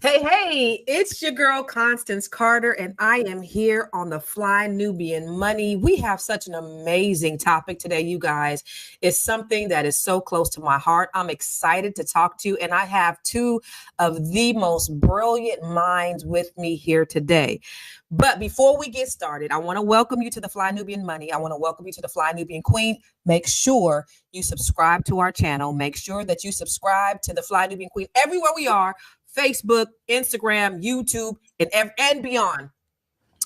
Hey, it's your girl Constance Carter, and I am here on the Fly Nubian Money. We have such an amazing topic today, you guys. It's something that is so close to my heart. I'm excited to talk to you, and I have two of the most brilliant minds with me here today. But before we get started, I want to welcome you to the Fly Nubian Money. I want to welcome you to the Fly Nubian Queen. Make sure you subscribe to our channel. Make sure that you subscribe to the Fly Nubian Queen everywhere we are. Facebook, Instagram, YouTube, and beyond.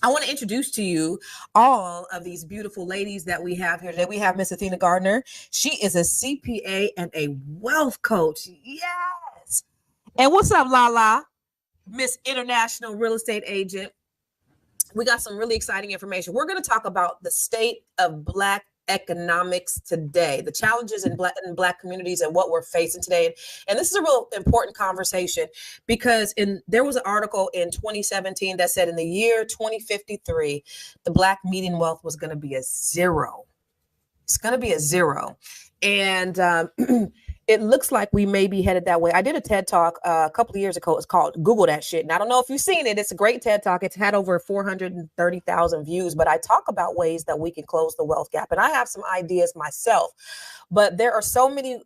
I want to introduce to you all of these beautiful ladies that we have here today. We have Miss Athena Gardner. She is a CPA and a wealth coach. Yes. And what's up, Lala? Miss International Real Estate Agent. We got some really exciting information. We're going to talk about the state of Black economics today, the challenges in black communities and what we're facing today. And this is a real important conversation because there was an article in 2017 that said in the year 2053, the Black median wealth was going to be a zero. It's going to be a zero. And it looks like we may be headed that way. I did a TED Talk a couple of years ago. It's called Google That Shit. And I don't know if you've seen it. It's a great TED Talk. It's had over 430,000 views. But I talk about ways that we can close the wealth gap. And I have some ideas myself. But there's so many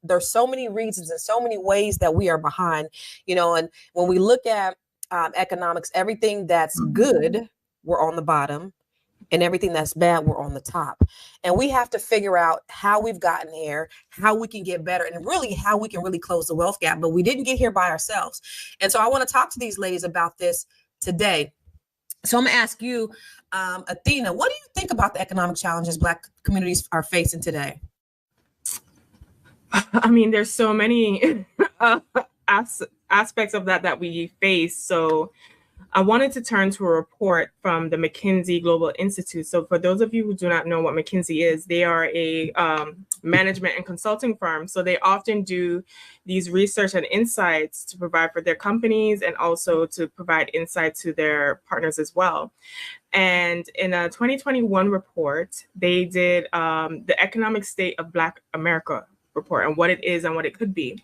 reasons and so many ways that we are behind. And when we look at economics, everything that's good, we're on the bottom. And everything that's bad, we're on the top. And we have to figure out how we've gotten here, how we can get better, and really how we can really close the wealth gap. But we didn't get here by ourselves. And so I want to talk to these ladies about this today. So I'm going to ask you, Athena, what do you think about the economic challenges Black communities are facing today? I mean, there's so many aspects of that we face. So I wanted to turn to a report from the McKinsey Global Institute. So for those of you who do not know what McKinsey is, they are a management and consulting firm. So they often do these research and insights to provide for their companies and also to provide insight to their partners as well. And in a 2021 report, they did the economic state of Black America report and what it is and what it could be.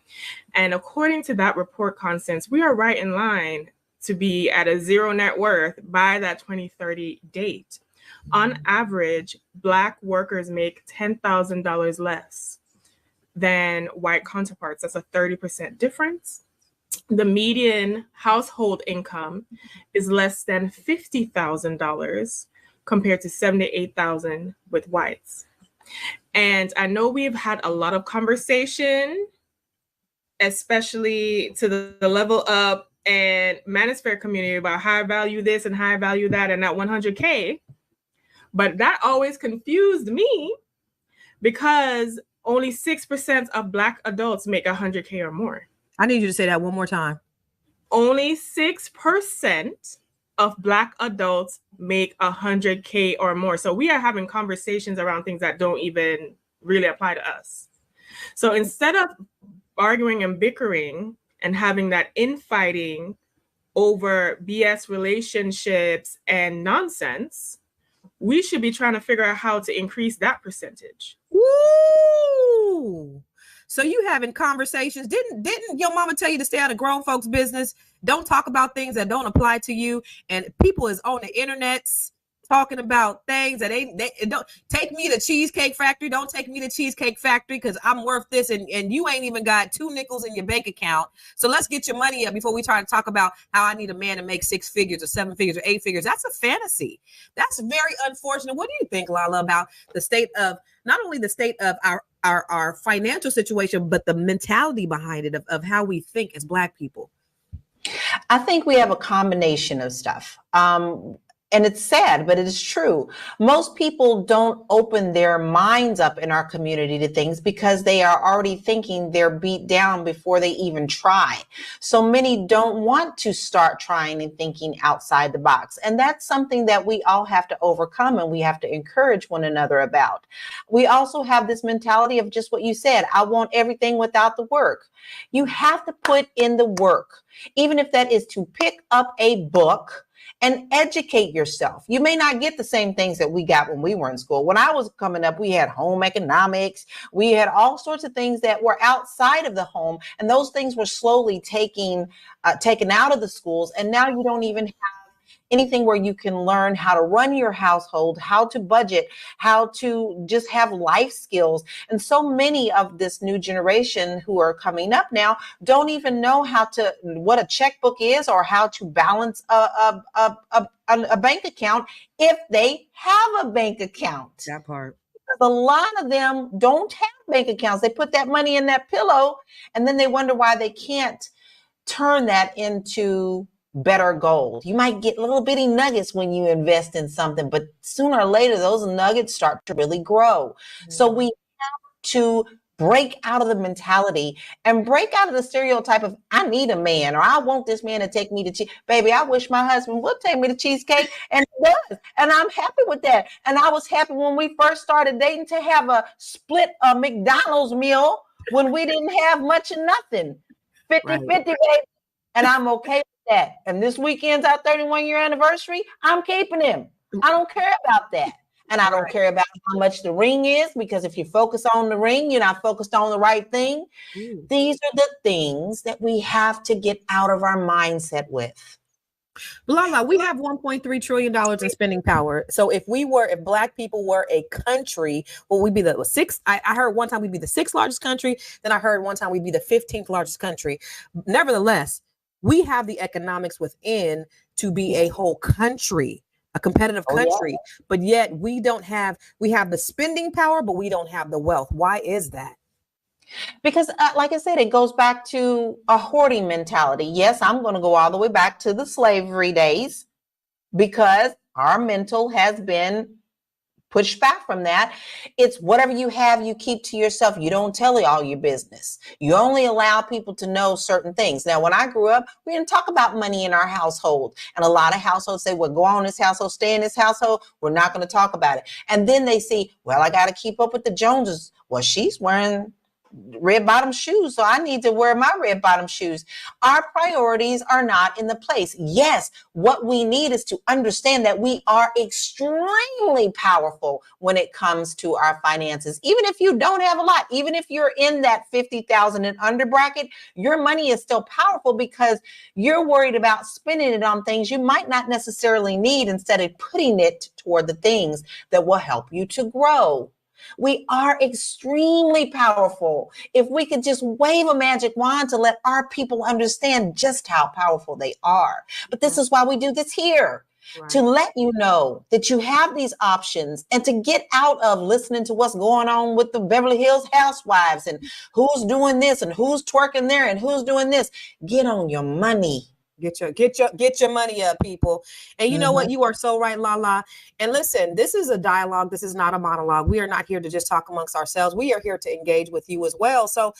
And according to that report, Constance, we are right in line to be at a zero net worth by that 2030 date. On average, Black workers make $10,000 less than white counterparts. That's a 30% difference. The median household income is less than $50,000 compared to $78,000 with whites. And I know we've had a lot of conversation, especially to the level up and manosphere community about high value this and high value that and that 100K. But that always confused me because only 6% of Black adults make 100K or more. I need you to say that one more time. Only 6% of Black adults make 100K or more. So we are having conversations around things that don't even really apply to us. So instead of arguing and bickering and having that infighting over BS relationships and nonsense, we should be trying to figure out how to increase that percentage. Woo! So you having conversations. Didn't your mama tell you to stay out of grown folks' business? Don't talk about things that don't apply to you. And people is on the internet talking about things that they don't take me to Cheesecake Factory. Don't take me to Cheesecake Factory because I'm worth this. And you ain't even got 2 nickels in your bank account. So let's get your money up before we try to talk about how I need a man to make 6 figures or 7 figures or 8 figures. That's a fantasy. That's very unfortunate. What do you think, Lala, about the state of not only the state of our financial situation, but the mentality behind it of how we think as Black people? I think we have a combination of stuff. And it's sad, but it is true. Most people don't open their minds up in our community to things because they are already thinking they're beat down before they even try. So many don't want to start trying and thinking outside the box. And that's something that we all have to overcome and we have to encourage one another about. We also have this mentality of just what you said. I want everything without the work. You have to put in the work, even if that is to pick up a book and educate yourself. You may not get the same things that we got when we were in school. When I was coming up, we had home economics. We had all sorts of things that were outside of the home. And those things were slowly taken out of the schools. And now you don't even have anything where you can learn how to run your household, how to budget, how to just have life skills. And so many of this new generation who are coming up now don't even know what a checkbook is or how to balance a bank account if they have a bank account. That part. Because a lot of them don't have bank accounts. They put that money in that pillow and then they wonder why they can't turn that into better gold. You might get little bitty nuggets when you invest in something, but sooner or later, those nuggets start to really grow. Mm-hmm. So we have to break out of the mentality and break out of the stereotype of I need a man or I want this man to take me to baby. I wish my husband would take me to cheesecake, and he does, and I'm happy with that. And I was happy when we first started dating to have a split McDonald's meal when we didn't have much of nothing, 50-50, baby, and I'm okay with that. And this weekend's our 31-year anniversary. I'm keeping him. I don't care about that. And I don't care about how much the ring is, because if you focus on the ring, you're not focused on the right thing. These are the things that we have to get out of our mindset with. Lala, we have $1.3 trillion in spending power. So if Black people were a country, well, we'd be the sixth. I heard one time we'd be the sixth largest country. Then I heard one time we'd be the 15th largest country. Nevertheless, we have the economics within to be a whole country, a competitive country, but yet we have the spending power, but we don't have the wealth. Why is that? Because like I said, it goes back to a hoarding mentality. Yes, I'm going to go all the way back to the slavery days, because our mental has been pushed back from that. It's whatever you have, you keep to yourself. You don't tell all your business. You only allow people to know certain things. Now, when I grew up, we didn't talk about money in our household. And a lot of households say, well, go on this household, stay in this household. We're not going to talk about it. And then they see, well, I got to keep up with the Joneses. Well, she's wearing red bottom shoes, so I need to wear my red bottom shoes. Our priorities are not in the place. Yes, what we need is to understand that we are extremely powerful when it comes to our finances. Even if you don't have a lot, even if you're in that 50,000 and under bracket, your money is still powerful because you're worried about spending it on things you might not necessarily need, instead of putting it toward the things that will help you to grow. We are extremely powerful. If we could just wave a magic wand to let our people understand just how powerful they are. But this is why we do this here, to let you know that you have these options, and to get out of listening to what's going on with the Beverly Hills housewives and who's doing this and who's twerking there and who's doing this. Get on your money. Get your money up, people. And you know what? You are so right, Lala. And listen, this is a dialogue. This is not a monologue. We are not here to just talk amongst ourselves. We are here to engage with you as well. So,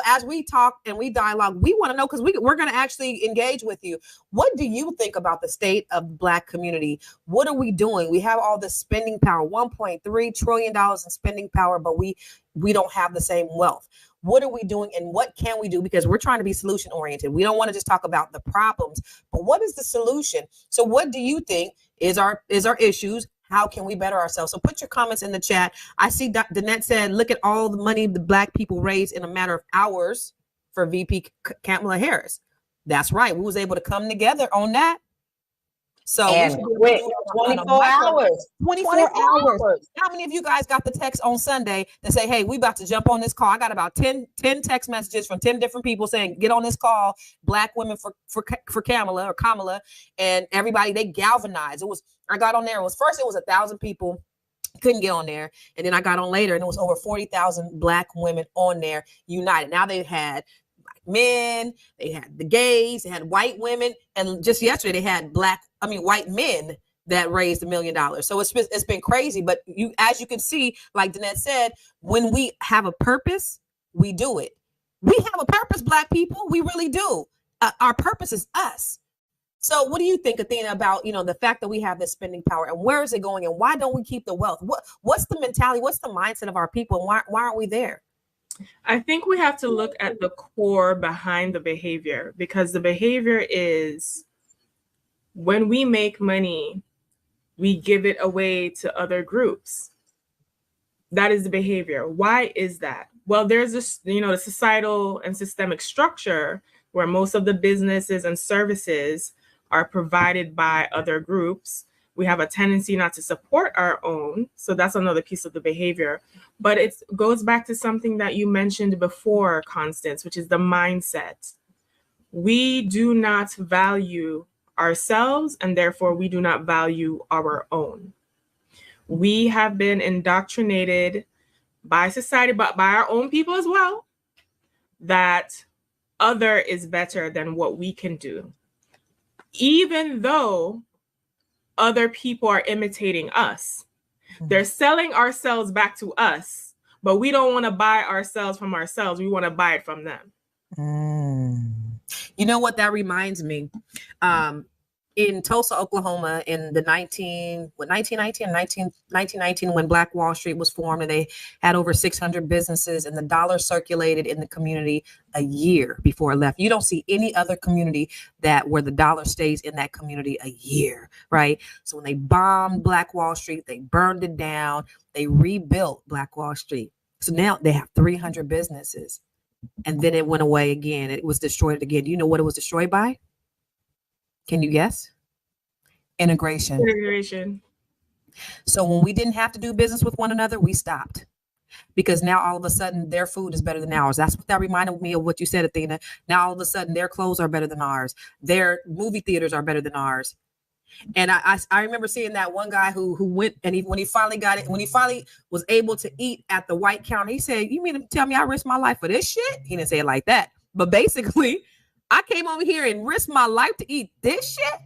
as we talk and we dialogue, we want to know, because we're going to actually engage with you. What do you think about the state of the Black community? What are we doing? We have all this spending power, $1.3 trillion in spending power, but we don't have the same wealth. What are we doing, and what can we do? Because we're trying to be solution oriented. We don't want to just talk about the problems, but what is the solution? So what do you think is our issues? How can we better ourselves? So put your comments in the chat. I see Danette said, look at all the money the Black people raised in a matter of hours for VP Kamala Harris. That's right. We was able to come together on that. So and quick, 24 hours. 24 hours. How many of you guys got the text on Sunday that say, hey, we about to jump on this call? I got about 10 text messages from 10 different people saying, get on this call, Black women for Kamala, and everybody, they galvanized. I got on there. It was 1,000 people. Couldn't get on there. And then I got on later, and it was over 40,000 Black women on there united. Now they had men, they had the gays, they had white women, and just yesterday they had white men that raised $1 million. So it's been crazy. But as you can see, like Danette said, when we have a purpose, we do it. We have a purpose, Black people. We really do. Our purpose is us. So what do you think, Athena, about the fact that we have this spending power, and where is it going, and why don't we keep the wealth? What's the mentality? What's the mindset of our people, and why aren't we there? I think we have to look at the core behind the behavior, because the behavior is When we make money, we give it away to other groups. That is the behavior. Why is that? Well, there's this, the societal and systemic structure where most of the businesses and services are provided by other groups. We have a tendency not to support our own. So that's another piece of the behavior. But it goes back to something that you mentioned before, Constance, which is the mindset. We do not value ourselves, and therefore we do not value our own. We have been indoctrinated by society, but by our own people as well, that other is better than what we can do. Even though other people are imitating us, they're selling ourselves back to us, but we don't want to buy ourselves from ourselves. We want to buy it from them. You know what that reminds me? In Tulsa, Oklahoma, in the 1919, when Black Wall Street was formed, and they had over 600 businesses, and the dollar circulated in the community a year before it left. You don't see any other community where the dollar stays in that community a year, right? So when they bombed Black Wall Street, they burned it down, they rebuilt Black Wall Street. So now they have 300 businesses, and then it went away again. It was destroyed again. Do you know what it was destroyed by? Can you guess? Integration. So when we didn't have to do business with one another, we stopped, because now all of a sudden their food is better than ours. That's what that reminded me of what you said, Athena. Now all of a sudden their clothes are better than ours. Their movie theaters are better than ours. And I remember seeing that one guy who went, and when he finally was able to eat at the white counter, he said, "You mean to tell me I risked my life for this shit?" He didn't say it like that, but basically, I came over here and risked my life to eat this shit,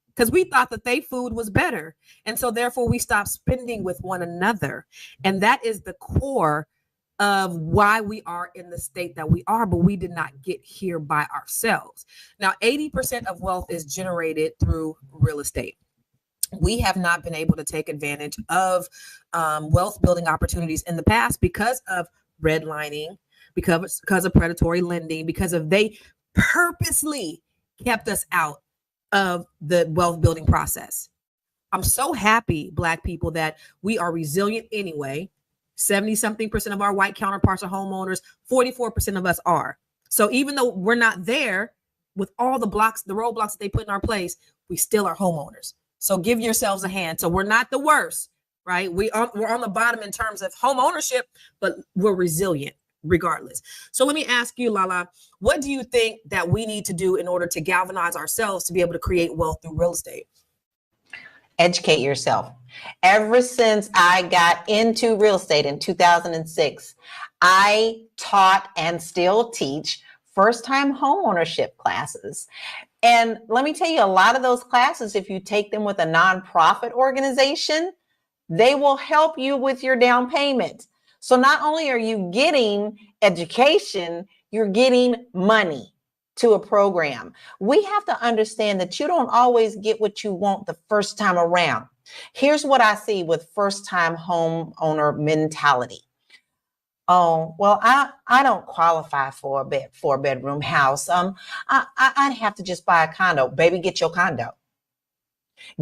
because we thought that their food was better. And so therefore we stopped spending with one another. And that is the core of why we are in the state that we are, but we did not get here by ourselves. Now, 80% of wealth is generated through real estate. We have not been able to take advantage of wealth building opportunities in the past because of redlining, because of predatory lending, because they purposely kept us out of the wealth building process. I'm so happy, Black people, that we are resilient anyway. 70-something% of our white counterparts are homeowners. 44% of us are. So even though we're not there with all the roadblocks that they put in our place, we still are homeowners. So give yourselves a hand. So we're not the worst, right? We're on the bottom in terms of home ownership, but we're resilient regardless. So let me ask you, Lala, what do you think that we need to do in order to galvanize ourselves to be able to create wealth through real estate? Educate yourself. Ever since I got into real estate in 2006, I taught and still teach first-time homeownership classes. And let me tell you, a lot of those classes, if you take them with a nonprofit organization, they will help you with your down payment. So not only are you getting education, you're getting money to a program. We have to understand that you don't always get what you want the first time around. Here's what I see with first-time homeowner mentality. Oh, well, I don't qualify for a four-bedroom house. I'd have to just buy a condo. Baby, get your condo.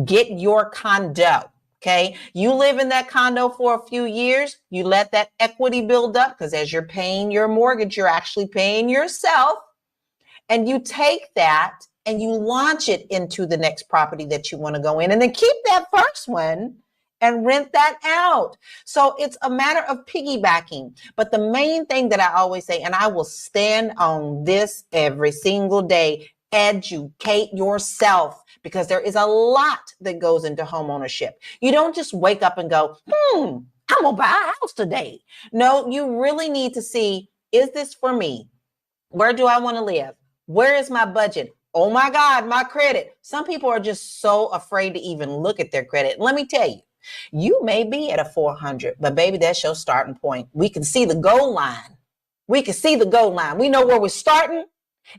Get your condo. Okay, you live in that condo for a few years, you let that equity build up, because as you're paying your mortgage, you're actually paying yourself. And you take that and you launch it into the next property that you want to go in, and then keep that first one and rent that out. So it's a matter of piggybacking. But the main thing that I always say, and I will stand on this every single day, educate yourself, because there is a lot that goes into home ownership. You don't just wake up and go, I'm gonna buy a house today. No, you really need to see, is this for me? Where do I want to live? Where is my budget? Oh my God, my credit. Some people are just so afraid to even look at their credit. Let me tell you, you may be at a 400, but baby, that's your starting point. We can see the goal line. We can see the goal line. We know where we're starting.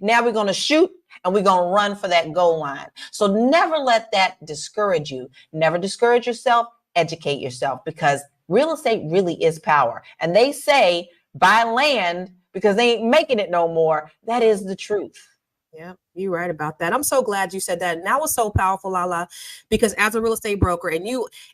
Now we're going to shoot, and we're going to run for that goal line. So never let that discourage you. Never discourage yourself. Educate yourself, because real estate really is power. And they say buy land because they ain't making it no more. That is the truth. Yeah. You're right about that. I'm so glad you said that. And that was so powerful, Lala, because as a real estate broker and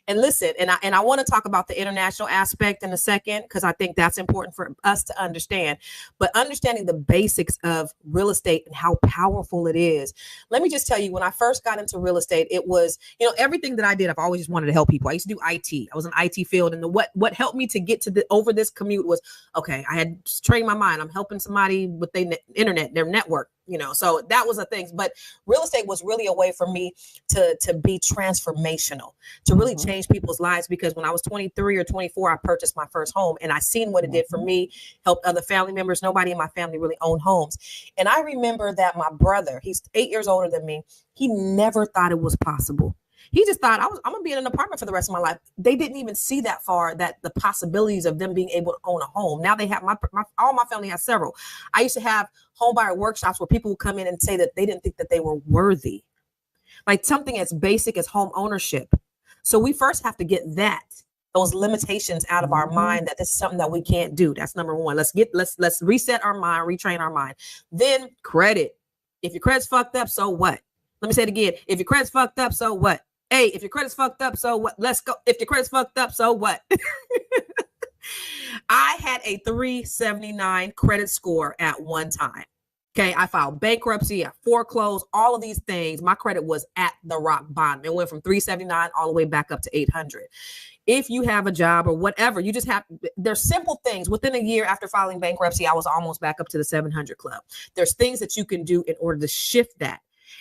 listen, and I want to talk about the international aspect in a second, because I think that's important for us to understand, but understanding the basics of real estate and how powerful it is. Let me just tell you, when I first got into real estate, it was, everything that I did, I've always just wanted to help people. I used to do IT. I was in IT field. And what helped me to get to over this commute was, okay, I had trained my mind. I'm helping somebody with their internet, their network. So that was a thing. But real estate was really a way for me to be transformational, to really change people's lives. Because when I was 23 or 24, I purchased my first home, and I seen what it did for me, helped other family members. Nobody in my family really owned homes. And I remember that my brother, he's 8 years older than me, he never thought it was possible. He just thought I'm going to be in an apartment for the rest of my life. They didn't even see that far, that the possibilities of them being able to own a home. Now they have all my family has several. I used to have home buyer workshops where people would come in and say that they didn't think that they were worthy, like something as basic as home ownership. So we first have to get those limitations out of our mind, that this is something that we can't do. That's number one. Let's reset our mind, retrain our mind. Then credit. If your credit's fucked up, so what? Let me say it again. If your credit's fucked up, so what? Hey, if your credit's fucked up, so what? Let's go. If your credit's fucked up, so what? I had a 379 credit score at one time. Okay, I filed bankruptcy, I foreclosed, all of these things. My credit was at the rock bottom. It went from 379 all the way back up to 800. If you have a job or whatever, you just have, there's simple things. Within a year after filing bankruptcy, I was almost back up to the 700 club. There's things that you can do in order to shift that.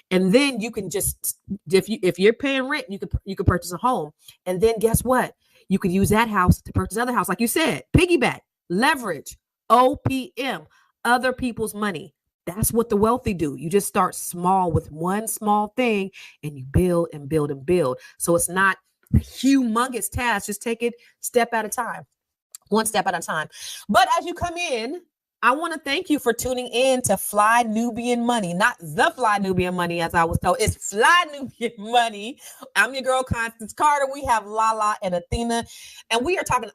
And then you can just, if you're paying rent, you could purchase a home. And then guess what? You could use that house to purchase other house. Like you said, piggyback, leverage, OPM, other people's money. That's what the wealthy do. You just start small with one small thing and you build and build and build. So it's not a humongous task. Just take it step at a time, one step at a time. But as you come in, I want to thank you for tuning in to Fly Nubian Money, not the Fly Nubian Money, as I was told. It's Fly Nubian Money. I'm your girl, Constance Carter. We have Lala and Athena, and we are talking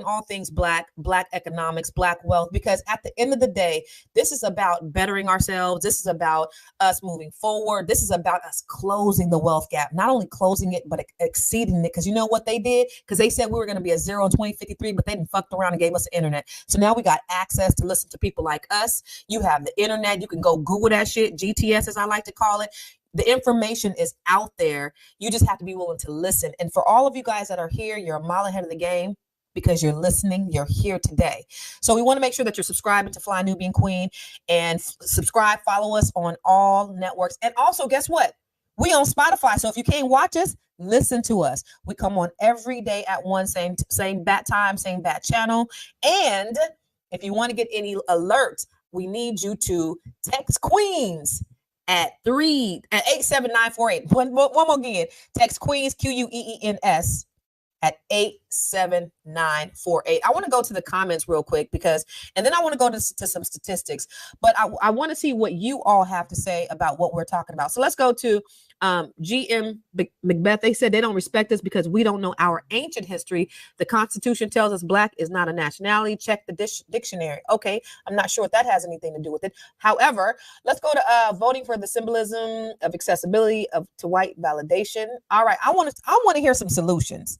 all things Black economics, Black wealth, because at the end of the day, this is about bettering ourselves. This is about us moving forward. This is about us closing the wealth gap, not only closing it, but exceeding it. Because you know what they did? Because they said we were going to be at zero in 2053, but they didn't fucked around and gave us the internet. So now we got access to listen to people like us. You have the internet. You can go Google that shit, GTS as I like to call it. The information is out there. You just have to be willing to listen. And for all of you guys that are here, you're a mile ahead of the game because you're listening. You're here today. So we want to make sure that you're subscribing to Fly Nubian Queen and subscribe, follow us on all networks. And also, guess what? We on Spotify. So if you can't watch us, listen to us. We come on every day at one, same bat time, same bat channel. And if you want to get any alerts, we need you to text Queens at 87948. One more again. Text Queens, Queens, at 87948. I want to go to the comments real quick and then I want to go to some statistics, but I want to see what you all have to say about what we're talking about. So let's go to GM Macbeth. They said they don't respect us because we don't know our ancient history. The Constitution tells us Black is not a nationality. Check the dictionary. Okay, I'm not sure what that has anything to do with it. However, let's go to voting for the symbolism of accessibility to white validation. All right, I want to hear some solutions.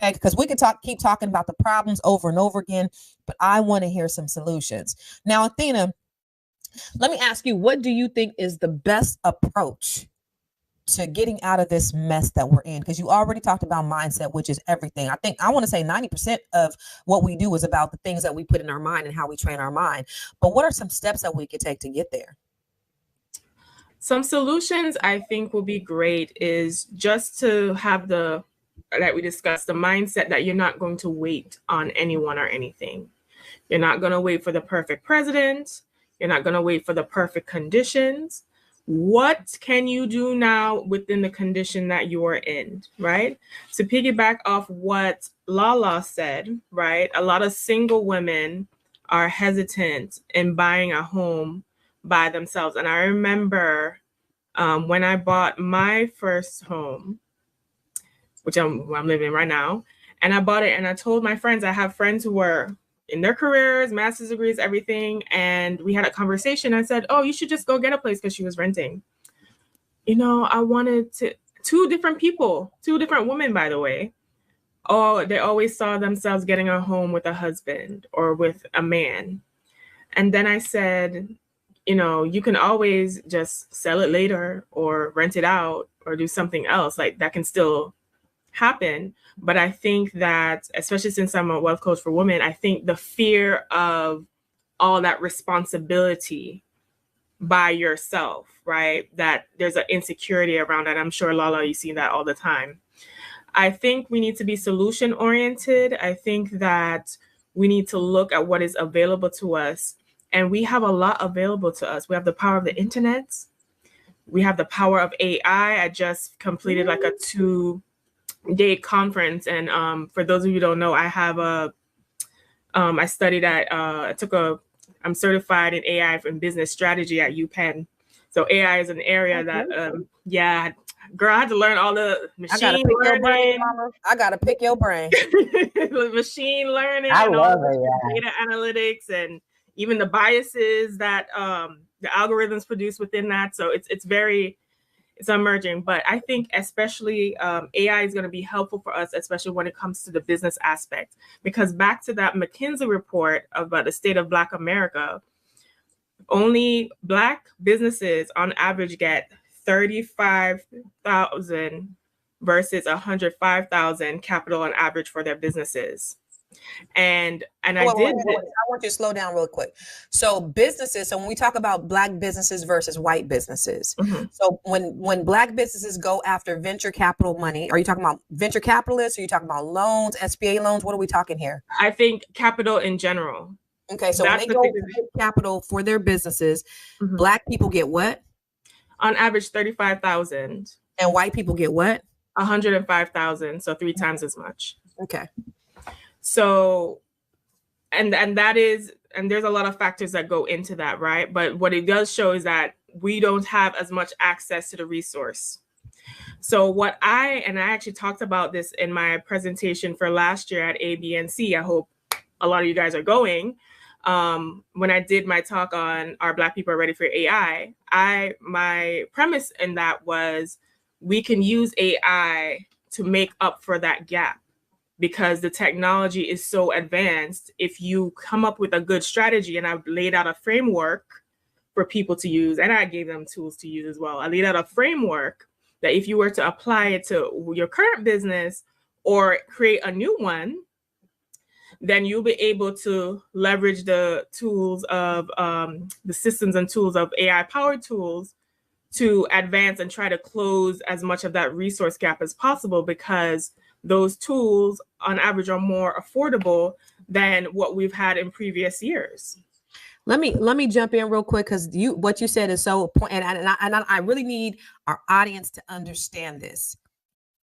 Okay, because we could keep talking about the problems over and over again, but I want to hear some solutions. Now, Athena, let me ask you, what do you think is the best approach to getting out of this mess that we're in? Because you already talked about mindset, which is everything. I want to say 90% of what we do is about the things that we put in our mind and how we train our mind. But what are some steps that we could take to get there? Some solutions I think will be great is just to have like we discussed, the mindset that you're not going to wait on anyone or anything. You're not going to wait for the perfect president. You're not going to wait for the perfect conditions. What can you do now within the condition that you are in, right? To piggyback off what Lala said, right? A lot of single women are hesitant in buying a home by themselves. And I remember when I bought my first home, which I'm living in right now. And I bought it and I told my friends, I have friends who were in their careers, master's degrees, everything. And we had a conversation. I said, oh, you should just go get a place, because she was renting. I wanted to, two different women, by the way. Oh, they always saw themselves getting a home with a husband or with a man. And then I said, you can always just sell it later or rent it out or do something else. Like, that can still happen. But I think that, especially since I'm a wealth coach for women, I think the fear of all that responsibility by yourself, right? That there's an insecurity around that. I'm sure, Lala, you see that all the time. I think we need to be solution oriented. I think that we need to look at what is available to us. And we have a lot available to us. We have the power of the internet. We have the power of AI. I just completed like a 2-day conference. And for those of you who don't know, I have I studied at, I'm certified in AI and business strategy at UPenn. So AI is an area that, girl, I had to learn all the machine learning. I gotta pick your brain. Machine learning. I love AI. Data analytics, and even the biases that the algorithms produce within that. So it's emerging. But I think especially AI is going to be helpful for us, especially when it comes to the business aspect. Because back to that McKinsey report about the state of Black America, only Black businesses on average get $35,000 versus $105,000 capital on average for their businesses. And I want you to slow down real quick. So businesses, so when we talk about Black businesses versus white businesses, so when Black businesses go after venture capital money, are you talking about venture capitalists? Are you talking about loans, SBA loans? What are we talking here? I think capital in general. Okay, so when they go to capital for their businesses, Black people get what? On average, $35,000. And white people get what? $105,000, so 3 times as much. Okay. So, and there's a lot of factors that go into that, right? But what it does show is that we don't have as much access to the resource. So I actually talked about this in my presentation for last year at ABNC. I hope a lot of you guys are going. When I did my talk on Are Black People Ready for AI, my premise in that was we can use AI to make up for that gap, because the technology is so advanced. If you come up with a good strategy, and I've laid out a framework for people to use, and I gave them tools to use as well. I laid out a framework that if you were to apply it to your current business or create a new one, then you'll be able to leverage the tools of the systems and tools of AI-powered tools to advance and try to close as much of that resource gap as possible, because those tools on average are more affordable than what we've had in previous years. Let me jump in real quick, because what you said is so important, and I really need our audience to understand this.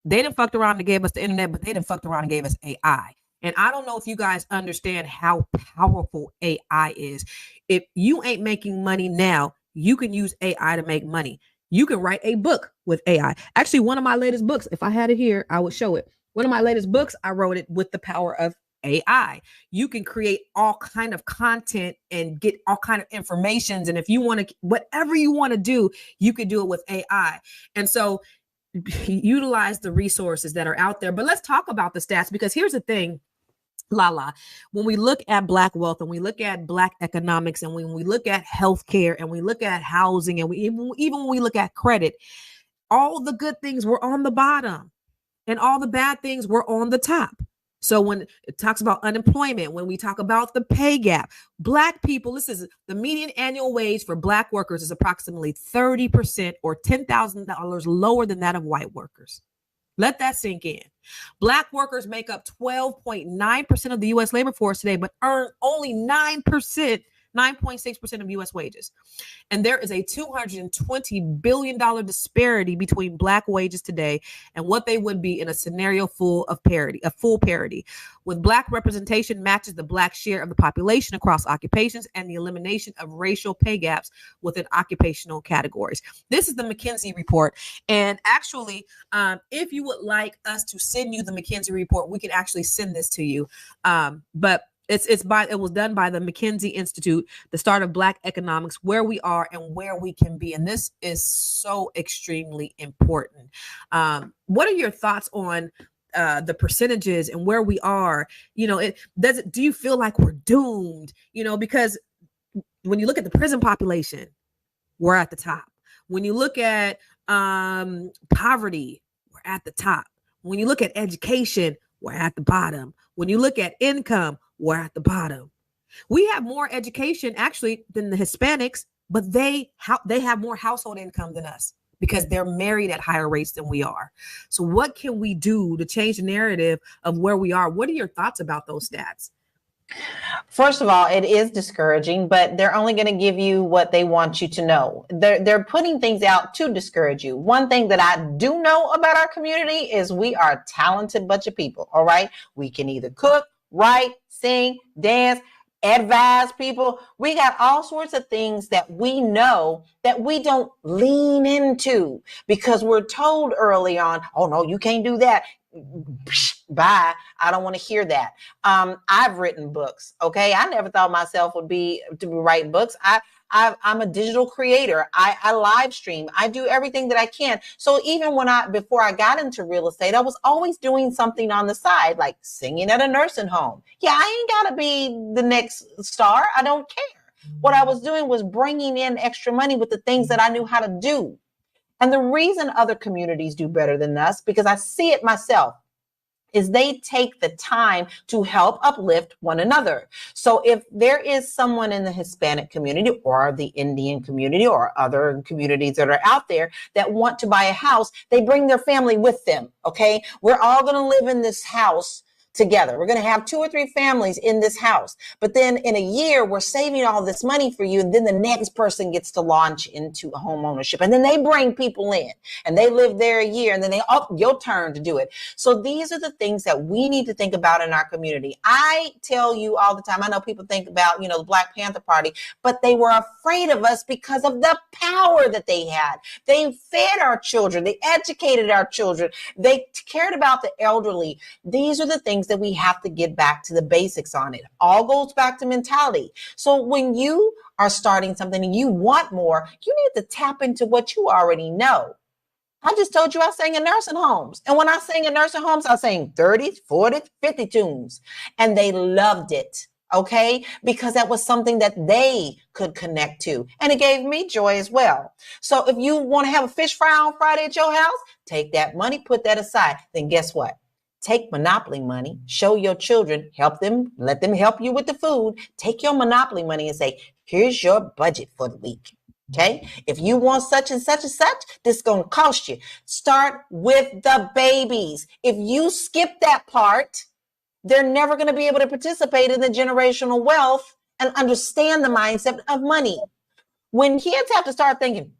They done fucked around and gave us the internet, but they done fucked around and gave us AI. And I don't know if you guys understand how powerful AI is. If you ain't making money now, you can use AI to make money. You can write a book with AI. Actually, one of my latest books, if I had it here, I would show it. One of my latest books, I wrote it with the power of AI. You can create all kind of content and get all kind of informations. And if you want to, whatever you want to do, you could do it with AI. And so utilize the resources that are out there. But let's talk about the stats, because here's the thing, Lala, when we look at Black wealth and we look at Black economics, and when we look at healthcare and we look at housing, and even when we look at credit, all the good things were on the bottom and all the bad things were on the top. So when it talks about unemployment, when we talk about the pay gap, Black people, this is the median annual wage for Black workers is approximately 30% or $10,000 lower than that of white workers. Let that sink in. Black workers make up 12.9% of the U.S. labor force today, but earn only 9.6% of U.S. wages. And there is a $220 billion disparity between Black wages today and what they would be in a scenario full parity. With Black representation matches the Black share of the population across occupations and the elimination of racial pay gaps within occupational categories. This is the McKinsey report. And actually, if you would like us to send you the McKinsey report, we can actually send this to you. But It was done by the McKinsey Institute, the start of Black economics, where we are and where we can be. And this is so extremely important. What are your thoughts on the percentages and where we are? You know, do you feel like we're doomed? You know, because when you look at the prison population, we're at the top. When you look at poverty, we're at the top. When you look at education, we're at the bottom. When you look at income, we're at the bottom. We have more education actually than the Hispanics, but they have more household income than us because they're married at higher rates than we are. So what can we do to change the narrative of where we are? What are your thoughts about those stats? First of all, it is discouraging, but they're only going to give you what they want you to know. They're putting things out to discourage you. One thing that I do know about our community is we are a talented bunch of people. All right. We can either cook, write, sing, dance, advise people. We got all sorts of things that we know that we don't lean into because we're told early on, oh no, you can't do that. Bye. I don't want to hear that. I've written books. Okay. I never thought myself would be to write books. I'm a digital creator. I live stream. I do everything that I can. So even before I got into real estate, I was always doing something on the side, like singing at a nursing home. Yeah, I ain't got to be the next star. I don't care. What I was doing was bringing in extra money with the things that I knew how to do. And the reason other communities do better than us, because I see it myself, is they take the time to help uplift one another. So if there is someone in the Hispanic community or the Indian community or other communities that are out there that want to buy a house, they bring their family with them. Okay. We're all going to live in this house together. We're going to have 2 or 3 families in this house. But then in a year, we're saving all this money for you. And then the next person gets to launch into home ownership. And then they bring people in and they live there a year and then your turn to do it. So these are the things that we need to think about in our community. I tell you all the time, I know people think about, the Black Panther Party, but they were afraid of us because of the power that they had. They fed our children. They educated our children. They cared about the elderly. These are the things that we have to get back to the basics on. It all goes back to mentality. So when you are starting something and you want more, you need to tap into what you already know. I just told you I sang in nursing homes. And when I sang in nursing homes, I sang 30s, 40s, 50 tunes. And they loved it. Okay, because that was something that they could connect to. And it gave me joy as well. So if you want to have a fish fry on Friday at your house, take that money, put that aside. Then guess what? Take Monopoly money, show your children, help them, let them help you with the food. Take your Monopoly money and say, here's your budget for the week. Okay. If you want such and such and such, this is going to cost you. Start with the babies. If you skip that part, they're never going to be able to participate in the generational wealth and understand the mindset of money. When kids have to start thinking,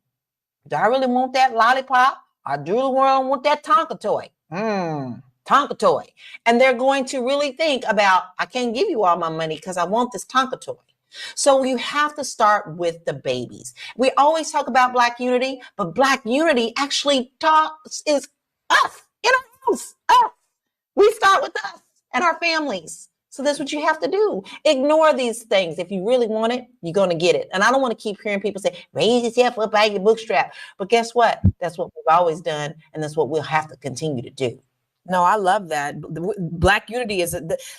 do I really want that lollipop? I do want that Tonka toy. Tonka toy. And they're going to really think about, I can't give you all my money because I want this Tonka toy. So you have to start with the babies. We always talk about Black unity, but Black unity actually is us in our house. Us. We start with us and our families. So that's what you have to do. Ignore these things. If you really want it, you're going to get it. And I don't want to keep hearing people say, raise yourself up by your bootstrap. But guess what? That's what we've always done. And that's what we'll have to continue to do. No, I love that. Black unity is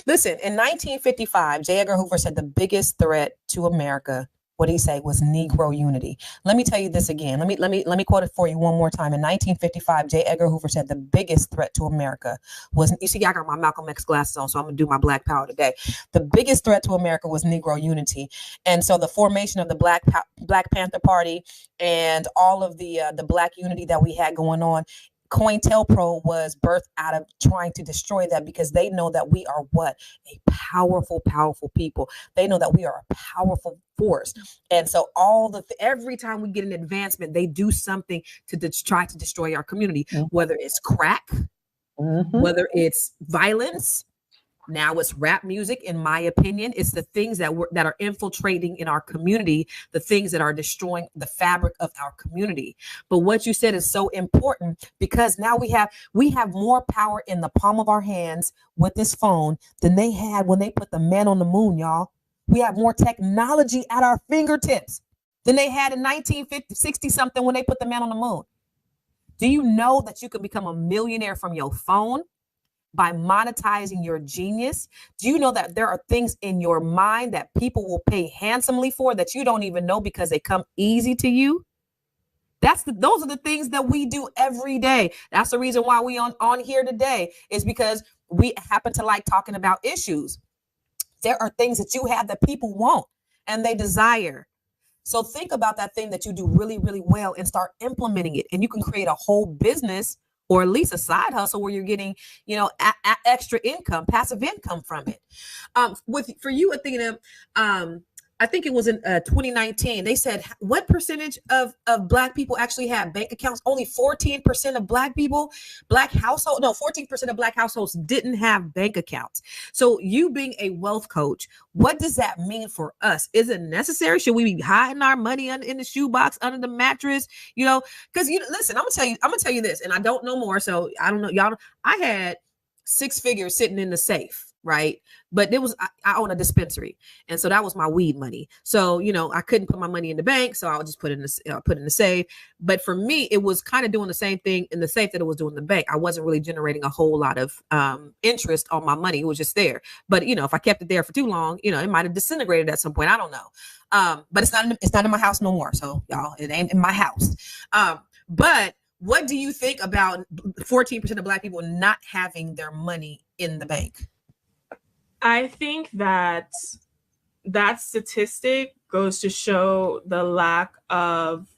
listen, in 1955, J. Edgar Hoover said the biggest threat to America, what he said, was Negro unity. Let me tell you this again. Let me quote it for you one more time. In 1955, J. Edgar Hoover said the biggest threat to America was, you see, I got my Malcolm X glasses on, so I'm gonna do my Black power today. The biggest threat to America was Negro unity. And so the formation of the Black Panther Party and all of the Black unity that we had going on, COINTELPRO was birthed out of trying to destroy that, because they know that we are what? A powerful, powerful people. They know that we are a powerful force. And so every time we get an advancement, they do something to try to destroy our community, whether it's crack, whether it's violence, Now it's rap music, in my opinion. It's the things that that are infiltrating in our community, the things that are destroying the fabric of our community. But what you said is so important, because now we have more power in the palm of our hands with this phone than they had when they put the man on the moon, y'all. We have more technology at our fingertips than they had in 1950, 60 something when they put the man on the moon. Do you know that you can become a millionaire from your phone by monetizing your genius? Do you know that there are things in your mind that people will pay handsomely for that you don't even know because they come easy to you? Those are the things that we do every day. That's the reason why we on here today, is because we happen to like talking about issues. There are things that you have that people want and they desire. So think about that thing that you do really, really well and start implementing it. And you can create a whole business, or at least a side hustle, where you're getting, extra income, passive income from it. For you, I think it was in 2019, they said, what percentage of Black people actually have bank accounts? Only 14% of Black people, 14% of Black households didn't have bank accounts. So you being a wealth coach, what does that mean for us? Is it necessary? Should we be hiding our money in the shoebox, under the mattress? Because listen, I'm gonna tell you this, and I don't know more, so I don't know, y'all. I had 6 figures sitting in the safe, right? But I own a dispensary, and so that was my weed money. So I couldn't put my money in the bank, so I would just put it in the safe. But for me, it was kind of doing the same thing in the safe that it was doing in the bank. I wasn't really generating a whole lot of interest on my money. It was just there. But if I kept it there for too long, it might have disintegrated at some point. I don't know. But it's not in my house no more. So y'all, it ain't in my house. But what do you think about 14% of Black people not having their money in the bank? I think that statistic goes to show the lack of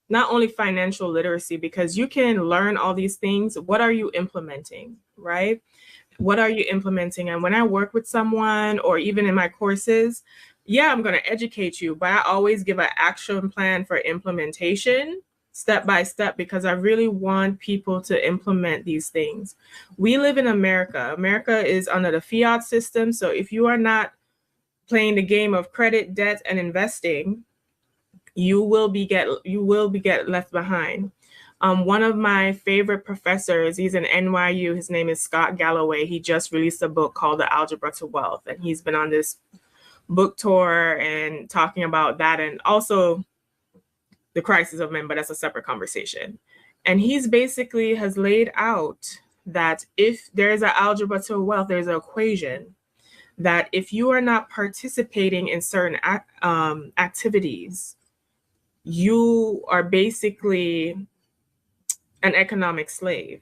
not only financial literacy, because you can learn all these things. What are you implementing, right? What are you implementing? And when I work with someone, or even in my courses, I'm going to educate you, but I always give an action plan for implementation, step by step, because I really want people to implement these things. We live in America. America is under the fiat system. So if you are not playing the game of credit, debt, and investing, you will be get left behind. One of my favorite professors, he's in NYU. His name is Scott Galloway. He just released a book called The Algebra to Wealth, and he's been on this book tour and talking about that, and also the crisis of men, but that's a separate conversation. And he's basically has laid out that if there's an algebra to wealth, there's an equation that if you are not participating in certain activities, you are basically an economic slave.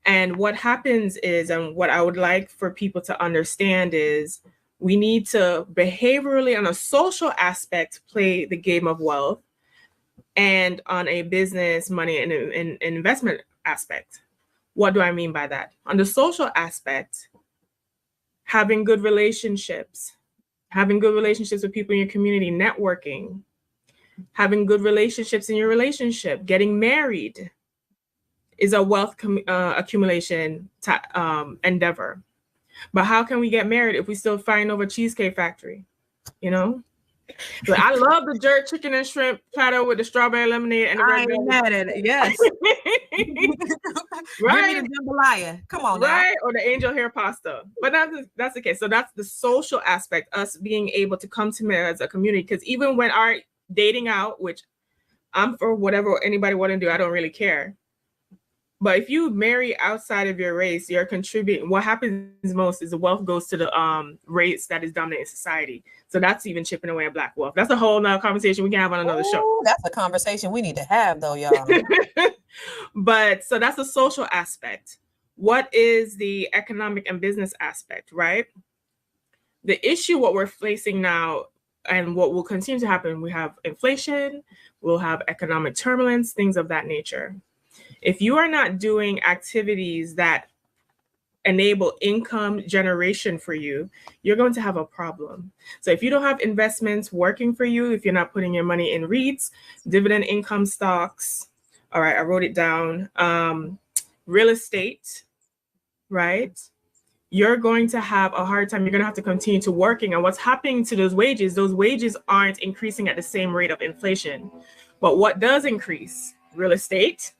And what happens is, and what I would like for people to understand is, we need to behaviorally, on a social aspect, play the game of wealth, and on a business, money, and investment aspect. What do I mean by that? On the social aspect, having good relationships with people in your community, networking, having good relationships in your relationship, getting married is a wealth accumulation endeavor. But how can we get married if we still fighting over Cheesecake Factory? But I love the jerk chicken and shrimp platter with the strawberry lemonade and the red velvet. Mad at it. Yes. Right. Give me the jambalaya. Come on, right? Now. Or the angel hair pasta. But that's the case. So that's the social aspect, us being able to come together as a community. Because even when our dating out, which I'm for whatever anybody want to do, I don't really care. But if you marry outside of your race, you're contributing. What happens most is the wealth goes to the race that is dominant in society. So that's even chipping away at Black wealth. That's a whole nother conversation we can have on another show. That's a conversation we need to have, though, y'all. But so that's the social aspect. What is the economic and business aspect, right? The issue, what we're facing now, and what will continue to happen, we have inflation, we'll have economic turbulence, things of that nature. If you are not doing activities that enable income generation for you, you're going to have a problem. So if you don't have investments working for you, if you're not putting your money in REITs, dividend income stocks, all right, I wrote it down, real estate, right? you're going to have a hard time. You're going to have to continue to working. And what's happening to those wages aren't increasing at the same rate of inflation. But what does increase? Real estate.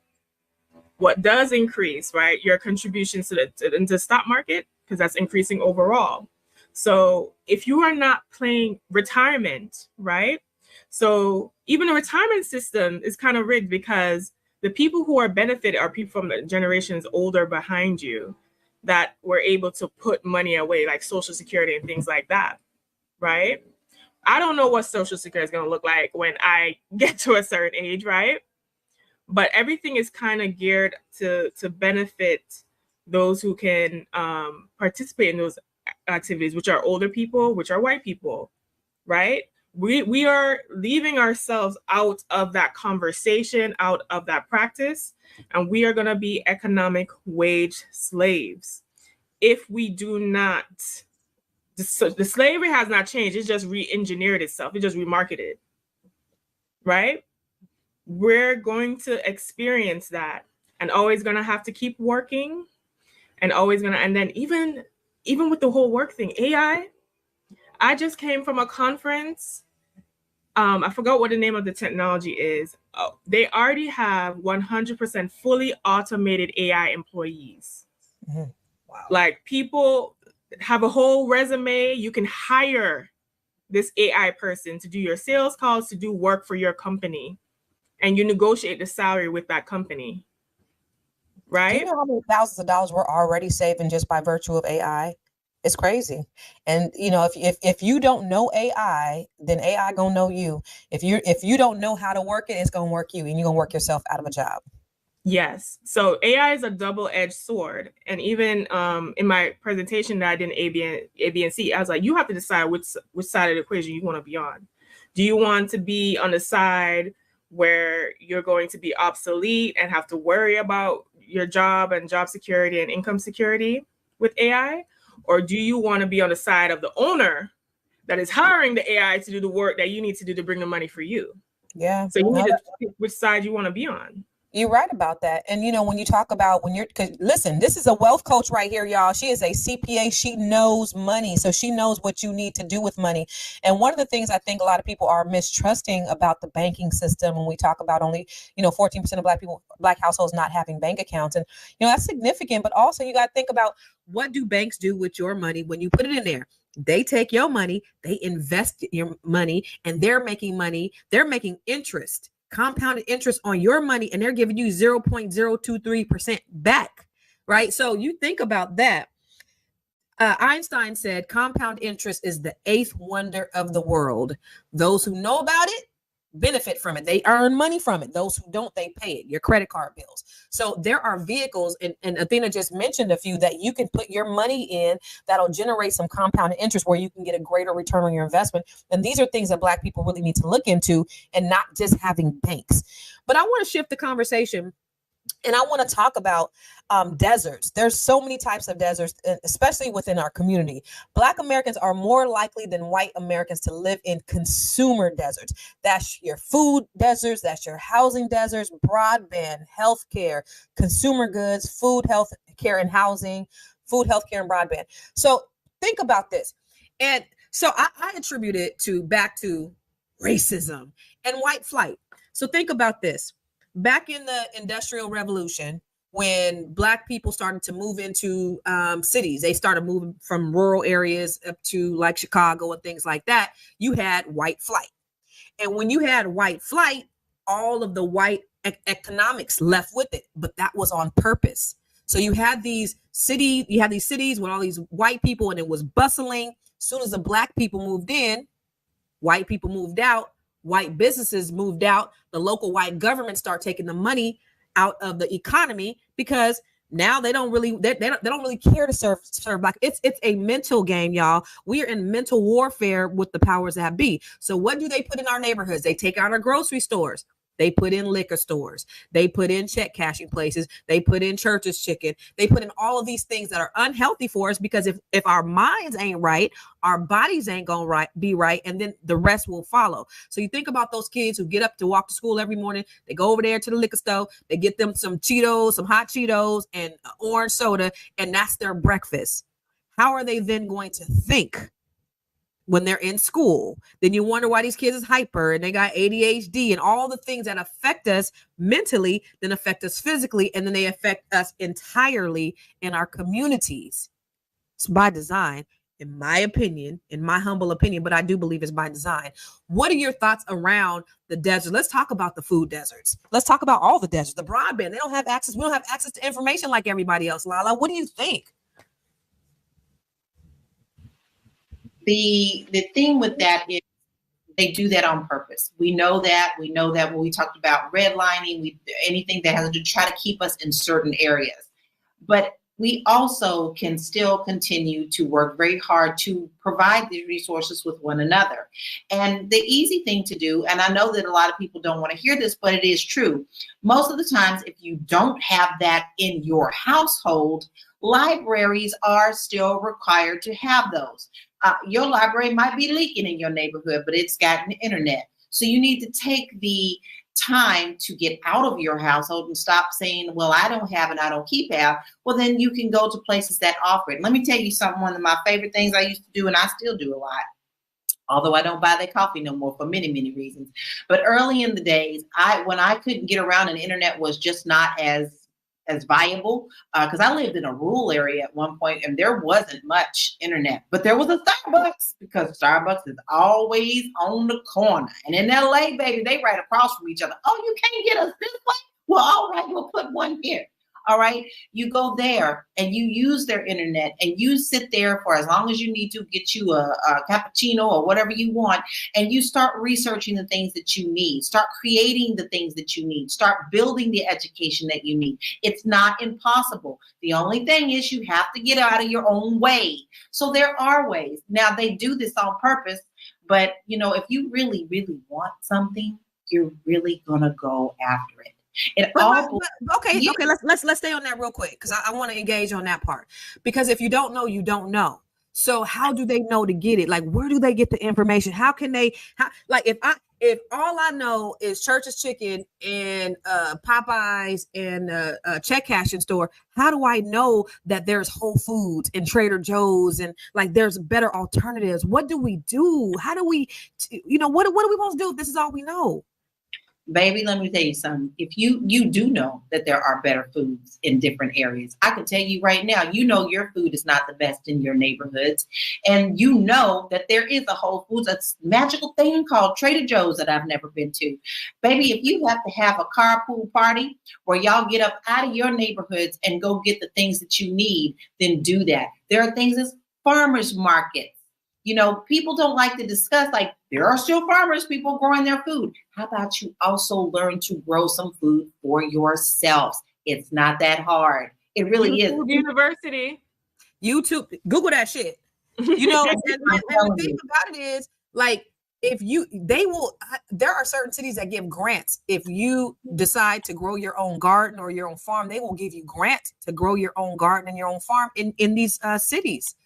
What does increase, right? Your contributions to the stock market, because that's increasing overall. So if you are not playing retirement, right? So even the retirement system is kind of rigged, because the people who are benefited are people from the generations older behind you that were able to put money away, like Social Security and things like that, right? I don't know what Social Security is going to look like when I get to a certain age, right? But everything is kind of geared to benefit those who can participate in those activities, which are older people, which are white people, right? We are leaving ourselves out of that conversation, out of that practice, and we are going to be economic wage slaves if we do not. So the slavery has not changed. It's just re-engineered itself. It just remarketed, right? We're going to experience that, and always going to have to keep working, and always going to, and then even with the whole work thing, AI, I just came from a conference. I forgot what the name of the technology is. Oh, they already have 100% fully automated AI employees. Mm-hmm. Wow. Like, people have a whole resume. You can hire this AI person to do your sales calls, to do work for your company, and you negotiate the salary with that company. Right? Do you know how many thousands of dollars we're already saving just by virtue of AI? It's crazy. And you know, if you don't know AI, then AI gonna know you. If you don't know how to work it, it's gonna work you, and you're gonna work yourself out of a job. Yes. So AI is a double-edged sword. And even in my presentation that I did in A, B, and C, I was like, you have to decide which side of the equation you want to be on. Do you want to be on the side where you're going to be obsolete and have to worry about your job and job security and income security with AI? Or do you want to be on the side of the owner that is hiring the AI to do the work that you need to do to bring the money for you? Yeah. So you need to pick which side you want to be on. You're right about that. And, you know, when you talk about listen, this is a wealth coach right here, y'all. She is a CPA. She knows money. So she knows what you need to do with money. And one of the things I think a lot of people are mistrusting about the banking system, when we talk about only, 14% of Black households not having bank accounts. And, that's significant. But also you got to think about, what do banks do with your money when you put it in there? They take your money, they invest your money, and they're making money. They're making interest, compounded interest on your money, and they're giving you 0.023% back, right? So you think about that. Einstein said compound interest is the eighth wonder of the world. Those who know about it benefit from it. They earn money from it. Those who don't, they pay it, your credit card bills. So there are vehicles, and Athena just mentioned a few, that you can put your money in that'll generate some compounded interest where you can get a greater return on your investment. And these are things that Black people really need to look into, and not just having banks. But I want to shift the conversation, and I want to talk about deserts. There's so many types of deserts, especially within our community. Black Americans are more likely than white Americans to live in consumer deserts. That's your food deserts, that's your housing deserts, broadband, healthcare, consumer goods, food, health care, and housing, food, healthcare, and broadband. So think about this. And so I attribute it back to racism and white flight. So think about this. Back in the Industrial Revolution, when Black people started to move into cities, they started moving from rural areas up to like Chicago and things like that. You had white flight. And when you had white flight, all of the white economics left with it, but that was on purpose. So you had these cities with all these white people, and it was bustling. As soon as the Black people moved in, white people moved out. White businesses moved out. The local white government start taking the money out of the economy, because now they don't really care to serve Black. It's a mental game, y'all. We are in mental warfare with the powers that be. So what do they put in our neighborhoods? They take out our grocery stores. They put in liquor stores. They put in check cashing places. They put in Church's Chicken. They put in all of these things that are unhealthy for us, because if our minds ain't right, our bodies ain't gonna be right, and then the rest will follow. So you think about those kids who get up to walk to school every morning. They go over there to the liquor store. They get them some Cheetos, some hot Cheetos, and orange soda, and that's their breakfast. how are they then going to think when they're in school? Then you wonder why these kids is hyper and they got ADHD and all the things that affect us mentally, then affect us physically, and then they affect us entirely in our communities. It's by design, in my opinion, in my humble opinion, but I do believe it's by design. What are your thoughts around the desert? Let's talk about the food deserts. Let's talk about all the deserts. The broadband, they don't have access. We don't have access to information like everybody else. Lala, what do you think? The thing with that is they do that on purpose. We know that when we talked about redlining, anything that has to try to keep us in certain areas. But we also can still continue to work very hard to provide these resources with one another. And the easy thing to do, and I know that a lot of people don't want to hear this, but it is true. Most of the times, if you don't have that in your household, libraries are still required to have those. Your library might be leaking in your neighborhood, but it's got an internet. So you need to take the time to get out of your household and stop saying, well, I don't have it, I don't keep out. Well, then you can go to places that offer it. Let me tell you something, one of my favorite things I used to do, and I still do a lot, although I don't buy their coffee no more for many, many reasons. But early in the days, when I couldn't get around and the internet was just not as viable, because I lived in a rural area at one point and there wasn't much internet, but there was a Starbucks, because Starbucks is always on the corner. And in LA, baby, they right across from each other. Oh, you can't get us this way? Well, all right, we'll put one here. All right, you go there and you use their internet and you sit there for as long as you need to, get you a cappuccino or whatever you want, and you start researching the things that you need, start creating the things that you need, start building the education that you need. It's not impossible. The only thing is you have to get out of your own way. So there are ways. Now, they do this on purpose, but if you really, really want something, you're really gonna go after it. Okay. Let's stay on that real quick, because I want to engage on that part. Because if you don't know, you don't know. So how do they know to get it? Like, where do they get the information? How can they? If all I know is Church's Chicken and Popeyes and a check cashing store, how do I know that there's Whole Foods and Trader Joe's and like there's better alternatives? What do we do? How do we? What are we supposed to do if this is all we know? Baby, let me tell you something. If you do know that there are better foods in different areas, I can tell you right now, your food is not the best in your neighborhoods. And you know that there is a Whole Foods, a magical thing called Trader Joe's that I've never been to. Baby, if you have to have a carpool party where y'all get up out of your neighborhoods and go get the things that you need, then do that. There are things as farmers markets. People don't like to discuss, like, there are still farmers, people growing their food. How about you also learn to grow some food for yourselves? It's not that hard. It really is. University. YouTube, Google that shit. And the thing about it is, like, there are certain cities that give grants. If you decide to grow your own garden or your own farm, they will give you grants to grow your own garden and your own farm in these cities.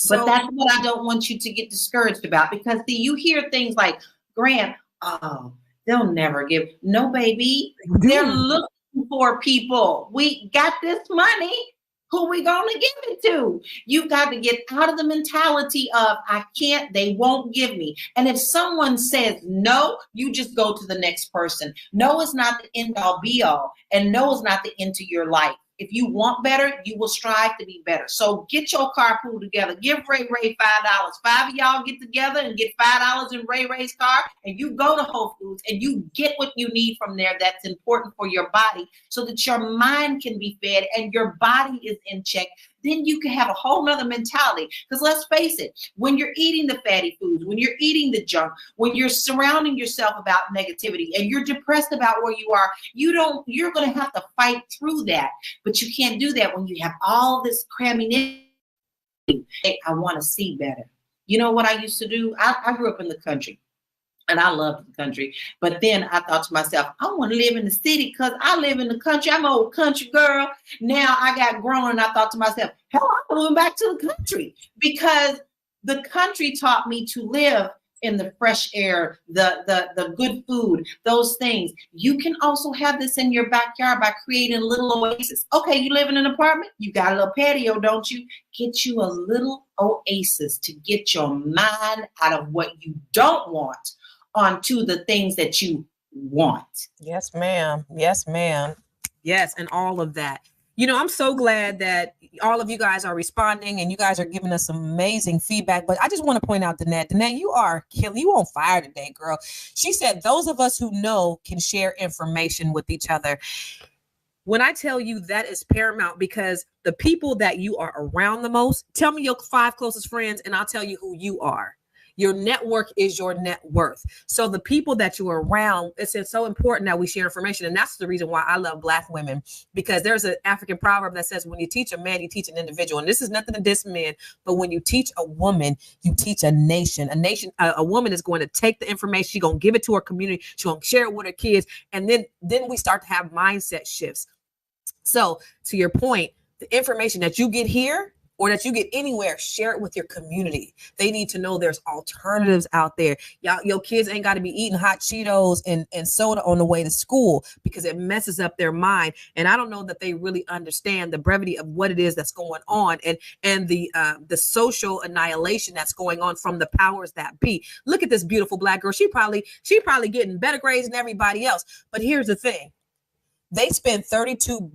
But that's what I don't want you to get discouraged about, because you hear things like, grant, oh, they'll never give. No, baby, they're looking for people. We got this money. Who we gonna give it to? You've got to get out of the mentality of, I can't, they won't give me. And if someone says no, you just go to the next person. No is not the end all be all, and no is not the end to your life. If you want better, you will strive to be better. So get your carpool together. Give Ray $5. 5 of y'all get together and get $5 in Ray's car, and you go to Whole Foods and you get what you need from there that's important for your body, so that your mind can be fed and your body is in check. Then you can have a whole nother mentality. Because let's face it, when you're eating the fatty foods, when you're eating the junk, when you're surrounding yourself about negativity and you're depressed about where you are, you're going to have to fight through that. But you can't do that when you have all this cramming in. I want to see better. You know what I used to do? I grew up in the country. And I loved the country. But then I thought to myself, I want to live in the city because I live in the country. I'm an old country girl. Now I got grown and I thought to myself, hell, I'm going back to the country, because the country taught me to live in the fresh air, the good food, those things. You can also have this in your backyard by creating a little oasis. Okay, you live in an apartment, you got a little patio, don't you? Get you a little oasis to get your mind out of what you don't want onto the things that you want. Yes, ma'am. Yes, ma'am. Yes, and all of that. You know, I'm so glad that all of you guys are responding and you guys are giving us some amazing feedback. But I just want to point out, Danette, you are killing, you on fire today, girl. She said, those of us who know can share information with each other. When I tell you that is paramount, because the people that you are around the most, tell me your 5 closest friends and I'll tell you who you are. Your network is your net worth. So the people that you are around, it's so important that we share information. And that's the reason why I love Black women, because there's an African proverb that says, when you teach a man, you teach an individual. And this is nothing to diss men, but when you teach a woman, you teach a nation. A woman is going to take the information, she's going to give it to her community, she's going to share it with her kids. And then we start to have mindset shifts. So to your point, the information that you get here or that you get anywhere, share it with your community. They need to know there's alternatives out there. Your kids ain't got to be eating hot Cheetos and soda on the way to school, because it messes up their mind. And I don't know that they really understand the brevity of what it is that's going on, and the social annihilation that's going on from the powers that be. Look at this beautiful Black girl. She probably getting better grades than everybody else. But here's the thing. They spend $32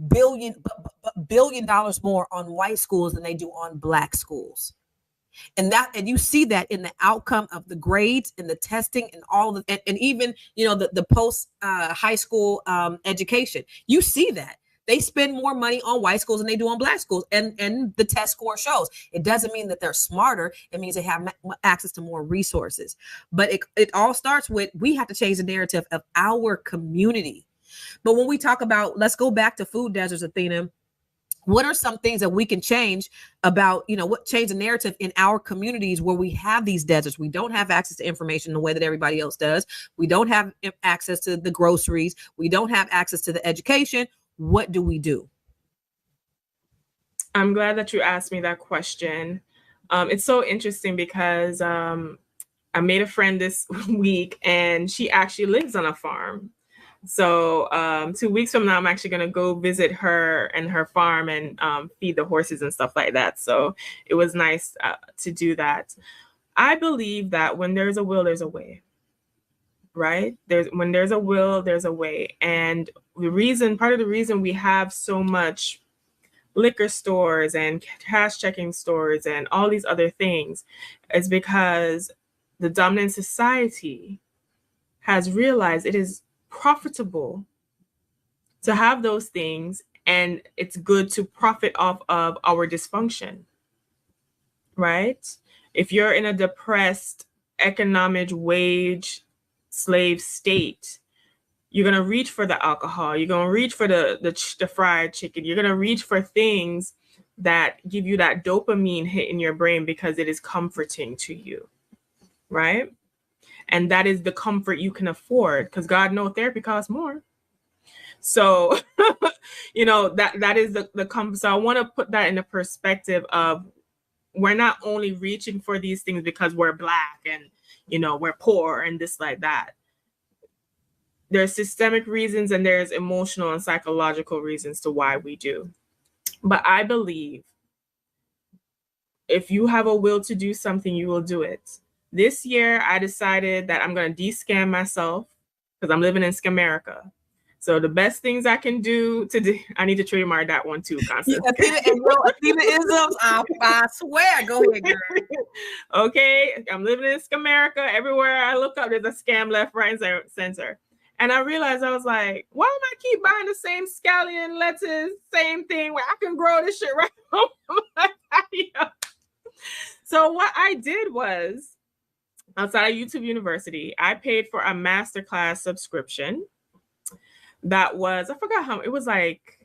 billion more on white schools than they do on Black schools. And you see that in the outcome of the grades and the testing and all and even, the post high school education. You see that. They spend more money on white schools than they do on Black schools. And the test score shows. It doesn't mean that they're smarter. It means they have access to more resources. But it all starts with, we have to change the narrative of our community. But when we talk about, let's go back to food deserts, Athena, what are some things that we can change about, what change the narrative in our communities where we have these deserts? We don't have access to information the way that everybody else does. We don't have access to the groceries. We don't have access to the education. What do we do? I'm glad that you asked me that question. It's so interesting because I made a friend this week and she actually lives on a farm. So 2 weeks from now, I'm actually going to go visit her and her farm and feed the horses and stuff like that. So it was nice to do that. I believe that when there's a will, there's a way, right? When there's a will, there's a way. And part of the reason we have so much liquor stores and cash checking stores and all these other things is because the dominant society has realized it is profitable to have those things, and it's good to profit off of our dysfunction, right? If you're in a depressed economic wage slave state, you're going to reach for the alcohol, you're going to reach for the fried chicken, you're going to reach for things that give you that dopamine hit in your brain because it is comforting to you, right? And that is the comfort you can afford, because God knows therapy costs more. So, that is the comfort. So I want to put that in the perspective of, we're not only reaching for these things because we're Black and, we're poor and this like that. There's systemic reasons and there's emotional and psychological reasons to why we do. But I believe if you have a will to do something, you will do it. This year, I decided that I'm going to de-scam myself because I'm living in Scamerica. So the best things I can do I need to trademark that one too, Constance. Athena isms, I swear. Go ahead, girl. Okay, I'm living in Scamerica. Everywhere I look up, there's a scam left, right, and center. And I realized, I was like, why am I keep buying the same scallion, lettuce, same thing where I can grow this shit right home on my patio? So what I did was, outside of YouTube University, I paid for a masterclass subscription that was, I forgot how, it was like,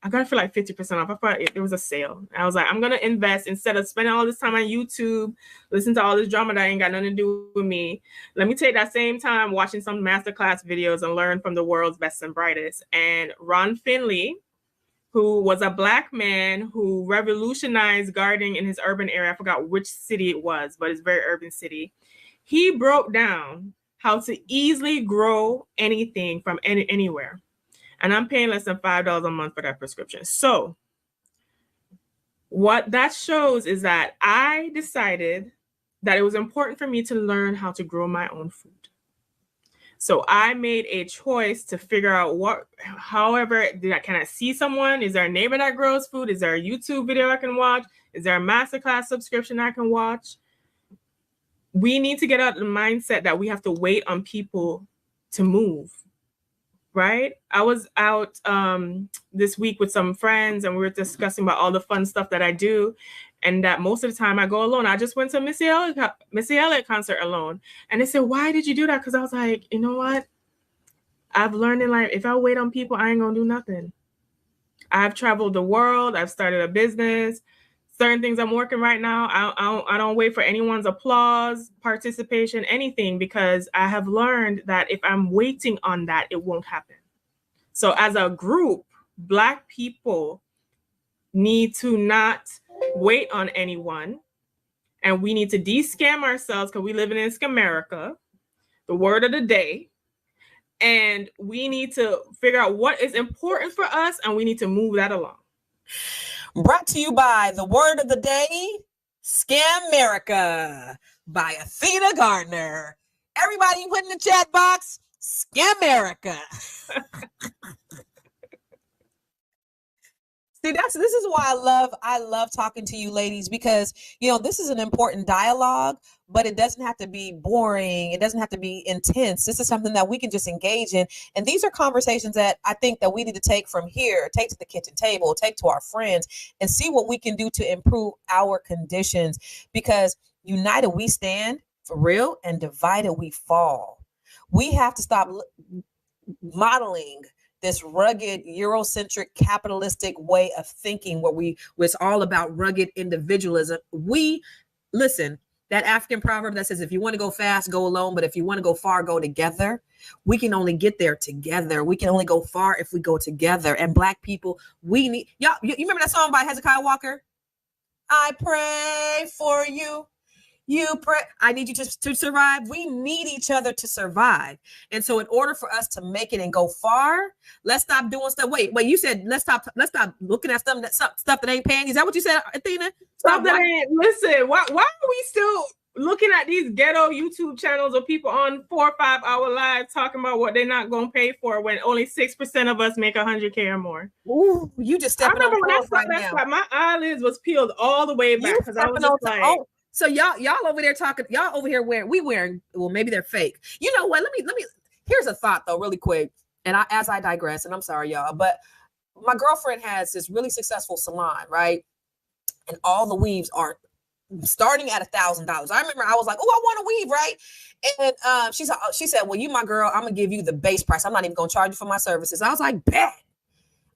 I got it for like 50% off. I thought it was a sale. I was like, I'm going to invest, instead of spending all this time on YouTube, listen to all this drama that ain't got nothing to do with me. Let me take that same time watching some masterclass videos and learn from the world's best and brightest. And Ron Finley, who was a Black man who revolutionized gardening in his urban area. I forgot which city it was, but it's a very urban city. He broke down how to easily grow anything from anywhere. And I'm paying less than $5 a month for that prescription. So what that shows is that I decided that it was important for me to learn how to grow my own food. So I made a choice to figure out however, can I see someone? Is there a neighbor that grows food? Is there a YouTube video I can watch? Is there a masterclass subscription I can watch? We need to get out of the mindset that we have to wait on people to move, right? I was out this week with some friends and we were discussing about all the fun stuff that I do, and that most of the time I go alone. I just went to a Missy Elliott concert alone. And they said, why did you do that? Because I was like, you know what? I've learned in life, if I wait on people, I ain't gonna do nothing. I've traveled the world. I've started a business. Certain things I'm working right now, I don't wait for anyone's applause, participation, anything, because I have learned that if I'm waiting on that, it won't happen. So as a group, Black people need to not wait on anyone, and we need to de-scam ourselves because we live in Scamerica, the word of the day, and we need to figure out what is important for us, and we need to move that along. Brought to you by the word of the day, Scamerica, by Athena Gardner. Everybody put in the chat box, Scamerica. See, this is why I love talking to you ladies, because, you know, this is an important dialogue, but it doesn't have to be boring. It doesn't have to be intense. This is something that we can just engage in. And these are conversations that I think that we need to take from here, take to the kitchen table, take to our friends, and see what we can do to improve our conditions, because united we stand for real and divided we fall. We have to stop modeling this rugged, Eurocentric, capitalistic way of thinking where it's all about rugged individualism. Listen, that African proverb that says, if you want to go fast, go alone, but if you want to go far, go together. We can only get there together. We can only go far if we go together. And Black people, we need, y'all, you remember that song by Hezekiah Walker? I pray for you. You pray. I need you to survive. We need each other to survive. And so in order for us to make it and go far, let's stop doing stuff. Wait, you said let's stop looking at stuff that ain't paying. Is that what you said, Athena? Listen, why are we still looking at these ghetto YouTube channels of people on 4 or 5 hour lives talking about what they're not going to pay for when only 6% of us make $100K or more? Ooh, you just stepping on toes right now. My eyelids was peeled all the way back because I was just like, so y'all over there talking, y'all over here wearing, well, maybe they're fake. You know what? Let me. Here's a thought though, really quick. And as I digress, and I'm sorry, y'all, but my girlfriend has this really successful salon, right? And all the weaves are starting at $1,000. I remember I was like, oh, I want a weave, right? And she said, well, you my girl, I'm gonna give you the base price. I'm not even gonna charge you for my services. I was like, bet.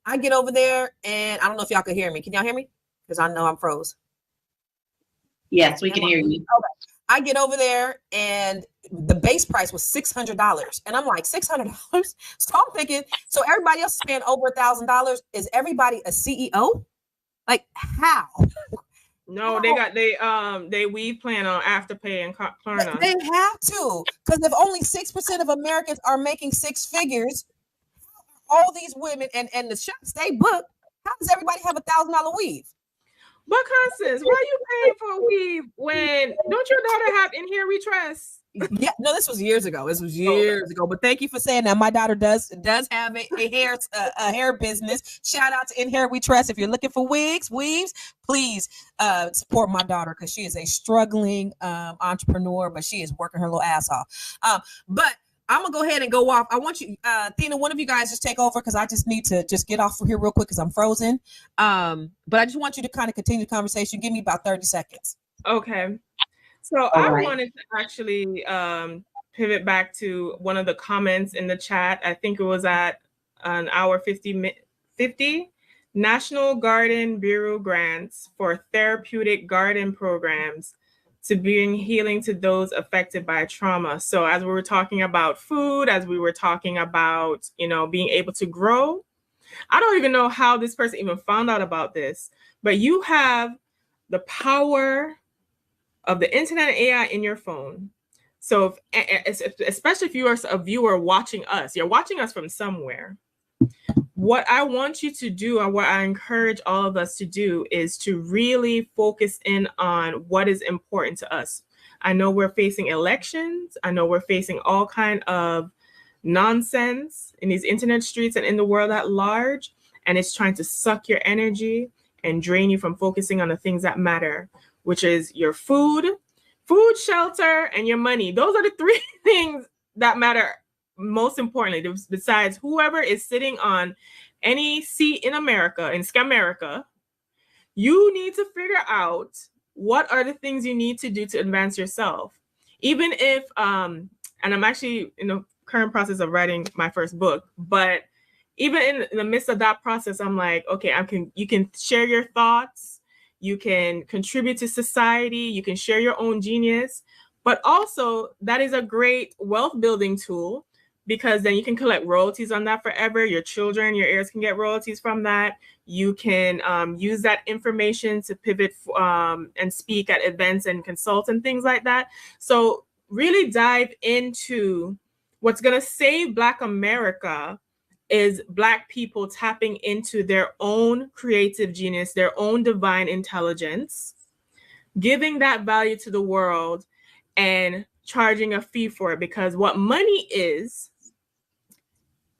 I get over there, and I don't know if y'all can hear me. Can y'all hear me? Because I know I'm froze. Yes, we can hear you. Okay. I get over there and the base price was $600. And I'm like, $600? So I'm thinking, so everybody else is paying over $1,000. Is everybody a CEO? Like, how? No, they weave plan on Afterpay and Klarna. They have to, because if only 6% of Americans are making six figures, all these women and the shops stay booked, how does everybody have $1,000 weave? But Constance, why are you paying for a weave when don't your daughter have In Hair We Trust? Yeah, no, this was years ago. But thank you for saying that. My daughter does have a hair business. Shout out to In Hair We Trust. If you're looking for weaves, please support my daughter, because she is a struggling entrepreneur, but she is working her little ass off. But I'm gonna go ahead and go off. I want you, Athena, one of you guys just take over, because I just need to just get off here real quick because I'm frozen. But I just want you to kind of continue the conversation. Give me about 30 seconds. Okay. So I wanted to actually pivot back to one of the comments in the chat. I think it was at an hour 50 National Garden Bureau grants for therapeutic garden programs to bring healing to those affected by trauma. So as we were talking about food, as we were talking about, being able to grow, I don't even know how this person even found out about this, but you have the power of the internet and AI in your phone. So especially if you are a viewer watching us, you're watching us from somewhere. What I want you to do, or what I encourage all of us to do, is to really focus in on what is important to us. I know we're facing elections. I know we're facing all kind of nonsense in these internet streets and in the world at large. And it's trying to suck your energy and drain you from focusing on the things that matter, which is your food, shelter, and your money. Those are the three things that matter most importantly, besides whoever is sitting on any seat in America, in Scamerica. You need to figure out what are the things you need to do to advance yourself. Even if, and I'm actually in the current process of writing my first book, but even in the midst of that process, I'm like, okay, you can share your thoughts, you can contribute to society, you can share your own genius, but also that is a great wealth building tool, because then you can collect royalties on that forever. Your children, your heirs can get royalties from that. You can use that information to pivot and speak at events and consult and things like that. So really dive into what's going to save Black America is Black people tapping into their own creative genius, their own divine intelligence, giving that value to the world and charging a fee for it. Because what money is,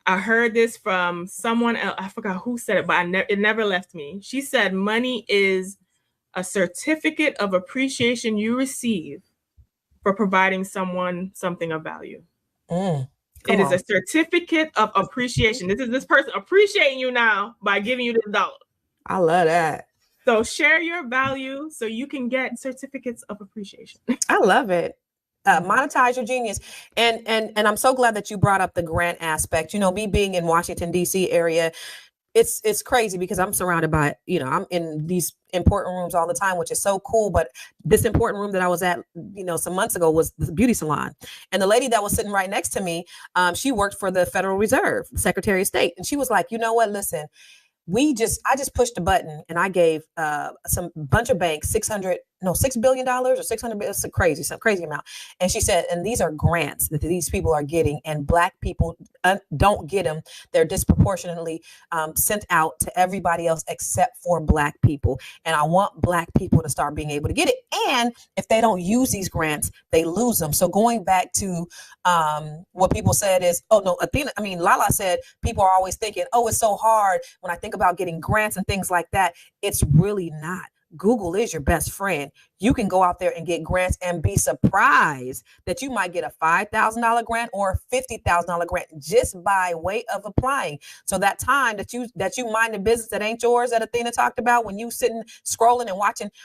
I heard this from someone else. I forgot who said it, but it never left me. She said, money is a certificate of appreciation you receive for providing someone something of value. It is a certificate of appreciation. This is this person appreciating you now by giving you this $1. I love that. So share your value so you can get certificates of appreciation. I love it. Monetize your genius. And I'm so glad that you brought up the grant aspect. You know, me being in Washington, D.C. area, it's crazy because I'm surrounded by, you know, I'm in these important rooms all the time, which is so cool. But this important room that I was at, you know, some months ago was the beauty salon. And the lady that was sitting right next to me, she worked for the Federal Reserve, Secretary of State. And she was like, you know what, listen, I just pushed a button and I gave bunch of banks $6 billion or 600 billion, some crazy amount. And she said, and these are grants that these people are getting, and Black people don't get them. They're disproportionately sent out to everybody else except for Black people. And I want Black people to start being able to get it. And if they don't use these grants, they lose them. So going back to what people said is, Lala said, people are always thinking, oh, it's so hard when I think about getting grants and things like that. It's really not. Google is your best friend. You can go out there and get grants and be surprised that you might get a $5,000 grant or a $50,000 grant just by way of applying. So that time that you mind the business that ain't yours, that Athena talked about, when you sitting scrolling and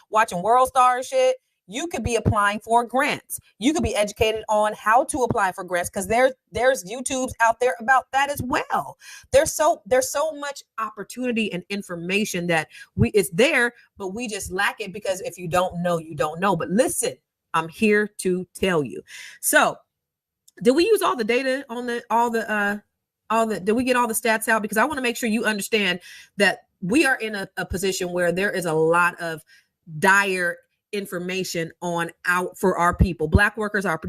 watching World Star and shit, you could be applying for grants. You could be educated on how to apply for grants, because there's YouTubes out there about that as well. There's so much opportunity and information that it's there, but we just lack it, because if you don't know, you don't know. But listen, I'm here to tell you. So did we use all the data on did we get all the stats out? Because I want to make sure you understand that we are in a position where there is a lot of dire information for our people. Black workers are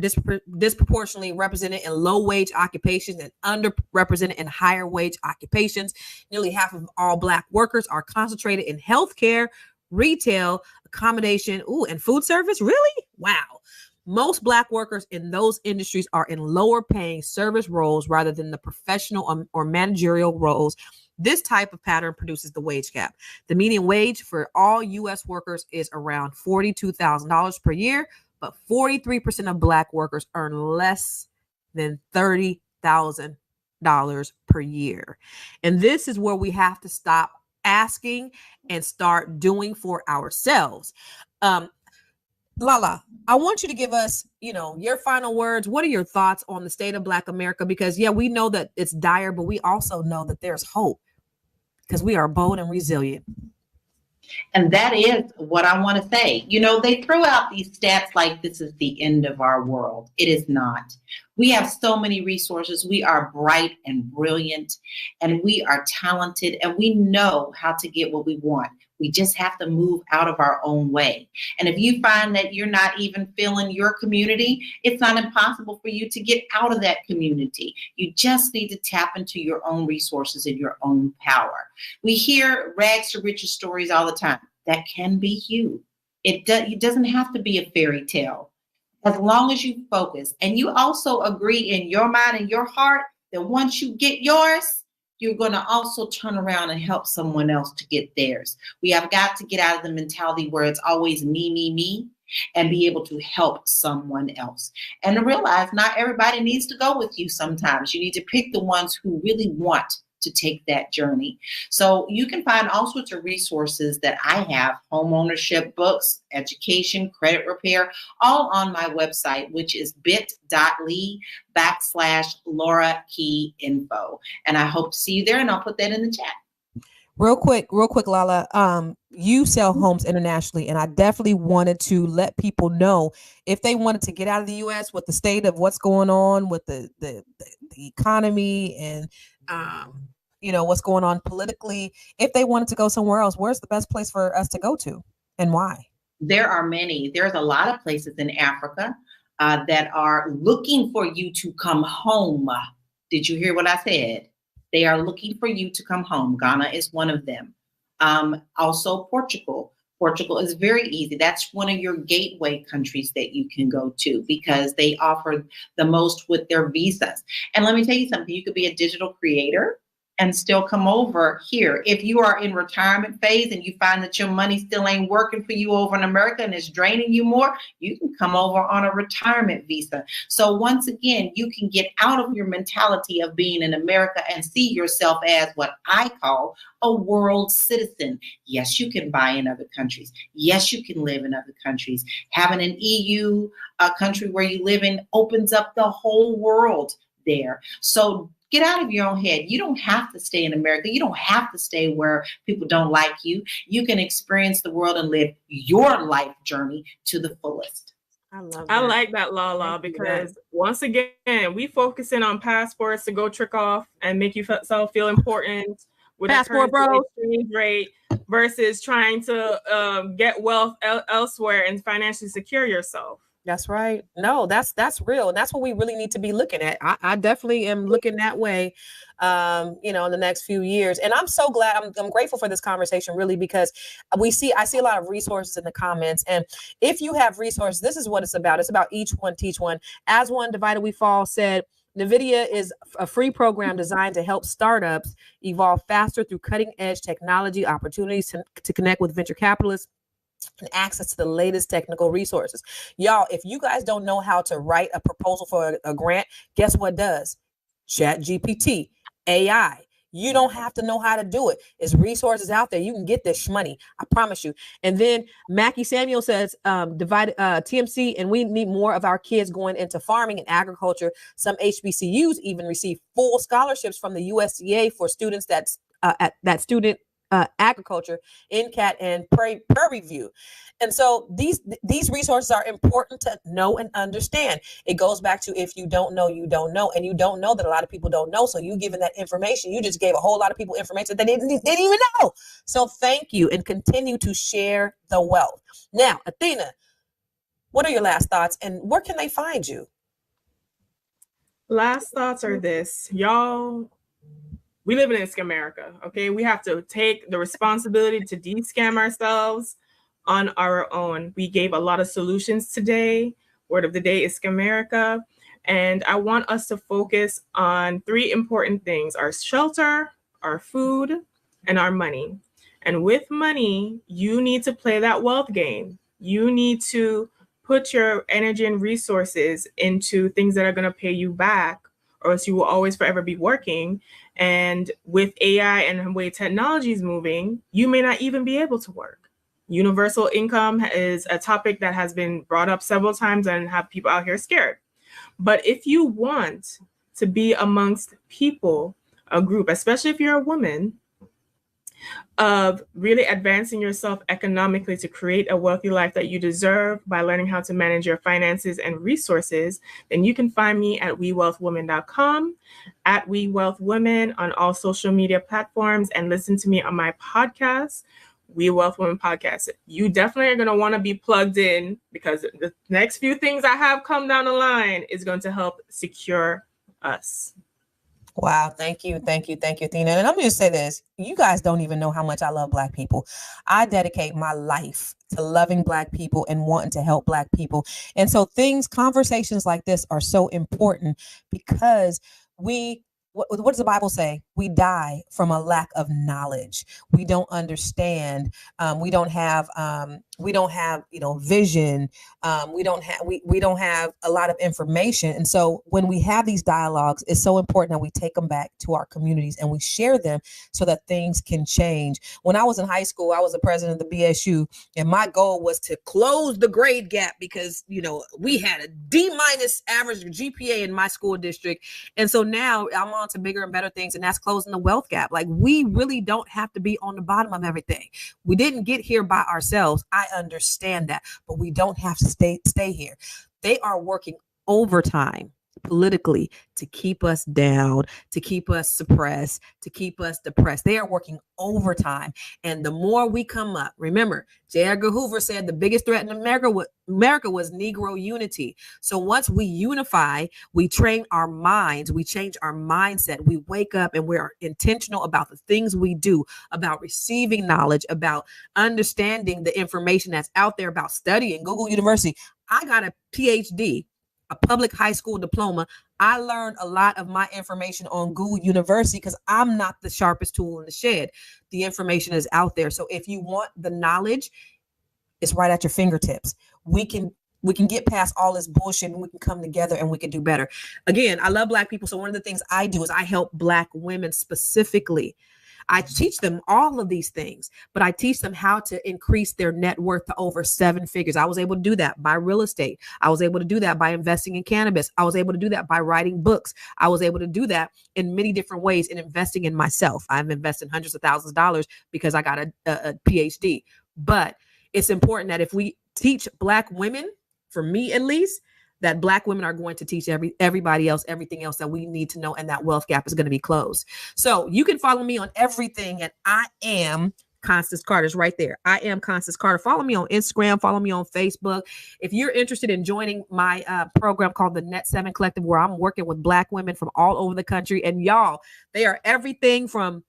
disproportionately represented in low-wage occupations and underrepresented in higher wage occupations. Nearly half of all Black workers are concentrated in healthcare, retail, accommodation, and food service. Really? Wow. Most Black workers in those industries are in lower paying service roles rather than the professional or managerial roles. This type of pattern produces the wage gap. The median wage for all U.S. workers is around $42,000 per year, but 43% of Black workers earn less than $30,000 per year. And this is where we have to stop asking and start doing for ourselves. Lala, I want you to give us, your final words. What are your thoughts on the state of Black America? Because, we know that it's dire, but we also know that there's hope, because we are bold and resilient. And that is what I want to say. They throw out these stats like this is the end of our world. It is not. We have so many resources. We are bright and brilliant, and we are talented, and we know how to get what we want. We just have to move out of our own way. And if you find that you're not even feeling your community, it's not impossible for you to get out of that community. You just need to tap into your own resources and your own power. We hear rags to riches stories all the time. That can be you. It doesn't have to be a fairy tale. As long as you focus and you also agree in your mind and your heart that once you get yours, you're going to also turn around and help someone else to get theirs. We have got to get out of the mentality where it's always me, and be able to help someone else. And to realize not everybody needs to go with you sometimes. You need to pick the ones who really want to take that journey. So you can find all sorts of resources that I have: home ownership books, education, credit repair, all on my website, which is bit.ly/Laura Key Info. And I hope to see you there, and I'll put that in the chat. Real quick, Lala. You sell homes internationally, and I definitely wanted to let people know if they wanted to get out of the U.S. with the state of what's going on with the economy and what's going on politically. If they wanted to go somewhere else, where's the best place for us to go to, and why? There are many. There's a lot of places in Africa that are looking for you to come home. Did you hear what I said? They are looking for you to come home. Ghana is one of them. Also Portugal. Portugal is very easy. That's one of your gateway countries that you can go to because they offer the most with their visas. And let me tell you something, you could be a digital creator and still come over here. If you are in retirement phase and you find that your money still ain't working for you over in America and it's draining you more, you can come over on a retirement visa. So once again, you can get out of your mentality of being in America and see yourself as what I call a world citizen. Yes, you can buy in other countries. Yes, you can live in other countries. Having an EU country where you live in opens up the whole world there. So get out of your own head. You don't have to stay in America. You don't have to stay where people don't like you. You can experience the world and live your life journey to the fullest. I like that, Lala, because once again, we focusing on passports to go trick off and make yourself feel important with passport, bro, exchange rate versus trying to get wealth elsewhere and financially secure yourself. That's right. No, that's real. And that's what we really need to be looking at. I definitely am looking that way, in the next few years. And I'm so glad, I'm grateful for this conversation, really, because I see a lot of resources in the comments. And if you have resources, this is what it's about. It's about each one, teach one. As One, Divided We Fall said, NVIDIA is a free program designed to help startups evolve faster through cutting edge technology opportunities to connect with venture capitalists and access to the latest technical resources. Y'all, if you guys don't know how to write a proposal for a grant, guess what does? ChatGPT, AI. You don't have to know how to do it. There's resources out there. You can get this money. I promise you. And then Mackie Samuel says, TMC, and we need more of our kids going into farming and agriculture. Some HBCUs even receive full scholarships from the USDA for students that student agriculture, NCAT, and Prairie View. And so these resources are important to know and understand. It goes back to, if you don't know, you don't know. And you don't know that a lot of people don't know. So you giving that information, you just gave a whole lot of people information that they didn't even know. So thank you, and continue to share the wealth. Now, Athena, what are your last thoughts, and where can they find you? Last thoughts are this, y'all. We live in a scam America, okay? We have to take the responsibility to de-scam ourselves on our own. We gave a lot of solutions today. Word of the day is Scam America. And I want us to focus on 3 important things: our shelter, our food, and our money. And with money, you need to play that wealth game. You need to put your energy and resources into things that are going to pay you back, or else you will always forever be working. And with AI and the way technology is moving, you may not even be able to work. Universal income is a topic that has been brought up several times and have people out here scared. But if you want to be amongst people, a group, especially if you're a woman, of really advancing yourself economically to create a wealthy life that you deserve by learning how to manage your finances and resources, then you can find me at wewealthwomen.com, at wewealthwomen on all social media platforms, and listen to me on my podcast, We Wealth Women podcast. You definitely are going to want to be plugged in, because the next few things I have come down the line is going to help secure us. Wow. Thank you. Thank you. Thank you, Athena. And I'm going to say this. You guys don't even know how much I love Black people. I dedicate my life to loving Black people and wanting to help Black people. And so conversations like this are so important, because what does the Bible say? We die from a lack of knowledge. We don't understand. We don't have vision. We don't have a lot of information. And so when we have these dialogues, it's so important that we take them back to our communities and we share them so that things can change. When I was in high school, I was the president of the BSU, and my goal was to close the grade gap, because, we had a D- average GPA in my school district. And so now I'm on to bigger and better things, and that's closing the wealth gap. Like, we really don't have to be on the bottom of everything. We didn't get here by ourselves. I understand that, but we don't have to stay here. They are working overtime politically to keep us down, to keep us suppressed, to keep us depressed. They are working overtime. And the more we come up, remember, J. Edgar Hoover said the biggest threat in America was Negro unity. So once we unify, we train our minds, we change our mindset, we wake up and we're intentional about the things we do, about receiving knowledge, about understanding the information that's out there, about studying. Google University. I got a PhD, a public high school diploma. I learned a lot of my information on Google University because I'm not the sharpest tool in the shed. The information is out there. So if you want the knowledge, it's right at your fingertips. We can get past all this bullshit and we can come together and we can do better. Again, I love Black people. So one of the things I do is I help Black women specifically. I teach them all of these things, but I teach them how to increase their net worth to over 7 figures. I was able to do that by real estate. I was able to do that by investing in cannabis. I was able to do that by writing books. I was able to do that in many different ways in investing in myself. I've invested hundreds of thousands of dollars because I got a PhD. But it's important that if we teach Black women, for me at least, that Black women are going to teach everybody else everything else that we need to know, and that wealth gap is going to be closed. So you can follow me on everything, and I am Constance Carter. Is right there. I am Constance Carter. Follow me on Instagram. Follow me on Facebook. If you're interested in joining my program called the Net 7 Collective, where I'm working with Black women from all over the country, and y'all, they are everything from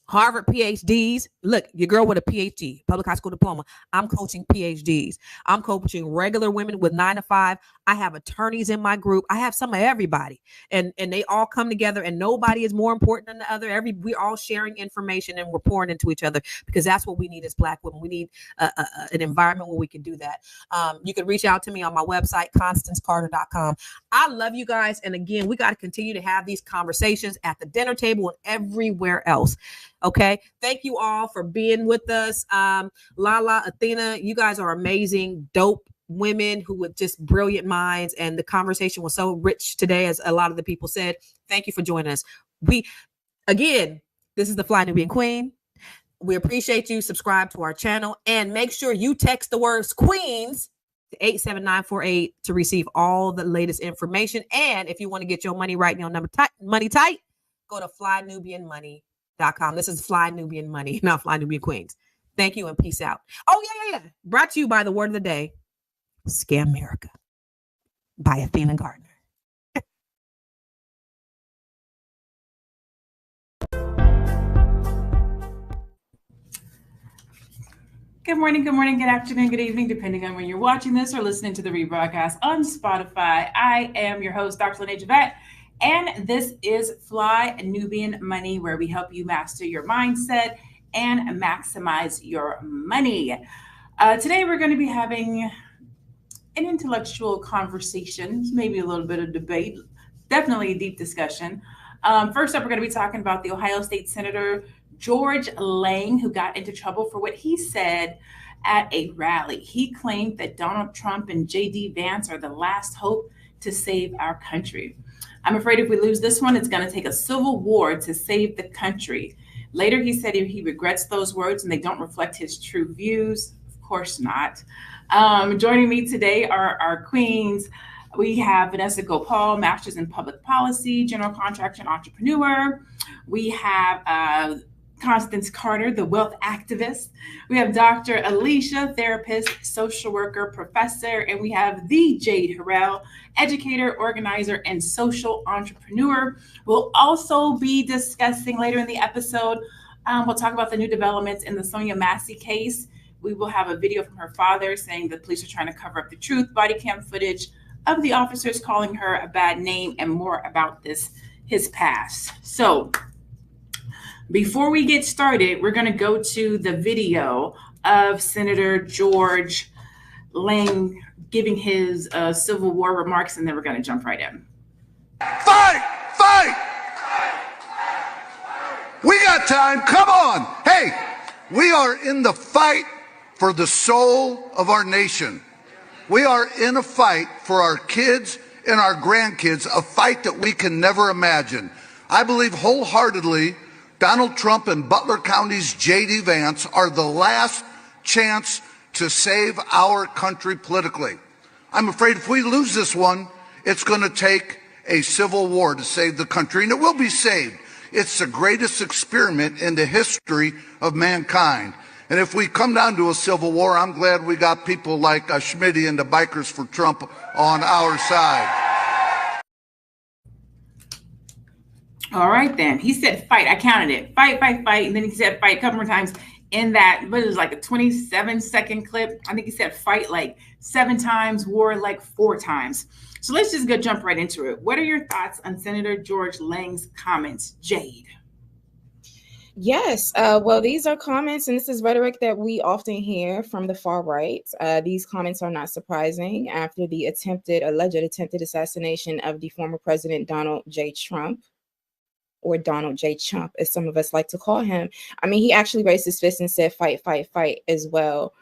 Harvard PhDs. Look, your girl with a PhD, public high school diploma. I'm coaching PhDs. I'm coaching regular women with 9 to 5. I have attorneys in my group. I have some of everybody, and they all come together, and nobody is more important than the other. We're all sharing information and we're pouring into each other, because that's what we need as Black women. We need an environment where we can do that. You can reach out to me on my website, ConstanceCarter.com. I love you guys. And again, we got to continue to have these conversations at the dinner table and everywhere else. Okay. Thank you all for being with us. Lala, Athena, you guys are amazing, dope women who with just brilliant minds. And the conversation was so rich today, as a lot of the people said. Thank you for joining us. This is the Fly Nubian Queen. We appreciate you. Subscribe to our channel and make sure you text the words Queens to 87948 to receive all the latest information. And if you want to get your money right and your number money tight, go to flynubianmoney.com. This is Fly Nubian Money, not Fly Nubian Queens. Thank you and peace out. Oh, yeah. Brought to you by the word of the day, Scam America by Athena Gardner. Good morning, good afternoon, good evening, depending on when you're watching this or listening to the rebroadcast on Spotify. I am your host, Dr. Lene Javette, and this is Fly Nubian Money, where we help you master your mindset and maximize your money. Today, we're going to be having an intellectual conversation, maybe a little bit of debate, definitely a deep discussion. First up, we're going to be talking about the Ohio State Senator George Lang, who got into trouble for what he said at a rally. He claimed that Donald Trump and J.D. Vance are the last hope to save our country. I'm afraid if we lose this one, it's going to take a civil war to save the country. Later, he said he regrets those words and they don't reflect his true views. Of course not. Joining me today are our queens. We have Vanessa Gopal, Master's in Public Policy, General Contractor and Entrepreneur. We have Constance Carter, the wealth activist. We have Dr. Alicia, therapist, social worker, professor, and we have the Jade Harrell, educator, organizer, and social entrepreneur. We'll also be discussing later in the episode, we'll talk about the new developments in the Sonia Massey case. We will have a video from her father saying the police are trying to cover up the truth, body cam footage of the officers calling her a bad name, and more about his past. So before we get started, we're going to go to the video of Senator George Lang giving his Civil War remarks, and then we're going to jump right in. Fight! Fight! We got time. Come on. Hey, we are in the fight for the soul of our nation. We are in a fight for our kids and our grandkids, a fight that we can never imagine. I believe wholeheartedly Donald Trump and Butler County's J.D. Vance are the last chance to save our country politically. I'm afraid if we lose this one, it's going to take a civil war to save the country, and it will be saved. It's the greatest experiment in the history of mankind. And if we come down to a civil war, I'm glad we got people like Schmitty and the Bikers for Trump on our side. All right, then. He said fight. I counted it. Fight, fight, fight. And then he said fight a couple more times in that, but it was like a 27-second clip. I think he said fight like 7 times, war like 4 times. So let's just go jump right into it. What are your thoughts on Senator George Lang's comments, Jade? Yes, well, these are comments, and this is rhetoric that we often hear from the far right. These comments are not surprising after the alleged attempted assassination of the former president, Donald J. Trump, or Donald J. Chump, as some of us like to call him. I mean, he actually raised his fist and said, fight, fight, fight as well.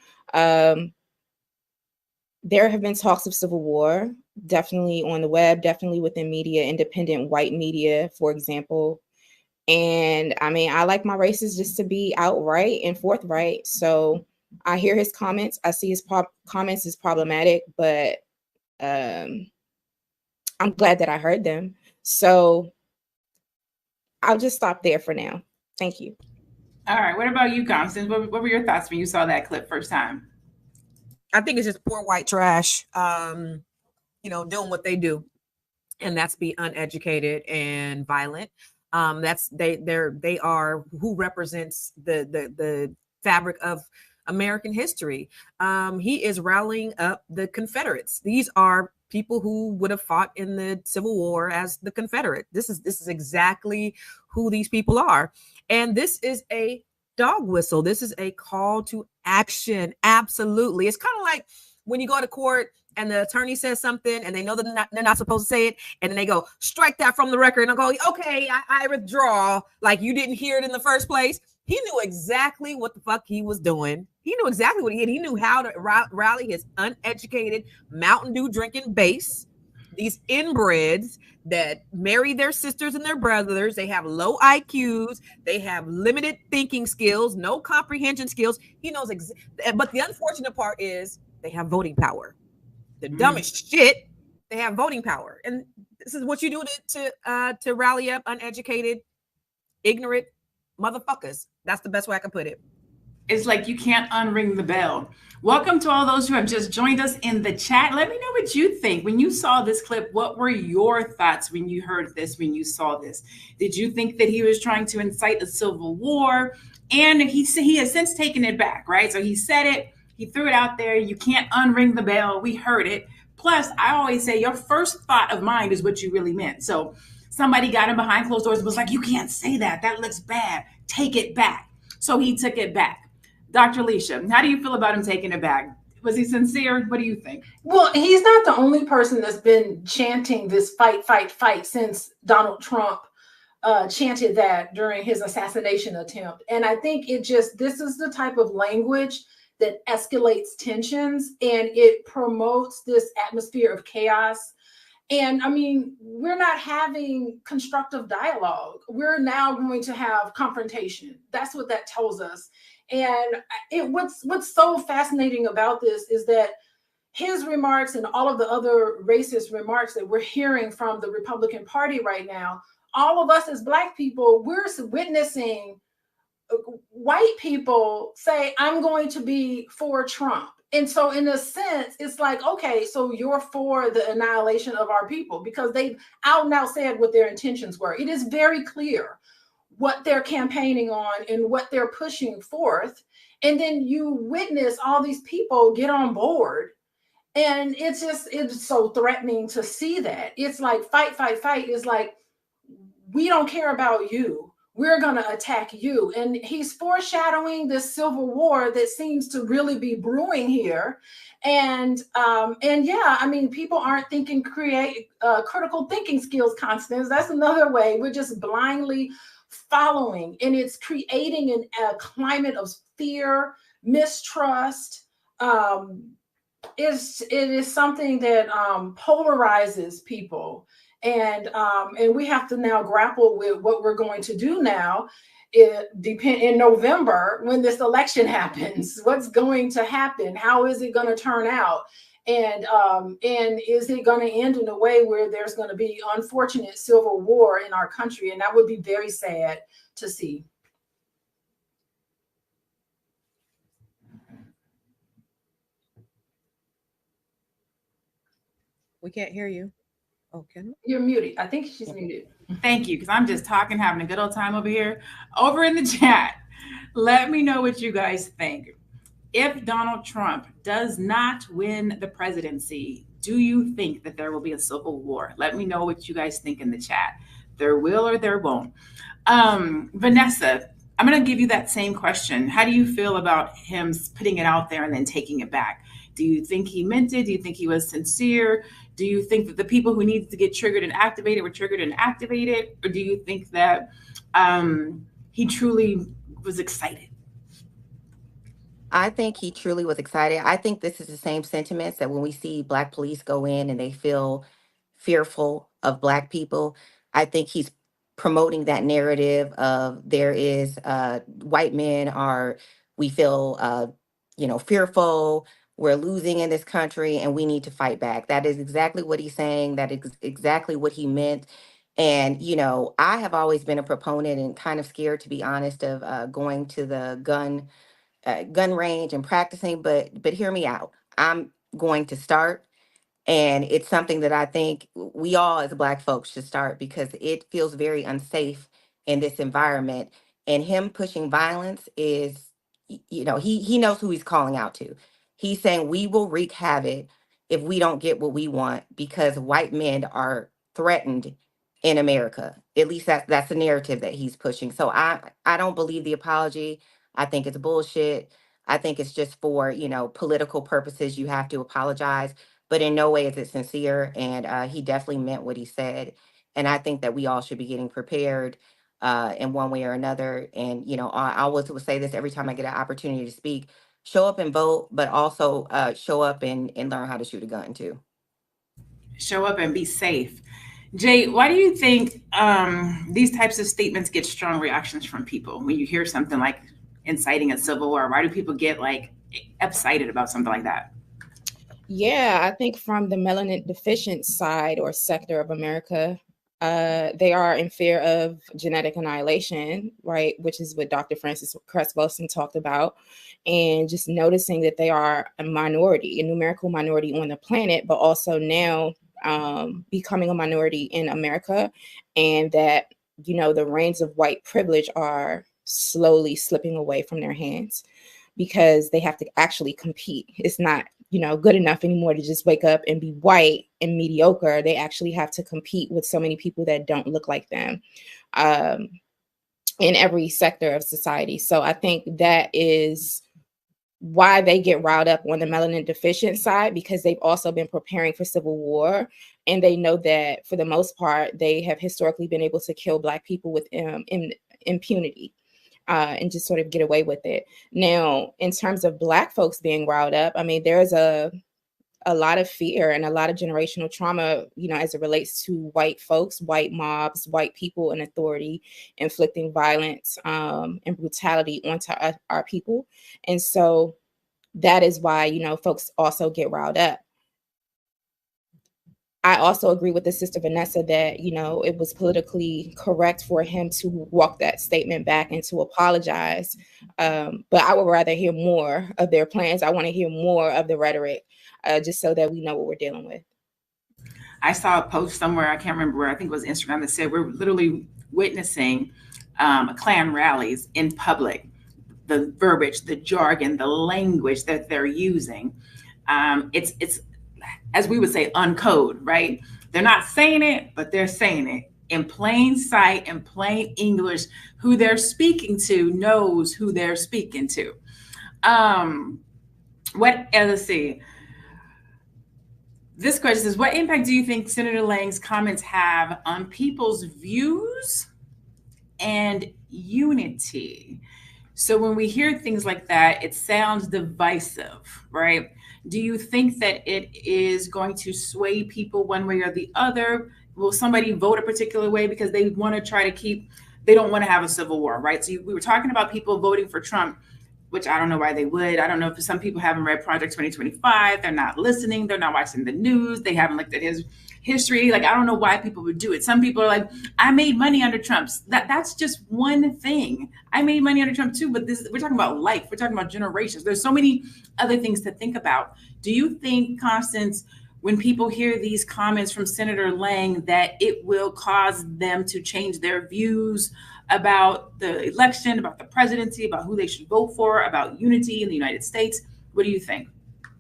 There have been talks of civil war, definitely on the web, definitely within media, independent white media, for example. And I mean, I like my races just to be outright and forthright. So I hear his comments. I see his comments as problematic, but I'm glad that I heard them. So I'll just stop there for now. Thank you. All right. What about you, Constance? What were your thoughts when you saw that clip first time? I think it's just poor white trash, doing what they do. And that's be uneducated and violent. They are who represents the fabric of American history. He is rallying up the Confederates. These are people who would have fought in the Civil War as the Confederate. This is exactly who these people are. And this is a dog whistle. This is a call to action. Absolutely. It's kind of like when you go to court and the attorney says something and they know that they're not supposed to say it. And then they go, strike that from the record. And I'll go, okay, I withdraw. Like you didn't hear it in the first place. He knew exactly what the fuck he was doing. He knew exactly what he did. He knew how to rally his uneducated Mountain Dew drinking base. These inbreds that marry their sisters and their brothers. They have low IQs. They have limited thinking skills, no comprehension skills. He knows. But the unfortunate part is they have voting power. The dumbest shit. They have voting power, and this is what you do to rally up uneducated, ignorant motherfuckers. That's the best way I can put it. It's like you can't unring the bell. Welcome to all those who have just joined us in the chat. Let me know what you think. When you saw this clip, what were your thoughts when you heard this, when you saw this? Did you think that he was trying to incite a civil war? And he has since taken it back, right? So he said it, he threw it out there. You can't unring the bell. We heard it. Plus, I always say your first thought of mind is what you really meant. So somebody got him behind closed doors and was like, you can't say that. That looks bad. Take it back. So he took it back. Dr. Alicia, how do you feel about him taking it back? Was he sincere? What do you think? Well, he's not the only person that's been chanting this fight, fight, fight since Donald Trump chanted that during his assassination attempt. And I think this is the type of language that escalates tensions and it promotes this atmosphere of chaos. And I mean, we're not having constructive dialogue. We're now going to have confrontation. That's what that tells us. And what's so fascinating about this is that his remarks and all of the other racist remarks that we're hearing from the Republican Party right now, all of us as Black people, we're witnessing white people say, I'm going to be for Trump. And so in a sense, it's like, okay, so you're for the annihilation of our people, because they've out and out said what their intentions were. It is very clear what they're campaigning on and what they're pushing forth. And then you witness all these people get on board. And it's so threatening to see that. It's like fight, fight, fight. It's like, we don't care about you. We're going to attack you. And he's foreshadowing this civil war that seems to really be brewing here. And yeah, I mean, people aren't thinking critical thinking skills, Constance. That's another way. We're just blindly following, and it's creating a climate of fear, mistrust. It is something that polarizes people. And we have to now grapple with what we're going to do now. In November, when this election happens, what's going to happen? How is it going to turn out? And is it going to end in a way where there's going to be unfortunate civil war in our country? And that would be very sad to see. We can't hear you. Oh, can we? You're muted. I think she's muted. Thank you, because I'm just talking, having a good old time over here. Over in the chat, let me know what you guys think. If Donald Trump does not win the presidency, do you think that there will be a civil war? Let me know what you guys think in the chat. There will or there won't. Vanessa, I'm going to give you that same question. How do you feel about him putting it out there and then taking it back? Do you think he meant it? Do you think he was sincere? Do you think that the people who needed to get triggered and activated were triggered and activated? Or do you think that he truly was excited? I think he truly was excited. I think this is the same sentiments that when we see Black police go in and they feel fearful of Black people, I think he's promoting that narrative of there is white men are, we feel, fearful, we're losing in this country and we need to fight back. That is exactly what he's saying. That is exactly what he meant. And, I have always been a proponent and kind of scared, to be honest, of going to the gun range and practicing, but hear me out. I'm going to start, and it's something that I think we all as Black folks should start, because it feels very unsafe in this environment. And him pushing violence is, he knows who he's calling out to. He's saying we will wreak havoc if we don't get what we want, because white men are threatened in America. At least that's the narrative that he's pushing. So I don't believe the apology. I think it's bullshit. I think it's just for, political purposes. You have to apologize, but in no way is it sincere. And he definitely meant what he said. And I think that we all should be getting prepared in one way or another. And, I always will say this every time I get an opportunity to speak: show up and vote, but also show up and learn how to shoot a gun too. Show up and be safe. Jay, why do you think these types of statements get strong reactions from people when you hear something like inciting a civil war? Why do people get excited about something like that? Yeah, I think from the melanin deficient side or sector of America, they are in fear of genetic annihilation, right? Which is what Dr. Frances Cress Welsing talked about. And just noticing that they are a minority, a numerical minority on the planet, but also now becoming a minority in America. And that, the reins of white privilege are slowly slipping away from their hands because they have to actually compete. It's not, good enough anymore to just wake up and be white and mediocre. They actually have to compete with so many people that don't look like them in every sector of society. So I think that is why they get riled up on the melanin deficient side, because they've also been preparing for civil war. And they know that for the most part, they have historically been able to kill Black people with impunity. And just sort of get away with it. Now, in terms of Black folks being riled up, I mean, there's a lot of fear and a lot of generational trauma, as it relates to white folks, white mobs, white people in authority, inflicting violence and brutality onto our people. And so that is why, folks also get riled up. I also agree with the sister Vanessa that, it was politically correct for him to walk that statement back and to apologize. But I would rather hear more of their plans. I want to hear more of the rhetoric, just so that we know what we're dealing with. I saw a post somewhere, I can't remember where, I think it was Instagram, that said we're literally witnessing Klan rallies in public. The verbiage, the jargon, the language that they're using, it's as we would say, uncode, right? They're not saying it, but they're saying it in plain sight, in plain English. Who they're speaking to knows who they're speaking to. Let's see. This question says, what impact do you think Senator Lange's comments have on people's views and unity? So when we hear things like that, it sounds divisive, right? Do you think that it is going to sway people one way or the other? Will somebody vote a particular way because they want to try to they don't want to have a civil war, right? So we were talking about people voting for Trump, which I don't know why they would. I don't know if some people haven't read Project 2025. They're not listening. They're not watching the news. They haven't looked at his history. Like, I don't know why people would do it. Some people are like, I made money under Trump. That's just one thing. I made money under Trump too, but we're talking about life. We're talking about generations. There's so many other things to think about. Do you think, Constance, when people hear these comments from Senator Lange, that it will cause them to change their views about the election, about the presidency, about who they should vote for, about unity in the United States? What do you think?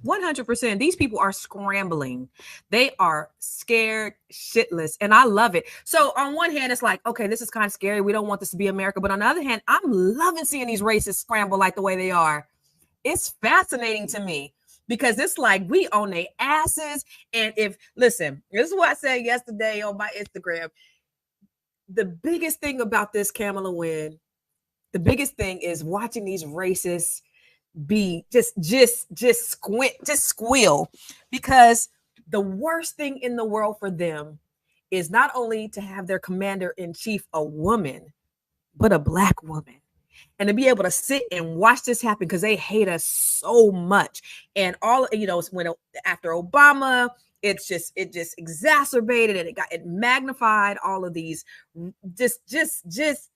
100%. These people are scrambling. They are scared shitless. And I love it. So on one hand, it's like, okay, this is kind of scary. We don't want this to be America. But on the other hand, I'm loving seeing these racists scramble like the way they are. It's fascinating to me because it's like we own their asses. And listen, this is what I said yesterday on my Instagram. The biggest thing about this Kamala win, the biggest thing is watching these racists be just squeal, because the worst thing in the world for them is not only to have their commander-in-chief a woman, but a Black woman. And to be able to sit and watch this happen because they hate us so much. And all, when after Obama, it just exacerbated and it magnified all of these just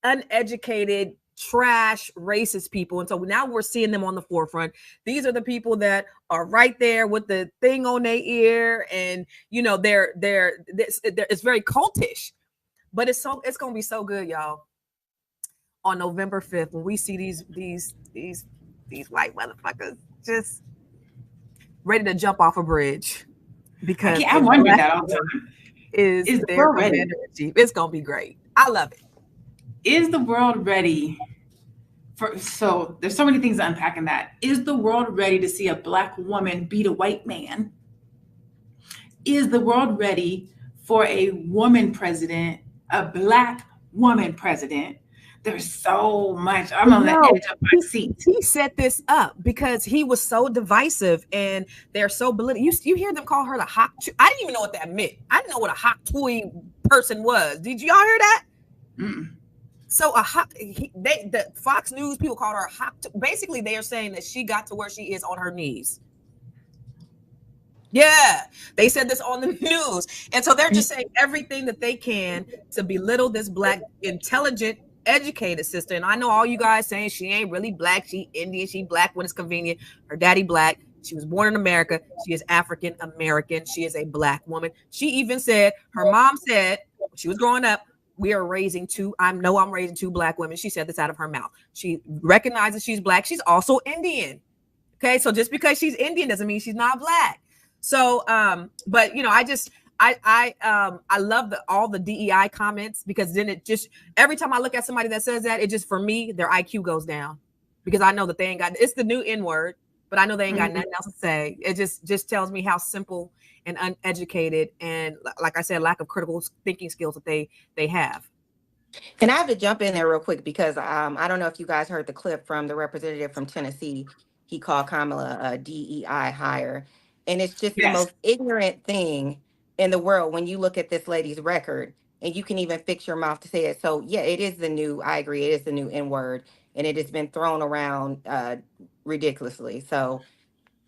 uneducated, trash, racist people. And so now we're seeing them on the forefront. These are the people that are right there with the thing on their ear, and it's very cultish, but it's going to be so good, y'all. On November 5th, when we see these white motherfuckers just ready to jump off a bridge, because I'm wondering that all the time. Is the world ready? It's gonna be great. I love it. Is the world ready so there's so many things to unpack in that. Is the world ready to see a Black woman beat a white man? Is the world ready for a woman president, a Black woman president? There's so much. I'm on the edge of my seat. He set this up because he was so divisive, and they're so belittling. You hear them call her the hot. I didn't even know what that meant. I didn't know what a hot toy person was. Did y'all hear that? Mm. So the Fox News people called her a hot. Basically, they are saying that she got to where she is on her knees. Yeah, they said this on the news, and so they're just saying everything that they can to belittle this Black, intelligent, educated sister. And I know all you guys saying she ain't really Black, she Indian, she Black when it's convenient. Her daddy Black, she was born in America, she is African American, she is a Black woman. She even said, her mom said when she was growing up, I'm raising two Black women. She said this out of her mouth. She recognizes she's Black. She's also Indian. Okay, so just because she's Indian doesn't mean she's not Black. So but I love all the DEI comments, because then it just, every time I look at somebody that says that, it just, for me, their IQ goes down, because I know that they ain't got, it's the new N word, but I know they ain't got nothing else to say. It just tells me how simple and uneducated, and like I said, lack of critical thinking skills that they have. And I have to jump in there real quick, because I don't know if you guys heard the clip from the representative from Tennessee. He called Kamala a DEI hire. And it's just the most ignorant thing in the world when you look at this lady's record, and you can even fix your mouth to say it. So yeah, I agree, it is the new N word, and it has been thrown around ridiculously. So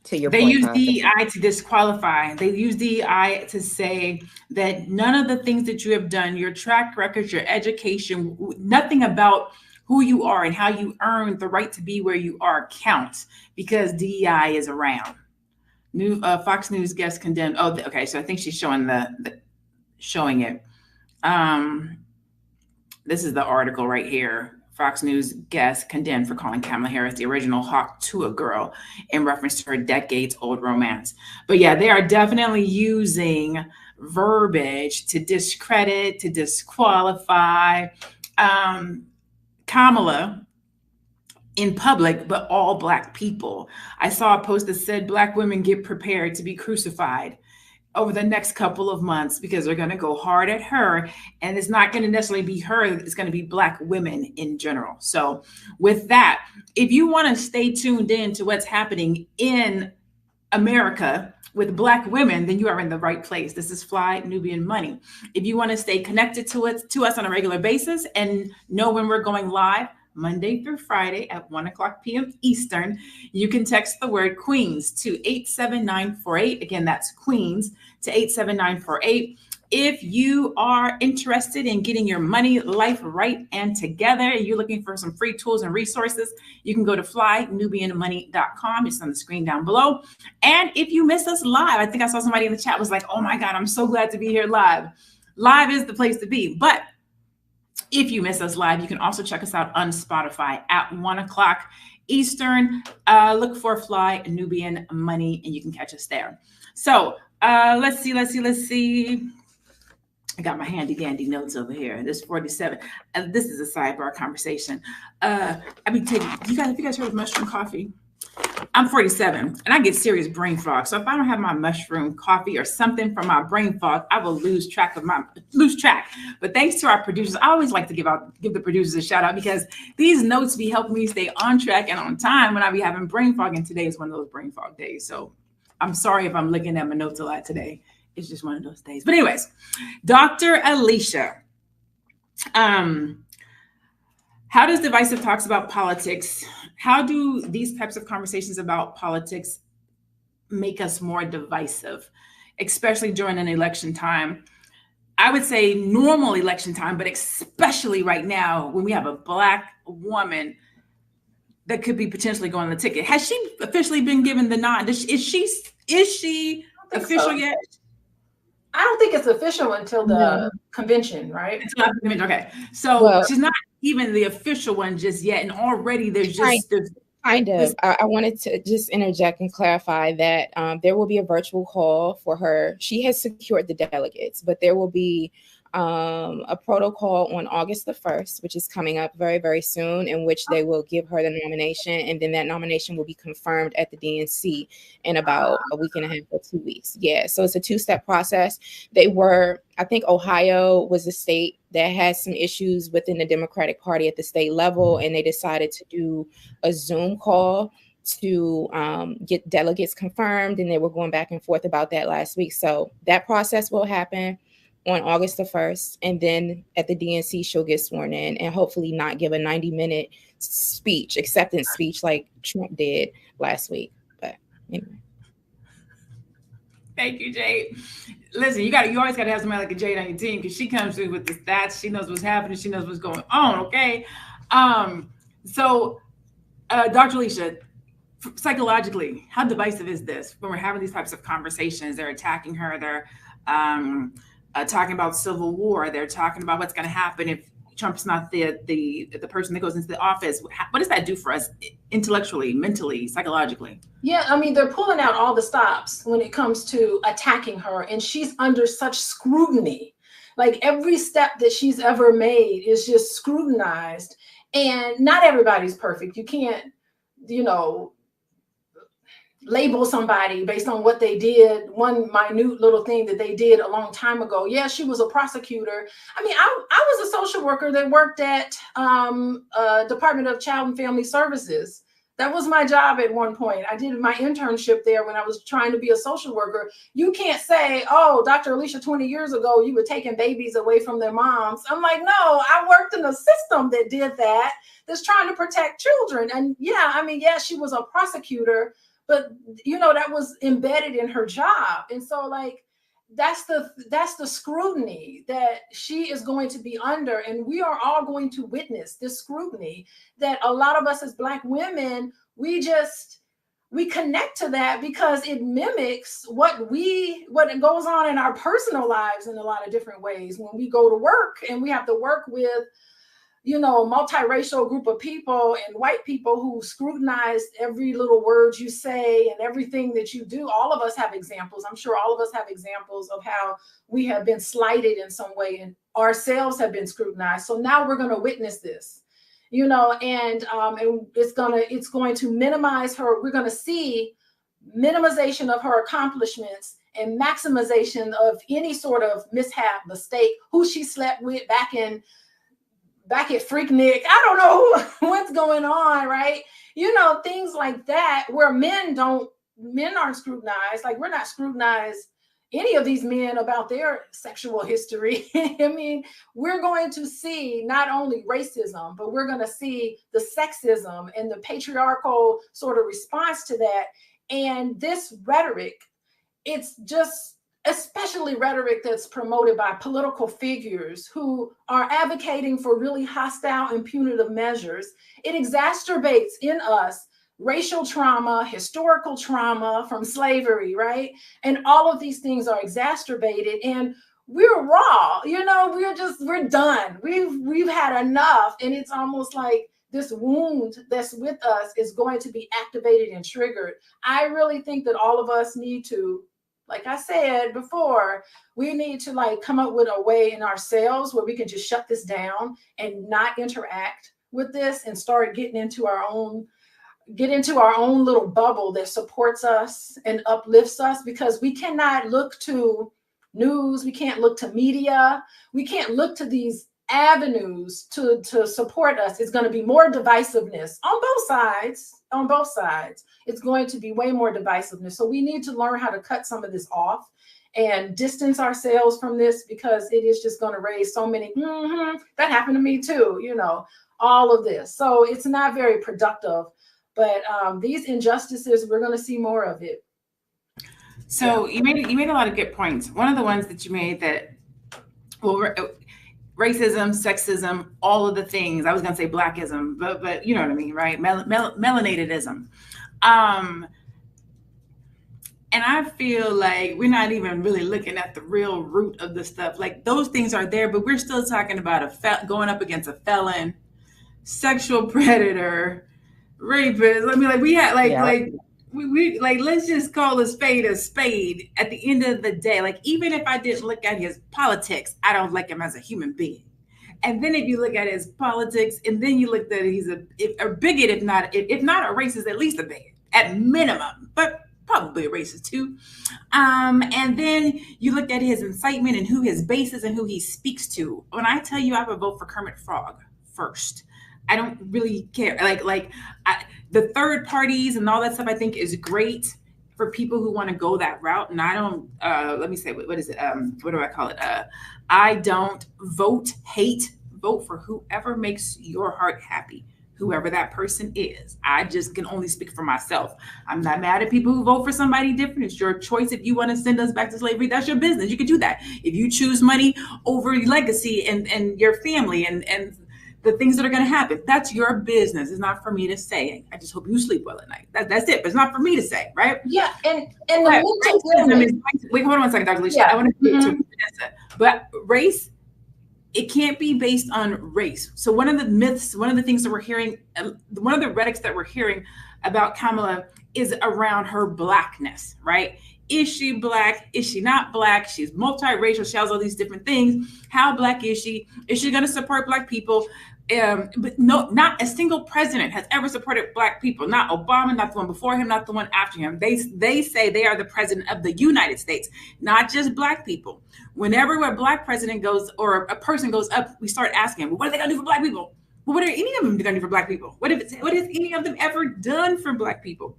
to your They point, use Constance. DEI to disqualify. They use DEI to say that none of the things that you have done, your track record, your education, nothing about who you are and how you earned the right to be where you are counts because DEI is around. New Fox News guest condemned. Oh, okay. So I think she's showing showing it. This is the article right here. Fox News guest condemned for calling Kamala Harris the original hawk to a girl in reference to her decades-old romance. But yeah, they are definitely using verbiage to discredit, to disqualify Kamala in public, but all Black people. I saw a post that said Black women get prepared to be crucified over the next couple of months because they're going to go hard at her. And it's not going to necessarily be her, it's going to be Black women in general. So with that, if you want to stay tuned in to what's happening in America with Black women, then you are in the right place. This is Fly Nubian Money. If you want to stay connected to us on a regular basis and know when we're going live, Monday through Friday at 1:00 p.m. Eastern, you can text the word Queens to 87948. Again, that's Queens to 87948. If you are interested in getting your money life right and together, and you're looking for some free tools and resources, you can go to flynubianmoney.com. It's on the screen down below. And if you miss us live, I think I saw somebody in the chat was like, oh my God, I'm so glad to be here live. Live is the place to be. But if you miss us live, you can also check us out on Spotify at 1:00 Eastern. Look for Fly Nubian Money and you can catch us there. So let's see. I got my handy dandy notes over here. This 47. This is a sidebar conversation. I mean, have you guys heard of mushroom coffee? I'm 47 and I get serious brain fog. So if I don't have my mushroom coffee or something for my brain fog, I will lose track. But thanks to our producers, I always like to give the producers a shout out because these notes be helping me stay on track and on time when I be having brain fog. And today is one of those brain fog days. So I'm sorry if I'm looking at my notes a lot today. It's just one of those days. But anyways, Dr. Alicia, how does divisive talks about politics, how do these types of conversations about politics make us more divisive, especially during an election time? I would say normal election time, but especially right now when we have a Black woman that could be potentially going on the ticket. Has she officially been given the nod? Is she official yet? I don't think it's official until the convention, right? Okay. So she's not even the official one just yet. And already there's kind of. I wanted to just interject and clarify that there will be a virtual call for her. She has secured the delegates, but there will be a protocol on August the 1st, which is coming up very, very soon, in which they will give her the nomination. And then that nomination will be confirmed at the DNC in about a week and a half or 2 weeks. Yeah. So it's a two-step process. I think Ohio was the state that had some issues within the Democratic Party at the state level, and they decided to do a Zoom call to get delegates confirmed. And they were going back and forth about that last week. So that process will happen on August the 1st. And then at the DNC, she'll get sworn in and hopefully not give a 90-minute acceptance speech like Trump did last week. But anyway. Thank you, Jade. Listen, you always got to have somebody like a Jade on your team because she comes through with the stats. She knows what's happening. She knows what's going on. Okay. So Dr. Alicia, psychologically, how divisive is this when we're having these types of conversations? They're attacking her. They're talking about civil war. They're talking about what's going to happen if Trump's not the person that goes into the office. What does that do for us intellectually, mentally, psychologically? Yeah, I mean, they're pulling out all the stops when it comes to attacking her, and she's under such scrutiny. Like every step that she's ever made is just scrutinized, and not everybody's perfect. You can't, label somebody based on what they did, one minute little thing that they did a long time ago. Yeah, she was a prosecutor. I mean, I was a social worker that worked at Department of Child and Family Services. That was my job at one point. I did my internship there when I was trying to be a social worker. You can't say, oh, Dr. Alicia, 20 years ago, you were taking babies away from their moms. I'm like, no, I worked in a system that did that, that's trying to protect children. And yeah, I mean, yeah, she was a prosecutor, but that was embedded in her job. And so like, that's the scrutiny that she is going to be under. And we are all going to witness this scrutiny that a lot of us as Black women, we connect to that because it mimics what goes on in our personal lives in a lot of different ways. When we go to work and we have to work with, a multiracial group of people and white people who scrutinize every little word you say and everything that you do. All of us have examples. I'm sure all of us have examples of how we have been slighted in some way and ourselves have been scrutinized. So now we're going to witness this, and it's going to minimize her. We're going to see minimization of her accomplishments and maximization of any sort of mishap, mistake, who she slept with back at Freaknik. I don't know what's going on, right? Things like that where men aren't scrutinized. Like, we're not scrutinized, any of these men, about their sexual history. I mean, we're going to see not only racism, but we're going to see the sexism and the patriarchal sort of response to that. And this rhetoric, it's just, especially rhetoric that's promoted by political figures who are advocating for really hostile and punitive measures. It exacerbates in us racial trauma, historical trauma from slavery, right? And all of these things are exacerbated, and we're raw, we're done. We've had enough. And it's almost like this wound that's with us is going to be activated and triggered. I really think that all of us need to, like I said before, we need to come up with a way in ourselves where we can just shut this down and not interact with this and start getting into our own little bubble that supports us and uplifts us, because we cannot look to news, we can't look to media, we can't look to these avenues to support us. It's going to be more divisiveness on both sides. It's going to be way more divisiveness. So we need to learn how to cut some of this off and distance ourselves from this, because it is just going to raise so many, that happened to me too, all of this. So it's not very productive, but these injustices, we're going to see more of it. So you made a lot of good points. One of the ones that you made that, racism, sexism, all of the things. I was going to say blackism, but you know what I mean, right? Melanatedism. And I feel like we're not even really looking at the real root of the stuff. Like, those things are there, but we're still talking about going up against a felon, sexual predator, rapist. I mean, we had we let's just call a spade at the end of the day. Like, even if I didn't look at his politics, I don't like him as a human being. And then if you look at his politics, and then you look at he's a bigot, if not a racist, at least a bigot at minimum, but probably a racist too. And then you look at his incitement and who his base is and who he speaks to. When I tell you I would vote for Kermit Frog first, I don't really care. The third parties and all that stuff, I think, is great for people who want to go that route. And I don't, let me say, what is it? What do I call it? I don't hate, vote for whoever makes your heart happy, whoever that person is. I just can only speak for myself. I'm not mad at people who vote for somebody different. It's your choice. If you want to send us back to slavery, that's your business. You can do that. If you choose money over legacy and your family and the things that are going to happen, that's your business. It's not for me to say. I just hope you sleep well at night. That's it. But it's not for me to say, right? Yeah, and wait, hold on one second, Dr. Alicia. I want to get to Vanessa. But race, it can't be based on race. So one of the myths, one of the things that we're hearing, one of the rhetorics that we're hearing about Kamala is around her blackness, right? Is she Black? Is she not Black? She's multiracial. She has all these different things. How Black is she? Is she going to support Black people? But no, not a single president has ever supported Black people. Not Obama, not the one before him, not the one after him. They say they are the president of the United States, not just Black people. Whenever a Black president goes or a person goes up, we start asking, well, what are they going to do for Black people? Well, what are any of them going to do for Black people? What has any of them ever done for Black people?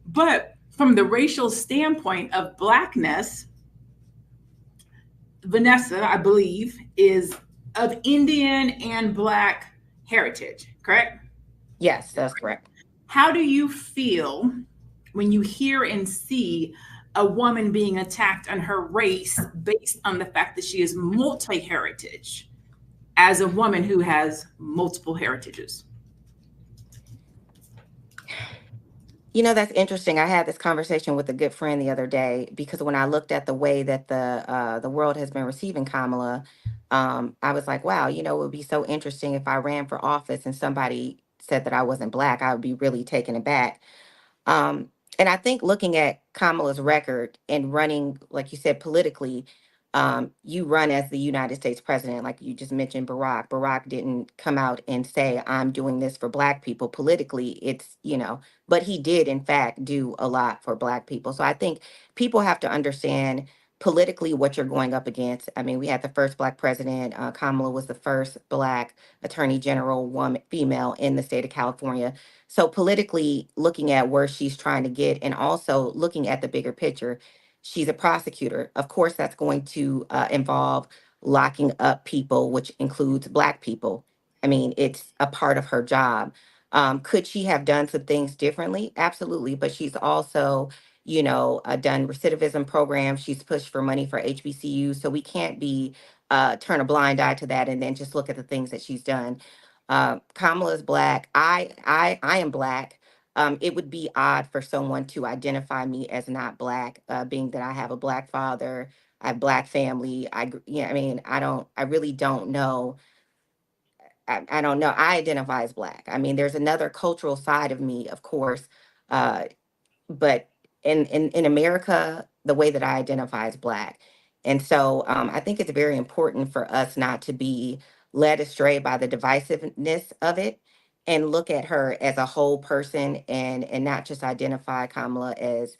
But from the racial standpoint of Blackness, Vanessa, I believe, is of Indian and Black heritage, correct? Yes, that's correct. How do you feel when you hear and see a woman being attacked on her race based on the fact that she is multi-heritage as a woman who has multiple heritages? You know, that's interesting. I had this conversation with a good friend the other day because when I looked at the way that the world has been receiving Kamala, I was like, wow, you know, it would be so interesting if I ran for office and somebody said that I wasn't Black. I would be really taken aback. Um, and I think looking at Kamala's record and running, like you said, politically, you run as the United States president, like you just mentioned Barack. Barack didn't come out and say, I'm doing this for Black people. Politically, it's, you know, but he did, in fact, do a lot for Black people. So I think people have to understand politically what you're going up against. I mean, we had the first Black president. Kamala was the first Black attorney general, woman, female in the state of California. So politically, looking at where she's trying to get and also looking at the bigger picture, she's a prosecutor. Of course, that's going to involve locking up people, which includes Black people. I mean, it's a part of her job. Could she have done some things differently? Absolutely. But she's also, you know, done recidivism programs. She's pushed for money for HBCUs. So we can't be turn a blind eye to that and then just look at the things that she's done. Kamala is Black. I am Black. It would be odd for someone to identify me as not Black, being that I have a Black father, I have Black family. I mean, I really don't know. I don't know. I identify as Black. I mean, there's another cultural side of me, of course, uh, but in America, the way that I identify is Black. And so I think it's very important for us not to be led astray by the divisiveness of it and look at her as a whole person and not just identify Kamala as,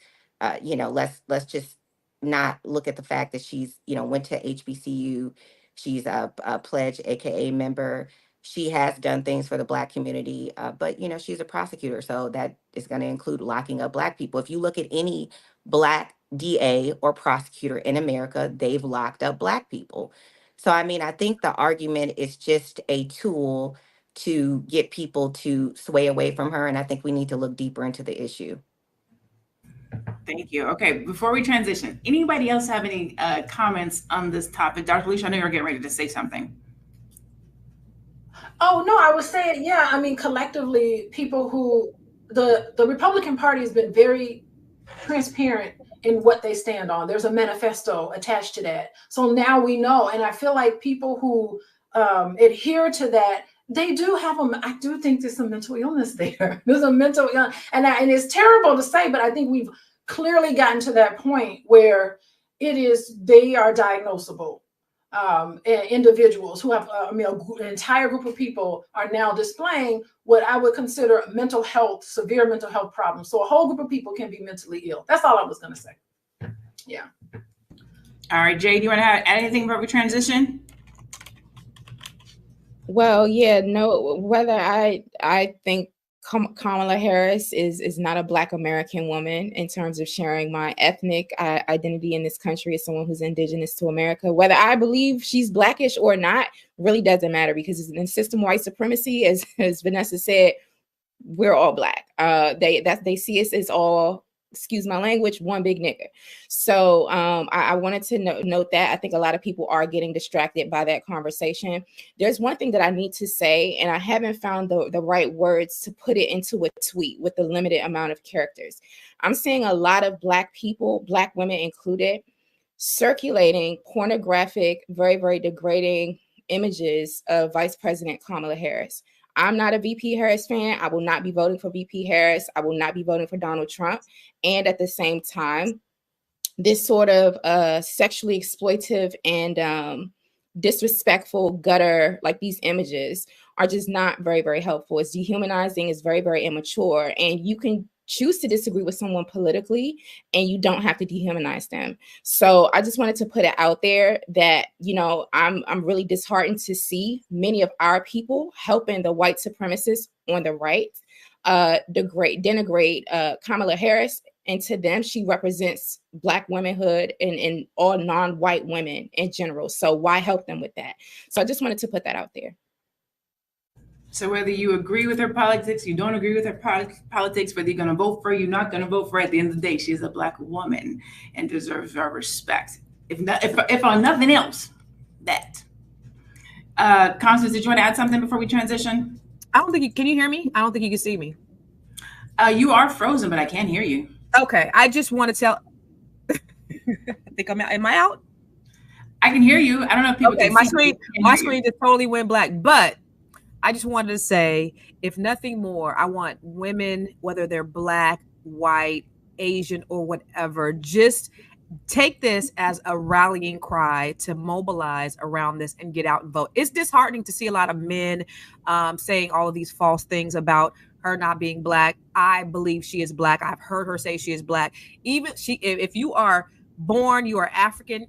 you know, let's just not look at the fact that she's, you know, went to HBCU. She's a pledge, AKA member. She has done things for the Black community, but you know, she's a prosecutor, so that is going to include locking up Black people. If you look at any Black DA or prosecutor in America, they've locked up Black people. So I mean, I think the argument is just a tool to get people to sway away from her, and I think we need to look deeper into the issue. Thank you. Okay, before we transition, anybody else have any comments on this topic? Dr. Alicia, I know you're getting ready to say something. Oh, no, I was saying, yeah, I mean, collectively, people who the Republican Party has been very transparent in what they stand on. There's a manifesto attached to that. So now we know. And I feel like people who adhere to that, they do have I do think there's some mental illness there. There's a mental illness. And it's terrible to say, but I think we've clearly gotten to that point where they are diagnosable. Individuals who have, an entire group of people are now displaying what I would consider mental health, severe mental health problems. So a whole group of people can be mentally ill. That's all I was going to say. Yeah. All right, Jay, do you want to add anything before we transition? Well, yeah, no, whether I think Kamala Harris is not a Black American woman in terms of sharing my ethnic identity in this country as someone who's indigenous to America. Whether I believe she's Blackish or not really doesn't matter, because in system white supremacy, as Vanessa said, we're all Black. They see us as all, excuse my language, one big nigga. So I wanted to note that. I think a lot of people are getting distracted by that conversation. There's one thing that I need to say, and I haven't found the right words to put it into a tweet with the limited amount of characters. I'm seeing a lot of Black people, Black women included, circulating pornographic, very, very degrading images of Vice President Kamala Harris. I'm not a VP Harris fan. I will not be voting for VP Harris. I will not be voting for Donald Trump. And at the same time, this sort of sexually exploitive and disrespectful gutter, like these images, are just not very, very helpful. It's dehumanizing. It's very, very immature. And you can choose to disagree with someone politically, and you don't have to dehumanize them. So I just wanted to put it out there that, you know, I'm really disheartened to see many of our people helping the white supremacists on the right denigrate Kamala Harris. And to them, she represents Black womanhood and all non-white women in general. So why help them with that? So I just wanted to put that out there. So whether you agree with her politics, you don't agree with her politics, whether you're going to vote for her, you're not going to vote for her, at the end of the day, she's a Black woman and deserves our respect. If on nothing else, that. Constance, did you want to add something before we transition? I don't think can you hear me? I don't think you can see me. You are frozen, but I can hear you. Okay, I just want to tell. I think I'm out. Am I out? I can hear you. I don't know if people can my see my screen just totally went black. But I just wanted to say, if nothing more, I want women, whether they're Black, white, Asian, or whatever, just take this as a rallying cry to mobilize around this and get out and vote. It's disheartening to see a lot of men saying all of these false things about her not being Black. I believe she is Black. I've heard her say she is Black. Even if you are born, you are African,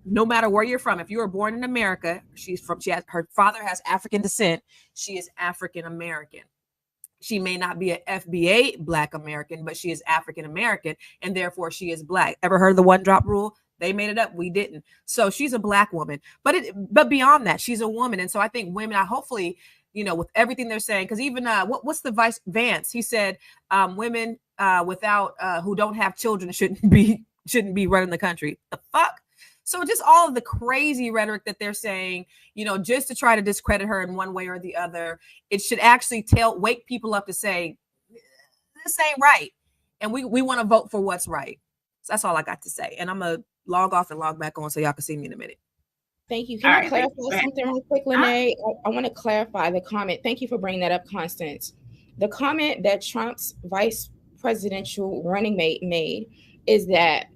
no matter where you're from. If you were born in America, her father has African descent. She is African American. She may not be an FBA Black American, but she is African American, and therefore she is Black. Ever heard of the one drop rule? They made it up. We didn't. So she's a Black woman. But beyond that, she's a woman. And so I think women, hopefully, with everything they're saying, because even what's the Vice Vance? He said women without who don't have children shouldn't be running the country. The fuck? So just all of the crazy rhetoric that they're saying, just to try to discredit her in one way or the other, it should actually wake people up to say, this ain't right. And we want to vote for what's right. So that's all I got to say. And I'm going to log off and log back on so y'all can see me in a minute. Thank you. Can I clarify something real quick, Lene? I want to clarify the comment. Thank you for bringing that up, Constance. The comment that Trump's vice presidential running mate made is that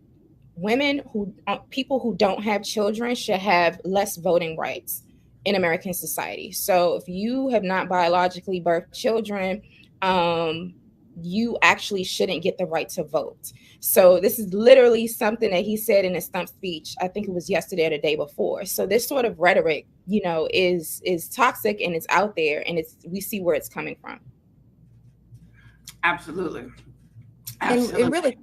people who don't have children should have less voting rights in American society. So if you have not biologically birthed children, you actually shouldn't get the right to vote. So this is literally something that he said in a stump speech. I think it was yesterday or the day before. So this sort of rhetoric, is toxic, and it's out there, and we see where it's coming from. Absolutely. And really,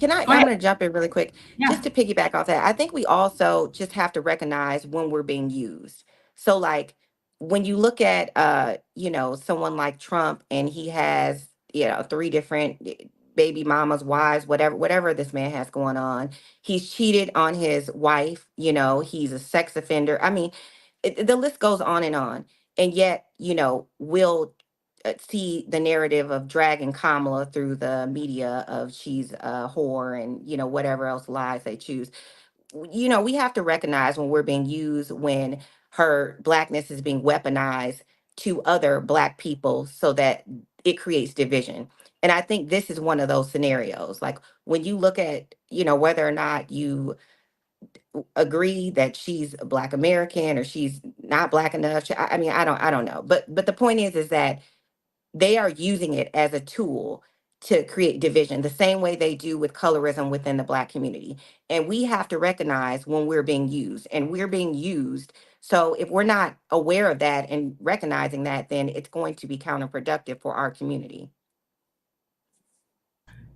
I'm going to jump in really quick, just to piggyback off that. I think we also just have to recognize when we're being used. So like when you look at, someone like Trump, and he has, 3 different baby mamas, wives, whatever this man has going on. He's cheated on his wife, he's a sex offender. I mean, the list goes on. And yet, we'll see the narrative of dragging Kamala through the media of she's a whore and, whatever else lies they choose. We have to recognize when we're being used, when her Blackness is being weaponized to other Black people so that it creates division. And I think this is one of those scenarios. Like when you look at, whether or not you agree that she's a Black American or she's not Black enough. I mean, I don't know. But the point is that they are using it as a tool to create division, the same way they do with colorism within the Black community. And we have to recognize when we're being used, and we're being used. So if we're not aware of that and recognizing that, then it's going to be counterproductive for our community.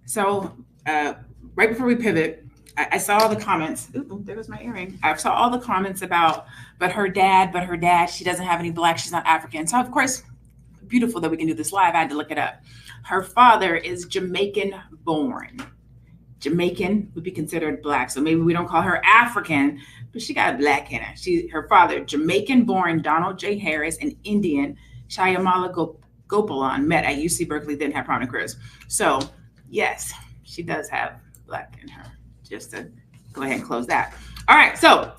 So right before we pivot, I saw all the comments. Ooh, there goes my earring. I saw all the comments about, but her dad, she doesn't have any Black, she's not African. So of course, beautiful that we can do this live. I had to look it up. Her father is Jamaican born. Jamaican would be considered Black. So maybe we don't call her African, but she got Black in her. Her father, Jamaican born Donald J. Harris, and Indian Shyamala Gopalan, met at UC Berkeley, then had prom and cruise. So yes, she does have Black in her. Just to go ahead and close that. All right, so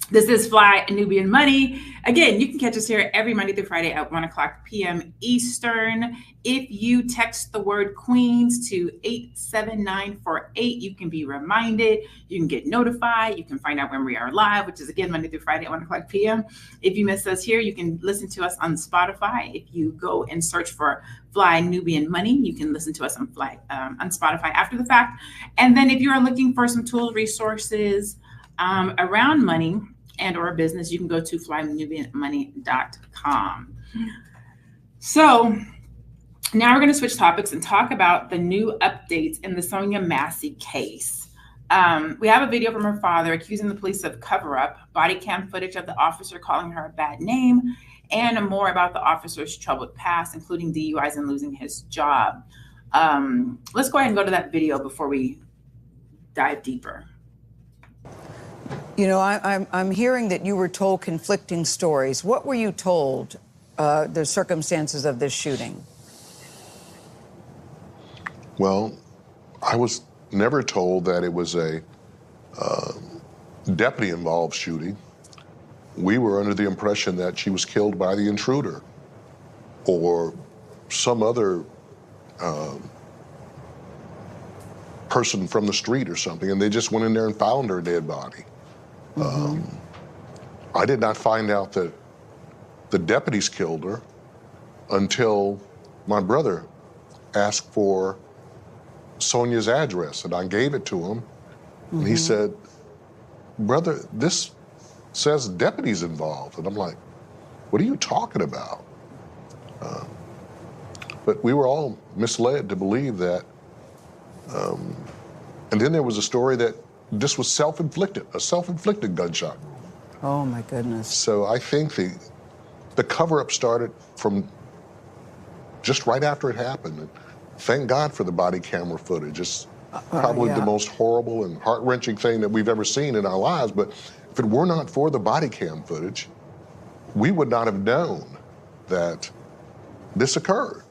this is Fly Nubian Money. Again, you can catch us here every Monday through Friday at 1:00 p.m. Eastern. If you text the word Queens to 87948, you can be reminded. You can get notified. You can find out when we are live, which is again Monday through Friday at 1:00 p.m. If you miss us here, you can listen to us on Spotify. If you go and search for Fly Nubian Money, you can listen to us on Spotify after the fact. And then if you are looking for some tools, resources around money and or business, you can go to flynubianmoney.com. So now we're going to switch topics and talk about the new updates in the Sonia Massey case. We have a video from her father accusing the police of cover-up, body cam footage of the officer calling her a bad name, and more about the officer's troubled past, including DUIs and losing his job. Let's go ahead and go to that video before we dive deeper. You know, I'm hearing that you were told conflicting stories. What were you told, the circumstances of this shooting? Well, I was never told that it was a deputy-involved shooting. We were under the impression that she was killed by the intruder or some other person from the street or something, and they just went in there and found her dead body. I did not find out that the deputies killed her until my brother asked for Sonia's address, and I gave it to him. And he said, "Brother, this says deputies involved." And I'm like, "What are you talking about?" But we were all misled to believe that. And then there was a story that this was self-inflicted, a self-inflicted gunshot. Oh my goodness. So I think the cover-up started from just right after it happened. And thank God for the body camera footage. It's probably the most horrible and heart-wrenching thing that we've ever seen in our lives. But if it were not for the body cam footage, we would not have known that this occurred.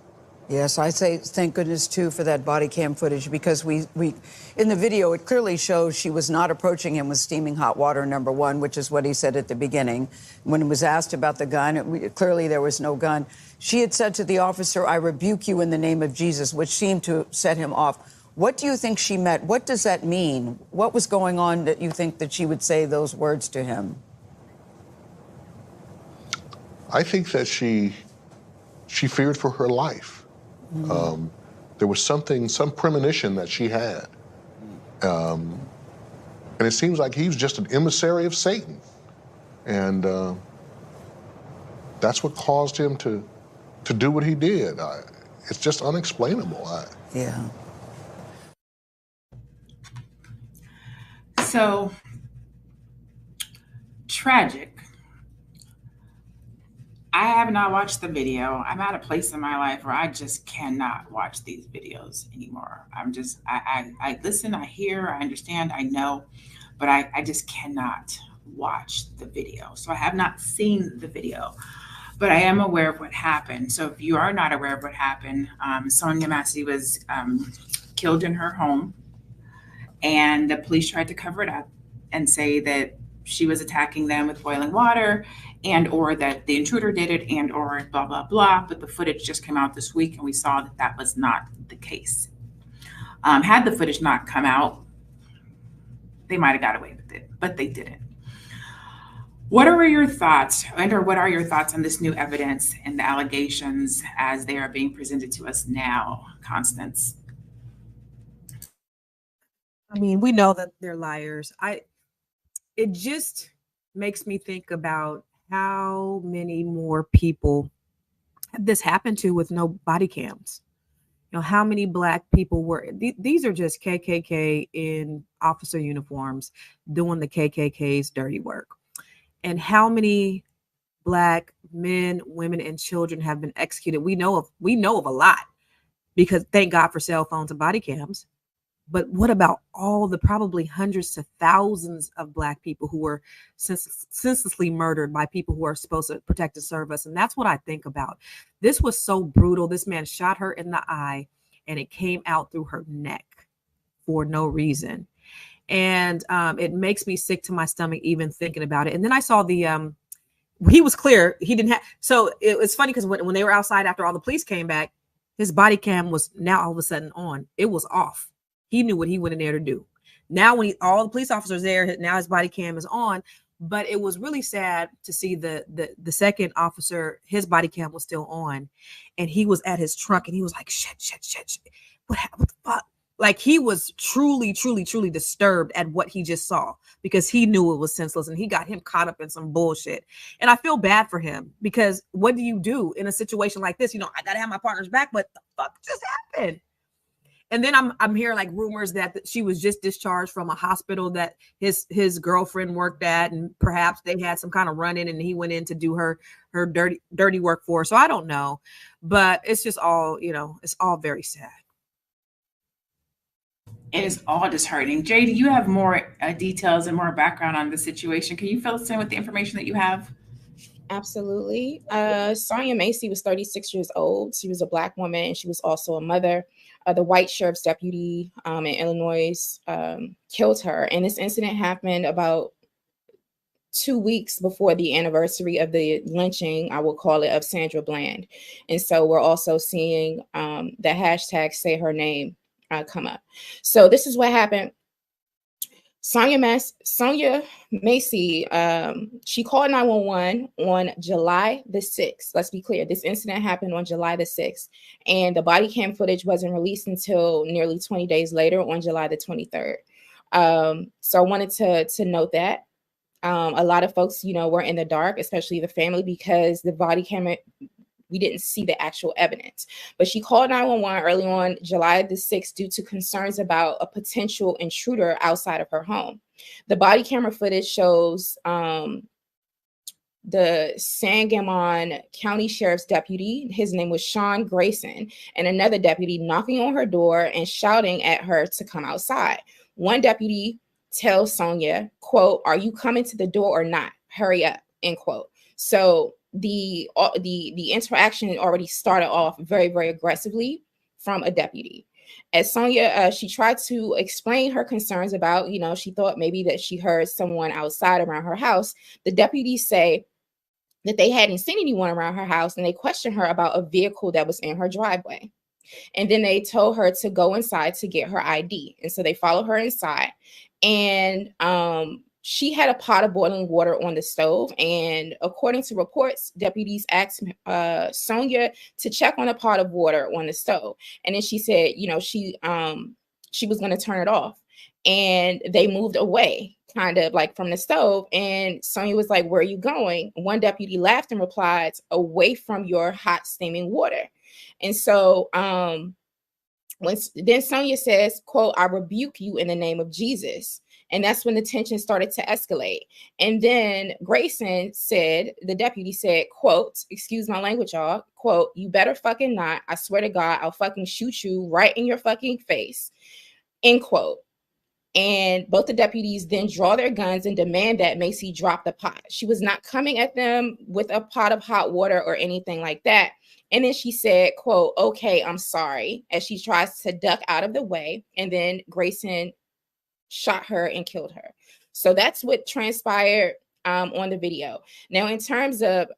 Yes, I say thank goodness too for that body cam footage, because we in the video it clearly shows she was not approaching him with steaming hot water, number one, which is what he said at the beginning. When he was asked about the gun, clearly there was no gun. She had said to the officer, "I rebuke you in the name of Jesus," which seemed to set him off. What do you think she meant? What does that mean? What was going on that you think that she would say those words to him? I think that she feared for her life. There was some premonition that she had. And it seems like he was just an emissary of Satan. And that's what caused him to do what he did. It's just unexplainable. Yeah. So tragic. I have not watched the video. I'm at a place in my life where I just cannot watch these videos anymore. I listen, I hear, I understand, I know, but I just cannot watch the video. So I have not seen the video, but I am aware of what happened. So if you are not aware of what happened, Sonia Massey was killed in her home, and the police tried to cover it up and say that she was attacking them with boiling water, and or that the intruder did it, and or blah, blah, blah. But the footage just came out this week, and we saw that that was not the case. Had the footage not come out, they might have got away with it, but they didn't. What are your thoughts, and or what are your thoughts on this new evidence and the allegations as they are being presented to us now, Constance? I mean, we know that they're liars. It just makes me think about how many more people this happened to with no body cams. You know, how many Black people were, these are just KKK in officer uniforms doing the KKK's dirty work. And how many Black men, women, and children have been executed. We know of a lot, because thank God for cell phones and body cams. But what about all the probably hundreds to thousands of Black people who were senselessly murdered by people who are supposed to protect and serve us? And that's what I think about. This was so brutal. This man shot her in the eye, and it came out through her neck for no reason. And it makes me sick to my stomach even thinking about it. And then I saw the he was clear. He didn't have. So it was funny because when they were outside after all the police came back, his body cam was now all of a sudden on. It was off. He knew what he went in there to do. Now, when all the police officers there, now his body cam is on. But it was really sad to see the second officer, his body cam was still on, and he was at his trunk, and he was like, shit. What the fuck? Like, he was truly disturbed at what he just saw, because he knew it was senseless, and he got him caught up in some bullshit. And I feel bad for him, because what do you do in a situation like this? You know, I got to have my partner's back, but the fuck just happened? And then I'm hearing like rumors that she was just discharged from a hospital that his girlfriend worked at, and perhaps they had some kind of run-in and he went in to do her dirty work for her. So I don't know, but it's just all, it's all very sad. It is all disheartening. Jay, do you have more details and more background on the situation? Can you fill us in with the information that you have? Absolutely. Sonya Macy was 36 years old. She was a Black woman, and she was also a mother. The white sheriff's deputy in Illinois killed her. And this incident happened about 2 weeks before the anniversary of the lynching, I will call it, of Sandra Bland. And so we're also seeing the hashtag Say Her Name come up. So this is what happened. Sonya Macy, she called 911 on July the 6th. Let's be clear. This incident happened on July the 6th, and the body cam footage wasn't released until nearly 20 days later on July the 23rd. So I wanted to note that. A lot of folks, were in the dark, especially the family, because the body camera, we didn't see the actual evidence. But she called 911 early on July the 6th due to concerns about a potential intruder outside of her home. The body camera footage shows the Sangamon County Sheriff's deputy, his name was Sean Grayson, and another deputy knocking on her door and shouting at her to come outside. One deputy tells Sonya, quote, "Are you coming to the door or not? Hurry up," end quote. So the interaction already started off very, very aggressively from a deputy. As Sonya, she tried to explain her concerns about, she thought maybe that she heard someone outside around her house. The deputies say that they hadn't seen anyone around her house, and they questioned her about a vehicle that was in her driveway. And then they told her to go inside to get her ID. And so they followed her inside, and she had a pot of boiling water on the stove. And according to reports, deputies asked Sonya to check on a pot of water on the stove. And then she said, she was going to turn it off. And they moved away, kind of like from the stove. And Sonya was like, "Where are you going?" One deputy laughed and replied, "Away from your hot steaming water." And so then Sonya says, quote, "I rebuke you in the name of Jesus." And that's when the tension started to escalate. And then Grayson said, the deputy said, quote, excuse my language, y'all, quote, "You better fucking not. I swear to God, I'll fucking shoot you right in your fucking face," end quote. And both the deputies then draw their guns and demand that Macy drop the pot. She was not coming at them with a pot of hot water or anything like that. And then she said, quote, "Okay, I'm sorry," as she tries to duck out of the way. And then Grayson shot her and killed her. So that's what transpired on the video. Now, in terms of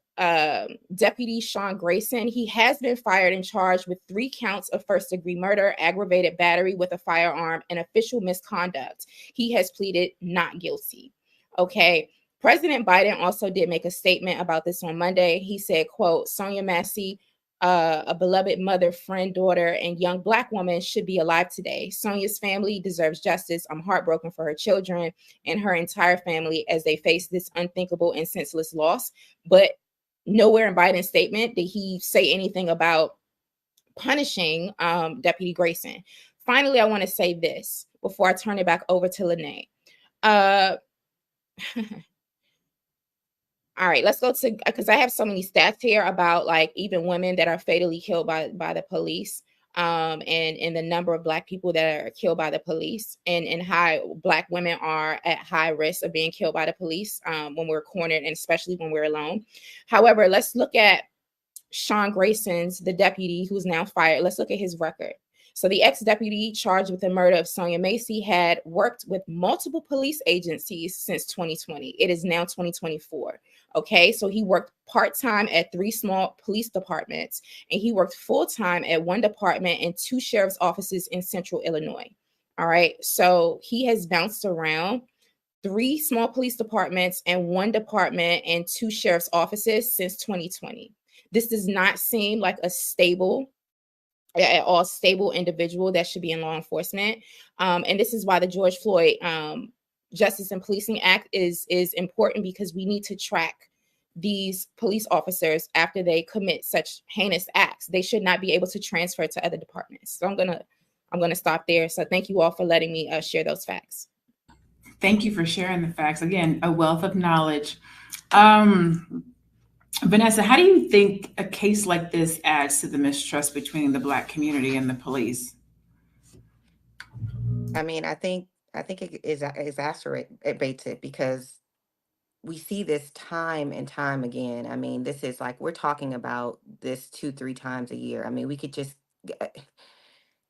Deputy Sean Grayson, he has been fired and charged with 3 counts of first-degree murder, aggravated battery with a firearm, and official misconduct. He has pleaded not guilty. Okay. President Biden also did make a statement about this on Monday. He said, quote, "Sonya Macy, a beloved mother, friend, daughter, and young Black woman, should be alive today. Sonya's family deserves justice. I'm heartbroken for her children and her entire family as they face this unthinkable and senseless loss." But nowhere in Biden's statement did he say anything about punishing Deputy Grayson. Finally, I want to say this before I turn it back over to Lene. All right, let's go to, because I have so many stats here about like even women that are fatally killed by the police, and the number of Black people that are killed by the police, and how Black women are at high risk of being killed by the police when we're cornered, and especially when we're alone. However, let's look at Sean Grayson's, the deputy who's now fired. Let's look at his record. So the ex-deputy charged with the murder of Sonya Macy had worked with multiple police agencies since 2020. It is now 2024. Okay, so he worked part-time at 3 small police departments, and he worked full-time at 1 department and 2 sheriff's offices in central Illinois. All right, so he has bounced around 3 small police departments and 1 department and 2 sheriff's offices since 2020. This does not seem like a stable individual that should be in law enforcement. And this is why the George Floyd Justice and Policing Act is important, because we need to track these police officers after they commit such heinous acts. They should not be able to transfer to other departments. So I'm I'm going to stop there. So thank you all for letting me share those facts. Thank you for sharing the facts. Again, a wealth of knowledge. Vanessa, how do you think a case like this adds to the mistrust between the Black community and the police? I mean, I think it exacerbates it because we see this time and time again. I mean, this is like, we're talking about this 2-3 times a year. I mean, we could just,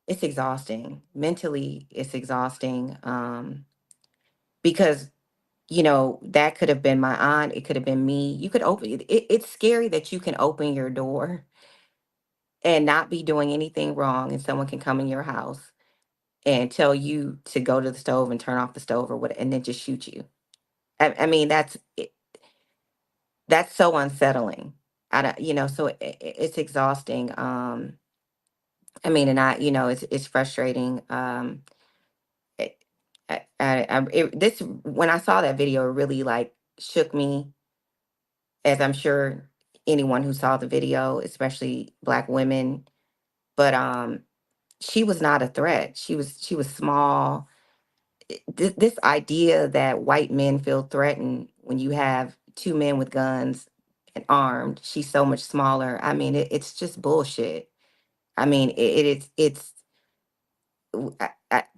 it's exhausting. Mentally, it's exhausting. Because, you know, that could have been my aunt. It could have been me. You could open it. It's scary that you can open your door and not be doing anything wrong, and someone can come in your house and tell you to go to the stove and turn off the stove or what, and then just shoot you. I mean, that's so unsettling. I don't, you know, so it's exhausting. I mean, and you know, it's frustrating. This, when I saw that video, it really like shook me, as I'm sure anyone who saw the video, especially Black women. But she was not a threat. She was small. This idea that white men feel threatened when you have 2 men with guns and armed, she's so much smaller. I mean, it's just bullshit. I mean,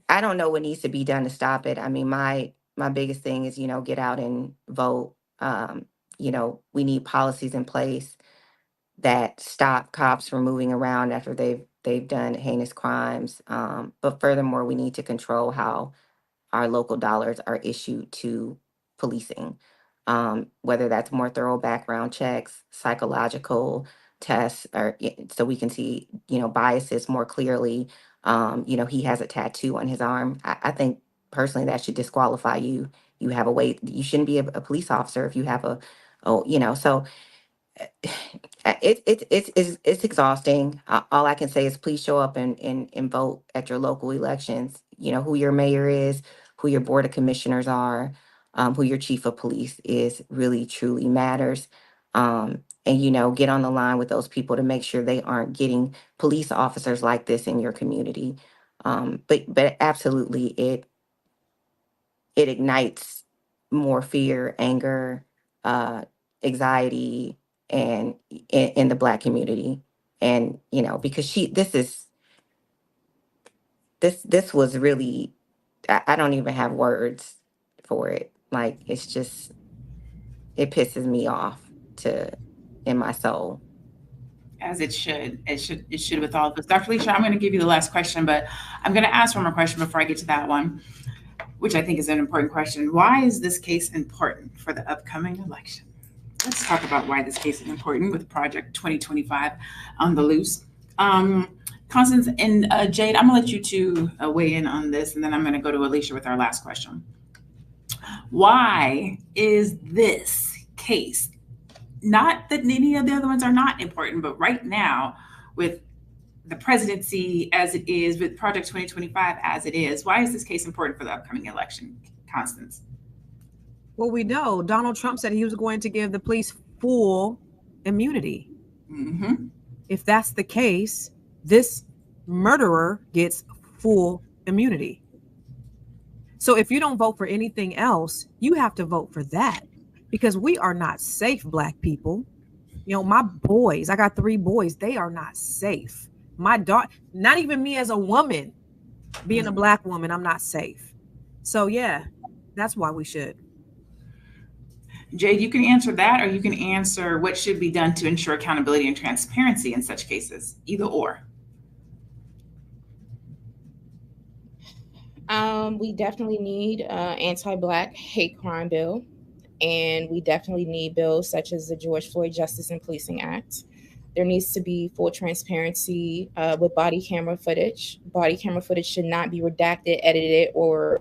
I don't know what needs to be done to stop it. I mean, my biggest thing is, you know, get out and vote. You know, we need policies in place that stop cops from moving around after they've done heinous crimes. But furthermore, we need to control how our local dollars are issued to policing, whether that's more thorough background checks, psychological tests, or so we can see, you know, biases more clearly. You know, he has a tattoo on his arm. I think personally that should disqualify you. You have a way, you shouldn't be a police officer if you have you know, so it's exhausting. All I can say is please show up and vote at your local elections. You know who your mayor is, who your board of commissioners are, who your chief of police is. Really, truly matters. And you know, get on the line with those people to make sure they aren't getting police officers like this in your community. But absolutely, it ignites more fear, anger, anxiety, and in the Black community. And you know, because this was really, I don't even have words for it. Like, it's just, it pisses me off in my soul. As it should. It should with all of us. Dr. Leisha, I'm going to give you the last question, but I'm going to ask one more question before I get to that one, which I think is an important question. Why is this case important for the upcoming election? Let's talk about why this case is important with Project 2025 on the loose. Constance and Jade, I'm gonna let you two weigh in on this, and then I'm gonna go to Alicia with our last question. Why is this case, not that any of the other ones are not important, but right now with the presidency as it is, with Project 2025 as it is, why is this case important for the upcoming election, Constance? Well, we know Donald Trump said he was going to give the police full immunity. Mm-hmm. If that's the case, this murderer gets full immunity. So if you don't vote for anything else, you have to vote for that, because we are not safe, Black people. You know, my boys, I got 3 boys, they are not safe. My daughter, not even me as a woman, being a Black woman, I'm not safe. So yeah, that's why we should. Jade, you can answer that, or you can answer what should be done to ensure accountability and transparency in such cases, either or. We definitely need anti-Black hate crime bill, and we definitely need bills such as the George Floyd Justice and Policing Act. There needs to be full transparency with body camera footage. Body camera footage should not be redacted, edited, or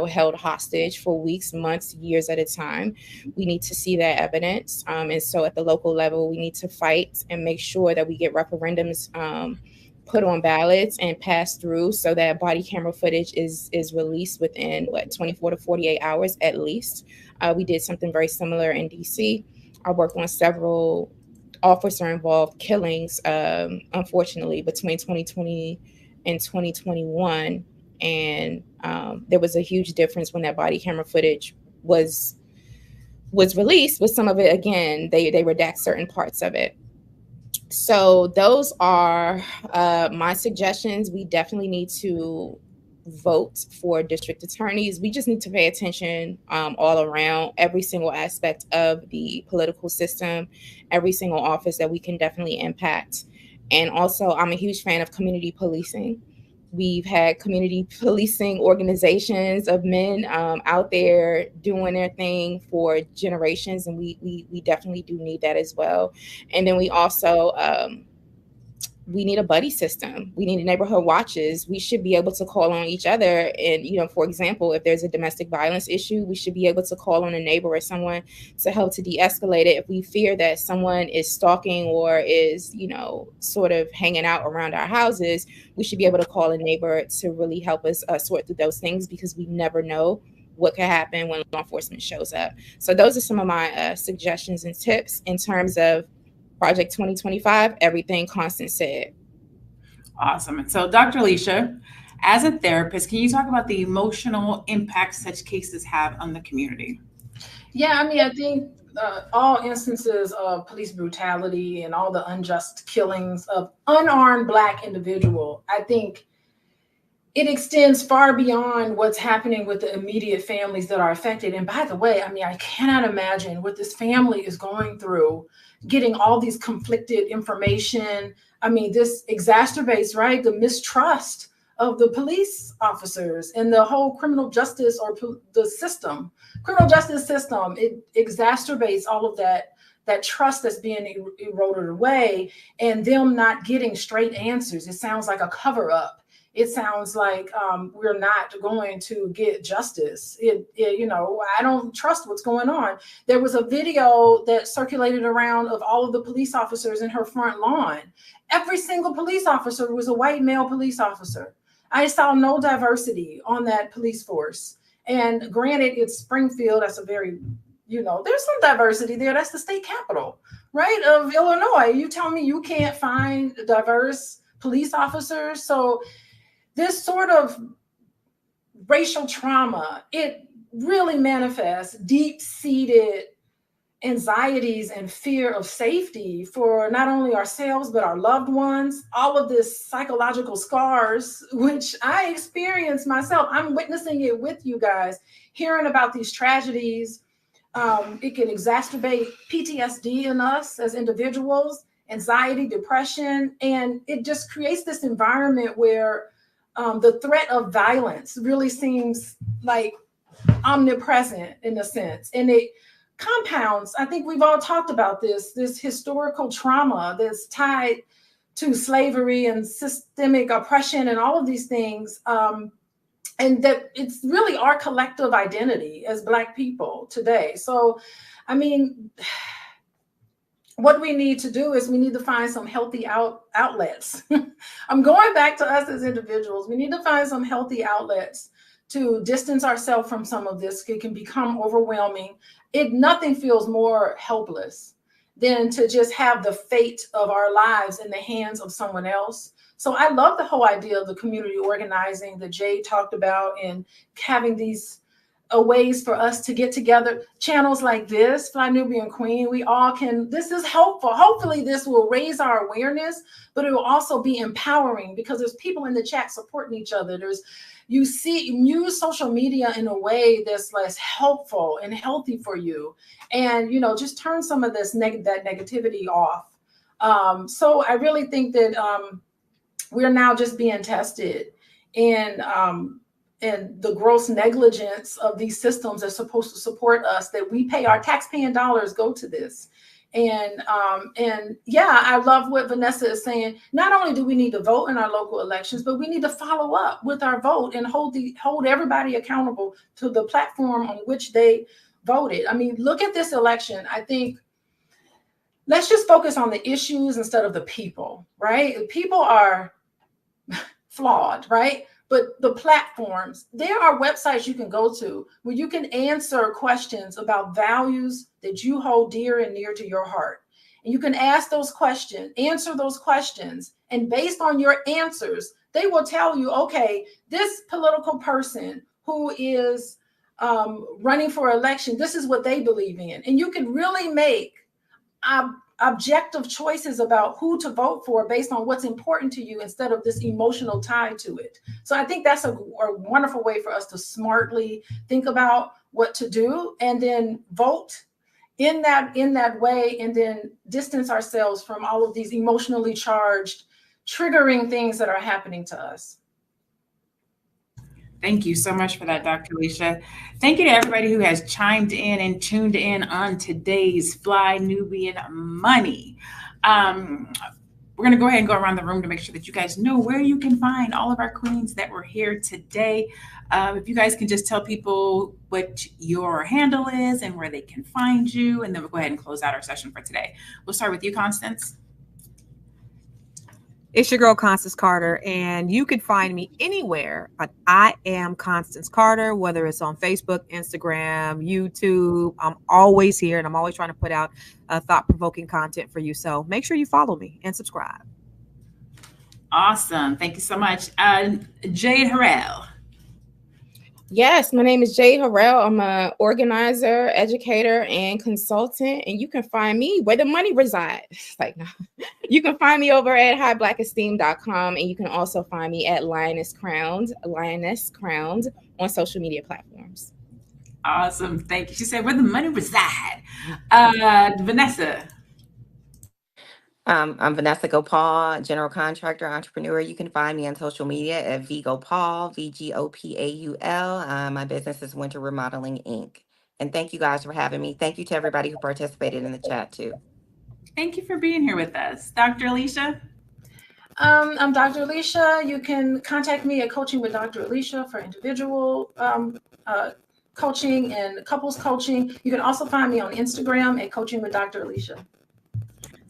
held hostage for weeks, months, years at a time. We need to see that evidence. And so at the local level, we need to fight and make sure that we get referendums put on ballots and passed through so that body camera footage is released within 24 to 48 hours at least. We did something very similar in DC. I worked on several officer involved killings, unfortunately, between 2020 in 2021, and there was a huge difference when that body camera footage was released. With some of it, again, they redact certain parts of it. So those are my suggestions. We definitely need to vote for district attorneys. We just need to pay attention all around, every single aspect of the political system, every single office that we can definitely impact. And also, I'm a huge fan of community policing. We've had community policing organizations of men out there doing their thing for generations, and we definitely do need that as well. And then we also we need a buddy system. We need neighborhood watches. We should be able to call on each other. And, you know, for example, if there's a domestic violence issue, we should be able to call on a neighbor or someone to help to de-escalate it. If we fear that someone is stalking or is, you know, sort of hanging out around our houses, we should be able to call a neighbor to really help us sort through those things, because we never know what could happen when law enforcement shows up. So those are some of my suggestions and tips in terms of Project 2025, everything Constance said. Awesome. And so, Dr. Alicia, as a therapist, can you talk about the emotional impact such cases have on the community? Yeah, I mean, I think all instances of police brutality and all the unjust killings of unarmed Black individual, I think it extends far beyond what's happening with the immediate families that are affected. And by the way, I mean, I cannot imagine what this family is going through, getting all these conflicted information. I mean, this exacerbates, right, the mistrust of the police officers and the whole criminal justice or the system, criminal justice system. It exacerbates all of that trust that's being eroded away, and them not getting straight answers. It sounds like a cover up. It sounds like we're not going to get justice. You know, I don't trust what's going on. There was a video that circulated around of all of the police officers in her front lawn. Every single police officer was a white male police officer. I saw no diversity on that police force. And granted, it's Springfield. That's a very, you know, there's some diversity there. That's the state capital, right, of Illinois. You tell me you can't find diverse police officers? So this sort of racial trauma, it really manifests deep-seated anxieties and fear of safety for not only ourselves, but our loved ones. All of this psychological scars, which I experience myself. I'm witnessing it with you guys, hearing about these tragedies. It can exacerbate PTSD in us as individuals, anxiety, depression, and it just creates this environment where the threat of violence really seems like omnipresent in a sense. And it compounds, I think we've all talked about this historical trauma that's tied to slavery and systemic oppression and all of these things. And that it's really our collective identity as Black people today. So, I mean, what we need to do is we need to find some healthy outlets. I'm going back to us as individuals. We need to find some healthy outlets to distance ourselves from some of this. It can become overwhelming. Nothing feels more helpless than to just have the fate of our lives in the hands of someone else. So I love the whole idea of the community organizing that Jay talked about, and having these ways for us to get together, channels like this, Fly Nubian Queen. We all can, this is helpful. Hopefully this will raise our awareness, but it will also be empowering, because there's people in the chat supporting each other. You use social media in a way that's less helpful and healthy for you. And, you know, just turn some of this that negativity off. So I really think that we're now just being tested in and the gross negligence of these systems are supposed to support us, that we pay our taxpaying dollars go to this. And yeah, I love what Vanessa is saying. Not only do we need to vote in our local elections, but we need to follow up with our vote and hold everybody accountable to the platform on which they voted. I mean, look at this election. I think let's just focus on the issues instead of the people, right? People are flawed, right? But the platforms, there are websites you can go to where you can answer questions about values that you hold dear and near to your heart. And you can ask those questions, answer those questions, and based on your answers, they will tell you, okay, this political person who is running for election, this is what they believe in. And you can really make objective choices about who to vote for based on what's important to you instead of this emotional tie to it. So I think that's a wonderful way for us to smartly think about what to do and then vote in that way, and then distance ourselves from all of these emotionally charged, triggering things that are happening to us. Thank you so much for that, Dr. Alicia. Thank you to everybody who has chimed in and tuned in on today's Fly Nubian Money. We're going to go ahead and go around the room to make sure that you guys know where you can find all of our queens that were here today. If you guys can just tell people what your handle is and where they can find you, and then we'll go ahead and close out our session for today. We'll start with you, Constance. It's your girl, Constance Carter, and you can find me anywhere. I am Constance Carter, whether it's on Facebook, Instagram, YouTube. I'm always here, and I'm always trying to put out thought-provoking content for you. So make sure you follow me and subscribe. Awesome. Thank you so much. Jade Harrell. Yes, my name is Jade Harrell. I'm an organizer, educator, and consultant, and you can find me where the money resides. Like, no. You can find me over at highblackesteem.com, and you can also find me at Lioness Crowned on social media platforms. Awesome. Thank you. She said where the money reside. Vanessa. I'm Vanessa Gopal, general contractor, entrepreneur. You can find me on social media at VGopal, VGOPAUL. My business is Winter Remodeling, Inc. And thank you guys for having me. Thank you to everybody who participated in the chat too. Thank you for being here with us. Dr. Alicia? I'm Dr. Alicia. You can contact me at Coaching with Dr. Alicia for individual coaching and couples coaching. You can also find me on Instagram at Coaching with Dr. Alicia.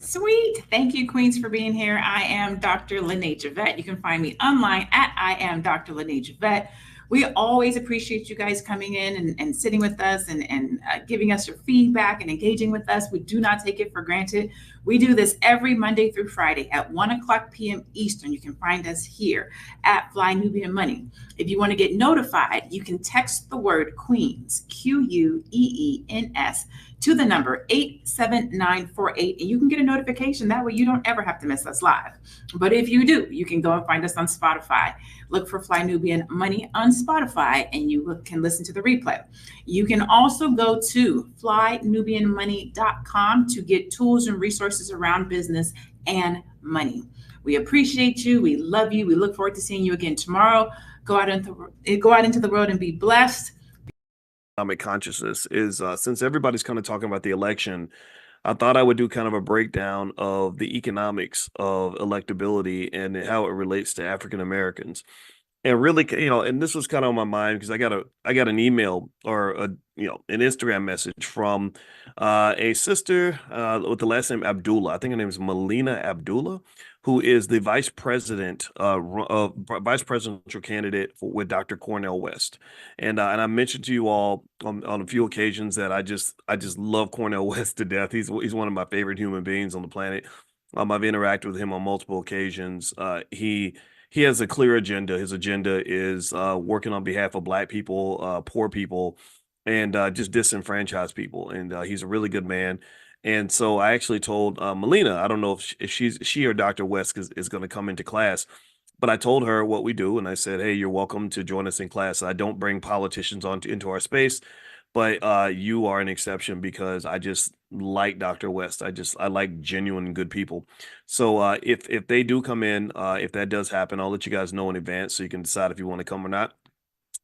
Sweet. Thank you, queens, for being here. I am Dr. Lene Javette. You can find me online at I am Dr. Lene Javette. We always appreciate you guys coming in and sitting with us and giving us your feedback and engaging with us. We do not take it for granted. We do this every Monday through Friday at 1:00 p.m. Eastern. You can find us here at Fly Nubian Money. If you want to get notified, you can text the word Queens, QUEENS, to the number 87948, and you can get a notification. That way you don't ever have to miss us live. But if you do, you can go and find us on Spotify. Look for Fly Nubian Money on Spotify, and you can listen to the replay. You can also go to flynubianmoney.com to get tools and resources around business and money. We appreciate you. We love you. We look forward to seeing you again tomorrow. Go out into the world and be blessed. Economic consciousness is since everybody's kind of talking about the election, I thought I would do kind of a breakdown of the economics of electability and how it relates to African Americans. And really, and this was kind of on my mind because I got an email or an Instagram message from a sister with the last name Abdullah. I think her name is Melina Abdullah, who is the vice presidential candidate with Dr. Cornel West. And I mentioned to you all on a few occasions that I just love Cornel West to death. He's one of my favorite human beings on the planet. I've interacted with him on multiple occasions. He has a clear agenda. His agenda is working on behalf of Black people, poor people, and just disenfranchised people. And he's a really good man. And so I actually told Melina, I don't know if she or Dr. West is going to come into class, but I told her what we do. And I said, hey, you're welcome to join us in class. I don't bring politicians into our space, but you are an exception because I just like Dr. West. I like genuine good people. So if they do come in, if that does happen, I'll let you guys know in advance so you can decide if you want to come or not.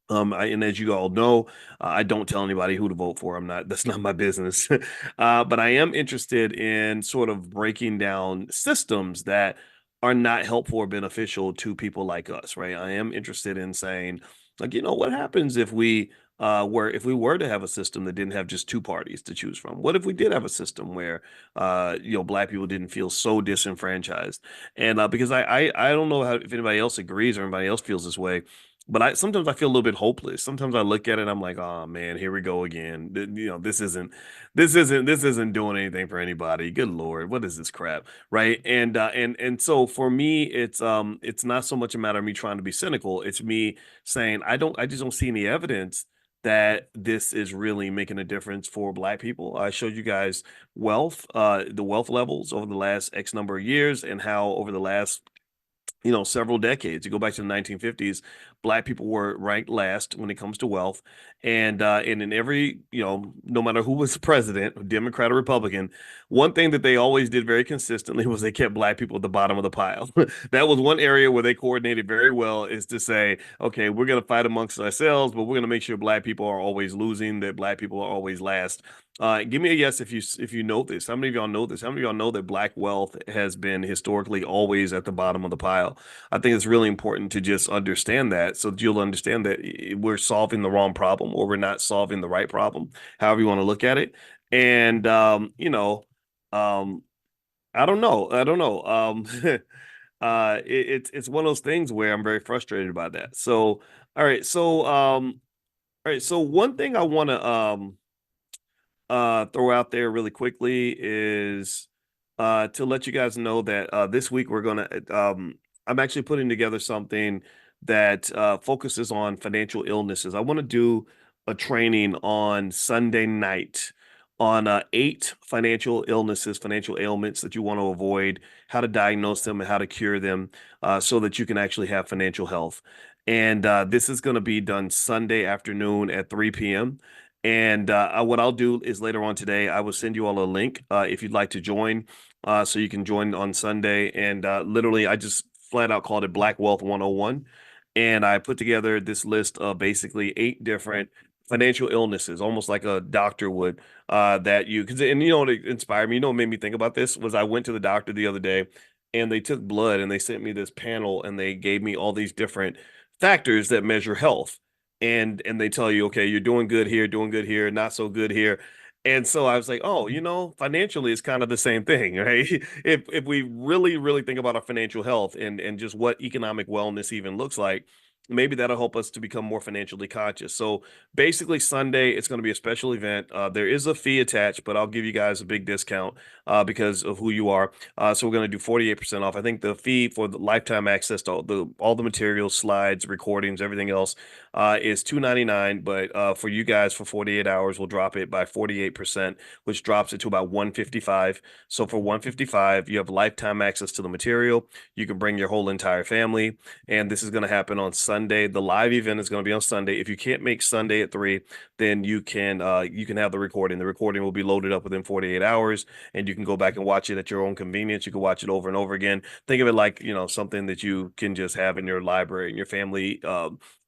And as you all know, I don't tell anybody who to vote for. That's not my business. But I am interested in sort of breaking down systems that are not helpful or beneficial to people like us, right? I am interested in saying, like, what happens if we were to have a system that didn't have just two parties to choose from? What if we did have a system where Black people didn't feel so disenfranchised? And because I don't know if anybody else agrees or anybody else feels this way, But sometimes I feel a little bit hopeless. Sometimes I look at it and I'm like, oh man, here we go again. This isn't doing anything for anybody. Good Lord, what is this crap? Right. And so for me, it's not so much a matter of me trying to be cynical. It's me saying I just don't see any evidence that this is really making a difference for Black people. I showed you guys the wealth levels over the last X number of years, and how over the last several decades. You go back to the 1950s, Black people were ranked last when it comes to wealth, and in every no matter who was president, Democrat or Republican, one thing that they always did very consistently was they kept Black people at the bottom of the pile. That was one area where they coordinated very well, is to say, okay, we're going to fight amongst ourselves, but we're going to make sure Black people are always losing, that Black people are always last. Give me a yes if you know this. How many of y'all know this? How many of y'all know that Black wealth has been historically always at the bottom of the pile? I think it's really important to just understand that, so that you'll understand that we're solving the wrong problem, or we're not solving the right problem, however you want to look at it. And I don't know. It's one of those things where I'm very frustrated by that. So all right, so one thing I want to throw out there really quickly is to let you guys know that this week I'm actually putting together something that focuses on financial illnesses. I want to do a training on Sunday night on 8 financial illnesses, financial ailments that you want to avoid, how to diagnose them and how to cure them, so that you can actually have financial health. And this is going to be done Sunday afternoon at 3 p.m. And what I'll do is later on today, I will send you all a link if you'd like to join, so you can join on Sunday. And literally, I just flat out called it Black Wealth 101. And I put together this list of basically 8 different financial illnesses, almost like a doctor would, because what inspired me, what made me think about this was I went to the doctor the other day, and they took blood and they sent me this panel, and they gave me all these different factors that measure health. And they tell you, okay, you're doing good here, not so good here. And so I was like, oh, financially it's kind of the same thing, right? If we really, really think about our financial health and just what economic wellness even looks like, maybe that'll help us to become more financially conscious. So basically Sunday, it's going to be a special event. There is a fee attached, but I'll give you guys a big discount because of who you are. So we're going to do 48% off. I think the fee for the lifetime access to all the materials, slides, recordings, everything else is $299. But for you guys, for 48 hours, we'll drop it by 48%, which drops it to about $155. So for $155, you have lifetime access to the material. You can bring your whole entire family. And this is going to happen on Sunday. The live event is going to be on Sunday. If you can't make Sunday at 3, then you can have the recording. The recording will be loaded up within 48 hours, and you can go back and watch it at your own convenience. You can watch it over and over again. Think of it like, something that you can just have in your library, in your family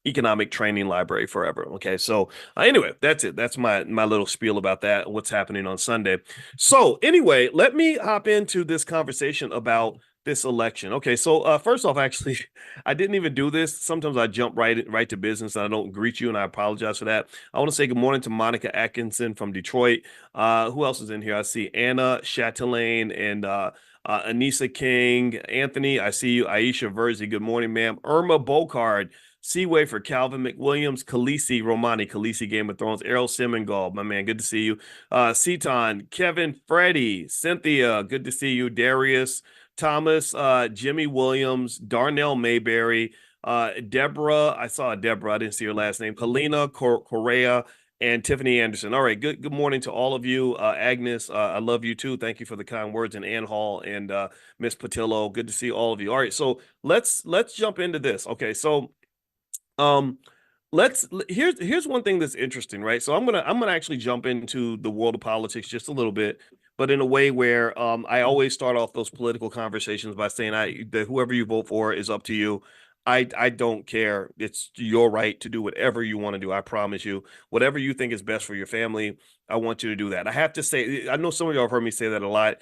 economic training library forever. Okay. So anyway, that's it. That's my little spiel about that, what's happening on Sunday. So anyway, let me hop into this conversation about this election. Okay, so first off, actually, I didn't even do this. Sometimes I jump right to business and I don't greet you, and I apologize for that. I want to say good morning to Monica Atkinson from Detroit. Who else is in here? I see Anna Chatelaine and Anissa King. Anthony, I see you. Aisha Verzi, good morning, ma'am. Irma Bocard, Seaway for Calvin McWilliams, Khaleesi Romani, Khaleesi Game of Thrones, Errol Simongal, my man, good to see you. Seaton, Kevin, Freddie, Cynthia, good to see you. Darius, Thomas, Jimmy Williams, Darnell Mayberry, Deborah, I saw Deborah, I didn't see her last name, Helena Correa, and Tiffany Anderson. All right, good morning to all of you. Agnes, I love you too. Thank you for the kind words. And Ann Hall and Miss Patillo, good to see all of you. All right, so let's jump into this. Okay, so here's one thing that's interesting, right? So I'm gonna actually jump into the world of politics just a little bit, but in a way where I always start off those political conversations by saying that whoever you vote for is up to you. I don't care. It's your right to do whatever you want to do. I promise you, whatever you think is best for your family, I want you to do that. I have to say, I know some of y'all have heard me say that a lot.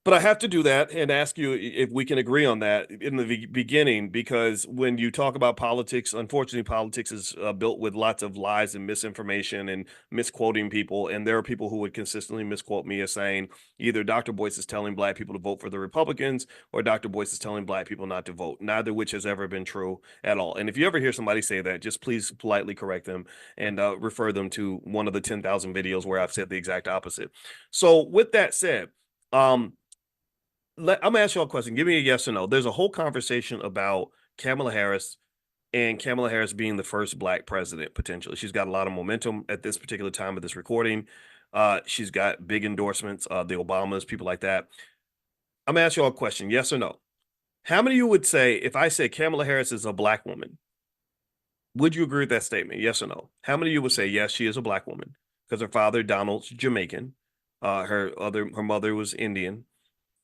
But I have to do that and ask you if we can agree on that in the beginning, because when you talk about politics, unfortunately, politics is built with lots of lies and misinformation and misquoting people. And there are people who would consistently misquote me as saying either Dr. Boyce is telling Black people to vote for the Republicans or Dr. Boyce is telling Black people not to vote, neither which has ever been true at all. And if you ever hear somebody say that, just please politely correct them and refer them to one of the 10,000 videos where I've said the exact opposite. So with that said, I'm gonna ask you all a question. Give me a yes or no. There's a whole conversation about Kamala Harris and Kamala Harris being the first Black president, potentially. She's got a lot of momentum at this particular time of this recording. She's got big endorsements, the Obamas, people like that. I'm gonna ask you all a question, yes or no. How many of you would say, if I say Kamala Harris is a Black woman, would you agree with that statement, yes or no? How many of you would say, yes, she is a Black woman? Because her father, Donald's Jamaican. Her mother was Indian.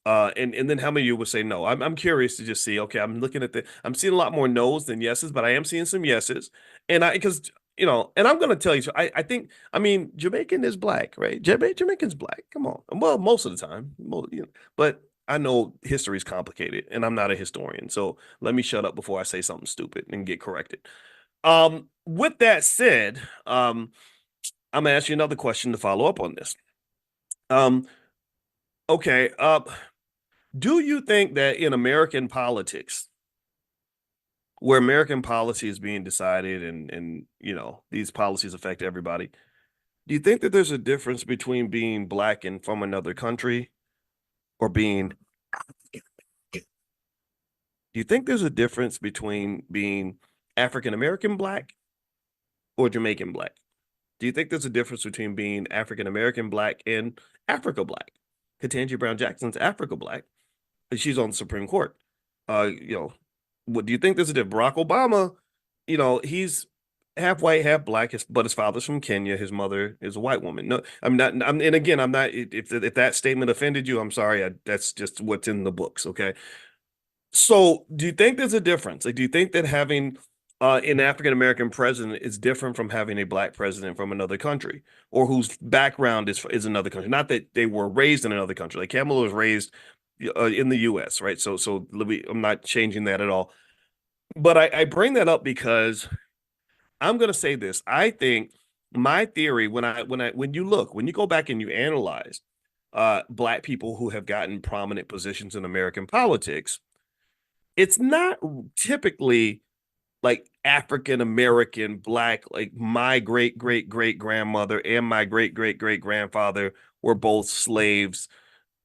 And then how many of you would say no? I'm curious to just see. Okay, I'm looking at I'm seeing a lot more no's than yeses, but I am seeing some yeses. And because and I'm gonna tell you, I think, I mean, Jamaican is Black, right? Jamaican's Black. Come on. Well, most of the time, but I know history is complicated, and I'm not a historian, so let me shut up before I say something stupid and get corrected. With that said, I'm gonna ask you another question to follow up on this. Okay. Do you think that in American politics, where American policy is being decided and these policies affect everybody, do you think that there's a difference between being Black and from another country or being do you think there's a difference between being African American Black or Jamaican Black? Do you think there's a difference between being African American Black and Africa Black? Ketanji Brown Jackson's Africa Black. She's on the Supreme Court. What do you think there's a difference? Barack Obama, he's half white, half Black, but his father's from Kenya. His mother is a white woman. No, I'm not. And again, I'm not. If that statement offended you, I'm sorry. That's just what's in the books. Okay. So, do you think there's a difference? Like, do you think that having an African American president is different from having a Black president from another country, or whose background is another country? Not that they were raised in another country. Like Kamala was raised in the U.S., right? So I'm not changing that at all. But I bring that up because I'm going to say this. I think my theory, when you go back and you analyze Black people who have gotten prominent positions in American politics, it's not typically like African American Black, like my great great great grandmother and my great great great grandfather were both slaves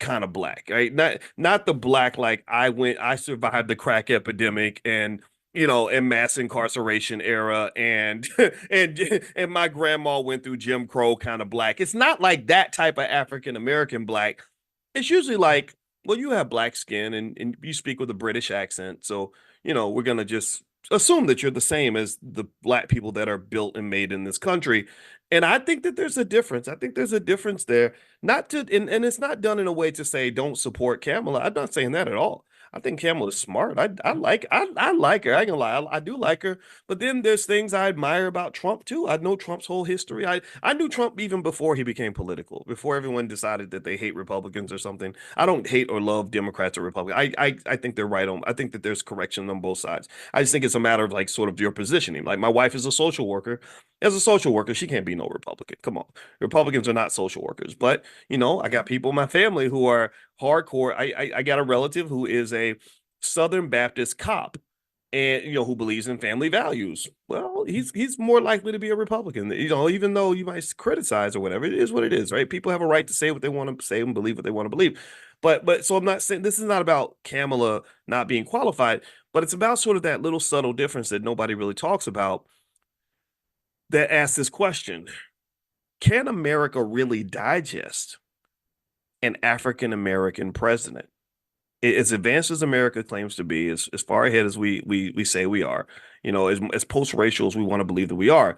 kind of Black, right? Not the Black like I survived the crack epidemic and and mass incarceration era and and my grandma went through Jim Crow kind of Black. It's not like that type of African American Black. It's usually like, well, you have Black skin and you speak with a British accent, so we're gonna just assume that you're the same as the Black people that are built and made in this country. And I think that there's a difference. I think there's a difference there. And it's not done in a way to say don't support Kamala. I'm not saying that at all. I think Kamala's smart. I like her. I ain't gonna lie. I do like her. But then there's things I admire about Trump too. I know Trump's whole history. I knew Trump even before he became political, before everyone decided that they hate Republicans or something. I don't hate or love Democrats or Republicans. I think they're right on. I think that there's correction on both sides. I just think it's a matter of like sort of your positioning. Like my wife is a social worker. As a social worker, she can't be no Republican. Come on. Republicans are not social workers. But, I got people in my family who are hardcore. I got a relative who is a Southern Baptist cop and, who believes in family values. Well, he's more likely to be a Republican, even though you might criticize or whatever. It is what it is, right? People have a right to say what they want to say and believe what they want to believe. But so I'm not saying this is not about Kamala not being qualified, but it's about sort of that little subtle difference that nobody really talks about that asks this question: can America really digest an African American president? As advanced as America claims to be, as far ahead as we say we are, as post-racial as we want to believe that we are,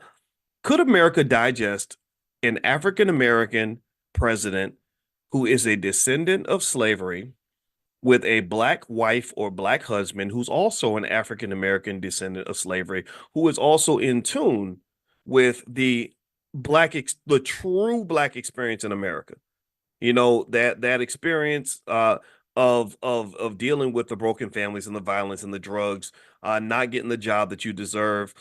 could America digest an African American president who is a descendant of slavery with a Black wife or Black husband who's also an African American descendant of slavery, who is also in tune with the true Black experience in America? You know, that experience of dealing with the broken families and the violence and the drugs, not getting the job that you deserve,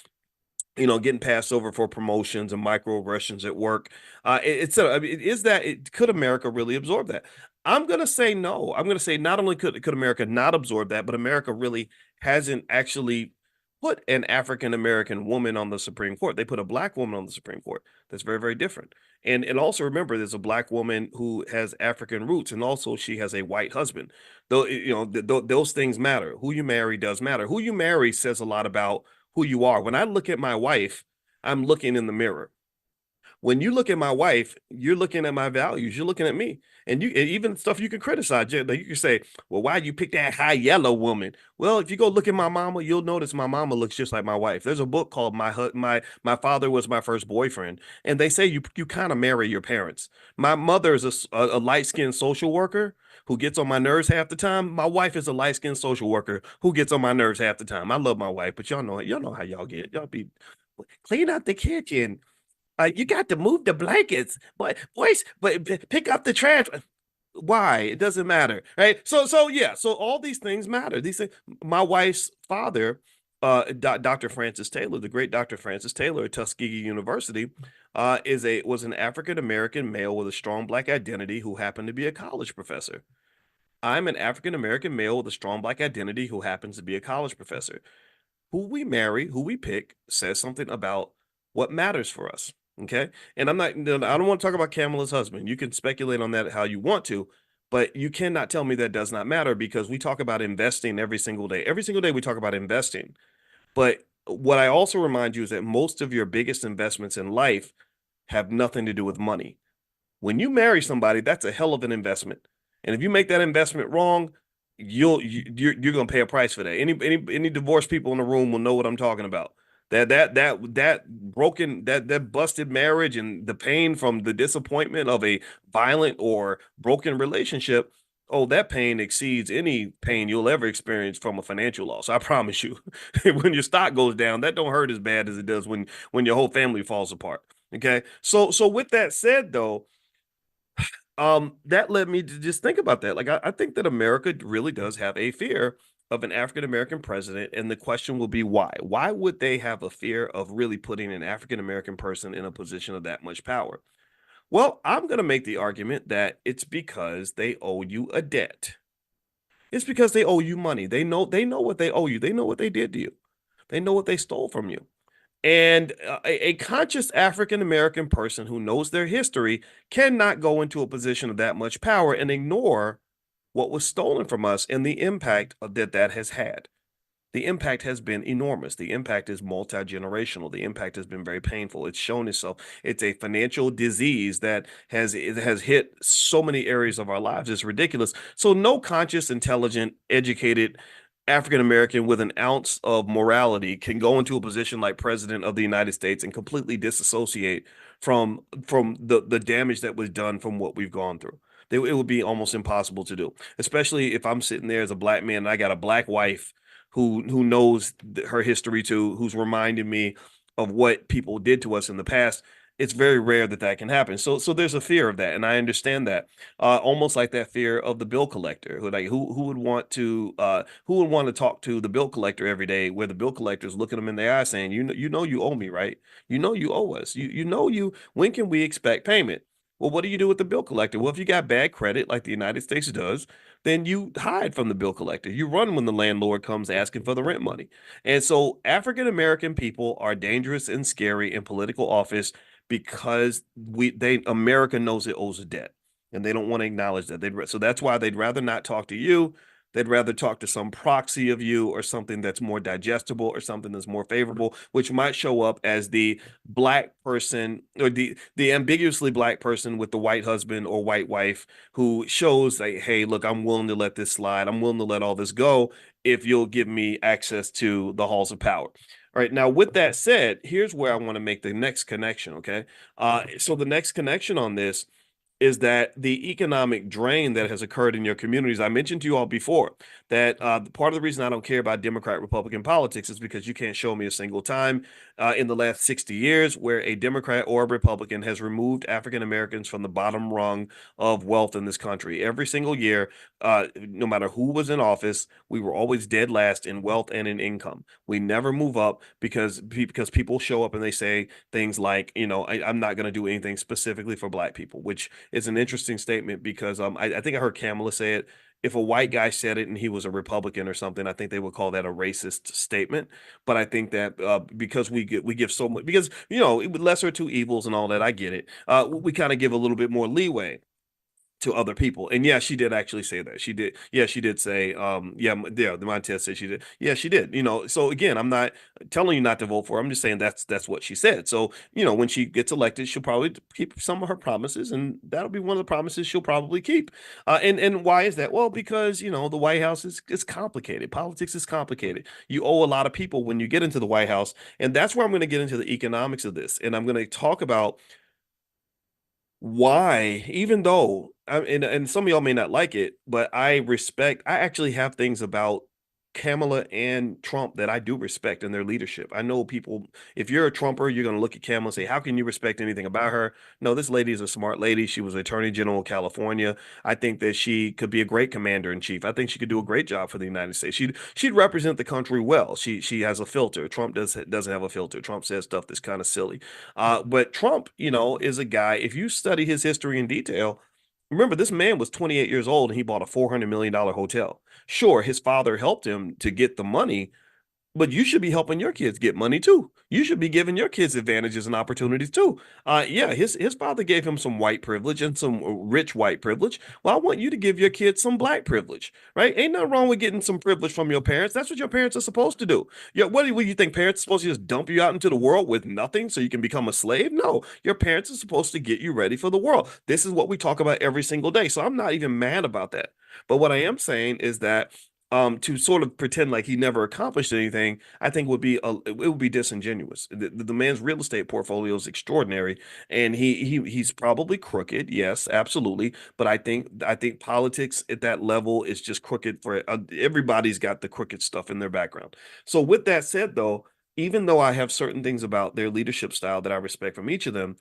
you know, getting passed over for promotions and microaggressions at work. I mean, could America really absorb that? I'm going to say no. I'm going to say not only could America not absorb that, but America really hasn't actually put an African American woman on the Supreme Court. They put a black woman on the Supreme Court. That's very, very different. And also remember, there's a black woman who has African roots, and also she has a white husband. Though you know those things matter. Who you marry does matter. Who you marry says a lot about who you are. When I look at my wife, I'm looking in the mirror. When you look at my wife, you're looking at my values. You're looking at me, and even stuff you can criticize. You can say, "Well, why you pick that high yellow woman?" Well, if you go look at my mama, you'll notice my mama looks just like my wife. There's a book called My Father Was My First Boyfriend," and they say you kind of marry your parents. My mother is a light skinned social worker who gets on my nerves half the time. My wife is a light skinned social worker who gets on my nerves half the time. I love my wife, but y'all know how y'all get. Y'all be clean out the kitchen. You got to move the blankets, but pick up the trash. Why? It doesn't matter, right? So yeah. So all these things matter. These things. My wife's father, Dr. Francis Taylor, the great Dr. Francis Taylor at Tuskegee University, was an African American male with a strong Black identity who happened to be a college professor. I'm an African American male with a strong Black identity who happens to be a college professor. Who we marry, who we pick, says something about what matters for us. Okay. And I don't want to talk about Kamala's husband. You can speculate on that how you want to, but you cannot tell me that does not matter, because we talk about investing every single day. Every single day we talk about investing. But what I also remind you is that most of your biggest investments in life have nothing to do with money. When you marry somebody, that's a hell of an investment. And if you make that investment wrong, you're going to pay a price for that. Any divorced people in the room will know what I'm talking about. That busted marriage and the pain from the disappointment of a violent or broken relationship, oh, that pain exceeds any pain you'll ever experience from a financial loss. I promise you. When your stock goes down, that don't hurt as bad as it does when your whole family falls apart. Okay. So with that said, though, that led me to just think about that. Like, I think that America really does have a fear of an African American president, and the question will be why? Why would they have a fear of really putting an African American person in a position of that much power? Well, I'm going to make the argument that it's because they owe you a debt. It's because they owe you money. They know what they owe you. They know what they did to you. They know what they stole from you. And a conscious African American person who knows their history cannot go into a position of that much power and ignore what was stolen from us and the impact that has had. The impact has been enormous. The impact is multi-generational. The impact has been very painful. It's shown itself. It's a financial disease that has hit so many areas of our lives. It's ridiculous. So no conscious, intelligent, educated African American with an ounce of morality can go into a position like president of the United States and completely disassociate from the damage that was done from what we've gone through. It would be almost impossible to do, especially if I'm sitting there as a Black man and I got a Black wife who knows her history too, who's reminding me of what people did to us in the past. It's very rare that can happen. So there's a fear of that, and I understand that. Almost like that fear of the bill collector, who would want to talk to the bill collector every day, where the bill collector is looking them in the eye saying, you know you owe me, right? You know you owe us. When can we expect payment? Well, what do you do with the bill collector? Well, if you got bad credit like the United States does, then you hide from the bill collector. You run when the landlord comes asking for the rent money. And so African American people are dangerous and scary in political office because America knows it owes a debt, and they don't want to acknowledge that. So that's why they'd rather not talk to you. They'd rather talk to some proxy of you or something that's more digestible or something that's more favorable, which might show up as the Black person or the ambiguously Black person with the white husband or white wife who shows like, hey, look, I'm willing to let this slide. I'm willing to let all this go if you'll give me access to the halls of power. All right. Now, with that said, here's where I want to make the next connection. Okay. So the next connection on this is that the economic drain that has occurred in your communities. I mentioned to you all before that part of the reason I don't care about Democrat Republican politics is because you can't show me a single time in the last 60 years where a Democrat or a Republican has removed African Americans from the bottom rung of wealth in this country. Every single year, no matter who was in office, we were always dead last in wealth and in income. We never move up because people show up and they say things like, I'm not going to do anything specifically for Black people, which is an interesting statement because I think I heard Kamala say it. If a white guy said it and he was a Republican or something, I think they would call that a racist statement. But I think that because we give so much, because lesser of two evils and all that, I get it. We kind of give a little bit more leeway to other people. And yeah, she did actually say that. She did. Yeah, she did say, the Montez said she did. Yeah, she did. So again, I'm not telling you not to vote for her. I'm just saying that's what she said. So, when she gets elected, she'll probably keep some of her promises, and that'll be one of the promises she'll probably keep. And why is that? Well, because, the White House is complicated. Politics is complicated. You owe a lot of people when you get into the White House. And that's where I'm going to get into the economics of this. And I'm going to talk about why, even though and some of y'all may not like it, but I actually have things about Kamala and Trump that I do respect in their leadership. I know people, if you're a Trumper, you're going to look at Kamala and say, how can you respect anything about her? No, this lady is a smart lady. She was Attorney General of California. I think that she could be a great commander in chief. I think she could do a great job for the United States. She'd represent the country well. She has a filter. Trump doesn't have a filter. Trump says stuff that's kind of silly. But Trump, is a guy, if you study his history in detail, remember, this man was 28 years old and he bought a $400 million hotel. Sure, his father helped him to get the money, but you should be helping your kids get money too. You should be giving your kids advantages and opportunities too. His father gave him some white privilege and some rich white privilege. Well, I want you to give your kids some Black privilege, right? Ain't nothing wrong with getting some privilege from your parents. That's what your parents are supposed to do. Yeah, what do you think parents are supposed to just dump you out into the world with nothing so you can become a slave? No, your parents are supposed to get you ready for the world. This is what we talk about every single day. So I'm not even mad about that. But what I am saying is that to sort of pretend like he never accomplished anything, I think it would be disingenuous. The man's real estate portfolio is extraordinary, and he's probably crooked. Yes, absolutely. But I think politics at that level is just crooked for everybody's got the crooked stuff in their background. So with that said, though, even though I have certain things about their leadership style that I respect from each of them,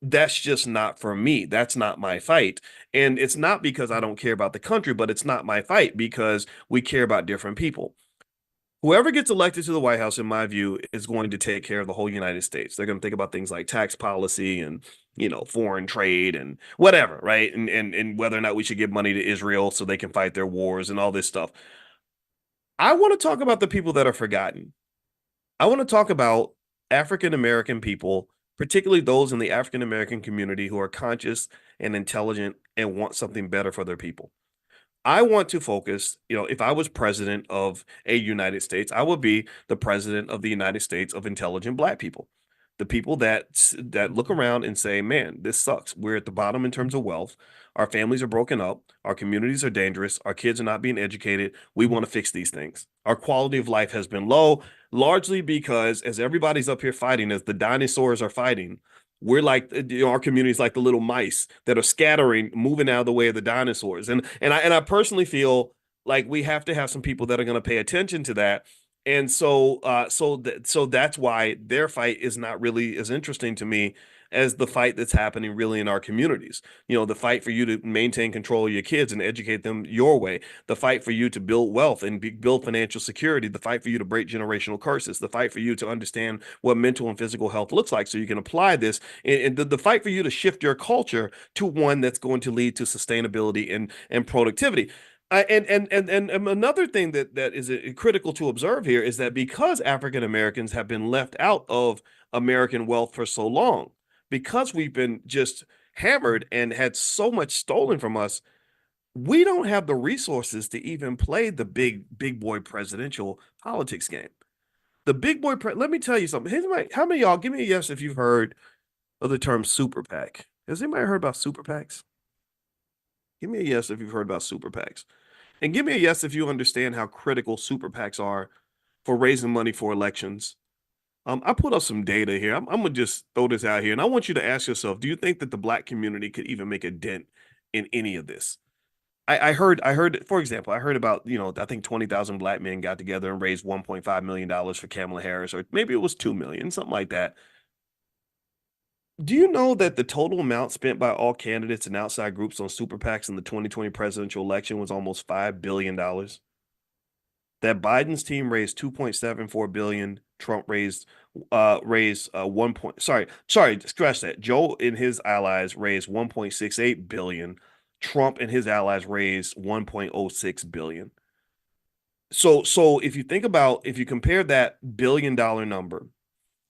that's just not for me. That's not my fight. And it's not because I don't care about the country, but it's not my fight because we care about different people. Whoever gets elected to the White House, in my view, is going to take care of the whole United States. They're going to think about things like tax policy and, foreign trade and whatever, right? And whether or not we should give money to Israel so they can fight their wars and all this stuff. I want to talk about the people that are forgotten. I want to talk about African American people, particularly those in the African American community who are conscious and intelligent and want something better for their people. I want to focus, if I was president of a United States, I would be the president of the United States of intelligent Black people. The people that look around and say, man, this sucks. We're at the bottom in terms of wealth. Our families are broken up. Our communities are dangerous. Our kids are not being educated. We want to fix these things. Our quality of life has been low, largely because as everybody's up here fighting, as the dinosaurs are fighting, we're like, our community is like the little mice that are scattering, moving out of the way of the dinosaurs. And I personally feel like we have to have some people that are going to pay attention to that. And so that's why their fight is not really as interesting to me as the fight that's happening really in our communities. The fight for you to maintain control of your kids and educate them your way, the fight for you to build wealth and build financial security, the fight for you to break generational curses, the fight for you to understand what mental and physical health looks like so you can apply this, and the fight for you to shift your culture to one that's going to lead to sustainability and productivity. And another thing that is critical to observe here is that because African Americans have been left out of American wealth for so long, because we've been just hammered and had so much stolen from us, we don't have the resources to even play the big boy presidential politics game. The big boy, let me tell you something. How many of y'all, give me a yes if you've heard of the term super PAC. Has anybody heard about super PACs? Give me a yes if you've heard about super PACs. And give me a yes if you understand how critical super PACs are for raising money for elections, I put up some data here. I'm gonna just throw this out here, and I want you to ask yourself: do you think that the Black community could even make a dent in any of this? I heard, for example, I heard about, I think 20,000 Black men got together and raised $1.5 million for Kamala Harris, or maybe it was 2 million, something like that. Do you know that the total amount spent by all candidates and outside groups on super PACs in the 2020 presidential election was almost $5 billion? That Biden's team raised 2.74 billion. Trump raised 1 point. Sorry, scratch that. Joe and his allies raised 1.68 billion. Trump and his allies raised 1.06 billion. So if you think about, if you compare that $1 billion number,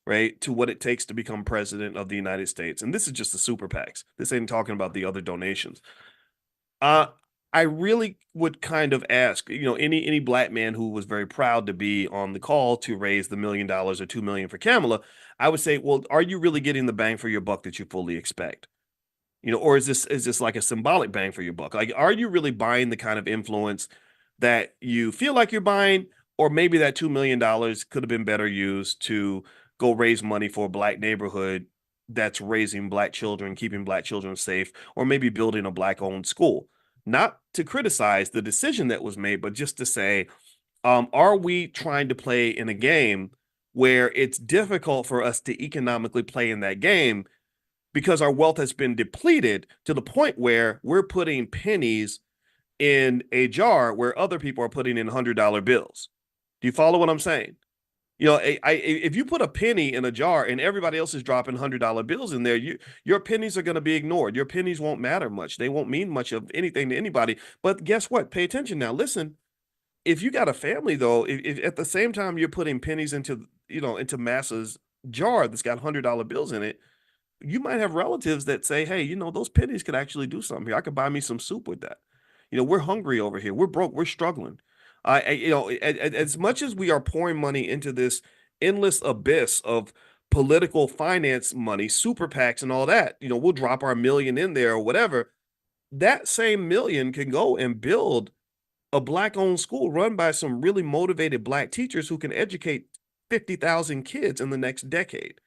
right, to what it takes to become president of the United States, and this is just the super PACs. This ain't talking about the other donations. I really would kind of ask, any Black man who was very proud to be on the call to raise the $1 million or 2 million for Kamala, I would say, well, are you really getting the bang for your buck that you fully expect? Or is this like a symbolic bang for your buck? Like, are you really buying the kind of influence that you feel like you're buying? Or maybe that $2 million could have been better used to go raise money for a Black neighborhood that's raising Black children, keeping Black children safe, or maybe building a Black-owned school. Not to criticize the decision that was made, but just to say, are we trying to play in a game where it's difficult for us to economically play in that game because our wealth has been depleted to the point where we're putting pennies in a jar where other people are putting in $100 bills? Do you follow what I'm saying? If you put a penny in a jar and everybody else is dropping $100 bills in there, your pennies are going to be ignored. Your pennies won't matter much. They won't mean much of anything to anybody. But guess what? Pay attention now. Listen, if you got a family, though, if at the same time you're putting pennies into massa's jar that's got $100 bills in it, you might have relatives that say, hey, those pennies could actually do something here. I could buy me some soup with that. We're hungry over here. We're broke. We're struggling. As much as we are pouring money into this endless abyss of political finance money, super PACs and all that, we'll drop our $1 million in there or whatever. That same $1 million can go and build a Black-owned school run by some really motivated Black teachers who can educate 50,000 kids in the next decade.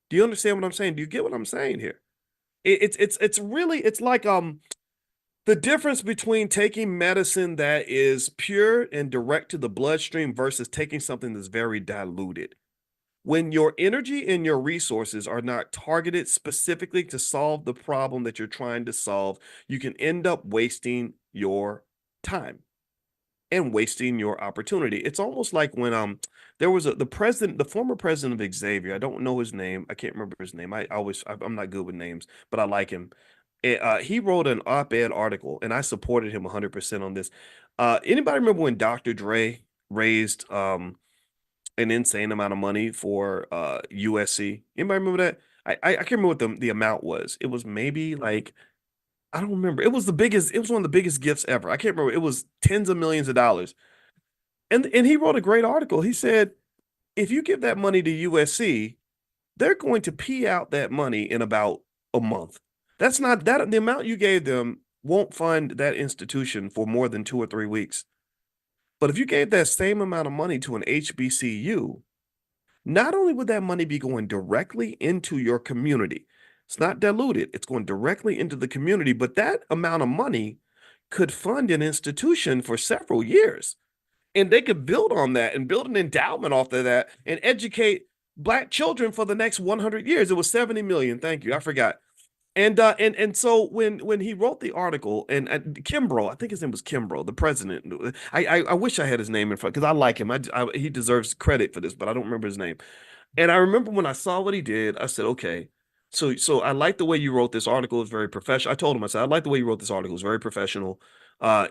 Do you understand what I'm saying? Do you get what I'm saying here? It's really, it's like the difference between taking medicine that is pure and direct to the bloodstream versus taking something that's very diluted. When your energy and your resources are not targeted specifically to solve the problem that you're trying to solve, you can end up wasting your time and wasting your opportunity. It's almost like when there was the former president of Xavier. I don't know his name. I can't remember his name. I'm not good with names, but I like him. He wrote an op-ed article, and I supported him 100% on this. Anybody remember when Dr. Dre raised an insane amount of money for USC? Anybody remember that? I can't remember what the amount was. It was maybe like, I don't remember. It was one of the biggest gifts ever. I can't remember. It was tens of millions of dollars. And he wrote a great article. He said, if you give that money to USC, they're going to pee out that money in about a month. That's not that the amount you gave them won't fund that institution for more than 2 or 3 weeks. But if you gave that same amount of money to an HBCU, not only would that money be going directly into your community, it's not diluted, it's going directly into the community, but that amount of money could fund an institution for several years. And they could build on that and build an endowment off of that and educate Black children for the next 100 years. It was 70 million. Thank you. I forgot. And so when he wrote the article, and Kimbrough, I think his name was Kimbrough, the president. I wish I had his name in front because I like him. He deserves credit for this, but I don't remember his name. And I remember when I saw what he did, I said, okay. So I like the way you wrote this article. It's very professional. I told him, I said, I like the way you wrote this article. It's very professional.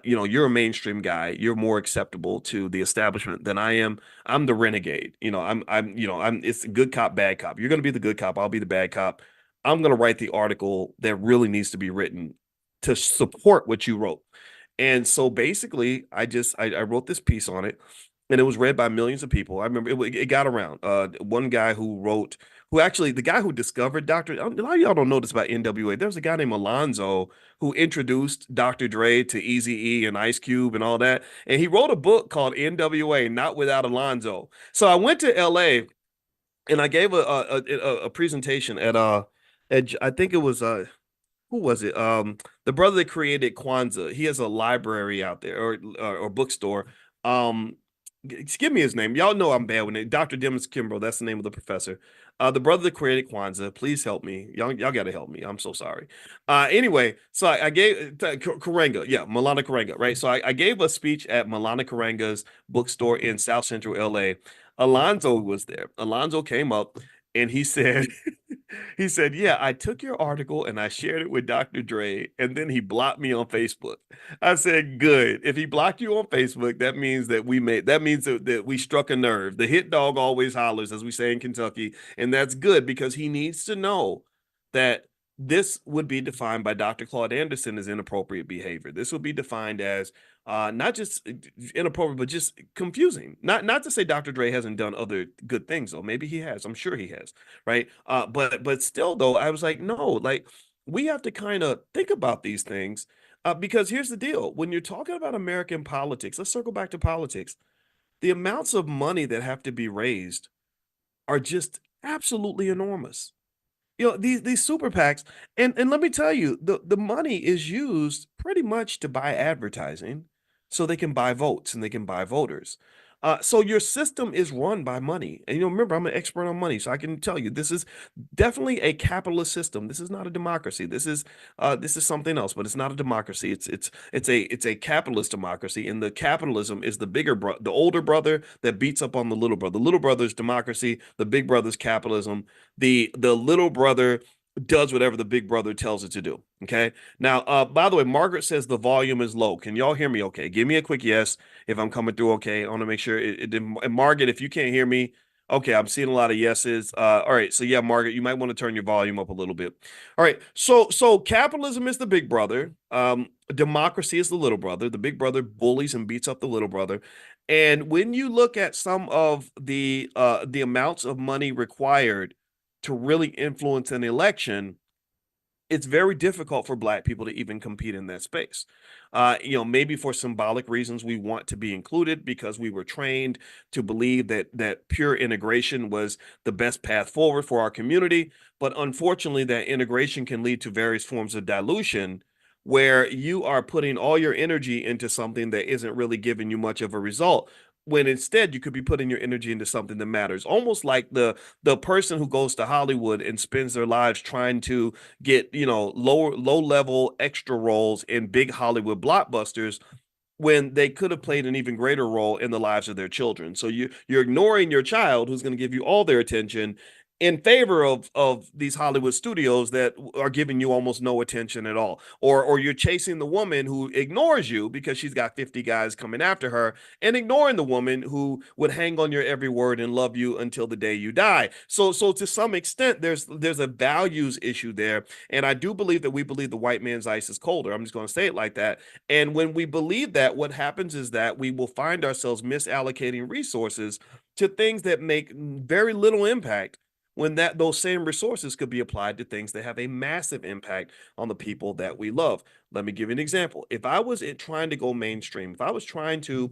You're a mainstream guy. You're more acceptable to the establishment than I am. I'm the renegade. It's good cop, bad cop. You're going to be the good cop. I'll be the bad cop. I'm going to write the article that really needs to be written to support what you wrote. And so basically, I wrote this piece on it, and it was read by millions of people. I remember it got around. One guy the guy who discovered Dr. A lot of y'all don't know this about NWA. There's a guy named Alonzo who introduced Dr. Dre to Eazy-E and Ice Cube and all that. And he wrote a book called NWA, Not Without Alonzo. So I went to LA and I gave a presentation at I think it was who was it? The brother that created Kwanzaa. He has a library out there or bookstore. Give me his name. Y'all know I'm bad with it. Dr. Demis Kimbrough. That's the name of the professor. The brother that created Kwanzaa. Please help me. Y'all got to help me. I'm so sorry. Anyway, so I gave Karenga. Yeah, Malana Karenga. Right. So I gave a speech at Malana Karenga's bookstore in South Central LA. Alonzo was there. Alonzo came up and he said, he said, yeah, I took your article and I shared it with Dr. Dre, and then he blocked me on Facebook. I said, good. If he blocked you on Facebook, that means that that we struck a nerve. The hit dog always hollers, as we say in Kentucky, and that's good because he needs to know that this would be defined by Dr. Claude Anderson as inappropriate behavior. This would be defined as not just inappropriate, but just confusing. Not to say Dr. Dre hasn't done other good things, though. Maybe he has. I'm sure he has, right? But still, though, I was like, no, like we have to kind of think about these things because here's the deal: when you're talking about American politics, let's circle back to politics. The amounts of money that have to be raised are just absolutely enormous. You know, these super PACs, and let me tell you, the money is used pretty much to buy advertising, so they can buy votes and they can buy voters. So your system is run by money. And remember, I'm an expert on money, so I can tell you this is definitely a capitalist system. This is not a democracy. This is something else, but it's not a democracy. It's a capitalist democracy, and the capitalism is the older brother that beats up on the little brother. The little brother's democracy, the big brother's capitalism. The little brother does whatever the big brother tells it to do. Okay. Now, by the way, Margaret says the volume is low. Can y'all hear me okay? Give me a quick yes if I'm coming through okay. I want to make sure and Margaret, if you can't hear me, okay, I'm seeing a lot of yeses. All right. So yeah, Margaret, you might want to turn your volume up a little bit. All right. So capitalism is the big brother. Democracy is the little brother. The big brother bullies and beats up the little brother. And when you look at some of the amounts of money required to really influence an election, it's very difficult for Black people to even compete in that space. Maybe for symbolic reasons, we want to be included because we were trained to believe that pure integration was the best path forward for our community. But unfortunately, that integration can lead to various forms of dilution where you are putting all your energy into something that isn't really giving you much of a result, when instead you could be putting your energy into something that matters. Almost like the person who goes to Hollywood and spends their lives trying to get, low level extra roles in big Hollywood blockbusters when they could have played an even greater role in the lives of their children. So you're ignoring your child who's going to give you all their attention in favor of these Hollywood studios that are giving you almost no attention at all. Or you're chasing the woman who ignores you because she's got 50 guys coming after her, and ignoring the woman who would hang on your every word and love you until the day you die. So to some extent, there's a values issue there. And I do believe that we believe the white man's ice is colder. I'm just going to say it like that. And when we believe that, what happens is that we will find ourselves misallocating resources to things that make very little impact, when those same resources could be applied to things that have a massive impact on the people that we love. Let me give you an example. If I was trying to go mainstream, if I was trying to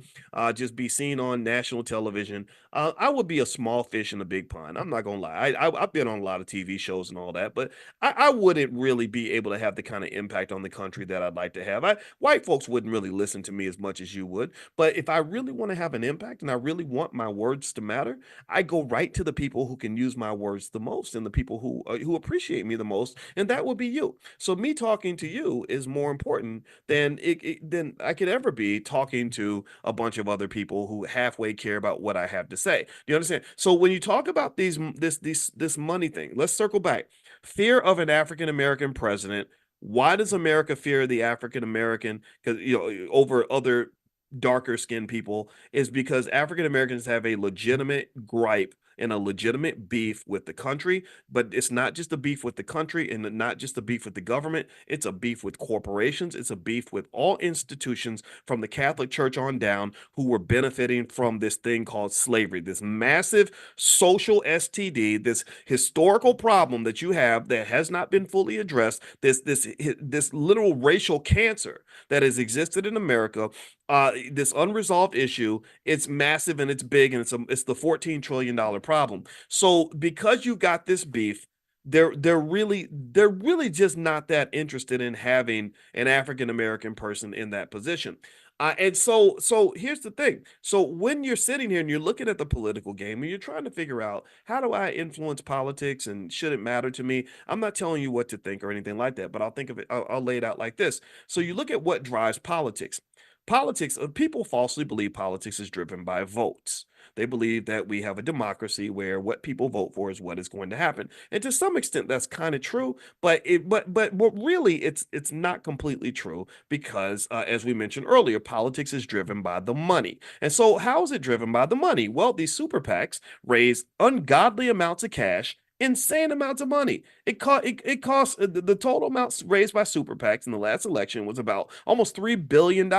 just be seen on national television, I would be a small fish in a big pond. I'm not going to lie. I've been on a lot of TV shows and all that, but I wouldn't really be able to have the kind of impact on the country that I'd like to have. White folks wouldn't really listen to me as much as you would. But if I really want to have an impact and I really want my words to matter, I go right to the people who can use my words the most and the people who appreciate me the most, and that would be you. So me talking to you is more important than I could ever be talking to a bunch of other people who halfway care about what I have to say. Do you understand? So when you talk about this money thing, let's circle back. Fear of an African American president. Why does America fear the African American? Because over other darker skinned people, is because African Americans have a legitimate gripe and a legitimate beef with the country. But it's not just a beef with the country and not just a beef with the government. It's a beef with corporations. It's a beef with all institutions from the Catholic Church on down who were benefiting from this thing called slavery, this massive social STD, this historical problem that you have that has not been fully addressed, this literal racial cancer that has existed in America. this unresolved issue. It's massive and it's big, and it's the $14 trillion problem. So because you got this beef, they're really just not that interested in having an African American person in that position. And so here's the thing. So when you're sitting here and you're looking at the political game and you're trying to figure out, how do I influence politics and should it matter to me? I'm not telling you what to think or anything like that, but I'll think of it. I'll lay it out like this. So you look at what drives politics. Politics, people falsely believe politics is driven by votes. They believe that we have a democracy where what people vote for is what is going to happen. And to some extent, that's kind of true, but really, it's not completely true because, as we mentioned earlier, politics is driven by the money. And so, how is it driven by the money? Well, these super PACs raise ungodly amounts of cash, insane amounts of money. It costs the total amounts raised by super PACs in the last election was about almost $3 billion,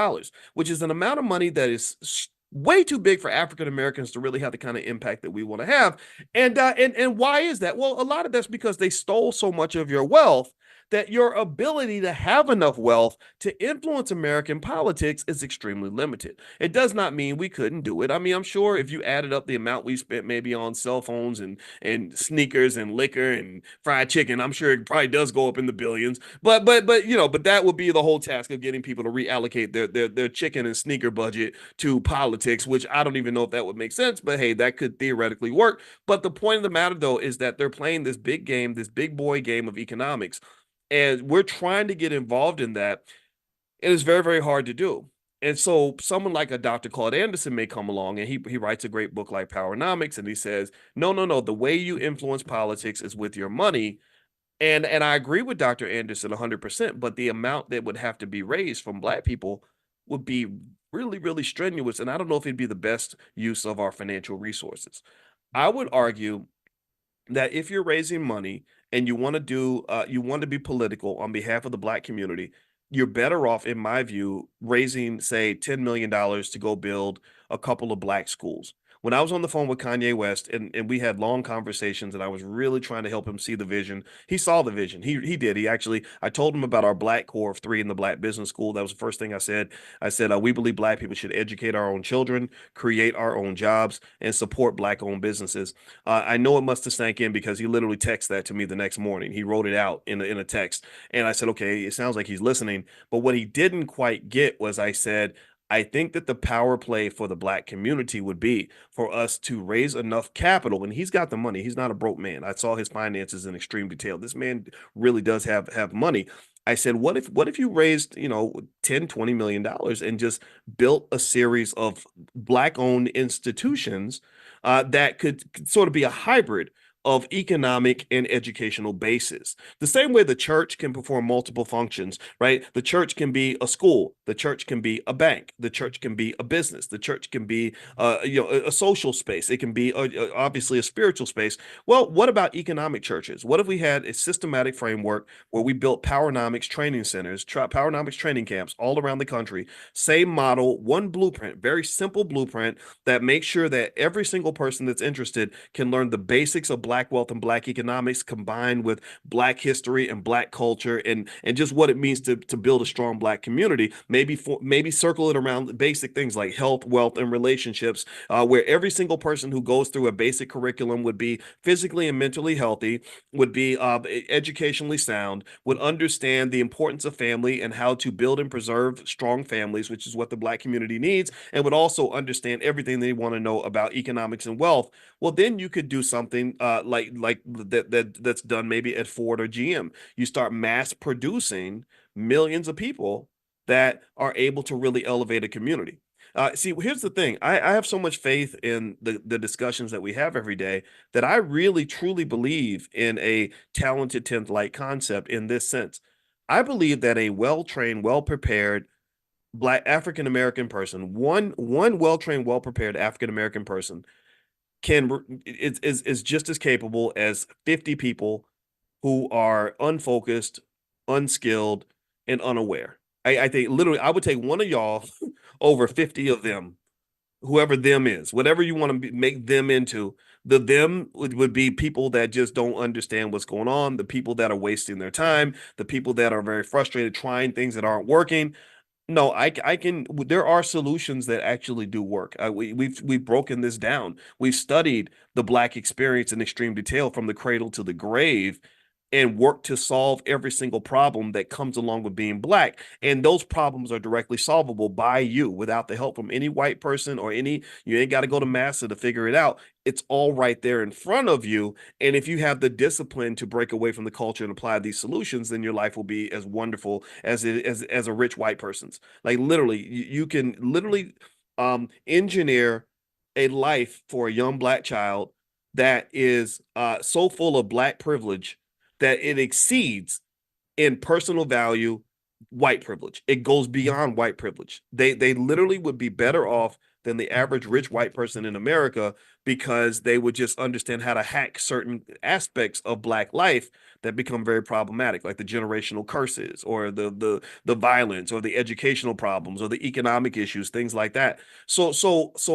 which is an amount of money that is way too big for African Americans to really have the kind of impact that we want to have. And why is that? Well, a lot of that's because they stole so much of your wealth that your ability to have enough wealth to influence American politics is extremely limited. It does not mean we couldn't do it. I mean, I'm sure if you added up the amount we spent maybe on cell phones and sneakers and liquor and fried chicken, I'm sure it probably does go up in the billions. But that would be the whole task of getting people to reallocate their chicken and sneaker budget to politics, which I don't even know if that would make sense, but hey, that could theoretically work. But the point of the matter, though, is that they're playing this big game, this big boy game of economics. And we're trying to get involved in that. It is very, very hard to do. And so someone like a Dr. Claude Anderson may come along and he writes a great book like Powernomics, and he says, no, the way you influence politics is with your money. And I agree with Dr. Anderson 100%, but the amount that would have to be raised from Black people would be really, really strenuous. And I don't know if it'd be the best use of our financial resources. I would argue that if you're raising money and you want to be political on behalf of the Black community, you're better off, in my view, raising, say, $10 million to go build a couple of Black schools. When I was on the phone with Kanye West and we had long conversations and I was really trying to help him see the vision, he saw the vision. He did. I told him about our Black Core of 3 in the Black Business School. That was the first thing I said. I said, we believe Black people should educate our own children, create our own jobs, and support Black-owned businesses. I know it must have sank in because he literally texted that to me the next morning. He wrote it out in a text. And I said, okay, it sounds like he's listening. But what he didn't quite get was I said, I think that the power play for the Black community would be for us to raise enough capital, and he's got the money. He's not a broke man. I saw his finances in extreme detail. This man really does have money. I said, what if you raised, $10-20 million and just built a series of Black-owned institutions that could sort of be a hybrid of economic and educational basis. The same way the church can perform multiple functions, right? The church can be a school, the church can be a bank, the church can be a business, the church can be a social space, it can be obviously a spiritual space. Well, what about economic churches? What if we had a systematic framework where we built Powernomics training centers, Powernomics training camps all around the country, same model, one blueprint, very simple blueprint that makes sure that every single person that's interested can learn the basics of Black wealth and Black economics combined with Black history and Black culture and just what it means to build a strong Black community. Maybe circle it around basic things like health, wealth, and relationships, where every single person who goes through a basic curriculum would be physically and mentally healthy, would be educationally sound, would understand the importance of family and how to build and preserve strong families, which is what the Black community needs, and would also understand everything they want to know about economics and wealth. Well, then you could do something like that's done maybe at Ford or GM. You start mass producing millions of people that are able to really elevate a community. See, here's the thing. I have so much faith in the discussions that we have every day that I really truly believe in a talented 10th light concept in this sense. I believe that a well-trained, well-prepared Black African American person, one well-trained, well-prepared African American person is just as capable as 50 people who are unfocused, unskilled, and unaware. I think literally I would take one of y'all over 50 of them, whoever them is, whatever you want to make them into. The them would be people that just don't understand what's going on, the people that are wasting their time, the people that are very frustrated trying things that aren't working. No, I can. There are solutions that actually do work. We've broken this down. We've studied the Black experience in extreme detail from the cradle to the grave, and worked to solve every single problem that comes along with being Black. And those problems are directly solvable by you without the help from any white person or any. You ain't got to go to Massa to figure it out. It's all right there in front of you. And if you have the discipline to break away from the culture and apply these solutions, then your life will be as wonderful as as a rich white person's. Like literally, you can literally engineer a life for a young Black child that is so full of Black privilege that it exceeds in personal value white privilege. It goes beyond white privilege. They literally would be better off than the average rich white person in America because they would just understand how to hack certain aspects of Black life that become very problematic, like the generational curses or the violence or the educational problems or the economic issues, things like that. So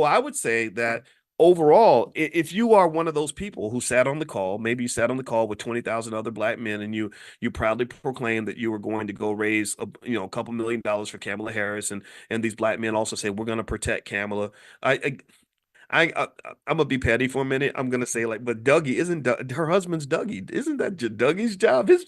I would say that overall, if you are one of those people who sat on the call, maybe you sat on the call with 20,000 other Black men, and you proudly proclaimed that you were going to go raise a couple $1 million for Kamala Harris, and these Black men also say we're going to protect Kamala. I'm gonna be petty for a minute. I'm gonna say like, but Dougie isn't her husband's Dougie. Isn't that Dougie's job? She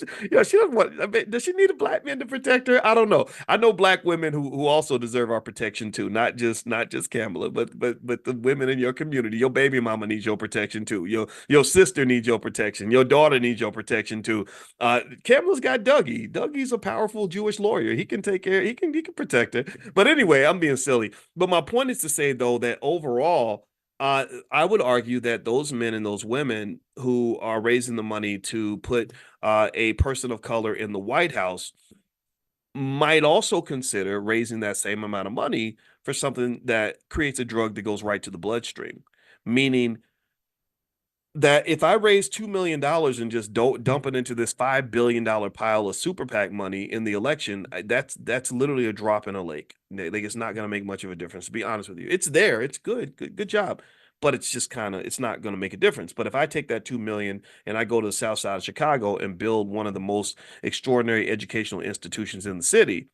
doesn't want. I mean, does she need a Black man to protect her? I don't know. I know Black women who also deserve our protection too. Not just Kamala, but the women in your community. Your baby mama needs your protection too. Your sister needs your protection. Your daughter needs your protection too. Kamala's got Dougie. Dougie's a powerful Jewish lawyer. He can take care. He can protect her. But anyway, I'm being silly. But my point is to say though that overall. I would argue that those men and those women who are raising the money to put a person of color in the White House might also consider raising that same amount of money for something that creates a drug that goes right to the bloodstream. Meaning that if I raise $2 million and just dump it into this $5 billion pile of super PAC money in the election, that's literally a drop in a lake. Like it's not going to make much of a difference, to be honest with you. It's there, it's good job, but it's just it's not going to make a difference. But if I take that 2 million and I go to the south side of Chicago and build one of the most extraordinary educational institutions in the city,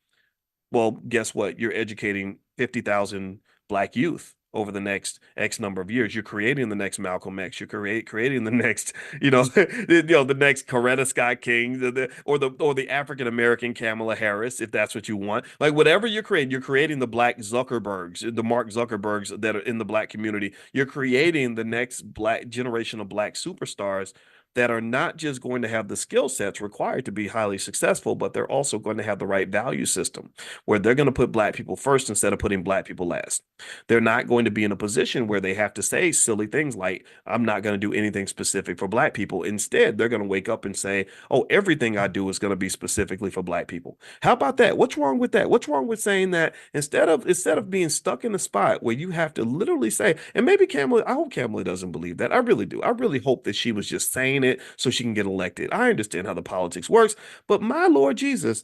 well, guess what? You're educating 50,000 Black youth over the next X number of years. You're creating the next Malcolm X. You're creating the next, the next Coretta Scott King, or the African American Kamala Harris, if that's what you want. Like whatever you're creating the Black Zuckerbergs, the Mark Zuckerbergs that are in the Black community. You're creating the next Black generation of Black superstars that are not just going to have the skill sets required to be highly successful, but they're also going to have the right value system where they're going to put Black people first instead of putting Black people last. They're not going to be in a position where they have to say silly things like, I'm not going to do anything specific for Black people. Instead, they're going to wake up and say, oh, everything I do is going to be specifically for Black people. How about that? What's wrong with that? What's wrong with saying that instead of being stuck in a spot where you have to literally say, and maybe Kamala, I hope Kamala doesn't believe that. I really do. I really hope that she was just saying it so she can get elected. I understand how the politics works, but my Lord Jesus,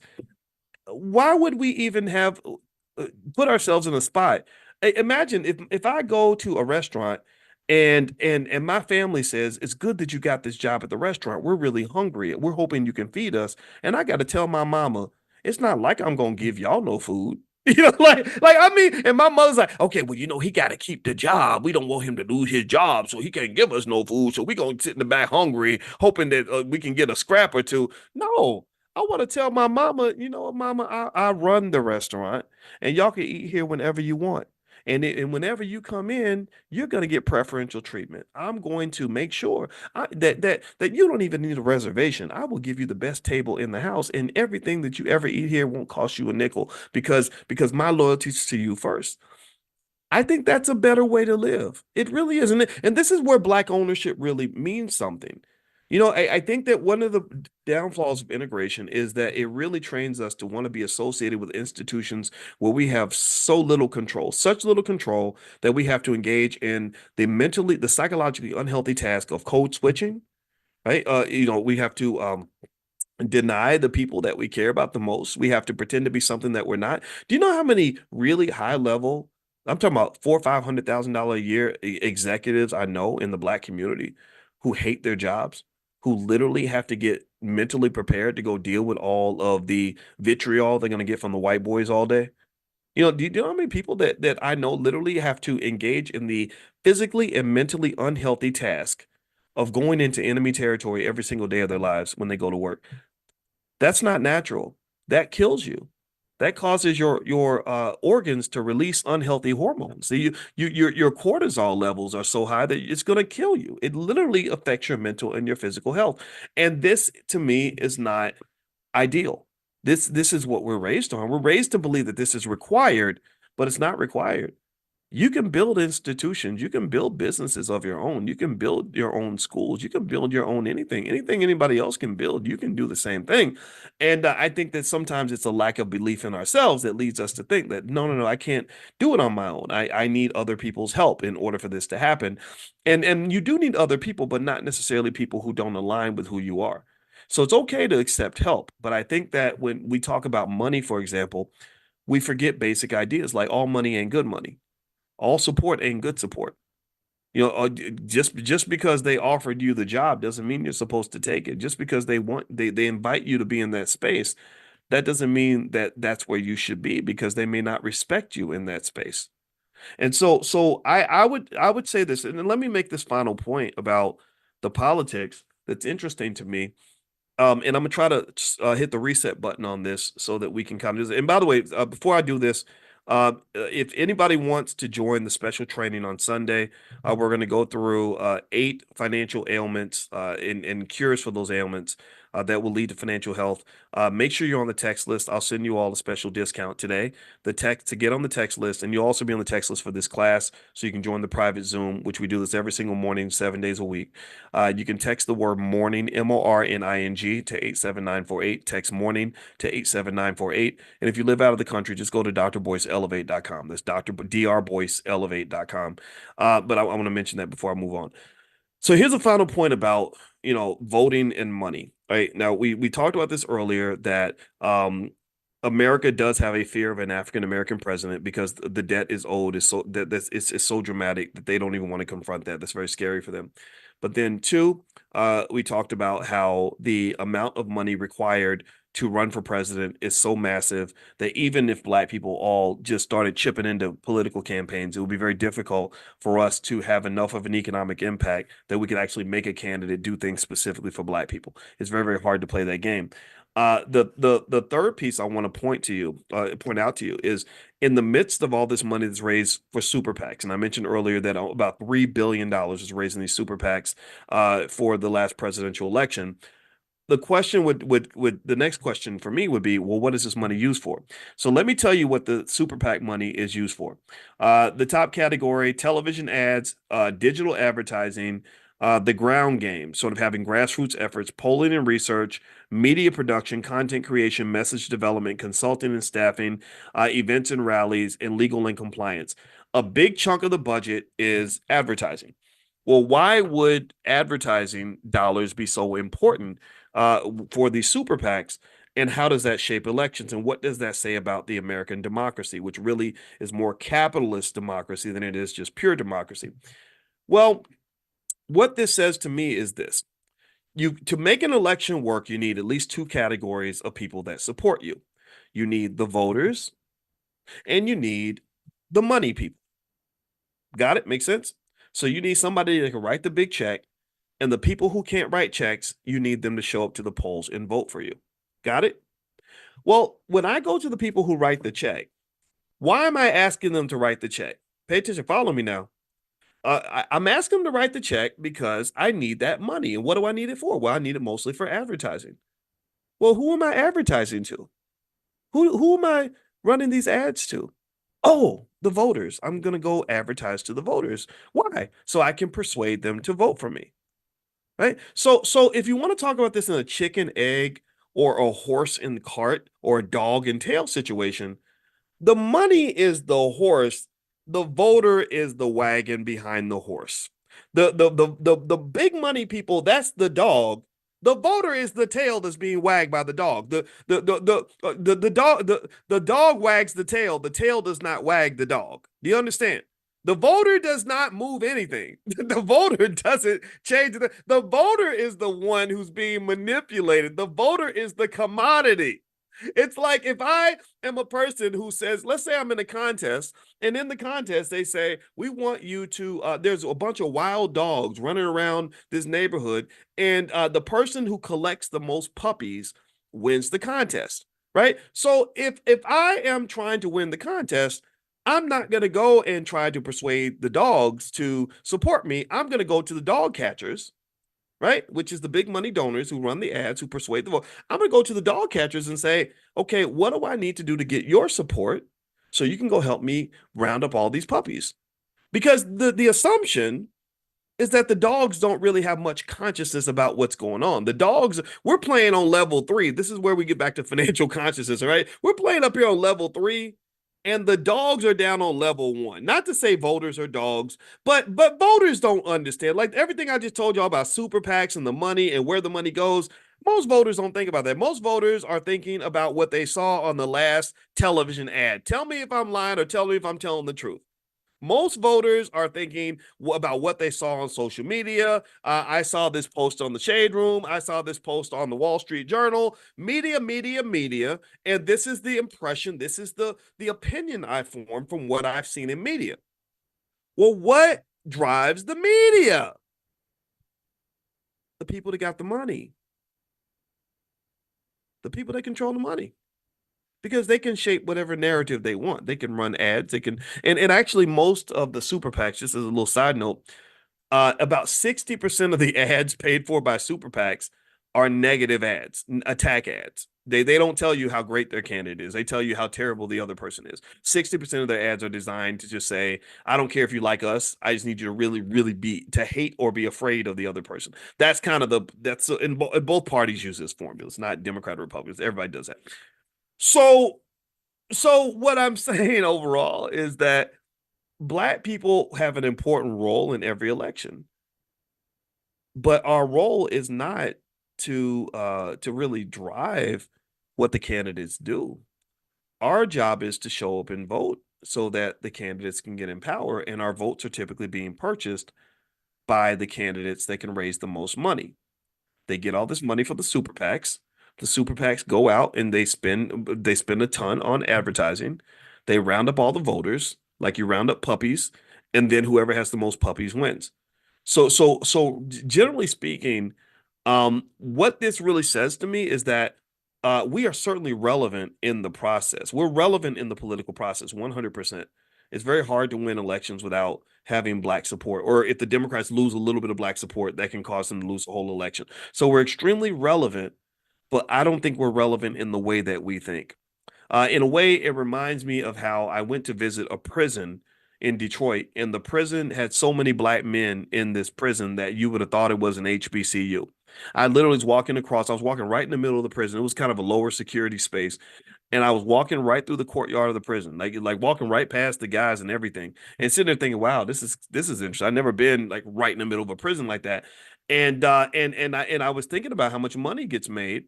why would we even have put ourselves in a spot? Imagine if I go to a restaurant and my family says, it's good that you got this job at the restaurant. We're really hungry. We're hoping you can feed us. And I got to tell my mama, it's not like I'm going to give y'all no food. I mean, and my mother's like, okay, well, he got to keep the job. We don't want him to lose his job, so he can't give us no food. So we going to sit in the back hungry, hoping that we can get a scrap or two. No, I want to tell my mama, mama, I run the restaurant and y'all can eat here whenever you want. And whenever you come in, you're going to get preferential treatment. I'm going to make sure that you don't even need a reservation. I will give you the best table in the house, and everything that you ever eat here won't cost you a nickel because my loyalty is to you first. I think that's a better way to live. It really is. And this is where Black ownership really means something. I think that one of the downfalls of integration is that it really trains us to want to be associated with institutions where we have so little control, such little control that we have to engage in the psychologically unhealthy task of code switching, right? We have to deny the people that we care about the most. We have to pretend to be something that we're not. Do you know how many really high level, I'm talking about $400,000 or $500,000 a year executives I know in the Black community who hate their jobs, who literally have to get mentally prepared to go deal with all of the vitriol they're going to get from the white boys all day? Do you know how many people that I know literally have to engage in the physically and mentally unhealthy task of going into enemy territory every single day of their lives when they go to work? That's not natural. That kills you. That causes your organs to release unhealthy hormones. So your cortisol levels are so high that it's going to kill you. It literally affects your mental and your physical health. And this, to me, is not ideal. This is what we're raised on. We're raised to believe that this is required, but it's not required. You can build institutions, you can build businesses of your own, you can build your own schools, you can build your own anything anybody else can build, you can do the same thing. And I think that sometimes it's a lack of belief in ourselves that leads us to think that no, I can't do it on my own. I need other people's help in order for this to happen. And you do need other people, but not necessarily people who don't align with who you are. So it's okay to accept help. But I think that when we talk about money, for example, we forget basic ideas like all money ain't good money. All support ain't good support. Just because they offered you the job doesn't mean you're supposed to take it. Just because they invite you to be in that space, that doesn't mean that that's where you should be, because they may not respect you in that space. And so I would say this, and then let me make this final point about the politics that's interesting to me. And I'm gonna try to hit the reset button on this so that we can kind of. And by the way, before I do this, if anybody wants to join the special training on Sunday, we're going to go through 8 financial ailments and cures for those ailments that will lead to financial health. Make sure you're on the text list. I'll send you all a special discount today. The text to get on the text list, and you'll also be on the text list for this class, so you can join the private Zoom, which we do this every single morning, 7 days a week. You can text the word morning, MORNING, to 87948. Text morning to 87948. And if you live out of the country, just go to drboyceelevate.com. That's drboyceelevate.com. But I want to mention that before I move on. So here's a final point about, voting and money. Right now, we talked about this earlier, that America does have a fear of an African American president because the debt is owed is so that it's so dramatic that they don't even want to confront that. That's very scary for them. But then 2, we talked about how the amount of money required to run for president is so massive that even if Black people all just started chipping into political campaigns, it would be very difficult for us to have enough of an economic impact that we could actually make a candidate do things specifically for Black people. It's very, very hard to play that game. The third piece I want to point out to you is, in the midst of all this money that's raised for super PACs, and I mentioned earlier that about $3 billion was raised in these super PACs for the last presidential election. The question the next question for me would be, well, what is this money used for? So let me tell you what the super PAC money is used for. The top category: television ads, digital advertising, the ground game, sort of having grassroots efforts, polling and research, media production, content creation, message development, consulting and staffing, events and rallies, and legal and compliance. A big chunk of the budget is advertising. Well, why would advertising dollars be so important for these super PACs? And how does that shape elections? And what does that say about the American democracy, which really is more capitalist democracy than it is just pure democracy? Well, what this says to me is this: to make an election work, you need at least 2 categories of people that support you. You need the voters, and you need the money people. Got it? Make sense? So you need somebody that can write the big check, and the people who can't write checks, you need them to show up to the polls and vote for you. Got it? Well, when I go to the people who write the check, why am I asking them to write the check? Pay attention, follow me now. I'm asking them to write the check because I need that money. And what do I need it for? Well, I need it mostly for advertising. Well, who am I advertising to? Who am I running these ads to? Oh, the voters. I'm going to go advertise to the voters. Why? So I can persuade them to vote for me. Right? So if you want to talk about this in a chicken, egg, or a horse and cart, or a dog and tail situation, the money is the horse. The voter is the wagon behind the horse. The big money people, that's the dog. The voter is the tail that's being wagged by the dog. The dog wags the tail. The tail does not wag the dog. Do you understand? The voter does not move anything. The voter doesn't change. The voter is the one who's being manipulated. The voter is the commodity. It's like if I am a person who says, let's say I'm in a contest, and in the contest they say, we want you to, there's a bunch of wild dogs running around this neighborhood, and the person who collects the most puppies wins the contest, right? So if I am trying to win the contest, I'm not going to go and try to persuade the dogs to support me. I'm going to go to the dog catchers, right? Which is the big money donors who run the ads, who persuade the vote. I'm going to go to the dog catchers and say, okay, what do I need to do to get your support so you can go help me round up all these puppies? Because the assumption is that the dogs don't really have much consciousness about what's going on. The dogs, we're playing on level 3. This is where we get back to financial consciousness, right? We're playing up here on level 3. And the dogs are down on level 1. Not to say voters are dogs, but voters don't understand. Like everything I just told y'all about super PACs and the money and where the money goes, most voters don't think about that. Most voters are thinking about what they saw on the last television ad. Tell me if I'm lying or tell me if I'm telling the truth. Most voters are thinking about what they saw on social media. I saw this post on the Shade Room. I saw this post on the Wall Street Journal. Media. And this is the impression. This is the opinion I form from what I've seen in media. Well, what drives the media? The people that got the money. The people that control the money. Because they can shape whatever narrative they want. They can run ads. They can, and actually most of the super PACs, just as a little side note, about 60% of the ads paid for by super PACs are negative ads, attack ads. They don't tell you how great their candidate is. They tell you how terrible the other person is. 60% of their ads are designed to just say, I don't care if you like us. I just need you to really, really to hate or be afraid of the other person. That's kind of and both parties use this formula. It's not Democrat or Republicans. Everybody does that. So what I'm saying overall is that Black people have an important role in every election, but our role is not to really drive what the candidates do. Our job is to show up and vote so that the candidates can get in power, and our votes are typically being purchased by the candidates that can raise the most money. They get all this money for the super PACs. The super PACs go out and they spend a ton on advertising. They round up all the voters, like you round up puppies, and then whoever has the most puppies wins. So generally speaking, what this really says to me is that we are certainly relevant in the process. We're relevant in the political process, 100%. It's very hard to win elections without having Black support, or if the Democrats lose a little bit of Black support, that can cause them to lose the whole election. So we're extremely relevant, but I don't think we're relevant in the way that we think. In a way, it reminds me of how I went to visit a prison in Detroit, and the prison had so many Black men in this prison that you would have thought it was an HBCU. I literally was walking across, I was walking right in the middle of the prison. It was kind of a lower security space. And I was walking right through the courtyard of the prison, like walking right past the guys and everything, and sitting there thinking, "Wow, this is interesting. I've never been like right in the middle of a prison like that." And I was thinking about how much money gets made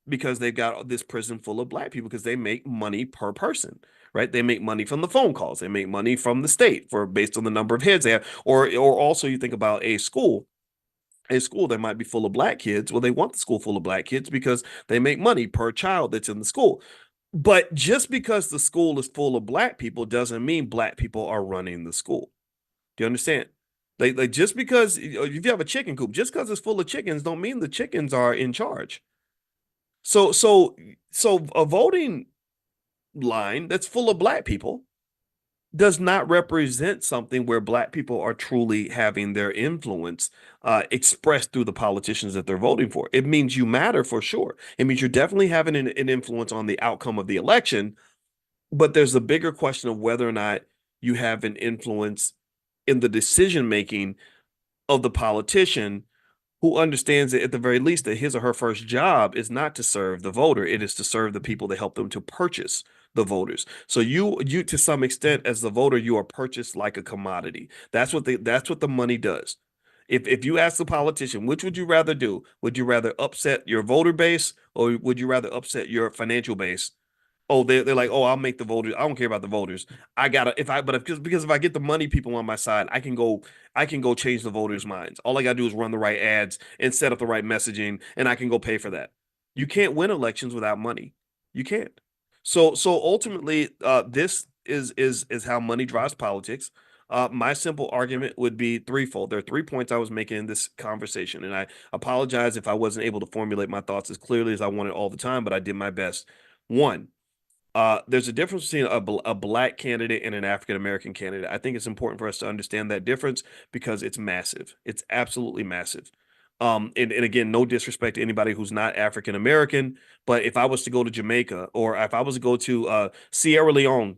because they've got this prison full of Black people, because they make money per person, right? They make money from the phone calls. They make money from the state based on the number of heads they have. Or also you think about a school that might be full of Black kids. Well, they want the school full of Black kids because they make money per child that's in the school. But just because the school is full of Black people doesn't mean Black people are running the school. Do you understand? Like just because if you have a chicken coop, just because it's full of chickens don't mean the chickens are in charge. So a voting line that's full of Black people does not represent something where Black people are truly having their influence expressed through the politicians that they're voting for. It means you matter for sure. It means you're definitely having an influence on the outcome of the election, but there's a bigger question of whether or not you have an influence in the decision-making of the politician, who understands that at the very least that his or her first job is not to serve the voter. It is to serve the people that help them to purchase the voters. So you to some extent as the voter, you are purchased like a commodity. That's what the money does. If you ask the politician, which would you rather do? Would you rather upset your voter base, or would you rather upset your financial base? Oh, they're like, oh, I'll make the voters. I don't care about the voters. Because if I get the money people on my side, I can go change the voters' minds. All I gotta do is run the right ads and set up the right messaging, and I can go pay for that. You can't win elections without money. You can't. So ultimately, this is how money drives politics. My simple argument would be threefold. There are 3 points I was making in this conversation, and I apologize if I wasn't able to formulate my thoughts as clearly as I wanted all the time, but I did my best. One, there's a difference between a black candidate and an African American candidate. I think it's important for us to understand that difference because it's massive. It's absolutely massive. And again, no disrespect to anybody who's not African American, but if I was to go to Jamaica or if I was to go to Sierra Leone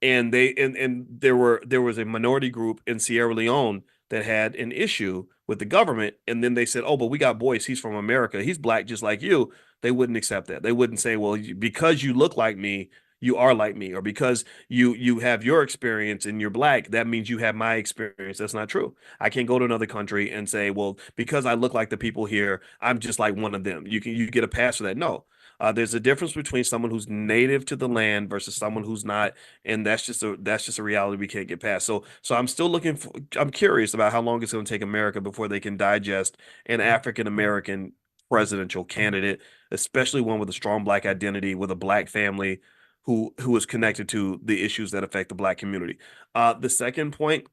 and there was a minority group in Sierra Leone that had an issue with the government, and then they said, "Oh, but we got Boyce. He's from America. He's black, just like you." They wouldn't accept that. They wouldn't say, "Well, because you look like me, you are like me," or because you have your experience and you're black, that means you have my experience. That's not true. I can't go to another country and say, "Well, because I look like the people here, I'm just like one of them." You get a pass for that. No. There's a difference between someone who's native to the land versus someone who's not, and that's just a reality we can't get past. So I'm curious about how long it's going to take America before they can digest an African American presidential candidate, especially one with a strong black identity, with a black family, who is connected to the issues that affect the black community. The second point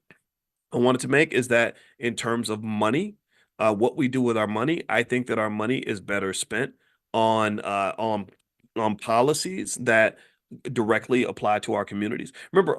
I wanted to make is that in terms of money, what we do with our money, I think that our money is better spent on policies that directly apply to our communities. Remember,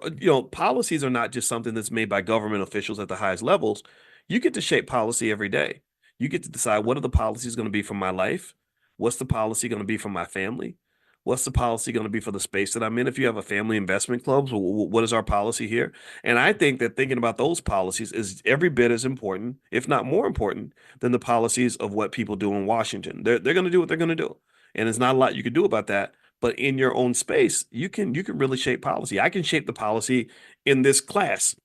policies are not just something that's made by government officials at the highest levels. You get to shape policy every day. You get to decide, what are the policies going to be for my life? What's the policy going to be for my family? What's the policy going to be for the space that I'm in? If you have a family investment club, what is our policy here? And I think that thinking about those policies is every bit as important, if not more important, than the policies of what people do in Washington. They're going to do what they're going to do. And there's not a lot you can do about that. But in your own space, you can really shape policy. I can shape the policy in this class.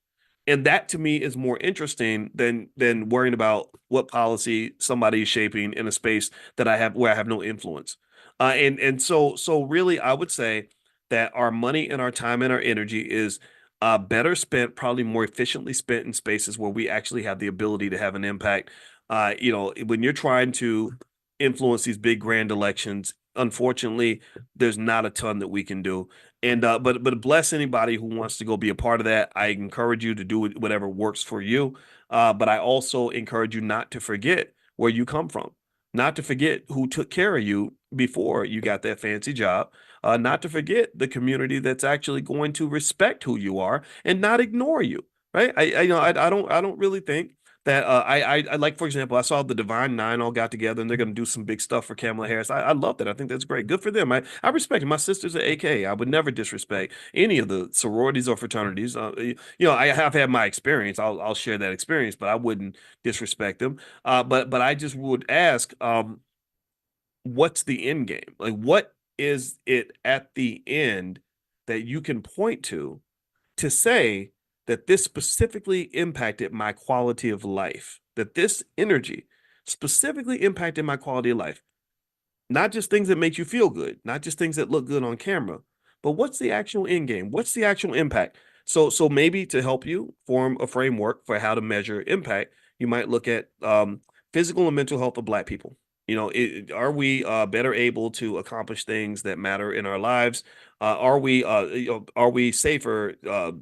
And that to me is more interesting than worrying about what policy somebody is shaping in a space that where I have no influence. So really, I would say that our money and our time and our energy is better spent, probably more efficiently spent in spaces where we actually have the ability to have an impact. When you're trying to influence these big grand elections, unfortunately, there's not a ton that we can do. And but bless anybody who wants to go be a part of that. I encourage you to do whatever works for you. But I also encourage you not to forget where you come from, not to forget who took care of you before you got that fancy job, not to forget the community that's actually going to respect who you are and not ignore you. Right? I don't really think that I like, for example, I saw the Divine Nine all got together and they're going to do some big stuff for Kamala Harris. I love that. I think that's great. Good for them. I respect it. My sister's at AK. I would never disrespect any of the sororities or fraternities. I have had my experience. I'll share that experience, but I wouldn't disrespect them. But I just would ask, what's the end game? Like, what is it at the end that you can point to say that this specifically impacted my quality of life, that this energy specifically impacted my quality of life? Not just things that make you feel good, not just things that look good on camera, but what's the actual end game? What's the actual impact? So maybe to help you form a framework for how to measure impact, you might look at physical and mental health of Black people. Are we better able to accomplish things that matter in our lives? Are we safer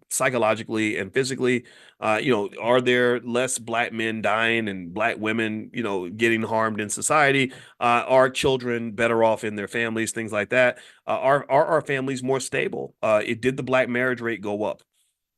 psychologically and physically? Are there less Black men dying and Black women, getting harmed in society? Are children better off in their families? Things like that. Are our families more stable? Did the Black marriage rate go up?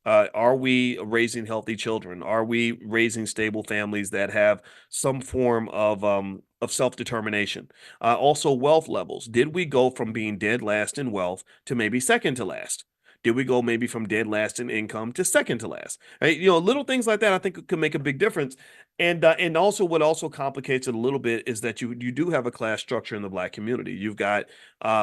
Are we raising healthy children? Are we raising stable families that have some form of self-determination? Also, wealth levels. Did we go from being dead last in wealth to maybe second to last? Did we go maybe from dead last in income to second to last? Right? Little things like that I think could make a big difference. And also what also complicates it a little bit is that you do have a class structure in the Black community. You've got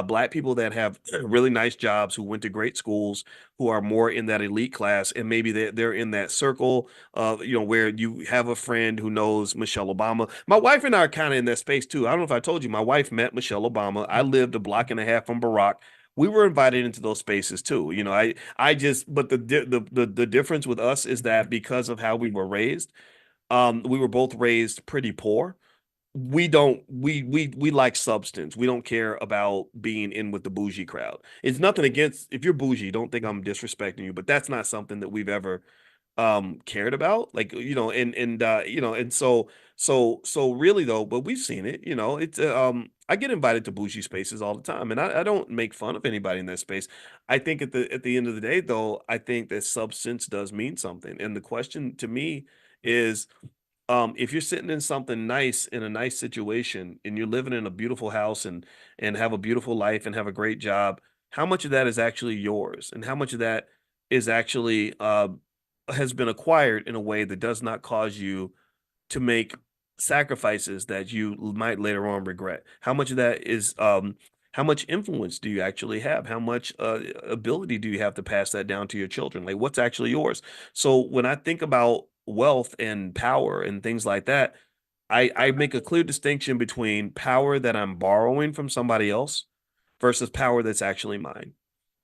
Black people that have really nice jobs, who went to great schools, who are more in that elite class, and maybe they're in that circle of where you have a friend who knows Michelle Obama. My wife and I are kind of in that space too. I don't know if I told you, my wife met Michelle Obama. I lived a block and a half from Barack. We were invited into those spaces too. But the difference with us is that because of how we were raised, we were both raised pretty poor. we like substance. We don't care about being in with the bougie crowd. It's nothing against if you're bougie, don't think I'm disrespecting you, but that's not something that we've ever cared about, like, and so really though, but we've seen it, it's I get invited to bougie spaces all the time, and I don't make fun of anybody in that space. I think at the end of the day though, I think that substance does mean something, and the question to me is, if you're sitting in something nice in a nice situation and you're living in a beautiful house and have a beautiful life and have a great job, how much of that is actually yours, and how much of that is actually has been acquired in a way that does not cause you to make sacrifices that you might later on regret? How much of that is how much influence do you actually have? How much ability do you have to pass that down to your children? Like, what's actually yours? So when I think about wealth and power and things like that, I make a clear distinction between power that I'm borrowing from somebody else versus power that's actually mine.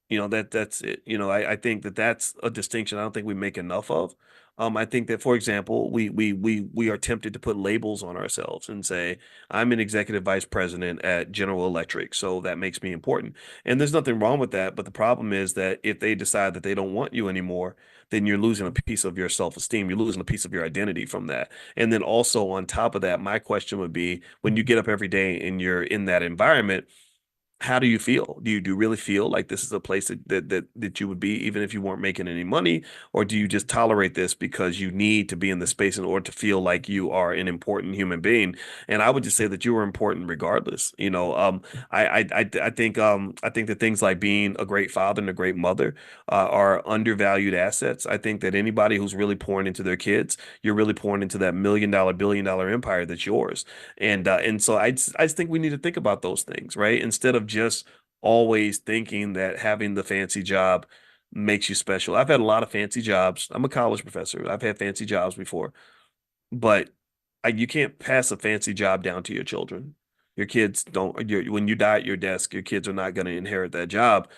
That's it. I think that that's a distinction I don't think we make enough of. I think that, for example, we are tempted to put labels on ourselves and say, I'm an executive vice president at General Electric, so that makes me important. And there's nothing wrong with that. But the problem is that if they decide that they don't want you anymore, then you're losing a piece of your self-esteem. You're losing a piece of your identity from that. And then also on top of that, my question would be, when you get up every day and you're in that environment, how do you feel? Do you really feel like this is a place that you would be even if you weren't making any money? Or do you just tolerate this because you need to be in the space in order to feel like you are an important human being? And I would just say that you are important regardless. I think that things like being a great father and a great mother are undervalued assets. I think that anybody who's really pouring into their kids, you're really pouring into that $1 million, $1 billion empire that's yours. And so I just think we need to think about those things, right? Instead of just always thinking that having the fancy job makes you special. I've had a lot of fancy jobs. I'm a college professor. I've had fancy jobs before, but you can't pass a fancy job down to your children. Your kids don't, when you die at your desk, your kids are not going to inherit that job.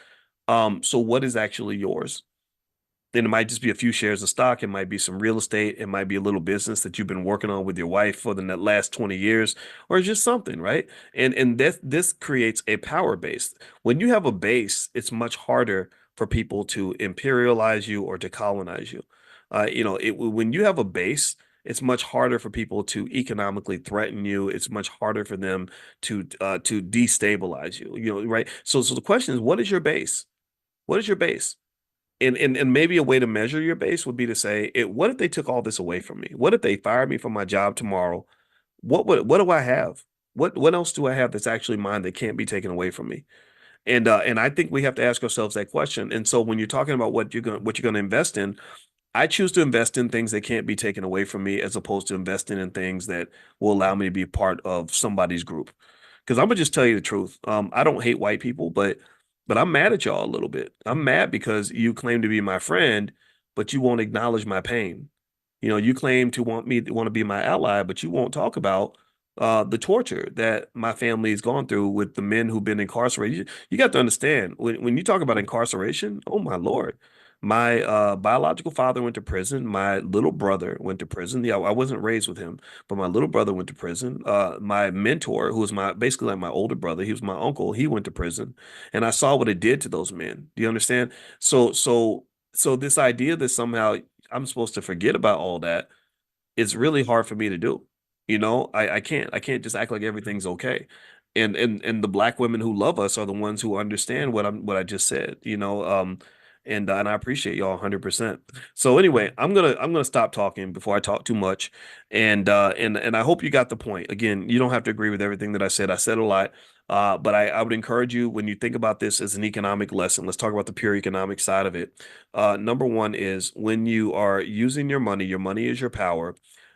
So what is actually yours? Then it might just be a few shares of stock. It might be some real estate. It might be a little business that you've been working on with your wife for the last 20 years, or just something, right? And this creates a power base. When you have a base, it's much harder for people to imperialize you or to colonize you. When you have a base, it's much harder for people to economically threaten you. It's much harder for them to destabilize you. Right? So the question is, what is your base? What is your base? And maybe a way to measure your base would be to say, what if they took all this away from me? What if they fired me from my job tomorrow? What do I have? What else do I have that's actually mine that can't be taken away from me? And I think we have to ask ourselves that question. And so when you're talking about what you're gonna invest in, I choose to invest in things that can't be taken away from me, as opposed to investing in things that will allow me to be part of somebody's group. Because I'm gonna just tell you the truth. I don't hate white people, but I'm mad at y'all a little bit. I'm mad because you claim to be my friend, but you won't acknowledge my pain. You claim to want to be my ally, but you won't talk about the torture that my family has gone through with the men who've been incarcerated. You got to understand, when you talk about incarceration, oh my Lord. My biological father went to prison. My little brother went to prison. Yeah, I wasn't raised with him, but my little brother went to prison. My mentor, who was basically like my older brother, he was my uncle. He went to prison, and I saw what it did to those men. Do you understand? So this idea that somehow I'm supposed to forget about all that, it's really hard for me to do. I can't just act like everything's okay. And the black women who love us are the ones who understand what I just said. And I appreciate y'all 100%. So anyway, I'm gonna stop talking before I talk too much, and I hope you got the point. Again, you don't have to agree with everything that I said. I said a lot, but I would encourage you, when you think about this as an economic lesson, let's talk about the pure economic side of it. Number one is, when you are using your money is your power.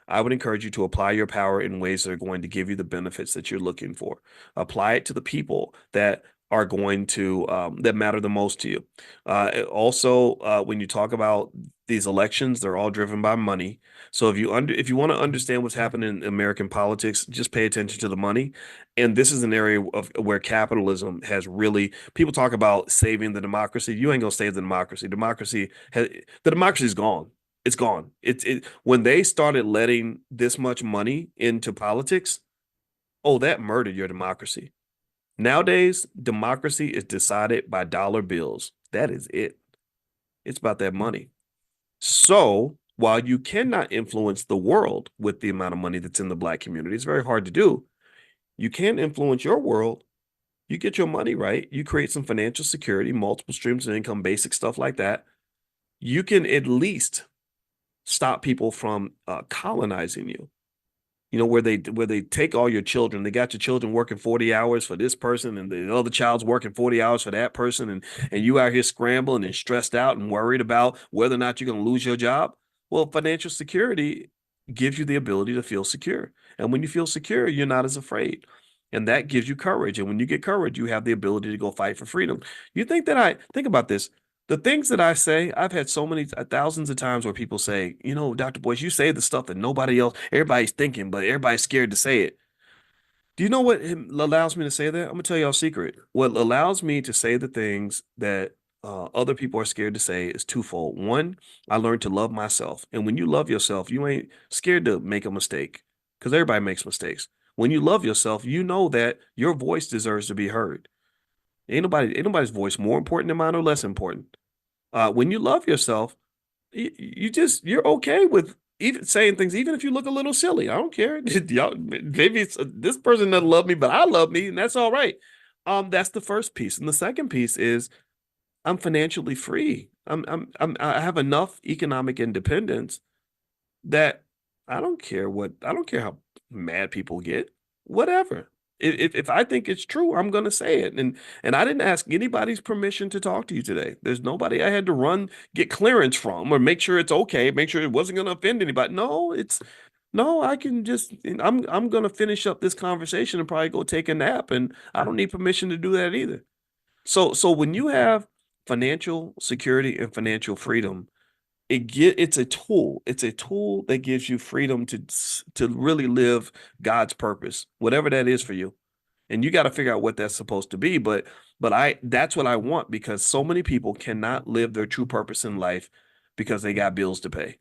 I would encourage you to apply your power in ways that are going to give you the benefits that you're looking for. Apply it to the people that are going to that matter the most to you. Also, when you talk about these elections, they're all driven by money. So if you want to understand what's happening in American politics, just pay attention to the money. And this is an area of where capitalism has really, people talk about saving the democracy. You ain't gonna save the democracy. The democracy is gone. It's gone. When they started letting this much money into politics, oh, that murdered your democracy. Nowadays, democracy is decided by dollar bills. That is it. It's about that money. So while you cannot influence the world with the amount of money that's in the Black community, it's very hard to do. You can influence your world. You get your money right. You create some financial security, multiple streams of income, basic stuff like that. You can at least stop people from colonizing you. You know, where they take all your children. They got your children working 40 hours for this person, and the other child's working 40 hours for that person, and you out here scrambling and stressed out and worried about whether or not you're going to lose your job. Well, financial security gives you the ability to feel secure. And when you feel secure, you're not as afraid. And that gives you courage. And when you get courage, you have the ability to go fight for freedom. You think about this. The things that I say, I've had so many thousands of times where people say, you know, Dr. Boyce, you say the stuff that everybody's thinking, but everybody's scared to say it. Do you know what allows me to say that? I'm gonna tell y'all a secret. What allows me to say the things that other people are scared to say is twofold. One, I learned to love myself. And when you love yourself, you ain't scared to make a mistake, because everybody makes mistakes. When you love yourself, you know that your voice deserves to be heard. Ain't nobody's voice more important than mine or less important. When you love yourself, you're okay with even saying things, even if you look a little silly. I don't care. Y'all, maybe it's this person doesn't love me, but I love me, and that's all right. That's the first piece, and the second piece is I'm financially free. I have enough economic independence that I don't care how mad people get. Whatever. If I think it's true, I'm going to say it. And I didn't ask anybody's permission to talk to you today. There's nobody I had to get clearance from or make sure it's okay, make sure it wasn't going to offend anybody. I can just, I'm going to finish up this conversation and probably go take a nap, and I don't need permission to do that either. So when you have financial security and financial freedom, it's a tool. It's a tool that gives you freedom to really live God's purpose, whatever that is for you. And you got to figure out what that's supposed to be. But that's what I want, because so many people cannot live their true purpose in life because they got bills to pay,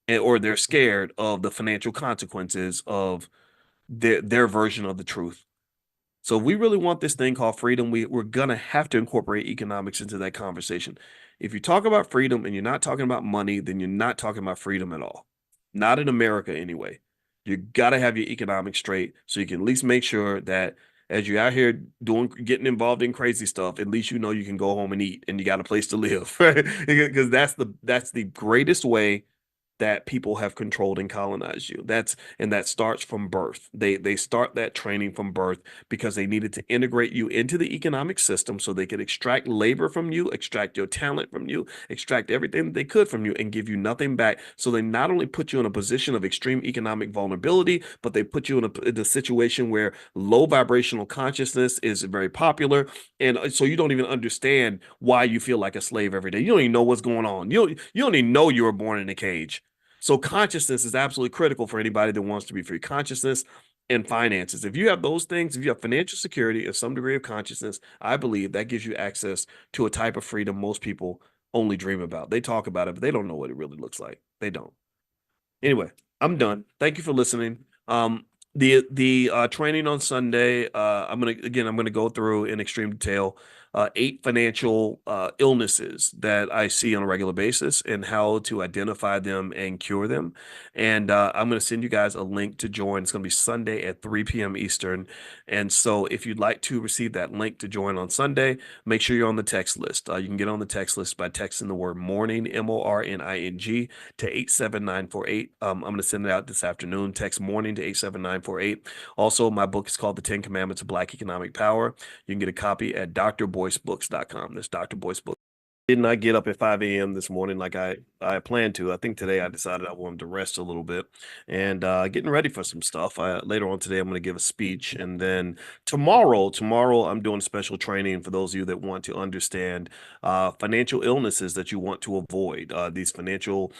or they're scared of the financial consequences of their version of the truth. So if we really want this thing called freedom, we're going to have to incorporate economics into that conversation. If you talk about freedom and you're not talking about money, then you're not talking about freedom at all. Not in America anyway. You got to have your economics straight so you can at least make sure that as you're out here getting involved in crazy stuff, at least you know you can go home and eat and you got a place to live, right? Because that's the greatest way that people have controlled and colonized you. That starts from birth. They start that training from birth because they needed to integrate you into the economic system so they could extract labor from you, extract your talent from you, extract everything that they could from you, and give you nothing back. So they not only put you in a position of extreme economic vulnerability, but they put you in a situation where low vibrational consciousness is very popular. And so you don't even understand why you feel like a slave every day. You don't even know what's going on. You don't even know you were born in a cage. So consciousness is absolutely critical for anybody that wants to be free. Consciousness and finances. If you have those things, if you have financial security and some degree of consciousness, I believe that gives you access to a type of freedom most people only dream about. They talk about it, but they don't know what it really looks like. They don't. Anyway, I'm done. Thank you for listening. The training on Sunday, I'm gonna go through in extreme detail 8 financial illnesses that I see on a regular basis and how to identify them and cure them. And I'm going to send you guys a link to join. It's going to be Sunday at 3 p.m. Eastern. And so if you'd like to receive that link to join on Sunday, make sure you're on the text list. You can get on the text list by texting the word morning, MORNING, to 87948. I'm going to send it out this afternoon. Text morning to 87948. Also, my book is called The 10 Commandments of Black Economic Power. You can get a copy at drboycebooks.com. That's Dr. Boyce Books. Did not get up at 5 a.m. this morning like I planned to. I think today I decided I wanted to rest a little bit and getting ready for some stuff. Later on today, I'm going to give a speech. And then tomorrow, I'm doing special training for those of you that want to understand financial illnesses that you want to avoid. These financial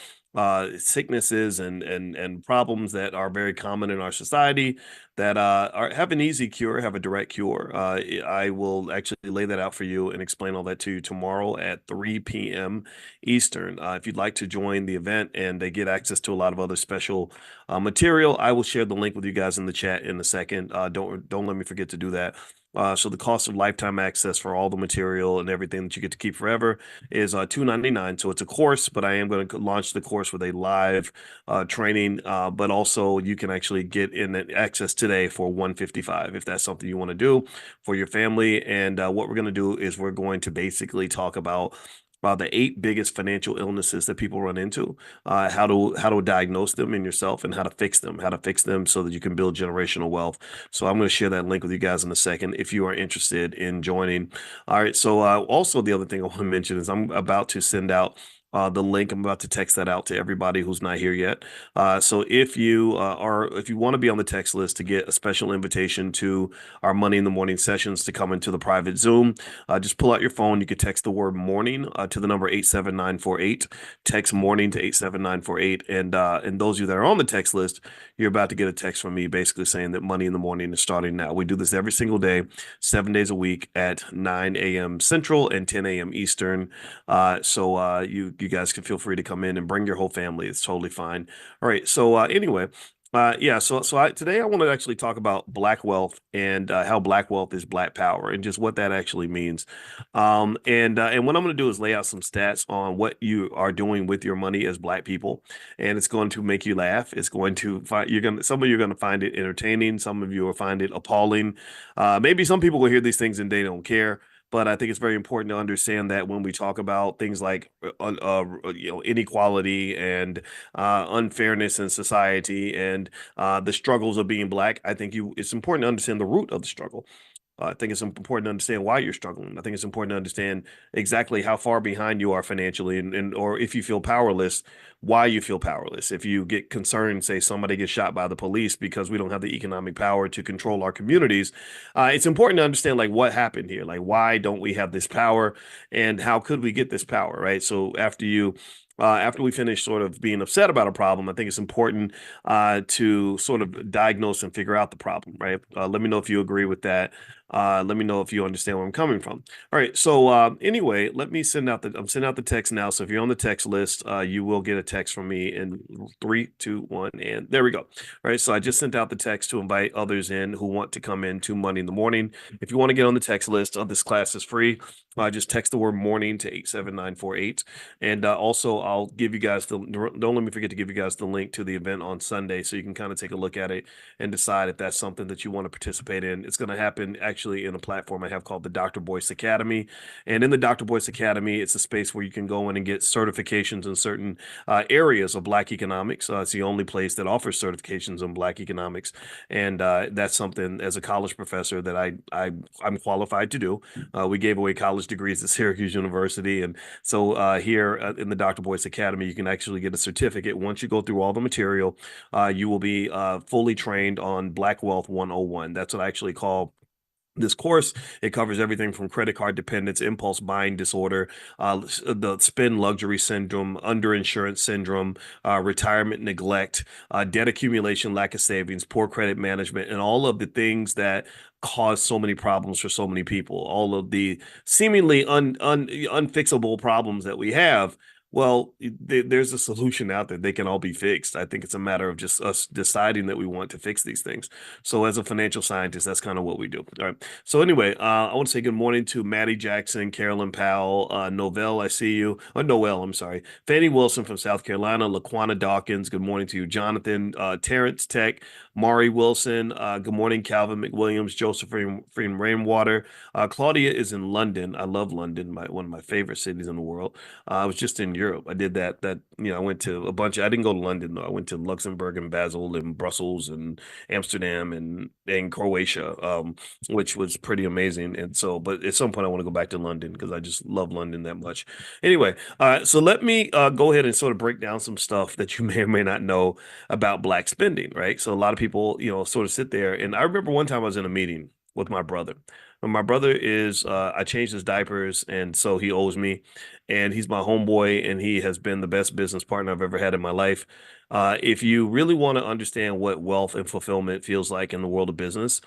sicknesses and problems that are very common in our society that have an easy cure, have a direct cure. I will actually lay that out for you and explain all that to you tomorrow at 3 p.m. Eastern. If you'd like to join the event and they get access to a lot of other special material, I will share the link with you guys in the chat in a second. Don't let me forget to do that. So the cost of lifetime access for all the material and everything that you get to keep forever is $299. So it's a course, but I am going to launch the course with a live training. But also you can actually get in access today for $155 if that's something you want to do for your family. And what we're going to do is we're going to basically talk about the 8 biggest financial illnesses that people run into, how to diagnose them in yourself, and how to fix them so that you can build generational wealth. So I'm going to share that link with you guys in a second if you are interested in joining. All right. So also the other thing I want to mention is I'm about to send out the link. I'm about to text that out to everybody who's not here yet. So if you want to be on the text list to get a special invitation to our Money in the Morning sessions to come into the private Zoom, just pull out your phone. You can text the word morning to the number 87948. Text morning to 87948. And those of you that are on the text list, you're about to get a text from me basically saying that Money in the Morning is starting now. We do this every single day, 7 days a week at 9 a.m. Central and 10 a.m. Eastern. So you guys can feel free to come in and bring your whole family. It's totally fine. All right. So anyway, today I want to actually talk about Black wealth and how Black wealth is Black power and just what that actually means. And what I'm going to do is lay out some stats on what you are doing with your money as Black people, and it's going to make you laugh. It's going to some of you are going to find it entertaining. Some of you will find it appalling. Maybe some people will hear these things and they don't care. But I think it's very important to understand that when we talk about things like inequality and unfairness in society and the struggles of being Black, I think it's important to understand the root of the struggle. I think it's important to understand why you're struggling. I think it's important to understand exactly how far behind you are financially, and or if you feel powerless, why you feel powerless. If you get concerned, say somebody gets shot by the police because we don't have the economic power to control our communities, it's important to understand like what happened here, like why don't we have this power, and how could we get this power, right? So after we finish sort of being upset about a problem, I think it's important to sort of diagnose and figure out the problem, right? Let me know if you agree with that. Let me know if you understand where I'm coming from. All right. So anyway, I'm sending out the text now. So if you're on the text list, you will get a text from me in 3, 2, 1, and there we go. All right. So I just sent out the text to invite others in who want to come in to Money in the Morning. If you want to get on the text list, this class is free. Just text the word morning to 87948. And also I'll give you guys don't let me forget to give you guys the link to the event on Sunday so you can kind of take a look at it and decide if that's something that you want to participate in. It's going to happen actually in a platform I have called the Dr. Boyce Academy. And in the Dr. Boyce Academy, it's a space where you can go in and get certifications in certain areas of Black economics. It's the only place that offers certifications in Black economics. And that's something as a college professor that I'm qualified to do. We gave away college degrees at Syracuse University. And so here in the Dr. Boyce Academy, you can actually get a certificate. Once you go through all the material, you will be fully trained on Black Wealth 101. That's what I actually call this course. It covers everything from credit card dependence, impulse buying disorder, the spend luxury syndrome, underinsurance syndrome, retirement neglect, debt accumulation, lack of savings, poor credit management, and all of the things that cause so many problems for so many people. All of the seemingly unfixable problems that we have. Well, there's a solution out there. They can all be fixed. I think it's a matter of just us deciding that we want to fix these things. So as a financial scientist, that's kind of what we do. All right. So anyway, I want to say good morning to Maddie Jackson, Carolyn Powell, Noel, I see you. Noel, I'm sorry. Fannie Wilson from South Carolina, Laquana Dawkins, good morning to you. Jonathan, Terrence Tech, Mari Wilson, good morning, Calvin McWilliams, Josephine Rainwater. Claudia is in London. I love London, one of my favorite cities in the world. I was just in Europe. I did that. I went to a bunch. I didn't go to London though. I went to Luxembourg and Basel and Brussels and Amsterdam and Croatia, which was pretty amazing. And so, but at some point I want to go back to London because I just love London that much. Anyway, so let me go ahead and sort of break down some stuff that you may or may not know about Black spending, right? So a lot of people, sort of sit there. And I remember one time I was in a meeting with my brother. And my brother is, I changed his diapers, and so he owes me. And he's my homeboy, and he has been the best business partner I've ever had in my life. If you really want to understand what wealth and fulfillment feels like in the world of business,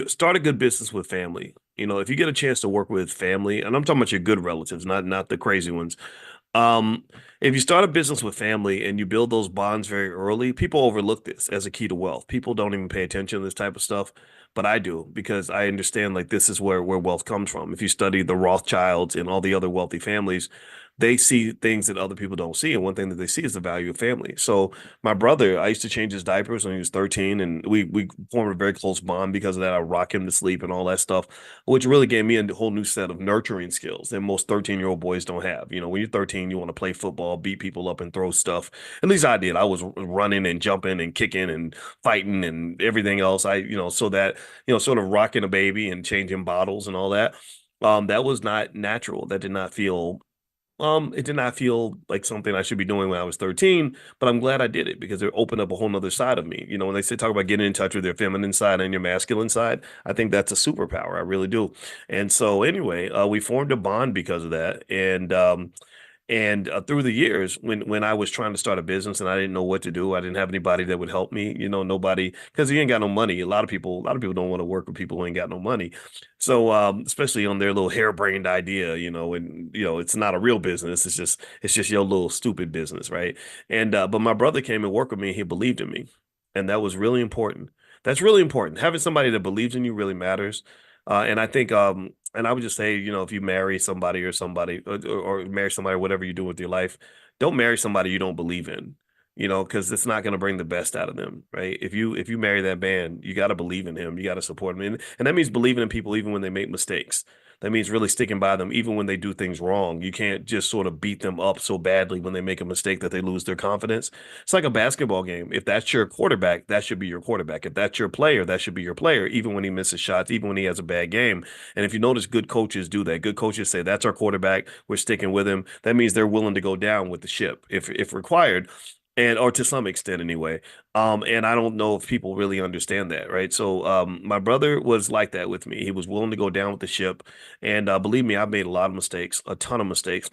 start a good business with family. If you get a chance to work with family, and I'm talking about your good relatives, not the crazy ones. Um, if you start a business with family and you build those bonds very early, people overlook this as a key to wealth. People don't even pay attention to this type of stuff, but I do because I understand like this is where wealth comes from. If you study the Rothschilds and all the other wealthy families, they see things that other people don't see, and one thing that they see is the value of family. So my brother, I used to change his diapers when he was 13, and we formed a very close bond because of that. I rock him to sleep and all that stuff, which really gave me a whole new set of nurturing skills that most 13-year-old boys don't have. When you're 13, you want to play football, beat people up, and throw stuff. At least I did. I was running and jumping and kicking and fighting and everything else. So that, sort of rocking a baby and changing bottles and all that. That was not natural. That did not feel it did not feel like something I should be doing when I was 13, but I'm glad I did it because it opened up a whole nother side of me. When they talk about getting in touch with your feminine side and your masculine side, I think that's a superpower. I really do. And so anyway, we formed a bond because of that. And through the years, when I was trying to start a business and I didn't know what to do, I didn't have anybody that would help me. Nobody, because you ain't got no money. A lot of people don't want to work with people who ain't got no money. So especially on their little harebrained idea, and it's not a real business. It's just your little stupid business, right? And but my brother came and worked with me. And he believed in me, and that was really important. That's really important. Having somebody that believes in you really matters. And I think and I would just say, if you marry somebody or marry somebody, whatever you do with your life, don't marry somebody you don't believe in, because it's not going to bring the best out of them, right? If you marry that man, you got to believe in him. You got to support him. And that means believing in people even when they make mistakes. That means really sticking by them even when they do things wrong. You can't just sort of beat them up so badly when they make a mistake that they lose their confidence. It's like a basketball game. If that's your quarterback, that should be your quarterback. If that's your player, that should be your player, even when he misses shots, even when he has a bad game. And if you notice, good coaches do that. Good coaches say, that's our quarterback. We're sticking with him. That means they're willing to go down with the ship if required. Or to some extent anyway. And I don't know if people really understand that, right? So my brother was like that with me. He was willing to go down with the ship. And believe me, I've made a lot of mistakes, a ton of mistakes.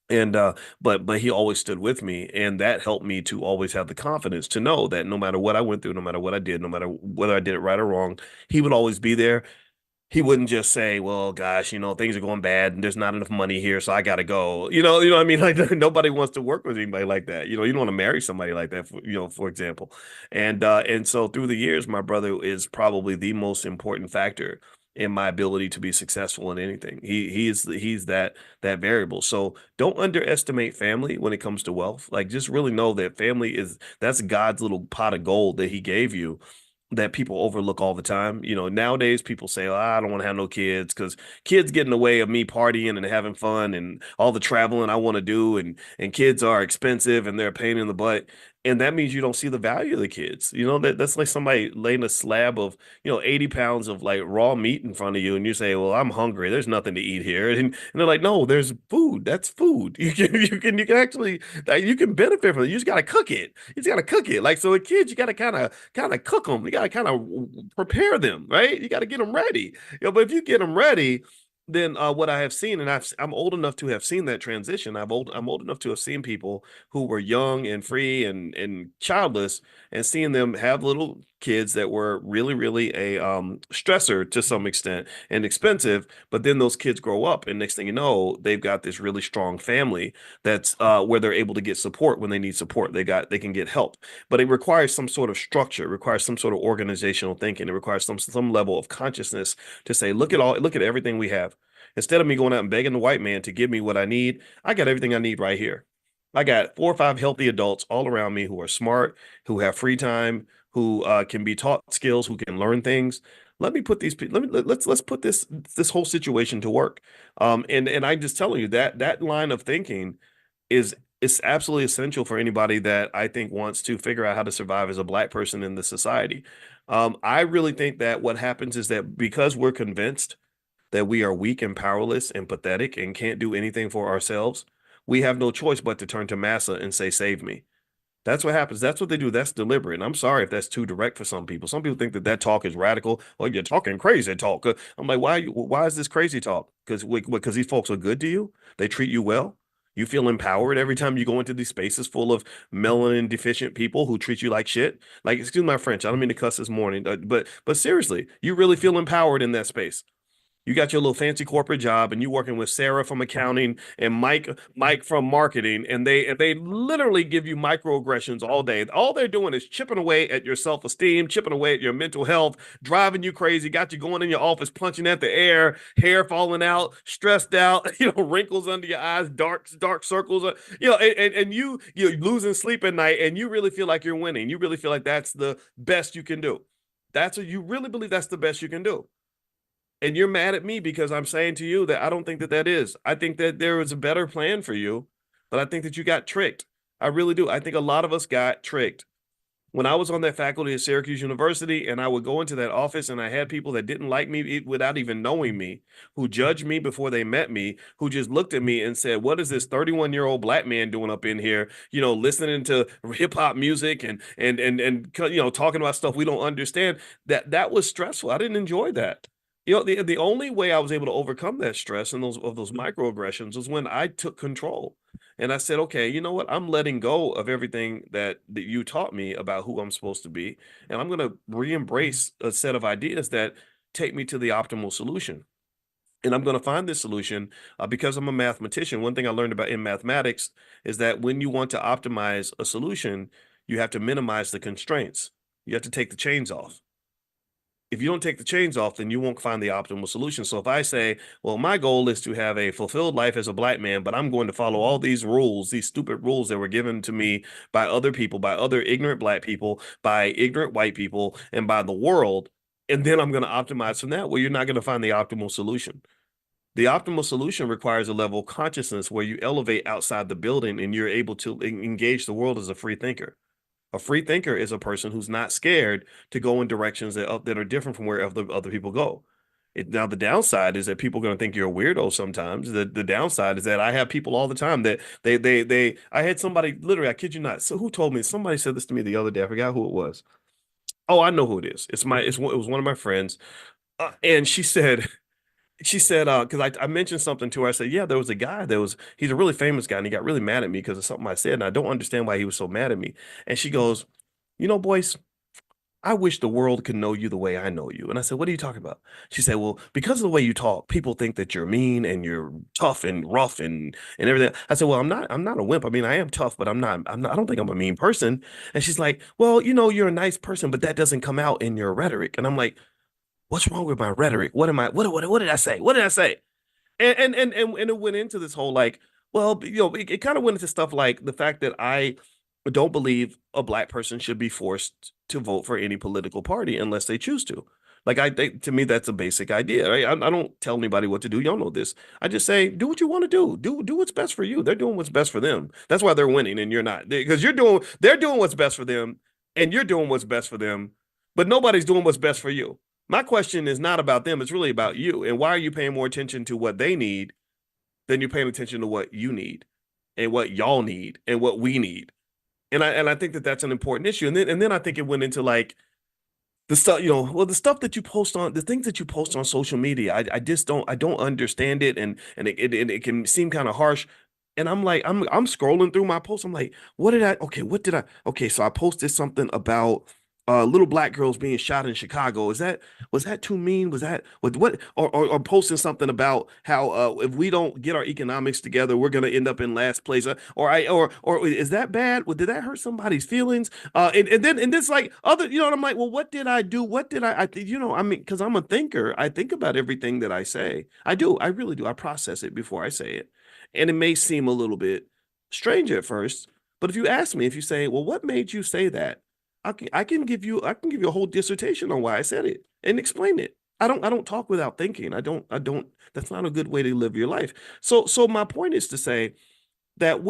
And but he always stood with me, and that helped me to always have the confidence to know that no matter what I went through, no matter what I did, no matter whether I did it right or wrong, he would always be there. He wouldn't just say, well, gosh, things are going bad and there's not enough money here, so I got to go. What I mean? Like nobody wants to work with anybody like that. You don't want to marry somebody like that, for example. And so through the years, my brother is probably the most important factor in my ability to be successful in anything. He's that variable. So don't underestimate family when it comes to wealth. Like just really know that that's God's little pot of gold that he gave you, that people overlook all the time. Nowadays people say, oh, I don't want to have no kids because kids get in the way of me partying and having fun and all the traveling I want to do. And kids are expensive and they're a pain in the butt. And that means you don't see the value of the kids. That's like somebody laying a slab of, 80 pounds of like raw meat in front of you. And you say, well, I'm hungry. There's nothing to eat here. And they're like, no, there's food. That's food. You can actually, you can benefit from it. You just got to cook it. You just got to cook it. Like, so with kids, you got to kind of cook them. You got to kind of prepare them, right? You got to get them ready. But if you get them ready, then what I have seen, and I'm old enough to have seen that transition. I'm old enough to have seen people who were young and free and childless, and seeing them have little kids that were really, really a stressor to some extent and expensive. But then those kids grow up, and next thing you know, they've got this really strong family that's where they're able to get support when they need support. They can get help, but it requires some sort of structure, it requires some sort of organizational thinking, it requires some level of consciousness to say, look at everything we have. Instead of me going out and begging the white man to give me what I need, I got everything I need right here. I got 4 or 5 healthy adults all around me who are smart, who have free time, who can be taught skills, who can learn things. Let's put this whole situation to work. And I'm just telling you that line of thinking is absolutely essential for anybody that I think wants to figure out how to survive as a Black person in the society. I really think that what happens is that because we're convinced that we are weak and powerless and pathetic and can't do anything for ourselves, we have no choice but to turn to massa and say, save me. That's what happens. That's what they do. That's deliberate. And I'm sorry if that's too direct for some people. Some people think that that talk is radical. Well, you're talking crazy talk. I'm like, why is this crazy talk? Because these folks are good to you. They treat you well. You feel empowered every time you go into these spaces full of melanin deficient people who treat you like shit. Like, excuse my French. I don't mean to cuss this morning, but seriously, you really feel empowered in that space. You got your little fancy corporate job and you working with Sarah from accounting and Mike from marketing, and they literally give you microaggressions all day. All they're doing is chipping away at your self-esteem, chipping away at your mental health, driving you crazy, got you going in your office punching at the air, hair falling out, stressed out, wrinkles under your eyes, dark circles, and you're losing sleep at night, and you really feel like you're winning. You really feel like that's the best you can do. That's what you really believe that's the best you can do. And you're mad at me because I'm saying to you that I don't think that that is. I think that there was a better plan for you, but I think that you got tricked. I really do. I think a lot of us got tricked. When I was on that faculty at Syracuse University and I would go into that office and I had people that didn't like me without even knowing me, who judged me before they met me, who just looked at me and said, what is this 31-year-old black man doing up in here, listening to hip hop music and talking about stuff we don't understand. That was stressful. I didn't enjoy that. The only way I was able to overcome that stress and those microaggressions was when I took control. And I said, okay, you know what? I'm letting go of everything that you taught me about who I'm supposed to be. And I'm going to re-embrace a set of ideas that take me to the optimal solution. And I'm going to find this solution because I'm a mathematician. One thing I learned about in mathematics is that when you want to optimize a solution, you have to minimize the constraints. You have to take the chains off. If you don't take the chains off, then you won't find the optimal solution. So if I say, well, my goal is to have a fulfilled life as a black man, but I'm going to follow all these rules, these stupid rules that were given to me by other people, by other ignorant black people, by ignorant white people, and by the world, and then I'm going to optimize from that, well, you're not going to find the optimal solution. The optimal solution requires a level of consciousness where you elevate outside the building and you're able to engage the world as a free thinker. A free thinker is a person who's not scared to go in directions that are different from where other people go. Now, the downside is that people are going to think you're a weirdo sometimes. The downside is that I have people all the time that I had somebody, literally, I kid you not. So who told me? Somebody said this to me the other day. I forgot who it was. Oh, I know who it is. It was one of my friends. And she said, because I mentioned something to her. I said, yeah, there was a guy he's a really famous guy and he got really mad at me because of something I said. And I don't understand why he was so mad at me. And she goes, Boyce, I wish the world could know you the way I know you. And I said, what are you talking about? She said, well, because of the way you talk, people think that you're mean and you're tough and rough and everything. I said, well, I'm not a wimp. I mean, I am tough, but I don't think I'm a mean person. And she's like, well, you're a nice person, but that doesn't come out in your rhetoric. And I'm like, what's wrong with my rhetoric? What did I say? What did I say? And it went into this whole it kind of went into stuff like the fact that I don't believe a black person should be forced to vote for any political party unless they choose to. Like, I think, to me, that's a basic idea, right? I don't tell anybody what to do. Y'all know this. I just say, do what you want to do. Do what's best for you. They're doing what's best for them. That's why they're winning and you're not. Because they're doing what's best for them and you're doing what's best for them, but nobody's doing what's best for you. My question is not about them. It's really about you. And why are you paying more attention to what they need than you're paying attention to what you need and what y'all need and what we need? And I think that that's an important issue. And then I think it went into like the stuff, the stuff that you post on, the things that you post on social media. I just don't understand it. And it can seem kind of harsh. And I'm like, I'm scrolling through my posts. I'm like, okay, so I posted something about little black girls being shot in Chicago. Was that too mean? Was that what or posting something about how if we don't get our economics together, we're gonna end up in last place? Or is that bad? Did that hurt somebody's feelings? And then this like other, and I'm like, well, what did I do? What did I mean, because I'm a thinker, I think about everything that I say. I really do. I process it before I say it, and it may seem a little bit strange at first, but if you ask me, if you say, well, what made you say that? I can give you a whole dissertation on why I said it and explain it. I don't talk without thinking. I don't, that's not a good way to live your life. So my point is to say that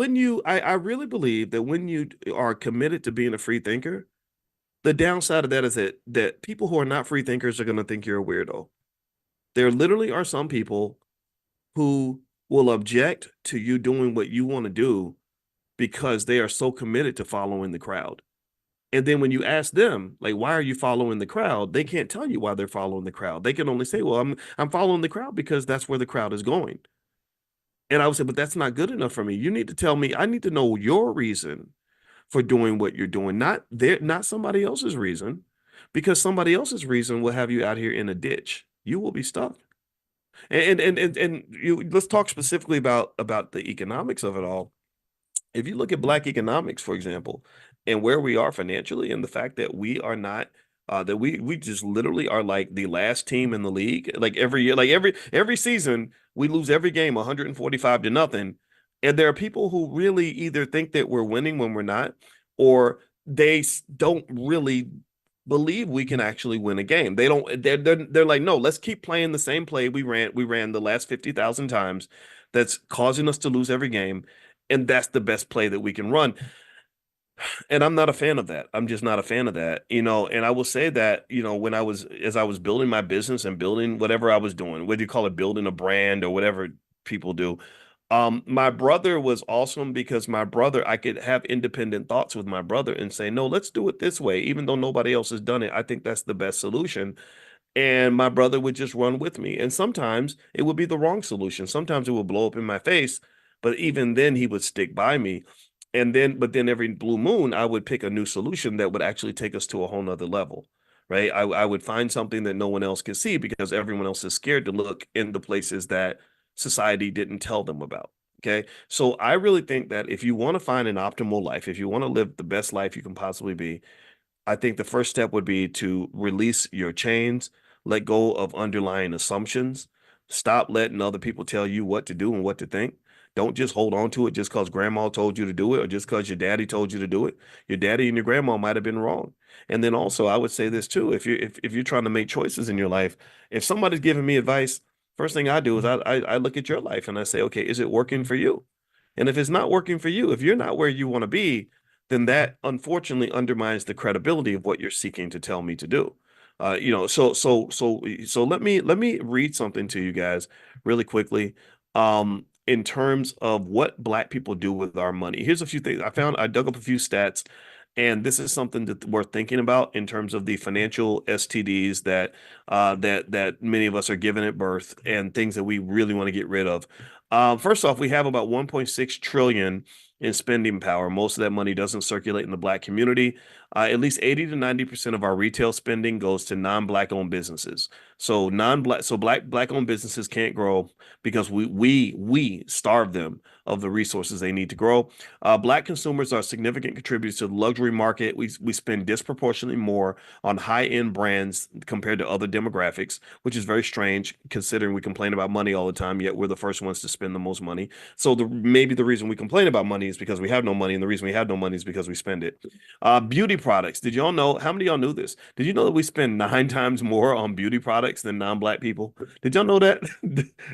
I really believe that when you are committed to being a free thinker, the downside of that is that people who are not free thinkers are going to think you're a weirdo. There literally are some people who will object to you doing what you want to do because they are so committed to following the crowd. And then when you ask them, like, why are you following the crowd? They can't tell you why they're following the crowd. They can only say, well, I'm following the crowd because that's where the crowd is going. And I would say, but that's not good enough for me. You need to tell me, I need to know your reason for doing what you're doing, not somebody else's reason, because somebody else's reason will have you out here in a ditch. You will be stuck. And let's talk specifically about the economics of it all. If you look at Black economics, for example, and where we are financially, and the fact that we are not, that we just literally are like the last team in the league. Like every year, like every season, we lose every game 145-0. And there are people who really either think that we're winning when we're not, or they don't really believe we can actually win a game. They're like, no, let's keep playing the same play we ran the last 50,000 times. That's causing us to lose every game. And that's the best play that we can run. And I'm not a fan of that. I'm just not a fan of that, and I will say that, as I was building my business and building whatever I was doing, whether you call it building a brand or whatever people do, my brother was awesome, because I could have independent thoughts with my brother and say, no, let's do it this way. Even though nobody else has done it, I think that's the best solution. And my brother would just run with me. And sometimes it would be the wrong solution. Sometimes it would blow up in my face, but even then he would stick by me. But then every blue moon, I would pick a new solution that would actually take us to a whole nother level, right? I would find something that no one else can see, because everyone else is scared to look in the places that society didn't tell them about. Okay. So I really think that if you want to find an optimal life, if you want to live the best life you can possibly be, I think the first step would be to release your chains, let go of underlying assumptions, stop letting other people tell you what to do and what to think. Don't just hold on to it just because grandma told you to do it, or just because your daddy told you to do it. Your daddy and your grandma might have been wrong. And then also, I would say this too: if you're trying to make choices in your life, if somebody's giving me advice, first thing I do is I look at your life and I say, okay, is it working for you? And if it's not working for you, if you're not where you want to be, then that unfortunately undermines the credibility of what you're seeking to tell me to do. So let me read something to you guys really quickly. In terms of what Black people do with our money. Here's a few things. I dug up a few stats, and this is something that we're thinking about in terms of the financial STDs that many of us are given at birth, and things that we really want to get rid of. First off, we have about 1.6 trillion in spending power. Most of that money doesn't circulate in the Black community. At least 80 to 90% of our retail spending goes to non-Black owned businesses. So Black owned businesses can't grow because we starve them of the resources they need to grow. Black consumers are significant contributors to the luxury market. We spend disproportionately more on high-end brands compared to other demographics, which is very strange considering we complain about money all the time, yet we're the first ones to spend the most money. So maybe the reason we complain about money is because we have no money, and the reason we have no money is because we spend it. Beauty products. Did y'all know? How many of y'all knew this? Did you know that we spend 9 times more on beauty products than non-Black people? Did y'all know that?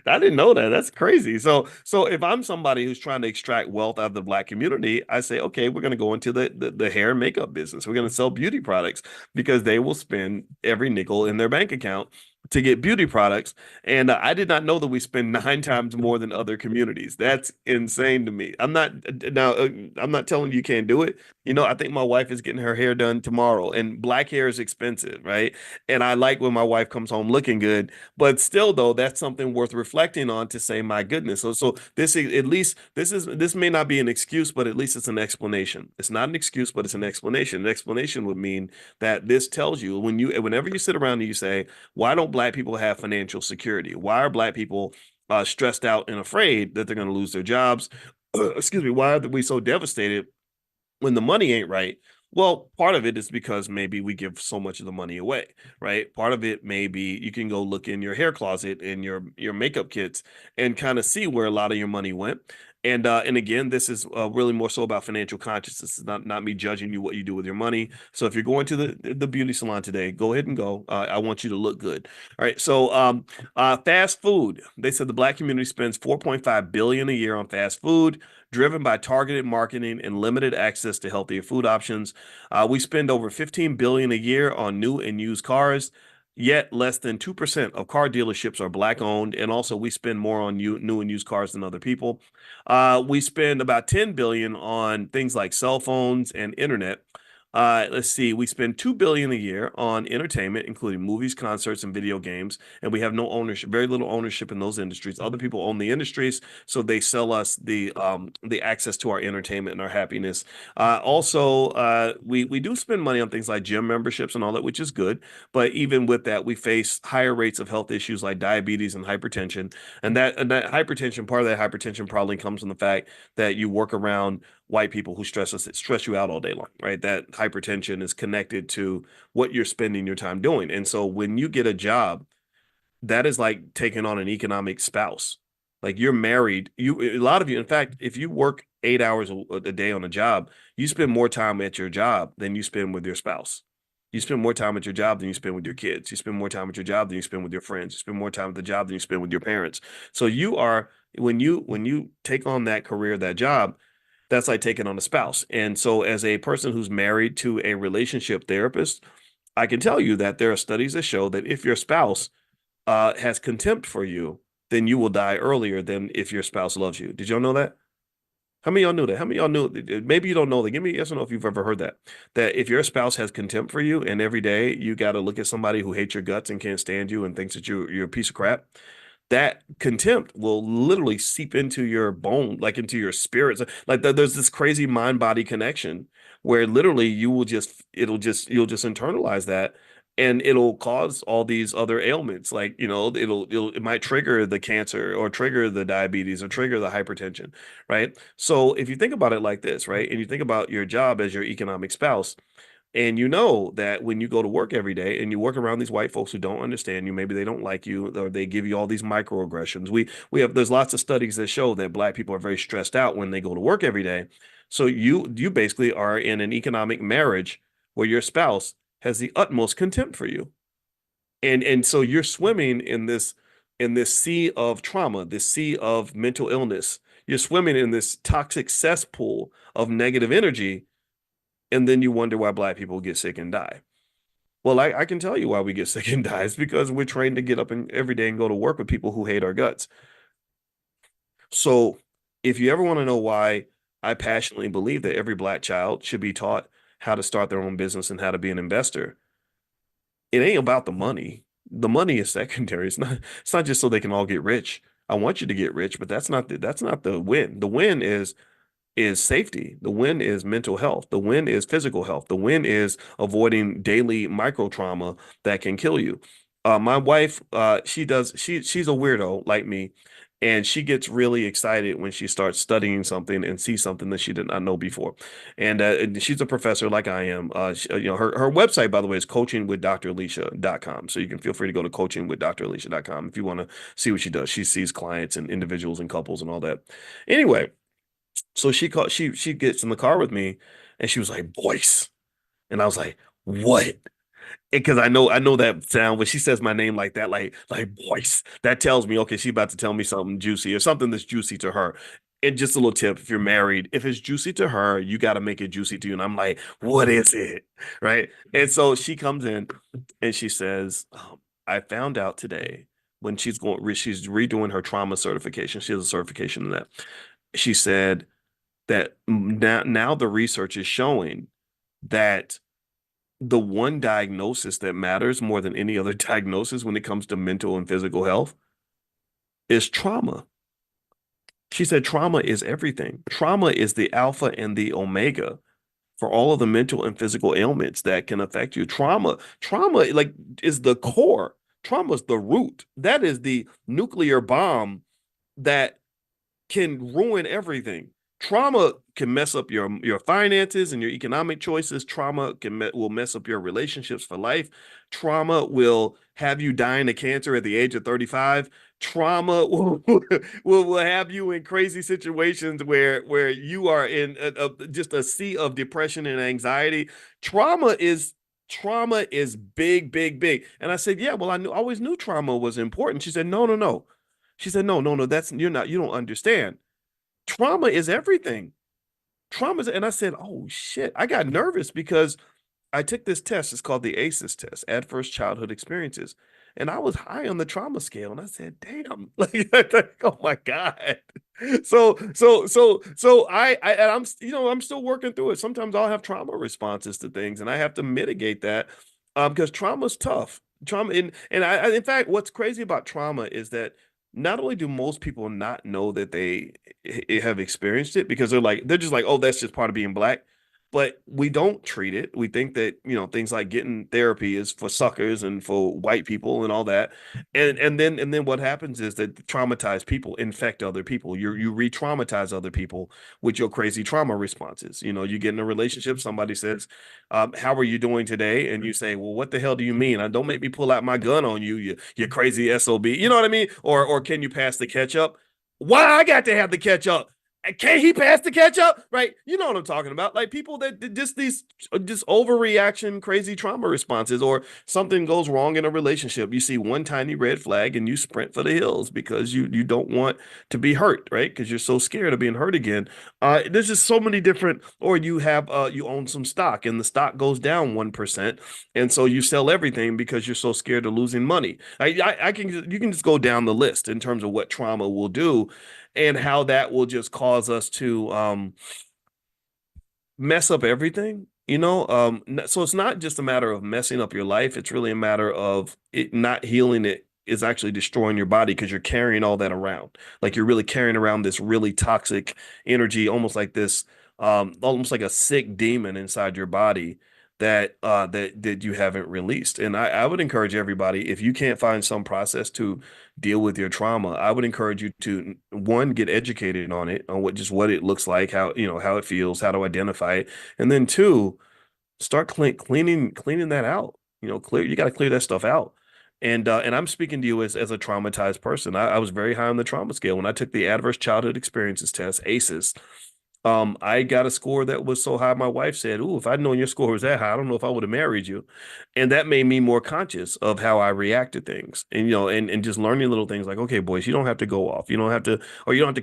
I didn't know that. That's crazy. So if I'm somebody who's trying to extract wealth out of the Black community, I say, okay, we're going to go into the hair and makeup business. We're going to sell beauty products, because they will spend every nickel in their bank account to get beauty products. And I did not know that we spend 9 times more than other communities. That's insane to me. I'm not telling you can't do it. I think my wife is getting her hair done tomorrow, and Black hair is expensive, right? And I like when my wife comes home looking good, but still though, that's something worth reflecting on, to say, my goodness. So this may not be an excuse, but at least it's an explanation. It's not an excuse, but it's an explanation. An explanation would mean that this tells you, whenever you sit around and you say, why don't Black people have financial security? Why are Black people stressed out and afraid that they're going to lose their jobs? Excuse me. Why are we so devastated when the money ain't right? Well, part of it is because maybe we give so much of the money away, right? Part of it may be you can go look in your hair closet and your makeup kits and kind of see where a lot of your money went. And again, this is really more so about financial consciousness. It's not me judging you what you do with your money. So if you're going to the beauty salon today, go ahead and go. I want you to look good. All right. So fast food. They said the Black community spends $4.5 billion a year on fast food, driven by targeted marketing and limited access to healthier food options. We spend over $15 billion a year on new and used cars. Yet less than 2% of car dealerships are black owned. And also we spend more on new and used cars than other people. We spend about 10 billion on things like cell phones and internet. Let's see, we spend 2 billion a year on entertainment, including movies, concerts, and video games. And we have no ownership, very little ownership in those industries. Other people own the industries, so they sell us the access to our entertainment and our happiness. Also, we do spend money on things like gym memberships and all that, which is good. But even with that, we face higher rates of health issues like diabetes and hypertension. And that hypertension, part of that hypertension probably comes from the fact that you work around white people who stress you out all day long, right? That hypertension is connected to what you're spending your time doing. And so when you get a job, that is like taking on an economic spouse. Like you're married, a lot of you, in fact, if you work 8 hours a day on a job, you spend more time at your job than you spend with your spouse. You spend more time at your job than you spend with your kids. You spend more time at your job than you spend with your friends. You spend more time at the job than you spend with your parents. So you are, when you take on that career, that job, that's like taking on a spouse. And so as a person who's married to a relationship therapist, I can tell you that there are studies that show that if your spouse has contempt for you, then you will die earlier than if your spouse loves you. Did y'all know that? How many of y'all knew that? How many of y'all knew? Maybe you don't know that. Give me a yes or no if you've ever heard that. That if your spouse has contempt for you and every day you got to look at somebody who hates your guts and can't stand you and thinks that you're a piece of crap, that contempt will literally seep into your bone, like into your spirits. Like there's this crazy mind-body connection where literally you'll just internalize that, and it'll cause all these other ailments. Like, it might trigger the cancer or trigger the diabetes or trigger the hypertension, right? So if you think about it like this, right, and you think about your job as your economic spouse, and you know that when you go to work every day and you work around these white folks who don't understand you, maybe they don't like you or they give you all these microaggressions. There's lots of studies that show that black people are very stressed out when they go to work every day. So you basically are in an economic marriage where your spouse has the utmost contempt for you. And so you're swimming in this sea of trauma, this sea of mental illness. You're swimming in this toxic cesspool of negative energy. And then you wonder why black people get sick and die. Well, I can tell you why we get sick and die. It's because we're trained to get up every day and go to work with people who hate our guts. So if you ever want to know why I passionately believe that every black child should be taught how to start their own business and how to be an investor, it ain't about the money. The money is secondary. It's not just so they can all get rich. I want you to get rich, but that's not the win. The win is safety. The win is mental health. The win is physical health. The win is avoiding daily micro trauma that can kill you. My wife, she's a weirdo like me, and she gets really excited when she starts studying something and sees something that she did not know before. And she's a professor like I am. Her website, by the way, is coachingwithdralicia.com. So you can feel free to go to coachingwithdralicia.com if you want to see what she does. She sees clients and individuals and couples and all that. Anyway, so she gets in the car with me and she was like, Boyce. And I was like, what? Because I know that sound when she says my name like that, like Boyce, that tells me, okay, she's about to tell me something juicy or something that's juicy to her. And just a little tip, if you're married, if it's juicy to her, you got to make it juicy to you. And I'm like, what is it? Right. And so she comes in and she says, I found out today when she's redoing her trauma certification. She has a certification in that. She said that now the research is showing that the one diagnosis that matters more than any other diagnosis when it comes to mental and physical health is trauma. She said trauma is everything. Trauma is the alpha and the omega for all of the mental and physical ailments that can affect you. Trauma like is the core. Trauma is the root. That is the nuclear bomb that can ruin everything. Trauma can mess up your finances and your economic choices. Trauma will mess up your relationships for life. Trauma will have you dying of cancer at the age of 35. Trauma will have you in crazy situations where you are in just a sea of depression and anxiety. Trauma is big, big, big. And I said, yeah, well, I always knew trauma was important. She said, no. She said, no, you don't understand. Trauma is everything. And I said, oh shit, I got nervous because I took this test. It's called the ACEs test, Adverse Childhood Experiences. And I was high on the trauma scale. And I said, damn, like, oh my God. And I'm still working through it. Sometimes I'll have trauma responses to things and I have to mitigate that because trauma's tough. In fact, what's crazy about trauma is that not only do most people not know that they have experienced it because they're just like, oh, that's just part of being Black. But we don't treat it. We think that, things like getting therapy is for suckers and for white people and all that. And then what happens is that traumatized people infect other people. You re-traumatize other people with your crazy trauma responses. You get in a relationship, somebody says, how are you doing today? And you say, well, what the hell do you mean? Don't make me pull out my gun on you, you crazy SOB. You know what I mean? Or can you pass the ketchup? Why I got to have the ketchup? Can't he pass the ketchup? Right? You know what I'm talking about. Like people that just overreaction, crazy trauma responses, or something goes wrong in a relationship. You see one tiny red flag and you sprint for the hills because you don't want to be hurt, right? Because you're so scared of being hurt again. There's just so many different, or you own some stock and the stock goes down 1%. And so you sell everything because you're so scared of losing money. You can just go down the list in terms of what trauma will do and how that will just cause us to mess up everything, so it's not just a matter of messing up your life. It's really a matter of it not healing. It is actually destroying your body because you're carrying all that around. Like you're really carrying around this really toxic energy, almost like this, almost like a sick demon inside your body that you haven't released. And I would encourage everybody, if you can't find some process to deal with your trauma, I would encourage you to, one, get educated on it, on what it looks like, how it feels, how to identify it. And then two, start cleaning that out. You got to clear that stuff out. And I'm speaking to you as a traumatized person. I was very high on the trauma scale when I took the Adverse Childhood Experiences test, ACEs. I got a score that was so high. My wife said, "Ooh, if I'd known your score was that high, I don't know if I would have married you." And that made me more conscious of how I react to things. And and just learning little things like, okay, boys, you don't have to go off. You don't have to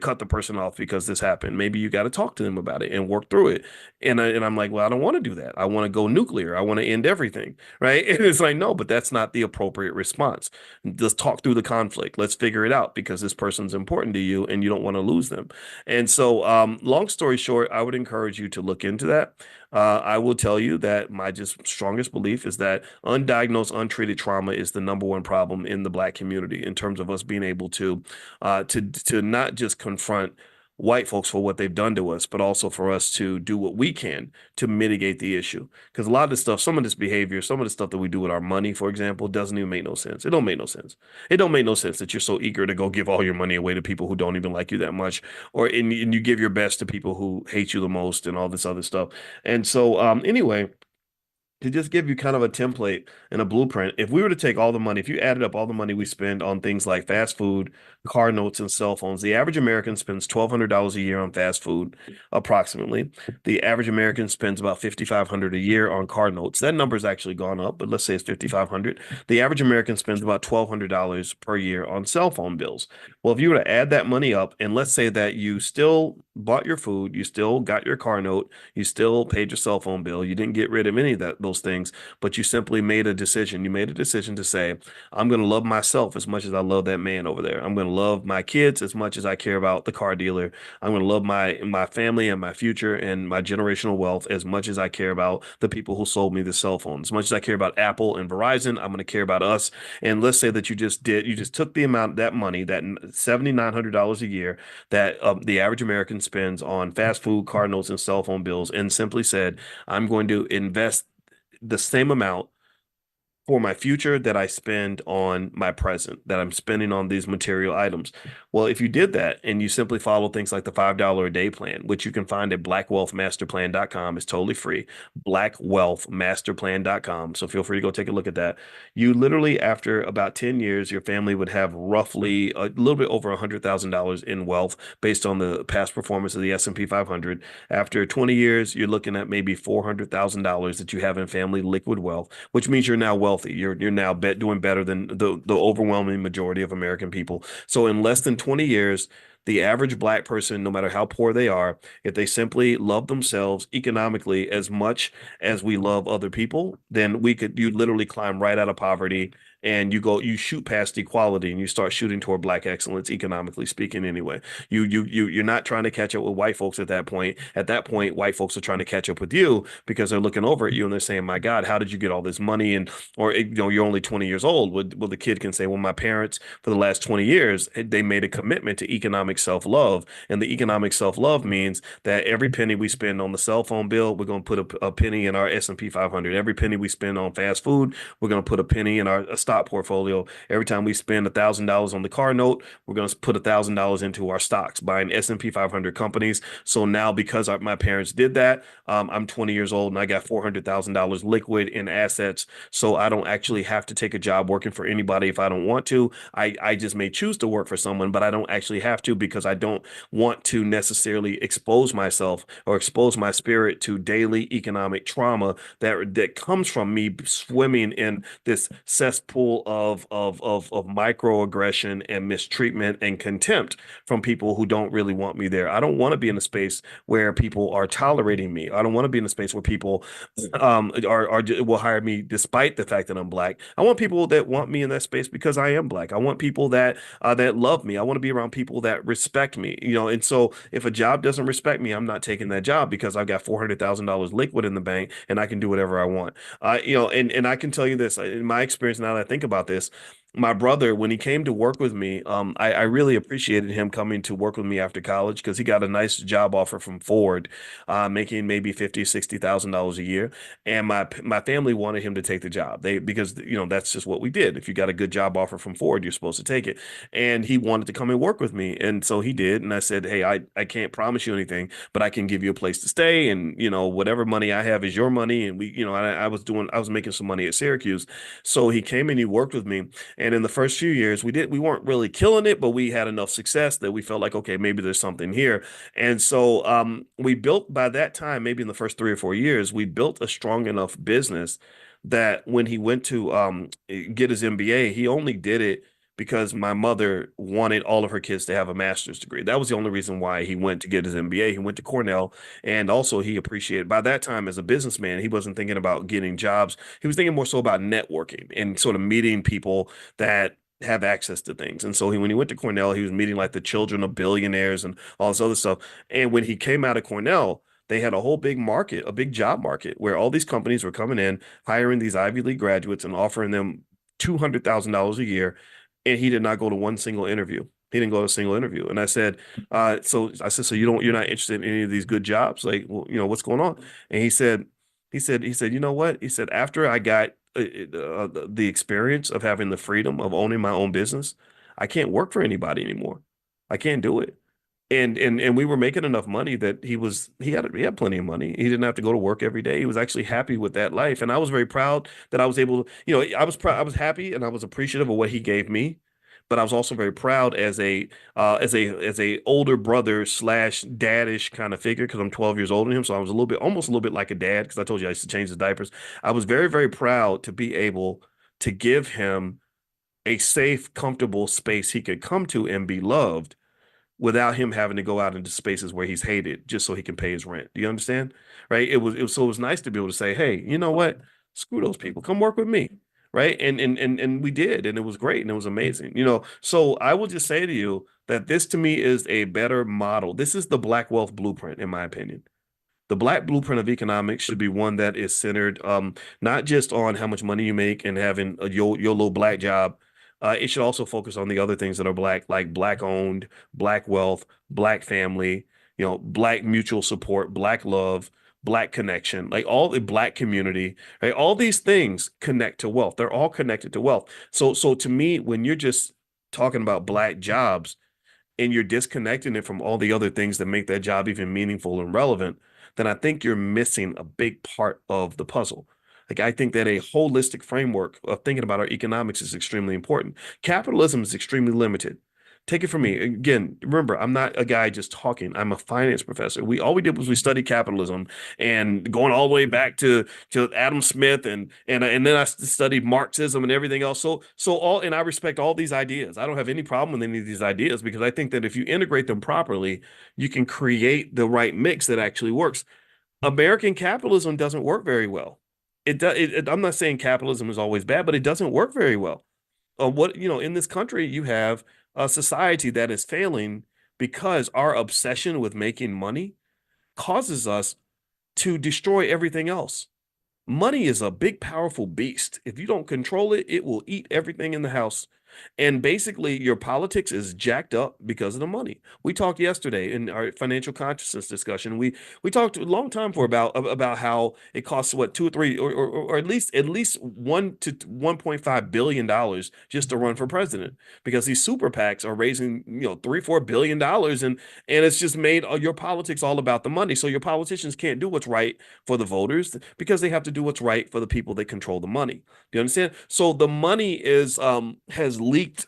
cut the person off because this happened. Maybe you got to talk to them about it and work through it. And I'm like, well, I don't want to do that. I want to go nuclear. I want to end everything, right? And it's like, no, but that's not the appropriate response. Let's talk through the conflict. Let's figure it out because this person's important to you and you don't want to lose them. And so, long story short, I would encourage you to look into that. I will tell you that my just strongest belief is that undiagnosed, untreated trauma is the number one problem in the Black community in terms of us being able to not just confront white folks for what they've done to us, but also for us to do what we can to mitigate the issue. Because a lot of this stuff, some of this behavior, some of the stuff that we do with our money, for example, doesn't even make no sense. It don't make no sense. It don't make no sense that you're so eager to go give all your money away to people who don't even like you that much, and you give your best to people who hate you the most and all this other stuff. And so anyway, to just give you kind of a template and a blueprint, if we were to take all the money, if you added up all the money we spend on things like fast food, car notes, and cell phones, the average American spends $1,200 a year on fast food, approximately. The average American spends about $5,500 a year on car notes. That number's actually gone up, but let's say it's $5,500. The average American spends about $1,200 per year on cell phone bills. Well, if you were to add that money up, and let's say that you still bought your food, you still got your car note, you still paid your cell phone bill, you didn't get rid of any of those things, but you simply made a decision. You made a decision to say, I'm going to love myself as much as I love that man over there. I'm going to love my kids as much as I care about the car dealer. I'm going to love my family and my future and my generational wealth as much as I care about the people who sold me the cell phone. As much as I care about Apple and Verizon, I'm going to care about us. And let's say that you just took the amount, that money, that $7,900 a year that the average American spends on fast food, car notes, and cell phone bills, and simply said, I'm going to invest the same amount for my future that I spend on my present, that I'm spending on these material items. Well, if you did that and you simply follow things like the $5 a day plan, which you can find at blackwealthmasterplan.com, it's totally free, blackwealthmasterplan.com. So feel free to go take a look at that. You literally, after about 10 years, your family would have roughly a little bit over $100,000 in wealth based on the past performance of the S&P 500. After 20 years, you're looking at maybe $400,000 that you have in family liquid wealth, which means you're now wealthy. You're now doing better than the overwhelming majority of American people. So in less than 20 years, the average Black person, no matter how poor they are, if they simply love themselves economically as much as we love other people, then you literally climb right out of poverty, and you shoot past equality, and you start shooting toward Black excellence, economically speaking. Anyway, you're not trying to catch up with white folks at that point. At that point, white folks are trying to catch up with you because they're looking over at you and they're saying, "My God, how did you get all this money?" And or you're only 20 years old. Well, the kid can say, "Well, my parents for the last 20 years they made a commitment to economic self-love, and the economic self-love means that every penny we spend on the cell phone bill, we're going to put a penny in our S&P 500. Every penny we spend on fast food, we're going to put a penny in our stock portfolio. Every time we spend $1,000 on the car note, we're going to put $1,000 into our stocks, buying S&P 500 companies." So now, because my parents did that, I'm 20 years old and I got $400,000 liquid in assets. So I don't actually have to take a job working for anybody if I don't want to. I just may choose to work for someone, but I don't actually have to, because I don't want to necessarily expose myself or expose my spirit to daily economic trauma that comes from me swimming in this cesspool of microaggression and mistreatment and contempt from people who don't really want me there. I don't want to be in a space where people are tolerating me. I don't want to be in a space where people will hire me despite the fact that I'm Black. I want people that want me in that space because I am Black. I want people that love me. I want to be around people that respect me. And so if a job doesn't respect me, I'm not taking that job, because I've got $400,000 liquid in the bank and I can do whatever I want. And I can tell you this, in my experience, now that I think about this, my brother, when he came to work with me, I really appreciated him coming to work with me after college, because he got a nice job offer from Ford, making maybe $50,000, $60,000 a year. And my family wanted him to take the job. Because that's just what we did. If you got a good job offer from Ford, you're supposed to take it. And he wanted to come and work with me. And so he did. And I said, "Hey, I can't promise you anything, but I can give you a place to stay. And, whatever money I have is your money." And I was making some money at Syracuse. So he came and he worked with me. And in the first few years, we weren't really killing it, but we had enough success that we felt like, okay, maybe there's something here. And so we built, by that time, maybe in the first 3 or 4 years, we built a strong enough business that when he went to get his MBA, he only did it because my mother wanted all of her kids to have a master's degree. That was the only reason why he went to get his MBA. He went to Cornell, and also he appreciated, by that time as a businessman, he wasn't thinking about getting jobs. He was thinking more so about networking and sort of meeting people that have access to things. And so when he went to Cornell, he was meeting like the children of billionaires and all this other stuff. And when he came out of Cornell, they had a whole big market, a big job market, where all these companies were coming in, hiring these Ivy League graduates and offering them $200,000 a year. And he did not go to one single interview. He didn't go to a single interview. And I said, so you're not interested in any of these good jobs? Like, well, what's going on? And he said, "You know what?" He said, "After I got the experience of having the freedom of owning my own business, I can't work for anybody anymore. I can't do it." And we were making enough money that he had plenty of money. He didn't have to go to work every day. He was actually happy with that life. And I was very proud that I was able to, I was happy and I was appreciative of what he gave me. But I was also very proud as a older brother / daddish kind of figure, because I'm 12 years older than him. So I was almost a little bit like a dad, because I told you I used to change his diapers. I was very, very proud to be able to give him a safe, comfortable space he could come to and be loved, without him having to go out into spaces where he's hated just so he can pay his rent. Do you understand? Right? It was nice to be able to say, "Hey, you know what? Screw those people. Come work with me." Right? And we did, and it was great, and it was amazing. So I will just say to you that this, to me, is a better model. This is the Black wealth blueprint, in my opinion. The Black blueprint of economics should be one that is centered not just on how much money you make and having your little Black job. It should also focus on the other things that are Black, like Black owned, Black wealth, Black family, Black mutual support, Black love, Black connection, like all the Black community, right? All these things connect to wealth. They're all connected to wealth. So to me, when you're just talking about Black jobs and you're disconnecting it from all the other things that make that job even meaningful and relevant, then I think you're missing a big part of the puzzle. Like, I think that a holistic framework of thinking about our economics is extremely important. Capitalism is extremely limited. Take it from me. Again, remember, I'm not a guy just talking. I'm a finance professor. All we did was we studied capitalism and going all the way back to Adam Smith and then I studied Marxism and everything else. And I respect all these ideas. I don't have any problem with any of these ideas because I think that if you integrate them properly, you can create the right mix that actually works. American capitalism doesn't work very well. I'm not saying capitalism is always bad, but it doesn't work very well. In this country, you have a society that is failing because our obsession with making money causes us to destroy everything else. Money is a big, powerful beast. If you don't control it, it will eat everything in the house. And basically, your politics is jacked up because of the money. We talked yesterday in our financial consciousness discussion. We talked a long time about how it costs what 2 or 3 or at least $1 to $1.5 billion just to run for president because these super PACs are raising $3-4 billion and it's just made your politics all about the money. So your politicians can't do what's right for the voters because they have to do what's right for the people that control the money. Do you understand? So the money has leaked.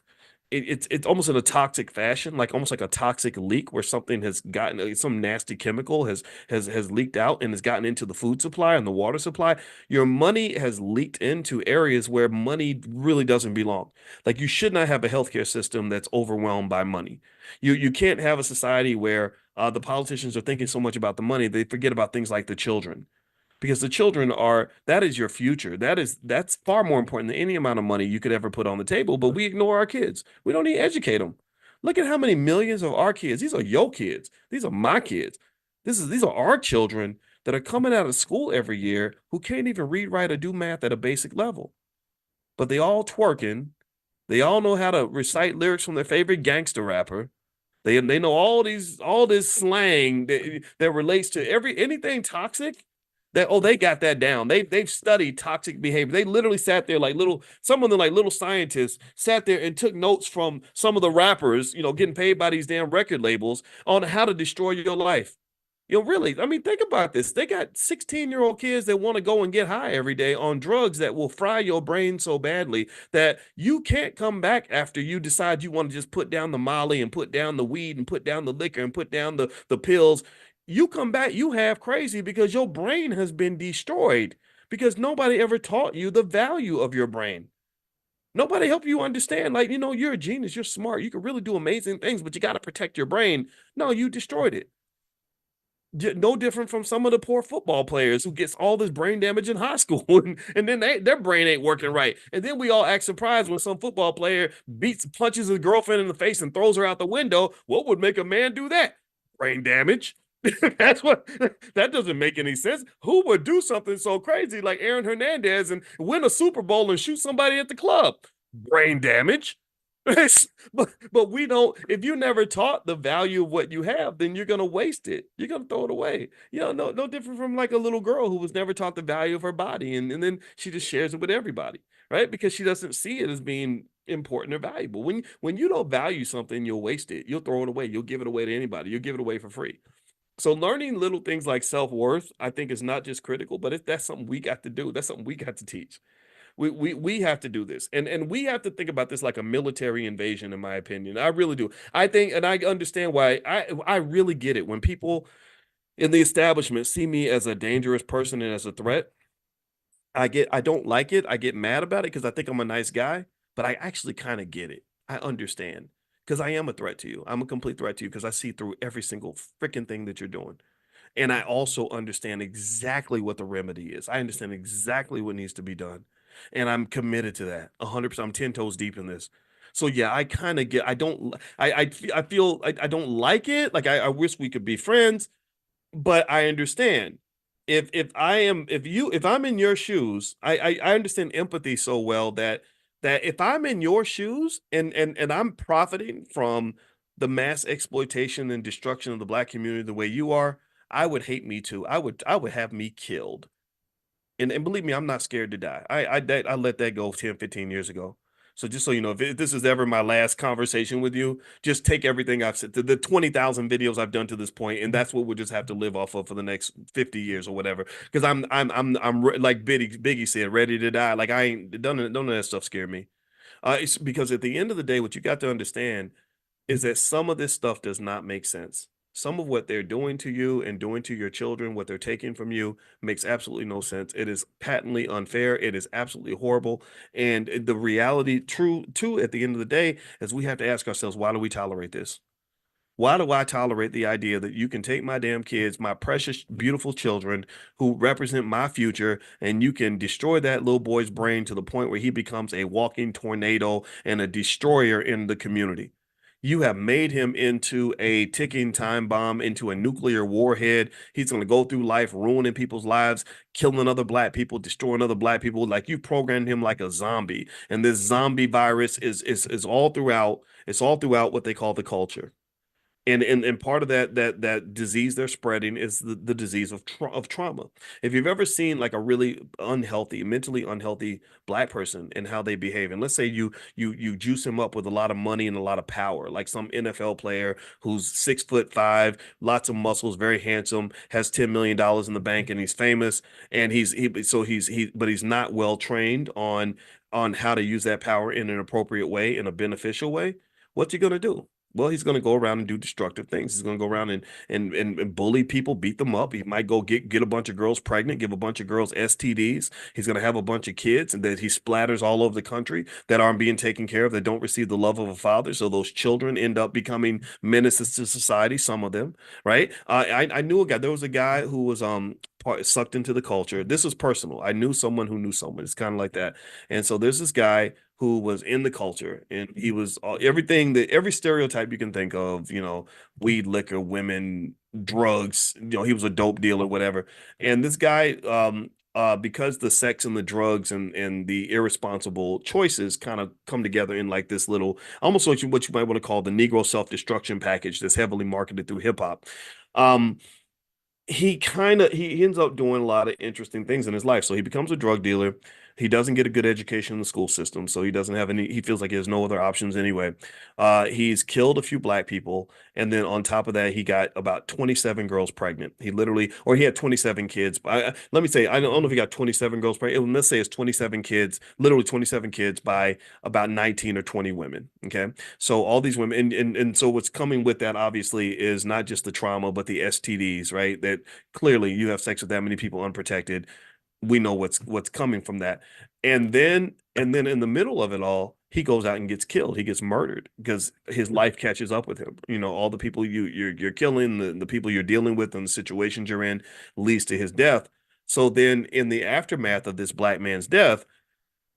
It's almost in a toxic fashion, like almost like a toxic leak where something has gotten some nasty chemical has leaked out and has gotten into the food supply and the water supply. Your money has leaked into areas where money really doesn't belong. Like you should not have a healthcare system that's overwhelmed by money. You can't have a society where the politicians are thinking so much about the money they forget about things like the children. Because the children that is your future. That's far more important than any amount of money you could ever put on the table. But we ignore our kids. We don't even educate them. Look at how many millions of our kids. These are your kids. These are my kids. These are our children that are coming out of school every year who can't even read, write, or do math at a basic level. But they all twerking. They all know how to recite lyrics from their favorite gangster rapper. They know all this slang that relates to anything toxic. They got that down. They've studied toxic behavior. They literally sat there some of them like little scientists sat there and took notes from some of the rappers, getting paid by these damn record labels on how to destroy your life. Really, I mean, think about this. They got 16-year-old kids that want to go and get high every day on drugs that will fry your brain so badly that you can't come back after you decide you want to just put down the Molly and put down the weed and put down the liquor and put down the pills. You come back, you half crazy because your brain has been destroyed because nobody ever taught you the value of your brain. Nobody helped you understand, you're a genius, you're smart, you can really do amazing things, but you got to protect your brain. No, you destroyed it. No different from some of the poor football players who gets all this brain damage in high school and then their brain ain't working right. And then we all act surprised when some football player punches his girlfriend in the face and throws her out the window. What would make a man do that? Brain damage. That doesn't make any sense. Who would do something so crazy like Aaron Hernandez and win a Super Bowl and shoot somebody at the club? Brain damage. But we don't. If you never taught the value of what you have, then you're gonna waste it. You're gonna throw it away. No different from like a little girl who was never taught the value of her body, and then she just shares it with everybody, right? Because she doesn't see it as being important or valuable. When you don't value something, you'll waste it. You'll throw it away. You'll give it away to anybody. You'll give it away for free. So learning little things like self-worth, I think, is not just critical, but that's something we got to do. That's something we got to teach. We have to do this. And we have to think about this like a military invasion, in my opinion. I really do. I think, and I understand why. I really get it. When people in the establishment see me as a dangerous person and as a threat, I don't like it. I get mad about it because I think I'm a nice guy, but I actually kind of get it. I understand. Because I am a threat to you. I'm a complete threat to you because I see through every single freaking thing that you're doing. And I also understand exactly what the remedy is. I understand exactly what needs to be done. And I'm committed to that 100%. I'm 10 toes deep in this. So yeah, I kind of get, I feel I don't like it. Like I wish we could be friends, but I understand. If I'm in your shoes, I understand empathy so well that if I'm in your shoes and I'm profiting from the mass exploitation and destruction of the Black community the way you are, I would hate me too. I would have me killed. And believe me, I'm not scared to die. I let that go 10, 15 years ago. So just so you know, if this is ever my last conversation with you, just take everything I've said, the 20,000 videos I've done to this point, and that's what we'll just have to live off of for the next 50 years or whatever. Because I'm like Biggie said, ready to die. Like none of that stuff scare me. It's because at the end of the day, what you got to understand is that some of this stuff does not make sense. Some of what they're doing to you and doing to your children, what they're taking from you, makes absolutely no sense. It is patently unfair. It is absolutely horrible. And the reality, true, too, at the end of the day, is we have to ask ourselves, why do we tolerate this? Why do I tolerate the idea that you can take my damn kids, my precious, beautiful children who represent my future, and you can destroy that little boy's brain to the point where he becomes a walking tornado and a destroyer in the community? You have made him into a ticking time bomb, into a nuclear warhead. He's going to go through life ruining people's lives, killing other black people, destroying other black people. Like, you programmed him like a zombie. And this zombie virus is all throughout. It's all throughout what they call the culture. And part of that disease they're spreading is the disease of trauma. If you've ever seen like a really unhealthy, mentally unhealthy black person and how they behave, and let's say you juice him up with a lot of money and a lot of power, like some NFL player who's 6'5", lots of muscles, very handsome, has $10 million in the bank, and he's famous, and but he's not well trained on how to use that power in an appropriate way, in a beneficial way. What's he gonna do? Well, he's going to go around and do destructive things. He's going to go around and bully people, beat them up. He might go get a bunch of girls pregnant, give a bunch of girls STDs. He's going to have a bunch of kids, and that he splatters all over the country that aren't being taken care of, that don't receive the love of a father. So those children end up becoming menaces to society, some of them, right? I knew a guy. There was a guy who was sucked into the culture. This was personal. I knew someone who knew someone. It's kind of like that. And so there's this guy who was in the culture, and he was every stereotype you can think of, weed, liquor, women, drugs, he was a dope dealer, whatever. And this guy, because the sex and the drugs and the irresponsible choices kind of come together in like this little, almost like what you might want to call the Negro self-destruction package that's heavily marketed through hip hop. He ends up doing a lot of interesting things in his life. So he becomes a drug dealer. He doesn't get a good education in the school system, so he doesn't have he feels like he has no other options anyway. He's killed a few black people, and then on top of that, he got about 27 girls pregnant. He had 27 kids. Let me say, I don't know if he got 27 girls pregnant. Let's say it's 27 kids, literally 27 kids by about 19 or 20 women. Okay. So all these women, and so what's coming with that obviously is not just the trauma, but the STDs, right? That clearly you have sex with that many people unprotected. We know what's coming from that. And then in the middle of it all, he goes out and gets killed. He gets murdered because his life catches up with him. All the people you're killing, the people you're dealing with, and the situations you're in leads to his death. So then in the aftermath of this black man's death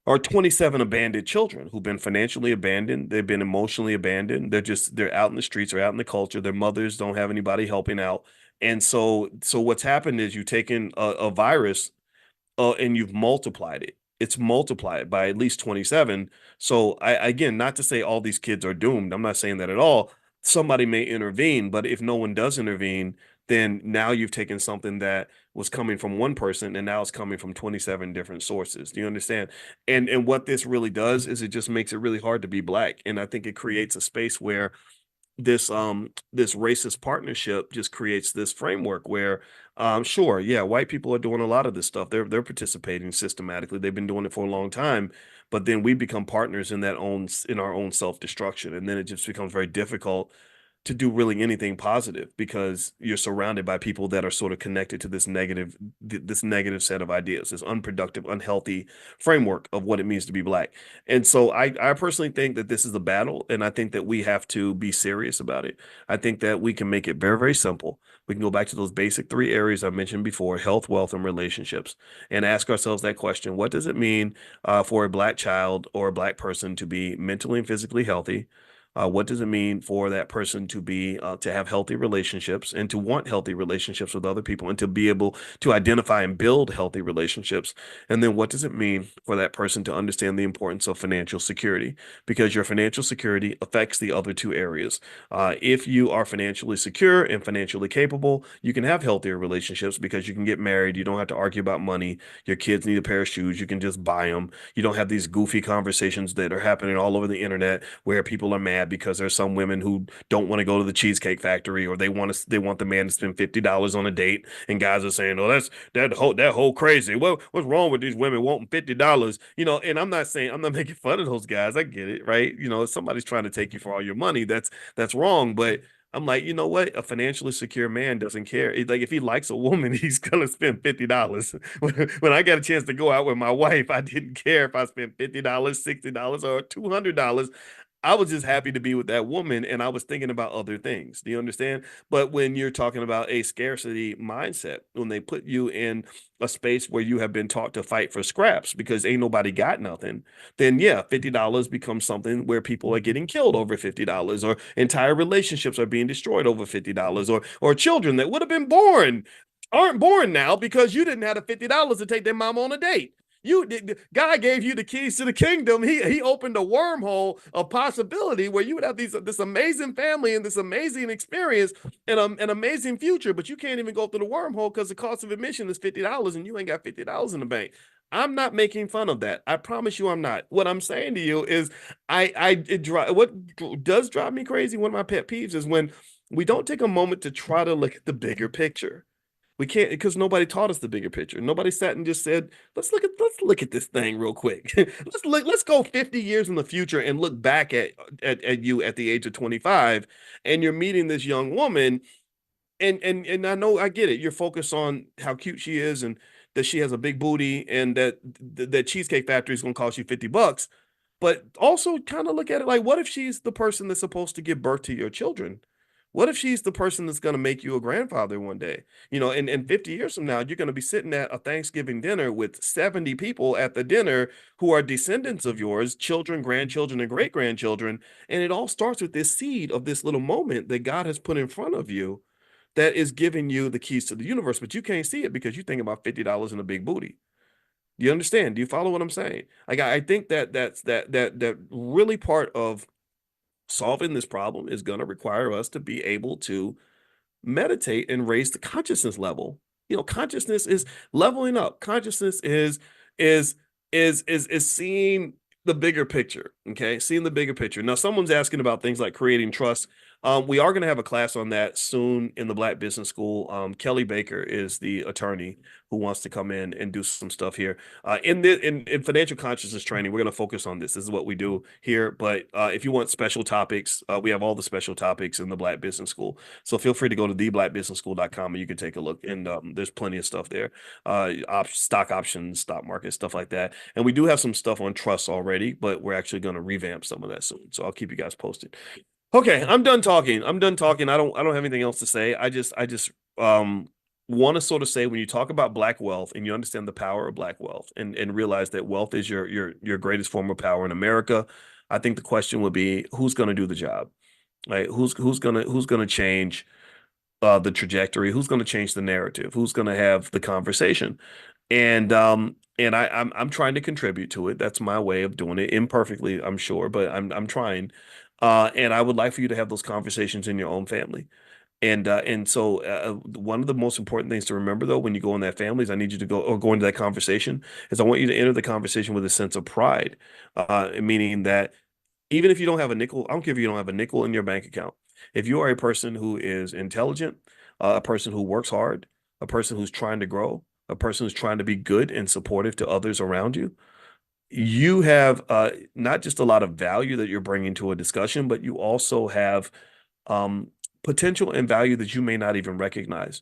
are 27 abandoned children who've been financially abandoned. They've been emotionally abandoned. They're out in the streets or out in the culture. Their mothers don't have anybody helping out. And so what's happened is you've taken a virus, and you've multiplied it. It's multiplied by at least 27. So again, not to say all these kids are doomed. I'm not saying that at all. Somebody may intervene, but if no one does intervene, then now you've taken something that was coming from one person and now it's coming from 27 different sources. Do you understand? And what this really does is it just makes it really hard to be black. And I think it creates a space where this racist partnership just creates this framework where sure, yeah, white people are doing a lot of this stuff. They're participating systematically. They've been doing it for a long time, but then we become partners in our own self-destruction, and then it just becomes very difficult to do really anything positive because you're surrounded by people that are sort of connected to this negative set of ideas, this unproductive, unhealthy framework of what it means to be black. And so I personally think that this is a battle, and I think that we have to be serious about it. I think that we can make it very, very simple. We can go back to those basic 3 areas I mentioned before: health, wealth, and relationships, and ask ourselves that question: what does it mean for a black child or a black person to be mentally and physically healthy? What does it mean for that person to be to have healthy relationships and to want healthy relationships with other people and to be able to identify and build healthy relationships? And then what does it mean for that person to understand the importance of financial security? Because your financial security affects the other 2 areas. If you are financially secure and financially capable, you can have healthier relationships because you can get married. You don't have to argue about money. Your kids need a pair of shoes. You can just buy them. You don't have these goofy conversations that are happening all over the internet where people are mad mad because there's some women who don't want to go to the Cheesecake Factory, or they want the man to spend $50 on a date, and guys are saying, "Oh, that whole crazy. What's wrong with these women wanting $50?" And I'm not making fun of those guys. I get it, right? If somebody's trying to take you for all your money, that's wrong. But I'm like, you know what? A financially secure man doesn't care. Like, if he likes a woman, he's gonna spend $50. When I got a chance to go out with my wife, I didn't care if I spent $50, $60, or $200. I was just happy to be with that woman, and I was thinking about other things. Do you understand? But when you're talking about a scarcity mindset, when they put you in a space where you have been taught to fight for scraps because ain't nobody got nothing, then yeah, $50 becomes something where people are getting killed over $50, or entire relationships are being destroyed over $50, or children that would have been born aren't born now because you didn't have the $50 to take their mom on a date. God gave you the keys to the kingdom. He opened a wormhole of possibility where you would have this amazing family and this amazing experience and an amazing future, but you can't even go through the wormhole because the cost of admission is $50 and you ain't got $50 in the bank. I'm not making fun of that. I promise you I'm not. What I'm saying to you is what does drive me crazy, one of my pet peeves, is when we don't take a moment to try to look at the bigger picture. We can't, because nobody taught us the bigger picture. Nobody sat and just said, let's look at this thing real quick. Let's go 50 years in the future and look back at you at the age of 25, and you're meeting this young woman, and I know, I get it. You're focused on how cute she is and that she has a big booty and that Cheesecake Factory is going to cost you $50. But also kind of look at it like, what if she's the person that's supposed to give birth to your children? What if she's the person that's going to make you a grandfather one day? And 50 years from now, you're going to be sitting at a Thanksgiving dinner with 70 people at the dinner who are descendants of yours, children, grandchildren, and great-grandchildren. And it all starts with this seed of this little moment that God has put in front of you that is giving you the keys to the universe, but you can't see it because you think about $50 and a big booty. Do you understand? Do you follow what I'm saying? Like, I think that's really part of solving this problem is going to require us to be able to meditate and raise the consciousness level. Consciousness is leveling up. Consciousness is seeing the bigger picture. Okay, seeing the bigger picture. Now, someone's asking about things like creating trust. We are going to have a class on that soon in the Black Business School. Kelly Baker is the attorney who wants to come in and do some stuff here. In financial consciousness training, we're going to focus on this. This is what we do here. But if you want special topics, we have all the special topics in the Black Business School. So feel free to go to theblackbusinessschool.com and you can take a look. And there's plenty of stuff there. Stock options, stock market, stuff like that. And we do have some stuff on trust already, but we're actually going to revamp some of that soon. So I'll keep you guys posted. Okay, I'm done talking. I don't have anything else to say. I just want to sort of say, when you talk about Black wealth and you understand the power of Black wealth and realize that wealth is your greatest form of power in America, I think the question would be, who's going to do the job? Right? Who's going to change the trajectory? Who's going to change the narrative? Who's going to have the conversation? And I'm trying to contribute to it. That's my way of doing it, imperfectly, I'm sure, but I'm trying. And I would like for you to have those conversations in your own family. And so one of the most important things to remember, though, when you go in that family, is I need you to go into that conversation, is I want you to enter the conversation with a sense of pride, meaning that even if you don't have a nickel, I don't care if you don't have a nickel in your bank account. If you are a person who is intelligent, a person who works hard, a person who's trying to grow, a person who's trying to be good and supportive to others around you, you have not just a lot of value that you're bringing to a discussion, but you also have potential and value that you may not even recognize.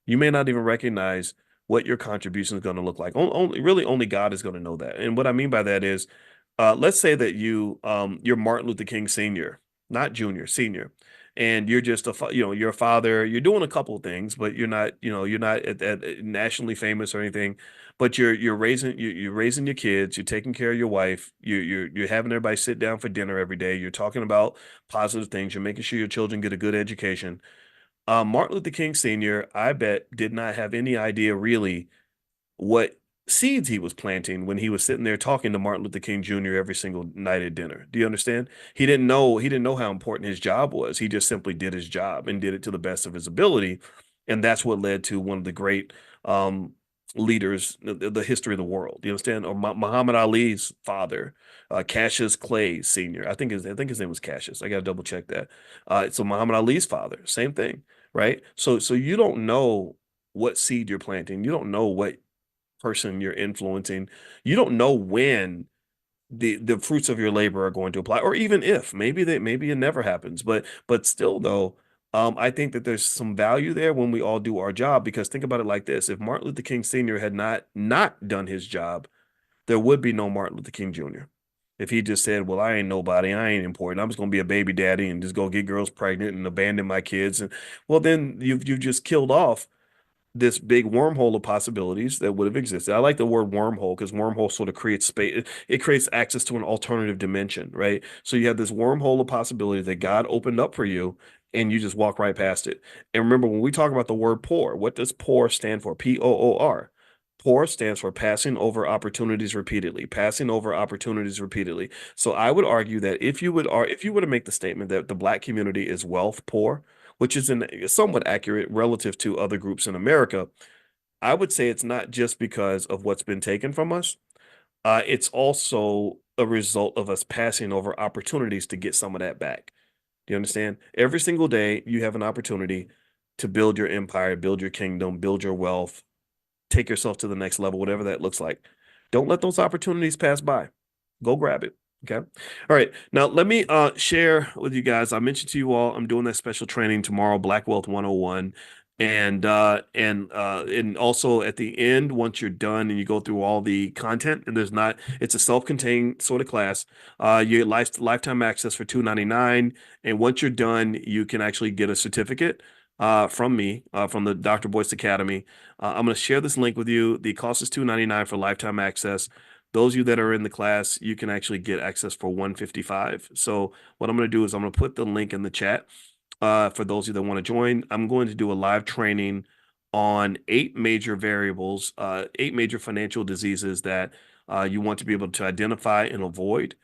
You may not even recognize what your contribution is going to look like. Only God is going to know that. And what I mean by that is, let's say that you're Martin Luther King Sr., not Jr., Senior, and you're just you're a father. You're doing a couple of things, but you're not nationally famous or anything. But you're raising your kids. You're taking care of your wife. You're having everybody sit down for dinner every day. You're talking about positive things. You're making sure your children get a good education. Martin Luther King Sr., I bet, did not have any idea really what seeds he was planting when he was sitting there talking to Martin Luther King Jr. every single night at dinner. Do you understand? He didn't know how important his job was. He just simply did his job and did it to the best of his ability. And that's what led to one of the great leaders, the history of the world. You understand? Or Muhammad Ali's father, Cassius Clay Sr. I think his name was Cassius. I got to double check that. So Muhammad Ali's father, same thing, right? So you don't know what seed you're planting. You don't know what person you're influencing. You don't know when the fruits of your labor are going to apply, or even if maybe it never happens. But still though, I think that there's some value there when we all do our job, because think about it like this: if Martin Luther King Sr. had not done his job, there would be no Martin Luther King Jr. If he just said, well, I ain't nobody, I ain't important, I'm just gonna be a baby daddy and just go get girls pregnant and abandon my kids, and well, then you've just killed off this big wormhole of possibilities that would have existed. I like the word wormhole because wormhole sort of creates space. It creates access to an alternative dimension, right? So you have this wormhole of possibility that God opened up for you, and you just walk right past it. And remember, when we talk about the word poor, what does poor stand for? Poor. Poor stands for passing over opportunities repeatedly, passing over opportunities repeatedly. So I would argue that if you were to make the statement that the Black community is wealth poor, which is somewhat accurate relative to other groups in America, I would say it's not just because of what's been taken from us. It's also a result of us passing over opportunities to get some of that back. Do you understand? Every single day, you have an opportunity to build your empire, build your kingdom, build your wealth, take yourself to the next level, whatever that looks like. Don't let those opportunities pass by. Go grab it. Okay. All right. Now let me share with you guys. I mentioned to you all, I'm doing that special training tomorrow, Black Wealth 101. And also at the end, once you're done and you go through all the content, and it's a self-contained sort of class, you get lifetime access for $299. And once you're done, you can actually get a certificate from me, from the Dr. Boyce Academy. I'm going to share this link with you. The cost is $299 for lifetime access. Those of you that are in the class, you can actually get access for $155. So what I'm going to do is I'm going to put the link in the chat for those of you that want to join. I'm going to do a live training on 8 major variables, 8 major financial diseases that you want to be able to identify and avoid.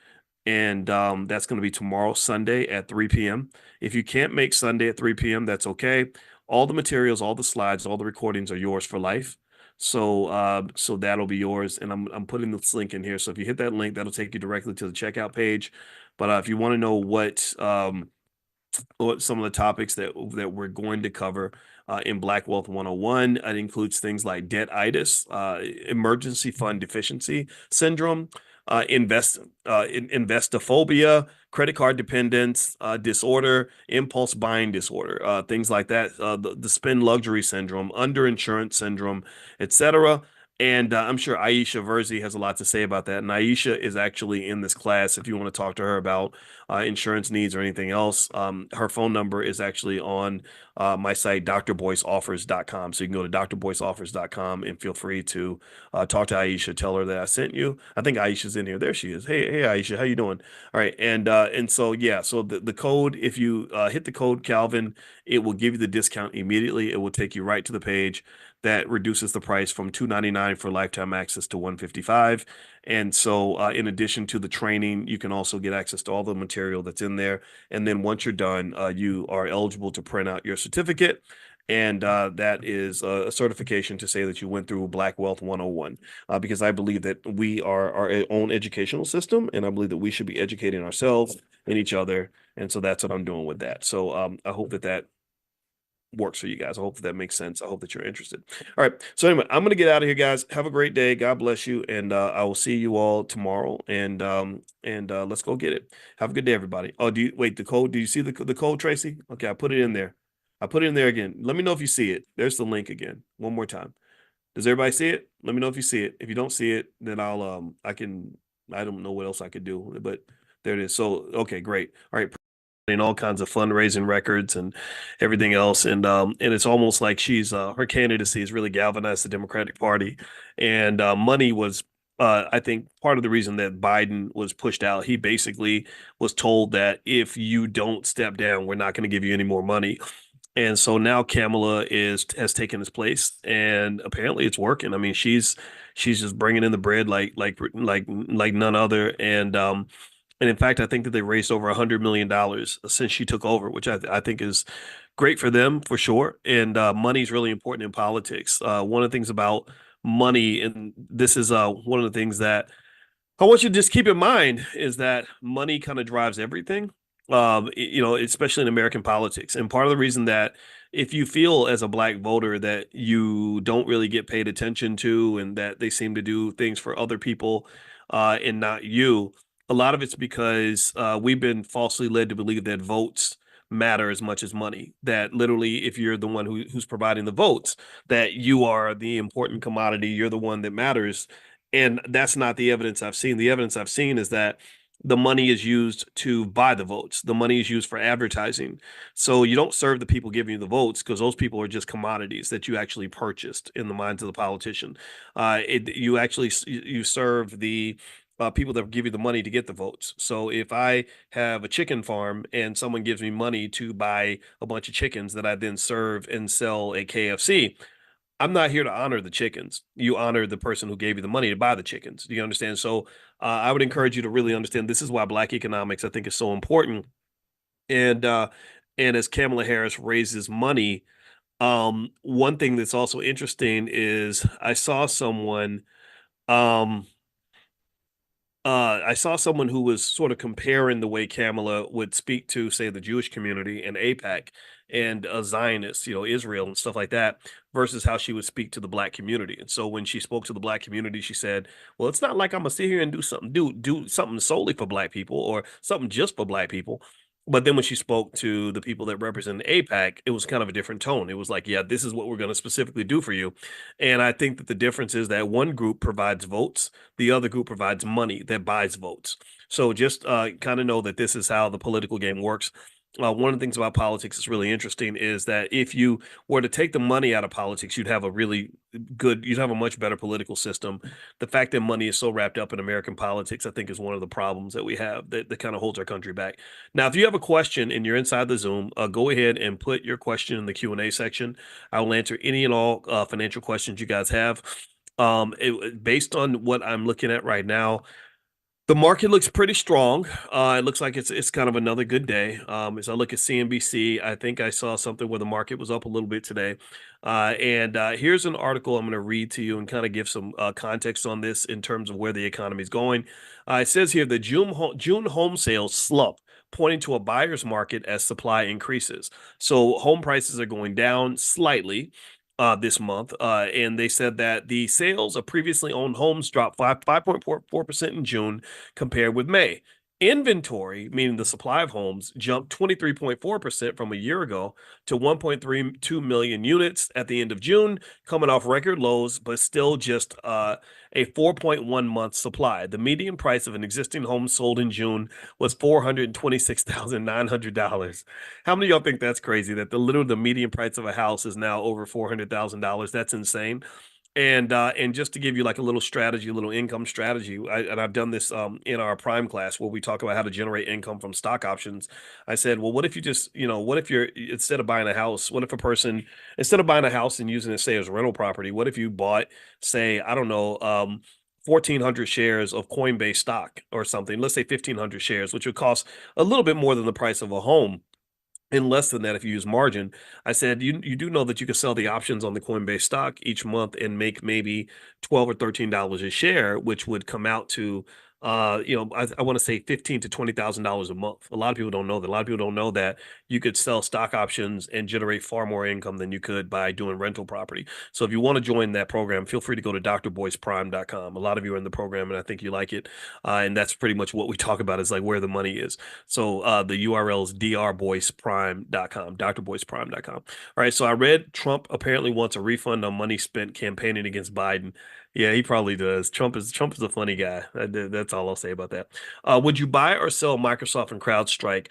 And that's going to be tomorrow, Sunday at 3 p.m. If you can't make Sunday at 3 p.m., that's okay. All the materials, all the slides, all the recordings are yours for life. So that'll be yours. And I'm putting this link in here. So if you hit that link, that'll take you directly to the checkout page. But if you want to know what some of the topics that we're going to cover in Black Wealth 101, it includes things like debt-itis, emergency fund deficiency syndrome, investophobia, credit card dependence disorder, impulse buying disorder, things like that, the spend luxury syndrome, underinsurance syndrome, etc. And I'm sure Aisha Verzi has a lot to say about that. And Aisha is actually in this class if you want to talk to her about insurance needs or anything else. Her phone number is actually on my site, drboyceoffers.com. So you can go to drboyceoffers.com and feel free to talk to Aisha. Tell her that I sent you. I think Aisha's in here. There she is. Hey, Aisha, how you doing? All right. And so, yeah, so the code, if you hit the code Calvin, it will give you the discount immediately. It will take you right to the page that reduces the price from $299 for lifetime access to $155. And so in addition to the training, you can also get access to all the material that's in there. And then once you're done, you are eligible to print out your certificate. And that is a certification to say that you went through Black Wealth 101, because I believe that we are our own educational system, and I believe that we should be educating ourselves and each other. And so that's what I'm doing with that. So I hope that works for you guys. I hope that makes sense. I hope that you're interested. All right. So anyway, I'm going to get out of here, guys. Have a great day. God bless you. And I will see you all tomorrow. And let's go get it. Have a good day, everybody. Oh, the code? Do you see the code, Tracy? Okay. I put it in there. I put it in there again. Let me know if you see it. There's the link again. One more time. Does everybody see it? Let me know if you see it. If you don't see it, then I don't know what else I could do, but there it is. So, okay, great. All right. And all kinds of fundraising records and everything else. And it's almost like her candidacy has really galvanized the Democratic Party. And money was, I think, part of the reason that Biden was pushed out. He basically was told that if you don't step down, we're not going to give you any more money. And so now Kamala has taken his place, and apparently it's working. I mean, she's just bringing in the bread like none other. And in fact, I think that they raised over $100 million since she took over, which I think is great for them for sure. And money is really important in politics. One of the things about money, and this is one of the things that I want you to just keep in mind is that money kind of drives everything, especially in American politics. And part of the reason that if you feel as a black voter that you don't really get paid attention to and that they seem to do things for other people and not you, a lot of it's because we've been falsely led to believe that votes matter as much as money, that literally if you're the one who's providing the votes, that you are the important commodity, you're the one that matters. And that's not the evidence I've seen. The evidence I've seen is that the money is used to buy the votes. The money is used for advertising. So you don't serve the people giving you the votes because those people are just commodities that you actually purchased in the minds of the politician. You serve the people that give you the money to get the votes. So if I have a chicken farm and someone gives me money to buy a bunch of chickens that I then serve and sell at KFC, I'm not here to honor the chickens. You honor the person who gave you the money to buy the chickens. Do you understand? So I would encourage you to really understand this is why Black economics, I think, is so important. And as Kamala Harris raises money, one thing that's also interesting is I saw someone who was sort of comparing the way Kamala would speak to, say, the Jewish community and AIPAC and Zionists, Israel and stuff like that, versus how she would speak to the Black community. And so when she spoke to the Black community, she said, well, it's not like I'm gonna sit here and do something solely for Black people or something just for Black people. But then when she spoke to the people that represent AIPAC, it was kind of a different tone. It was like, yeah, this is what we're going to specifically do for you. And I think that the difference is that one group provides votes, the other group provides money that buys votes. So just kind of know that this is how the political game works. One of the things about politics that's really interesting is that if you were to take the money out of politics, you'd have a much better political system. The fact that money is so wrapped up in American politics, I think, is one of the problems that we have that kind of holds our country back. Now, if you have a question and you're inside the Zoom, go ahead and put your question in the Q&A section. I will answer any and all financial questions you guys have. Based on what I'm looking at right now, the market looks pretty strong. It looks like it's kind of another good day. As I look at CNBC, I think I saw something where the market was up a little bit today. And here's an article I'm going to read to you and kind of give some context on this in terms of where the economy is going. It says here that June home sales slump, pointing to a buyer's market as supply increases. So home prices are going down slightly this month, and they said that the sales of previously owned homes dropped 5.44% in June compared with May. Inventory, meaning the supply of homes, jumped 23.4% from a year ago to 1.32 million units at the end of June, coming off record lows, but still just a 4.1 month supply. The median price of an existing home sold in June was $426,900. How many of y'all think that's crazy? That the median price of a house is now over $400,000? That's insane. And just to give you like a little strategy, a little income strategy, I've done this in our prime class where we talk about how to generate income from stock options. I said, well, what if you just, what if you're, instead of buying a house, what if a person, instead of buying a house and using it, say, as rental property, what if you bought, say, I don't know, 1,400 shares of Coinbase stock or something, let's say 1,500 shares, which would cost a little bit more than the price of a home. In less than that, if you use margin. I said, you do know that you can sell the options on the Coinbase stock each month and make maybe $12 or $13 a share, which would come out to, I want to say $15,000 to $20,000 a month. A lot of people don't know that. A lot of people don't know that you could sell stock options and generate far more income than you could by doing rental property. So if you want to join that program, feel free to go to drboyceprime.com. A lot of you are in the program and I think you like it. And that's pretty much what we talk about is like where the money is. So the URL is drboyceprime.com, drboyceprime.com. All right. So I read Trump apparently wants a refund on money spent campaigning against Biden. Yeah, he probably does. Trump is a funny guy. That's all I'll say about that. Would you buy or sell Microsoft and CrowdStrike?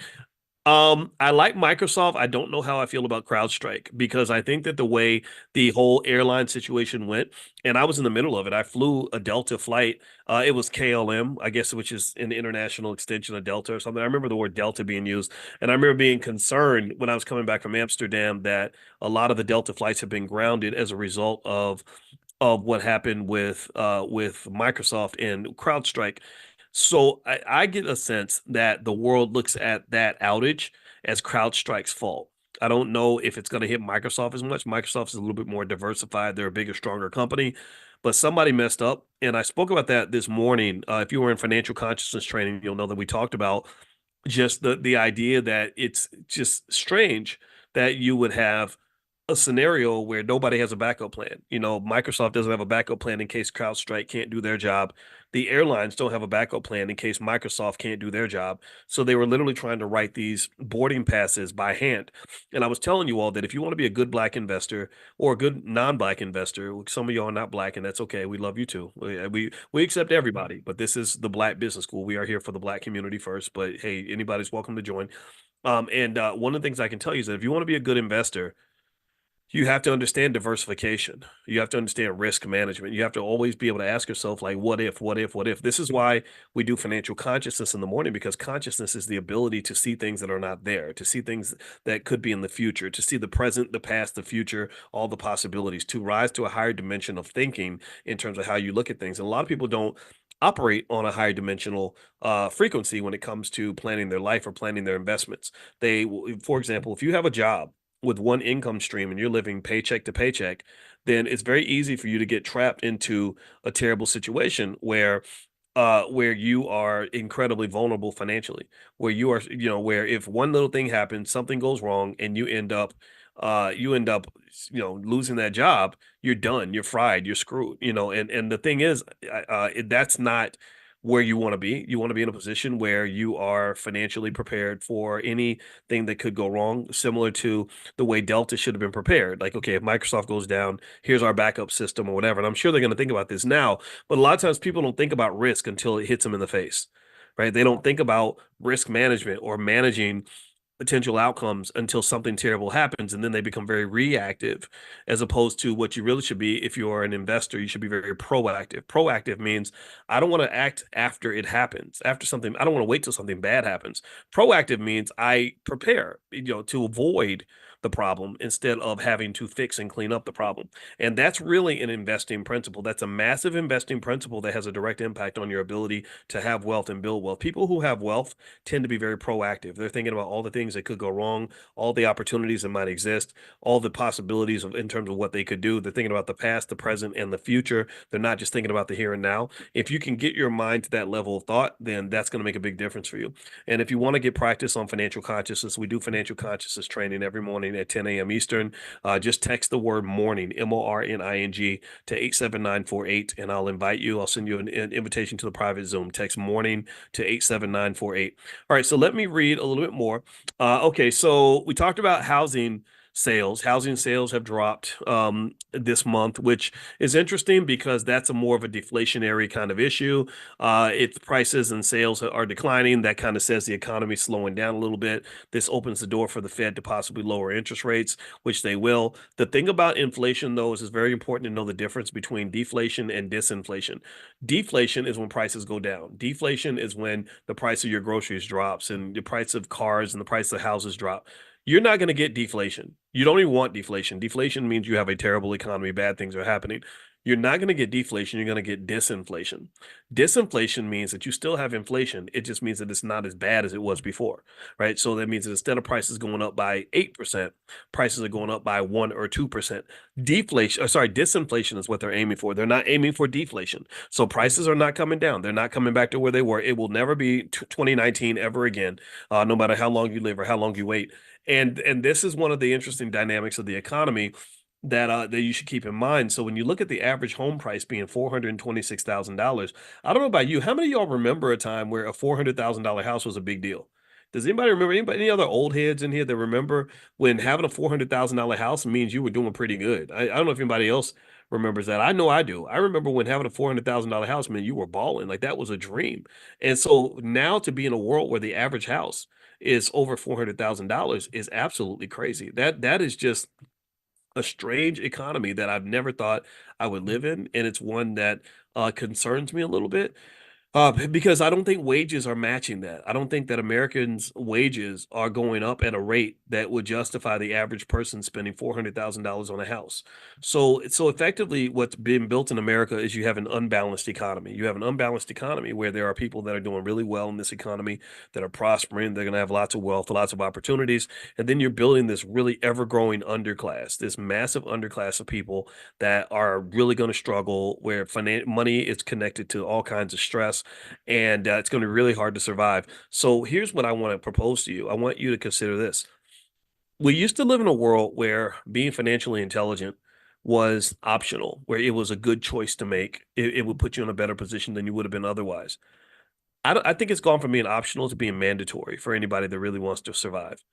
I like Microsoft. I don't know how I feel about CrowdStrike because I think that the way the whole airline situation went, and I was in the middle of it. I flew a Delta flight. It was KLM, I guess, which is an international extension of Delta or something. I remember the word Delta being used, and I remember being concerned when I was coming back from Amsterdam that a lot of the Delta flights have been grounded as a result of what happened with Microsoft and CrowdStrike. So I get a sense that the world looks at that outage as CrowdStrike's fault. I don't know if it's going to hit Microsoft as much. Microsoft is a little bit more diversified. They're a bigger, stronger company. but somebody messed up. And I spoke about that this morning. If you were in financial consciousness training, you'll know that we talked about just the idea that it's just strange that you would have a scenario where nobody has a backup plan. You know, Microsoft doesn't have a backup plan in case CrowdStrike can't do their job. The airlines don't have a backup plan in case Microsoft can't do their job. So they were literally trying to write these boarding passes by hand. And I was telling you all that if you want to be a good Black investor or a good non-Black investor, some of y'all are not Black, and that's okay. We love you too. We accept everybody, but this is the Black Business School. We are here for the Black community first, but hey, anybody's welcome to join. And one of the things I can tell you is that if you want to be a good investor, you have to understand diversification. You have to understand risk management. You have to always be able to ask yourself, like, what if, what if, what if? This is why we do financial consciousness in the morning, because consciousness is the ability to see things that are not there, to see things that could be in the future, to see the present, the past, the future, all the possibilities, to rise to a higher dimension of thinking in terms of how you look at things. And a lot of people don't operate on a higher dimensional frequency when it comes to planning their life or planning their investments. For example, if you have a job with one income stream and you're living paycheck to paycheck, then it's very easy for you to get trapped into a terrible situation where you are incredibly vulnerable financially, where you are, where if one little thing happens, something goes wrong, and you end up, losing that job, you're done, you're fried, you're screwed, and the thing is, that's not where you want to be. You want to be in a position where you are financially prepared for anything that could go wrong, similar to the way Delta should have been prepared. Like, okay, if Microsoft goes down, here's our backup system or whatever. And I'm sure they're going to think about this now, but a lot of times people don't think about risk until it hits them in the face, right? They don't think about risk management or managing potential outcomes until something terrible happens, and then they become very reactive, as opposed to what you really should be. If you're an investor, you should be very proactive. Proactive means I don't want to act after it happens, after something. I don't want to wait till something bad happens. Proactive means I prepare, to avoid the problem instead of having to fix and clean up the problem. And that's really an investing principle. That's a massive investing principle that has a direct impact on your ability to have wealth and build wealth. People who have wealth tend to be very proactive. They're thinking about all the things that could go wrong, all the opportunities that might exist, all the possibilities in terms of what they could do. They're thinking about the past, the present, and the future. They're not just thinking about the here and now. If you can get your mind to that level of thought, then that's going to make a big difference for you. And if you want to get practice on financial consciousness, we do financial consciousness training every morning at 10 a.m. Eastern. Just text the word morning, MORNING, to 87948, and I'll invite you. I'll send you an invitation to the private Zoom. Text morning to 87948. All right, so let me read a little bit more. Okay, so we talked about housing sales. Housing sales have dropped this month, which is interesting because that's a more of a deflationary kind of issue. If prices and sales are declining, that kind of says the economy is slowing down a little bit. This opens the door for the Fed to possibly lower interest rates, which they will. The thing about inflation, though, is it's very important to know the difference between deflation and disinflation. Deflation is when prices go down. Deflation is when the price of your groceries drops and the price of cars and the price of houses drop. You're not going to get deflation. You don't even want deflation. Deflation means you have a terrible economy, bad things are happening. You're not going to get deflation. You're going to get disinflation. Disinflation means that you still have inflation. It just means that it's not as bad as it was before, right? So that means that instead of prices going up by 8%, prices are going up by 1 or 2%. Disinflation is what they're aiming for. They're not aiming for deflation. So prices are not coming down. They're not coming back to where they were. It will never be 2019 ever again, no matter how long you live or how long you wait. And this is one of the interesting dynamics of the economy that you should keep in mind. So when you look at the average home price being $426,000, I don't know about you, how many of y'all remember a time where a $400,000 house was a big deal? Does anybody remember, any other old heads in here that remember when having a $400,000 house means you were doing pretty good? I don't know if anybody else remembers that. I know I do. I remember when having a $400,000 house meant you were balling. Like, that was a dream. And so now to be in a world where the average house is over $400,000 is absolutely crazy. That is just a strange economy that I've never thought I would live in, and it's one that concerns me a little bit. Because I don't think wages are matching that. I don't think that Americans' wages are going up at a rate that would justify the average person spending $400,000 on a house. So effectively, what's been built in America is you have an unbalanced economy. You have an unbalanced economy where there are people that are doing really well in this economy, that are prospering. They're going to have lots of wealth, lots of opportunities, and then you're building this really ever-growing underclass, this massive underclass of people that are really going to struggle, where money is connected to all kinds of stress, and it's going to be really hard to survive. So here's what I want to propose to you. I want you to consider this. We used to live in a world where being financially intelligent was optional, where it was a good choice to make. It would put you in a better position than you would have been otherwise. I think it's gone from being optional to being mandatory for anybody that really wants to survive.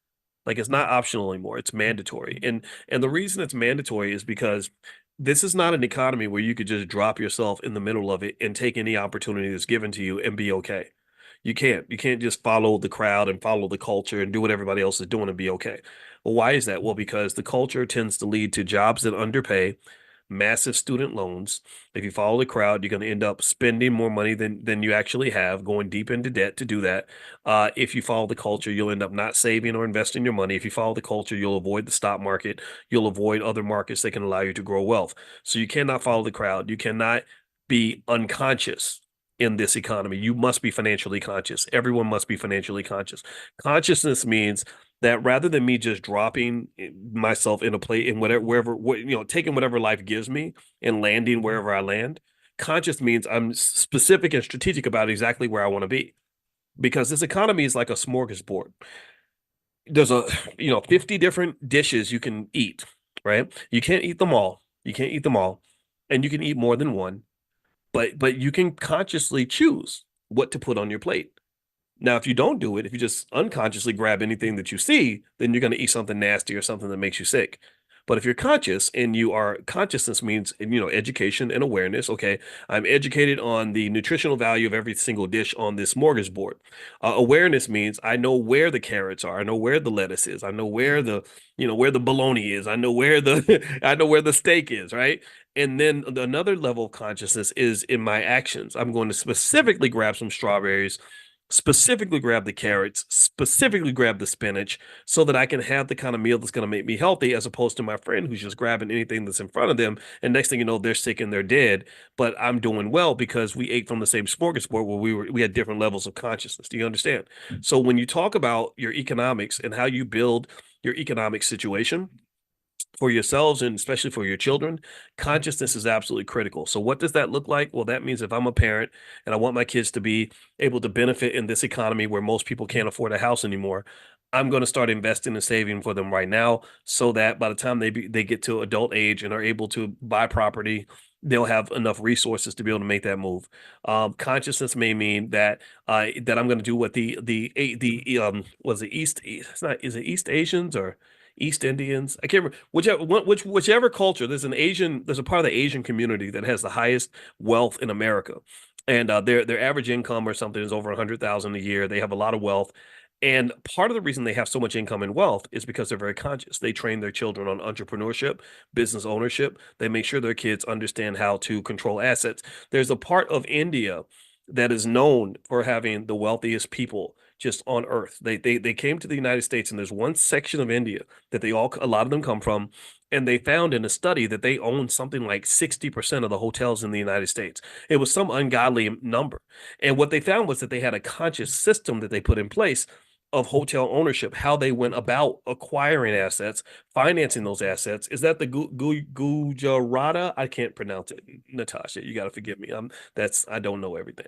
Like, it's not optional anymore, it's mandatory. And the reason it's mandatory is because this is not an economy where you could just drop yourself in the middle of it and take any opportunity that's given to you and be okay. You can't. You can't just follow the crowd and follow the culture and do what everybody else is doing and be okay. Well, why is that? Well, because the culture tends to lead to jobs that underpay, massive student loans. If you follow the crowd, you're going to end up spending more money than you actually have, going deep into debt to do that. If you follow the culture, you'll end up not saving or investing your money. If you follow the culture, you'll avoid the stock market. You'll avoid other markets that can allow you to grow wealth. So you cannot follow the crowd. You cannot be unconscious in this economy. You must be financially conscious. Everyone must be financially conscious. Consciousness means that rather than me just dropping myself in a plate in wherever, taking whatever life gives me and landing wherever I land, conscious means I'm specific and strategic about exactly where I want to be. Because this economy is like a smorgasbord. There's 50 different dishes you can eat, right? You can't eat them all. You can't eat them all. And you can eat more than one, but you can consciously choose what to put on your plate. Now, if you don't do it, if you just unconsciously grab anything that you see, then you're going to eat something nasty or something that makes you sick. But if you're conscious, and consciousness means, education and awareness. Okay, I'm educated on the nutritional value of every single dish on this smorgasbord. Awareness means I know where the carrots are. I know where the lettuce is. I know where where the bologna is. I know where I know where the steak is, right? And then another level of consciousness is in my actions. I'm going to specifically grab some strawberries, specifically grab the carrots, specifically grab the spinach, so that I can have the kind of meal that's going to make me healthy, as opposed to my friend who's just grabbing anything that's in front of them. And next thing you know, they're sick and they're dead. But I'm doing well because we ate from the same smorgasbord where we had different levels of consciousness. Do you understand? So when you talk about your economics and how you build your economic situation for yourselves and especially for your children, consciousness is absolutely critical. So what does that look like? Well, that means if I'm a parent and I want my kids to be able to benefit in this economy where most people can't afford a house anymore, I'm going to start investing and saving for them right now, so that by the time they get to adult age and are able to buy property, they'll have enough resources to be able to make that move. Consciousness may mean that that I'm going to do what the was it East? It's not. Is it East Asians or East Indians? I can't remember. Whichever culture. There's a part of the Asian community that has the highest wealth in America, and their average income or something is over 100,000 a year. They have a lot of wealth. And part of the reason they have so much income and wealth is because they're very conscious. They train their children on entrepreneurship, business ownership. They make sure their kids understand how to control assets. There's a part of India that is known for having the wealthiest people just on earth. They came to the United States, and there's one section of India that a lot of them come from. And they found in a study that they own something like 60% of the hotels in the United States. It was some ungodly number. And what they found was that they had a conscious system that they put in place of hotel ownership, how they went about acquiring assets, financing those assets. Is that the Gujarata? I can't pronounce it. Natasha, you got to forgive me. I don't know everything,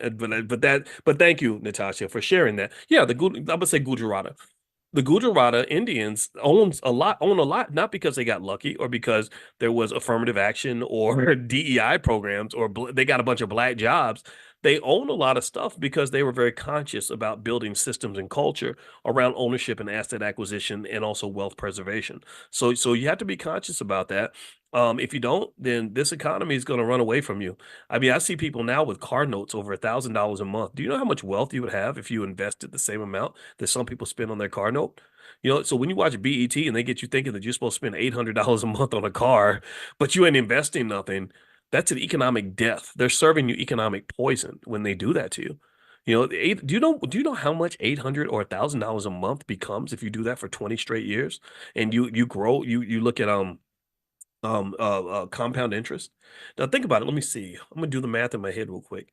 but thank you, Natasha, for sharing that. Yeah, I'm gonna say Gujarata. The Gujarata Indians own a lot, not because they got lucky or because there was affirmative action or DEI programs or they got a bunch of black jobs. They own a lot of stuff because they were very conscious about building systems and culture around ownership and asset acquisition and also wealth preservation. So you have to be conscious about that. If you don't, then this economy is going to run away from you. I mean, I see people now with car notes over $1,000 a month. Do you know how much wealth you would have if you invested the same amount that some people spend on their car note? So when you watch BET and they get you thinking that you're supposed to spend $800 a month on a car, but you ain't investing nothing, That's an economic death. They're serving you economic poison when they do that to you. You know, do you know how much $800 or $1,000 a month becomes if you do that for 20 straight years and you grow, you look at compound interest. Now think about it. Let me see. I'm gonna do the math in my head real quick.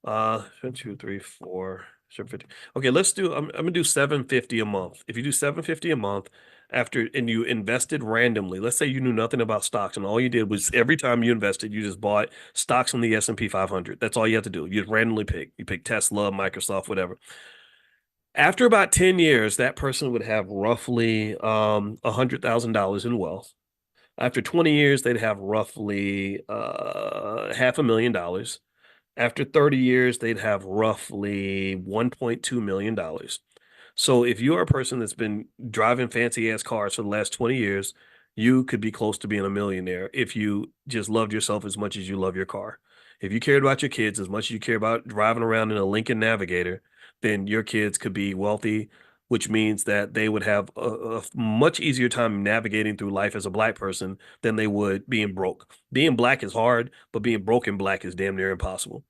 2, 3, 4, 750. Okay, I'm gonna do 750 a month. If you do 750 a month and you invested randomly, let's say you knew nothing about stocks and all you did was every time you invested, you just bought stocks from the S&P 500. That's all you have to do. You just randomly pick. You pick Tesla, Microsoft, whatever. After about 10 years, that person would have roughly $100,000 in wealth. After 20 years, they'd have roughly $500,000. After 30 years, they'd have roughly $1.2 million. So if you're a person that's been driving fancy ass cars for the last 20 years, you could be close to being a millionaire if you just loved yourself as much as you love your car. If you cared about your kids as much as you care about driving around in a Lincoln Navigator, then your kids could be wealthy, which means that they would have a much easier time navigating through life as a black person than they would being broke. Being black is hard, but being broken black is damn near impossible.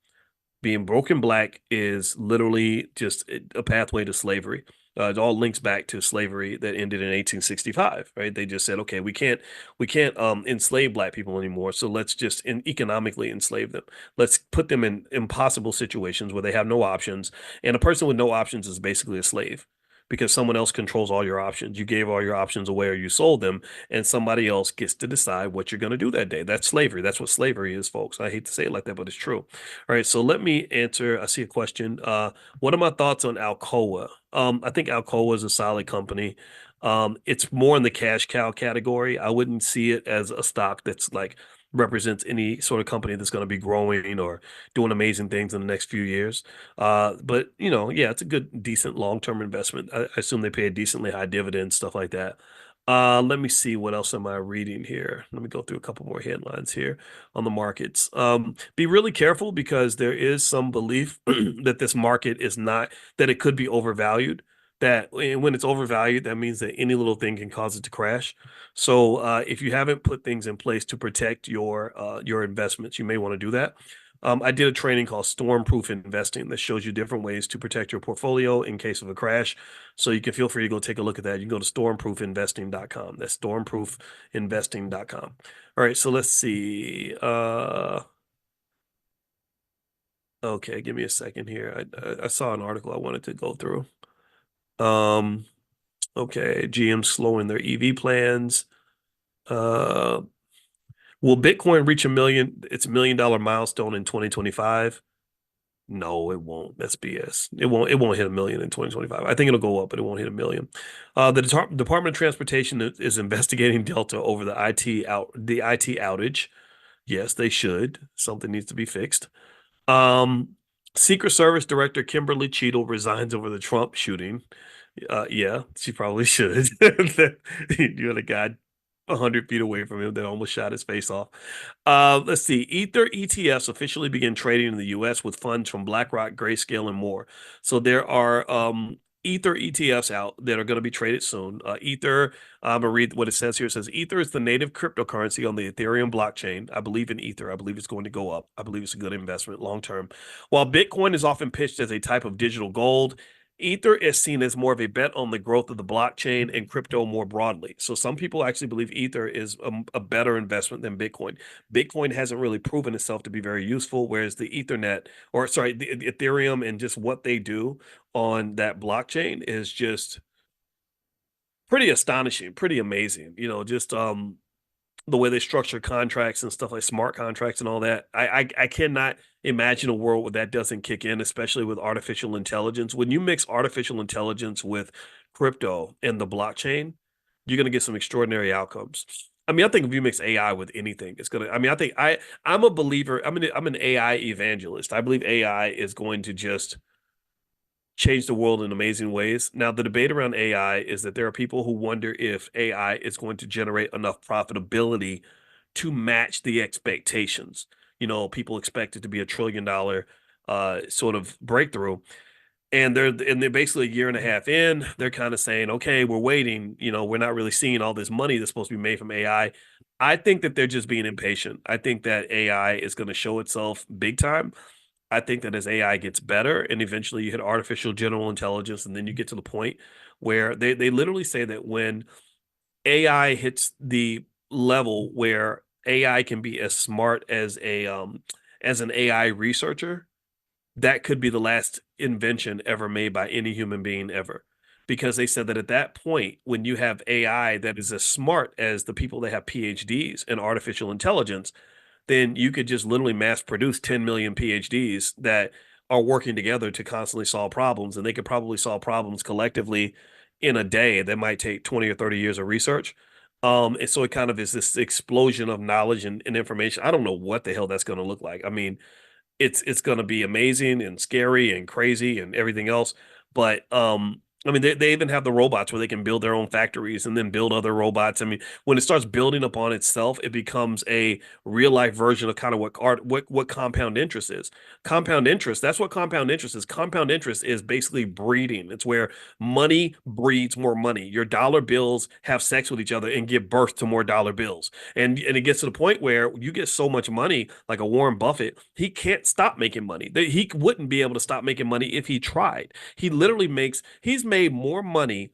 Being broken black is literally just a pathway to slavery. It all links back to slavery that ended in 1865, right? They just said, okay, we can't enslave black people anymore, so let's just economically enslave them. Let's put them in impossible situations where they have no options, and a person with no options is basically a slave because someone else controls all your options. You gave all your options away or you sold them, and somebody else gets to decide what you're going to do that day. That's slavery. That's what slavery is, folks. I hate to say it like that, but it's true. All right, so let me answer. I see a question. What are my thoughts on Alcoa? I think Alcoa is a solid company. It's more in the cash cow category. I wouldn't see it as a stock that's like represents any sort of company that's going to be growing or doing amazing things in the next few years. But you know, yeah, it's a good, decent long-term investment. I assume they pay a decently high dividend, stuff like that. Let me see, what else am I reading here? Let me go through a couple more headlines here on the markets. Be really careful because there is some belief that this market is not, that it could be overvalued. That when it's overvalued, that means that any little thing can cause it to crash. So if you haven't put things in place to protect your investments, you may want to do that. I did a training called Stormproof Investing that shows you different ways to protect your portfolio in case of a crash. So you can feel free to go take a look at that. You can go to stormproofinvesting.com. That's stormproofinvesting.com. All right, so let's see. Okay, give me a second here. I saw an article I wanted to go through. Okay, GM's slowing their EV plans. Will Bitcoin reach its $1 million milestone in 2025? No, it won't. That's BS. It won't hit 1 million in 2025. I think it'll go up, but it won't hit 1 million. The Department of Transportation is investigating Delta over the IT outage. Yes, they should. Something needs to be fixed. Secret Service Director Kimberly Cheadle resigns over the Trump shooting. Yeah, she probably should. You had a guy 100 feet away from him that almost shot his face off. Let's see. Ether ETFs officially begin trading in the U.S. with funds from BlackRock, Grayscale, and more. So there are Ether ETFs out that are going to be traded soon. Ether, I'm going to read what it says here. It says, Ether is the native cryptocurrency on the Ethereum blockchain. I believe in Ether. I believe it's going to go up. I believe it's a good investment long term. While Bitcoin is often pitched as a type of digital gold, Ether is seen as more of a bet on the growth of the blockchain and crypto more broadly. So some people actually believe Ether is a better investment than Bitcoin. Bitcoin hasn't really proven itself to be very useful, whereas the Ethereum and just what they do on that blockchain is just pretty astonishing, pretty amazing. You know, just the way they structure contracts and stuff like smart contracts and all that. I cannot imagine a world where that doesn't kick in, especially with artificial intelligence. When you mix artificial intelligence with crypto and the blockchain, you're going to get some extraordinary outcomes. I mean, I think if you mix AI with anything, it's going to, I mean, I think I'm a believer. I'm an AI evangelist. I believe AI is going to just change the world in amazing ways. Now, the debate around AI is that there are people who wonder if AI is going to generate enough profitability to match the expectations. You know, people expect it to be $1 trillion sort of breakthrough. and they're basically a year and a half in. They're kind of saying, okay, we're waiting. We're not really seeing all this money that's supposed to be made from AI. I think that they're just being impatient. I think that AI is going to show itself big time. I think that as AI gets better and eventually you hit artificial general intelligence, and then you get to the point where they literally say that when AI hits the level where AI can be as smart as an AI researcher, that could be the last invention ever made by any human being ever. Because they said that at that point, when you have AI that is as smart as the people that have PhDs in artificial intelligence, then you could just literally mass produce 10 million PhDs that are working together to constantly solve problems. And they could probably solve problems collectively in a day that might take 20 or 30 years of research. And so it kind of is this explosion of knowledge and information. I don't know what the hell that's going to look like. I mean, it's going to be amazing and scary and crazy and everything else. But I mean, they even have the robots where they can build their own factories and then build other robots. I mean, when it starts building upon itself, it becomes a real life version of kind of what compound interest is. Compound interest, that's what compound interest is. Compound interest is basically breeding. It's where money breeds more money. Your dollar bills have sex with each other and give birth to more dollar bills. And it gets to the point where you get so much money, like a Warren Buffett, he can't stop making money. He wouldn't be able to stop making money if he tried. He's made more money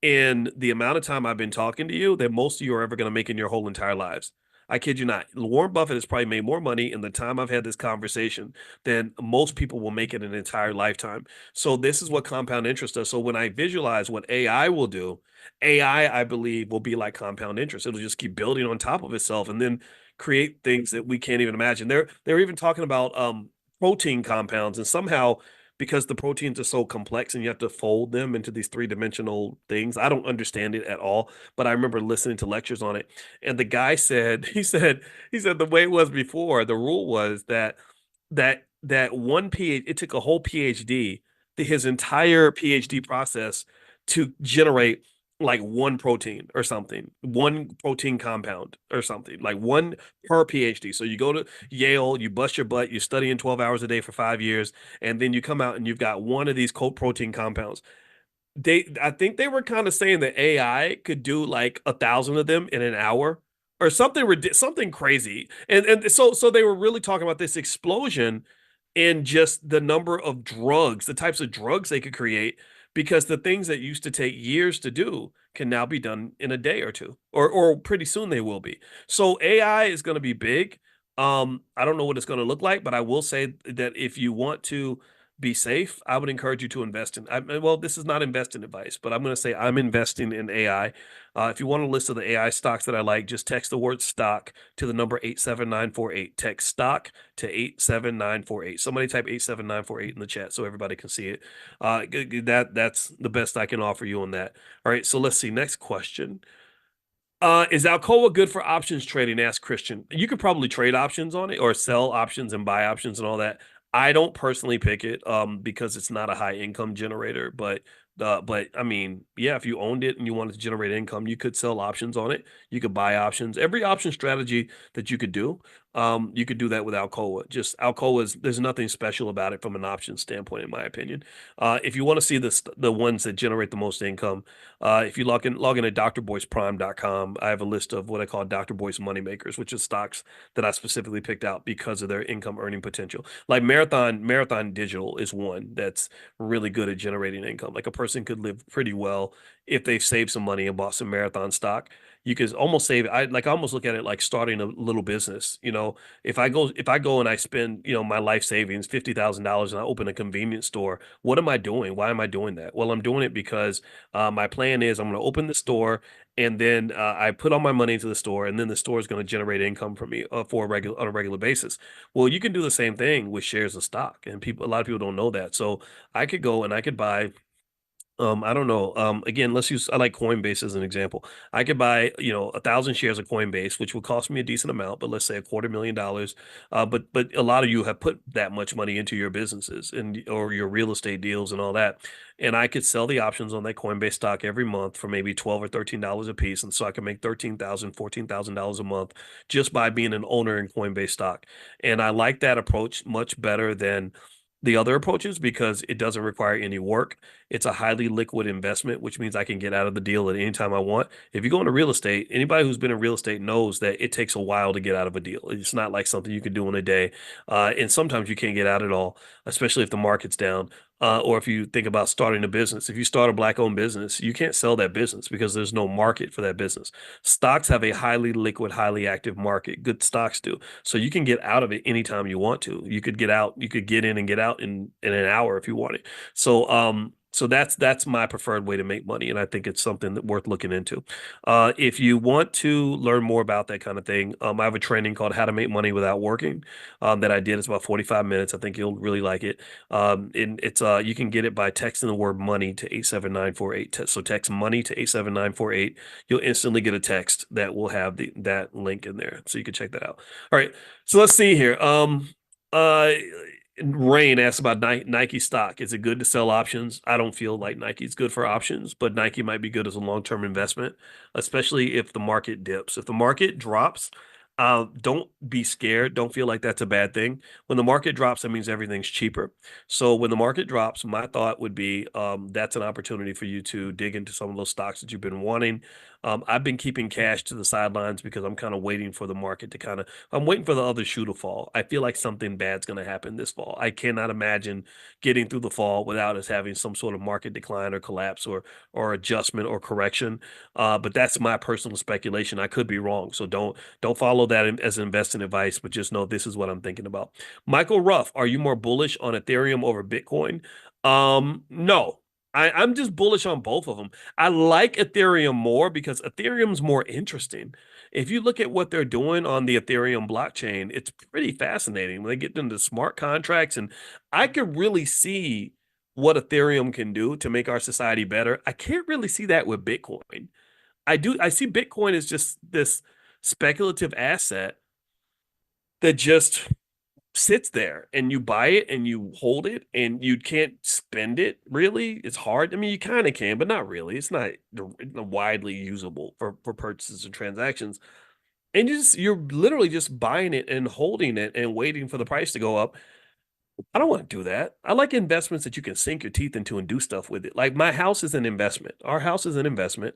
in the amount of time I've been talking to you than most of you are ever going to make in your whole entire lives. I kid you not. Warren Buffett has probably made more money in the time I've had this conversation than most people will make in an entire lifetime. So this is what compound interest does. So when I visualize what AI will do, AI, I believe, will be like compound interest. It'll just keep building on top of itself and then create things that we can't even imagine. They're even talking about protein compounds, and somehow, because the proteins are so complex and you have to fold them into these three-dimensional things. I don't understand it at all, but I remember listening to lectures on it. And the guy said, he said the way it was before, the rule was that one PhD, it took a whole PhD, his entire PhD process to generate like one protein or something, one protein compound or something, like one per PhD. So you go to Yale, you bust your butt, you're studying 12 hours a day for 5 years, and then you come out and you've got one of these protein compounds. I think they were kind of saying that AI could do like 1,000 of them in an hour or something crazy. And so they were really talking about this explosion in just the number of drugs, the types of drugs they could create, because the things that used to take years to do can now be done in a day or two, or pretty soon they will be. So AI is going to be big. I don't know what it's going to look like, but I will say that if you want to be safe, I would encourage you to invest well, this is not investing advice, but I'm going to say I'm investing in AI. If you want a list of the AI stocks that I like, just text the word stock to the number 87948. Text stock to 87948. Somebody type 87948 in the chat so everybody can see it. That's the best I can offer you on that. All right, so let's see. Next question. Is Alcoa good for options trading? Asked Christian. You could probably trade options on it or sell options and buy options and all that. I don't personally pick it because it's not a high income generator, but I mean, yeah, if you owned it and you wanted to generate income, you could sell options on it. You could buy options. Every option strategy that you could do that with Alcoa. Just Alcoa there's nothing special about it from an option standpoint, in my opinion. If you want to see the ones that generate the most income, if you log in at drboyceprime.com, I have a list of what I call Dr. Boyce moneymakers, which is stocks that I specifically picked out because of their income earning potential. Like Marathon Digital is one that's really good at generating income. Like a person could live pretty well if they've saved some money and bought some Marathon stock. You could almost save. I almost look at it like starting a little business. If I go and I spend my life savings $50,000 and I open a convenience store, what am I doing? Why am I doing that? Well, I'm doing it because my plan is I'm going to open the store, and then I put all my money into the store, and then the store is going to generate income for me on a regular basis. Well, you can do the same thing with shares of stock, and a lot of people don't know that. So I could go and I could buy. I don't know. Again, I like Coinbase as an example. I could buy, 1,000 shares of Coinbase, which would cost me a decent amount, but let's say $250,000. But a lot of you have put that much money into your businesses or your real estate deals and all that. And I could sell the options on that Coinbase stock every month for maybe $12 or $13 a piece. And so I can make $13,000, $14,000 a month just by being an owner in Coinbase stock. And I like that approach much better than the other approaches because it doesn't require any work. It's a highly liquid investment, which means I can get out of the deal at any time I want. If you go into real estate, anybody who's been in real estate knows that it takes a while to get out of a deal. It's not like something you can do in a day. And sometimes you can't get out at all, especially if the market's down. Or if you think about starting a business, if you start a Black-owned business, you can't sell that business because there's no market for that business. Stocks have a highly liquid, highly active market. Good stocks do. So you can get out of it anytime you want to. You could get out, you could get in and get out in an hour if you wanted. So that's my preferred way to make money, and I think it's something that worth looking into. If you want to learn more about that kind of thing, I have a training called How to Make Money Without Working that I did. It's about 45 minutes. I think you'll really like it. And it's you can get it by texting the word money to 87948. So text money to 87948. You'll instantly get a text that will have that link in there, so you can check that out. All right, so let's see here. Rain asked about Nike stock. Is it good to sell options? I don't feel like Nike's good for options, but Nike might be good as a long-term investment, especially if the market dips. If the market drops, don't be scared. Don't feel like that's a bad thing. When the market drops, that means everything's cheaper. So when the market drops, my thought would be that's an opportunity for you to dig into some of those stocks that you've been wanting. I've been keeping cash to the sidelines because I'm kind of waiting for the market to I'm waiting for the other shoe to fall. I feel like something bad's going to happen this fall. I cannot imagine getting through the fall without us having some sort of market decline or collapse or adjustment or correction. But that's my personal speculation. I could be wrong. So don't follow that as investing advice, but just know this is what I'm thinking about. Michael Ruff, are you more bullish on Ethereum over Bitcoin? No. I'm just bullish on both of them. I like Ethereum more because Ethereum's more interesting. If you look at what they're doing on the Ethereum blockchain, it's pretty fascinating when they get into smart contracts. And I could really see what Ethereum can do to make our society better. I can't really see that with Bitcoin. I see Bitcoin as just this speculative asset that just sits there and you buy it and you hold it and you can't spend it really. It's hard. I mean, you kind of can, but not really. It's not widely usable for purchases and transactions. And you're literally just buying it and holding it and waiting for the price to go up. I don't want to do that. I like investments that you can sink your teeth into and do stuff with it. Like my house is an investment. Our house is an investment,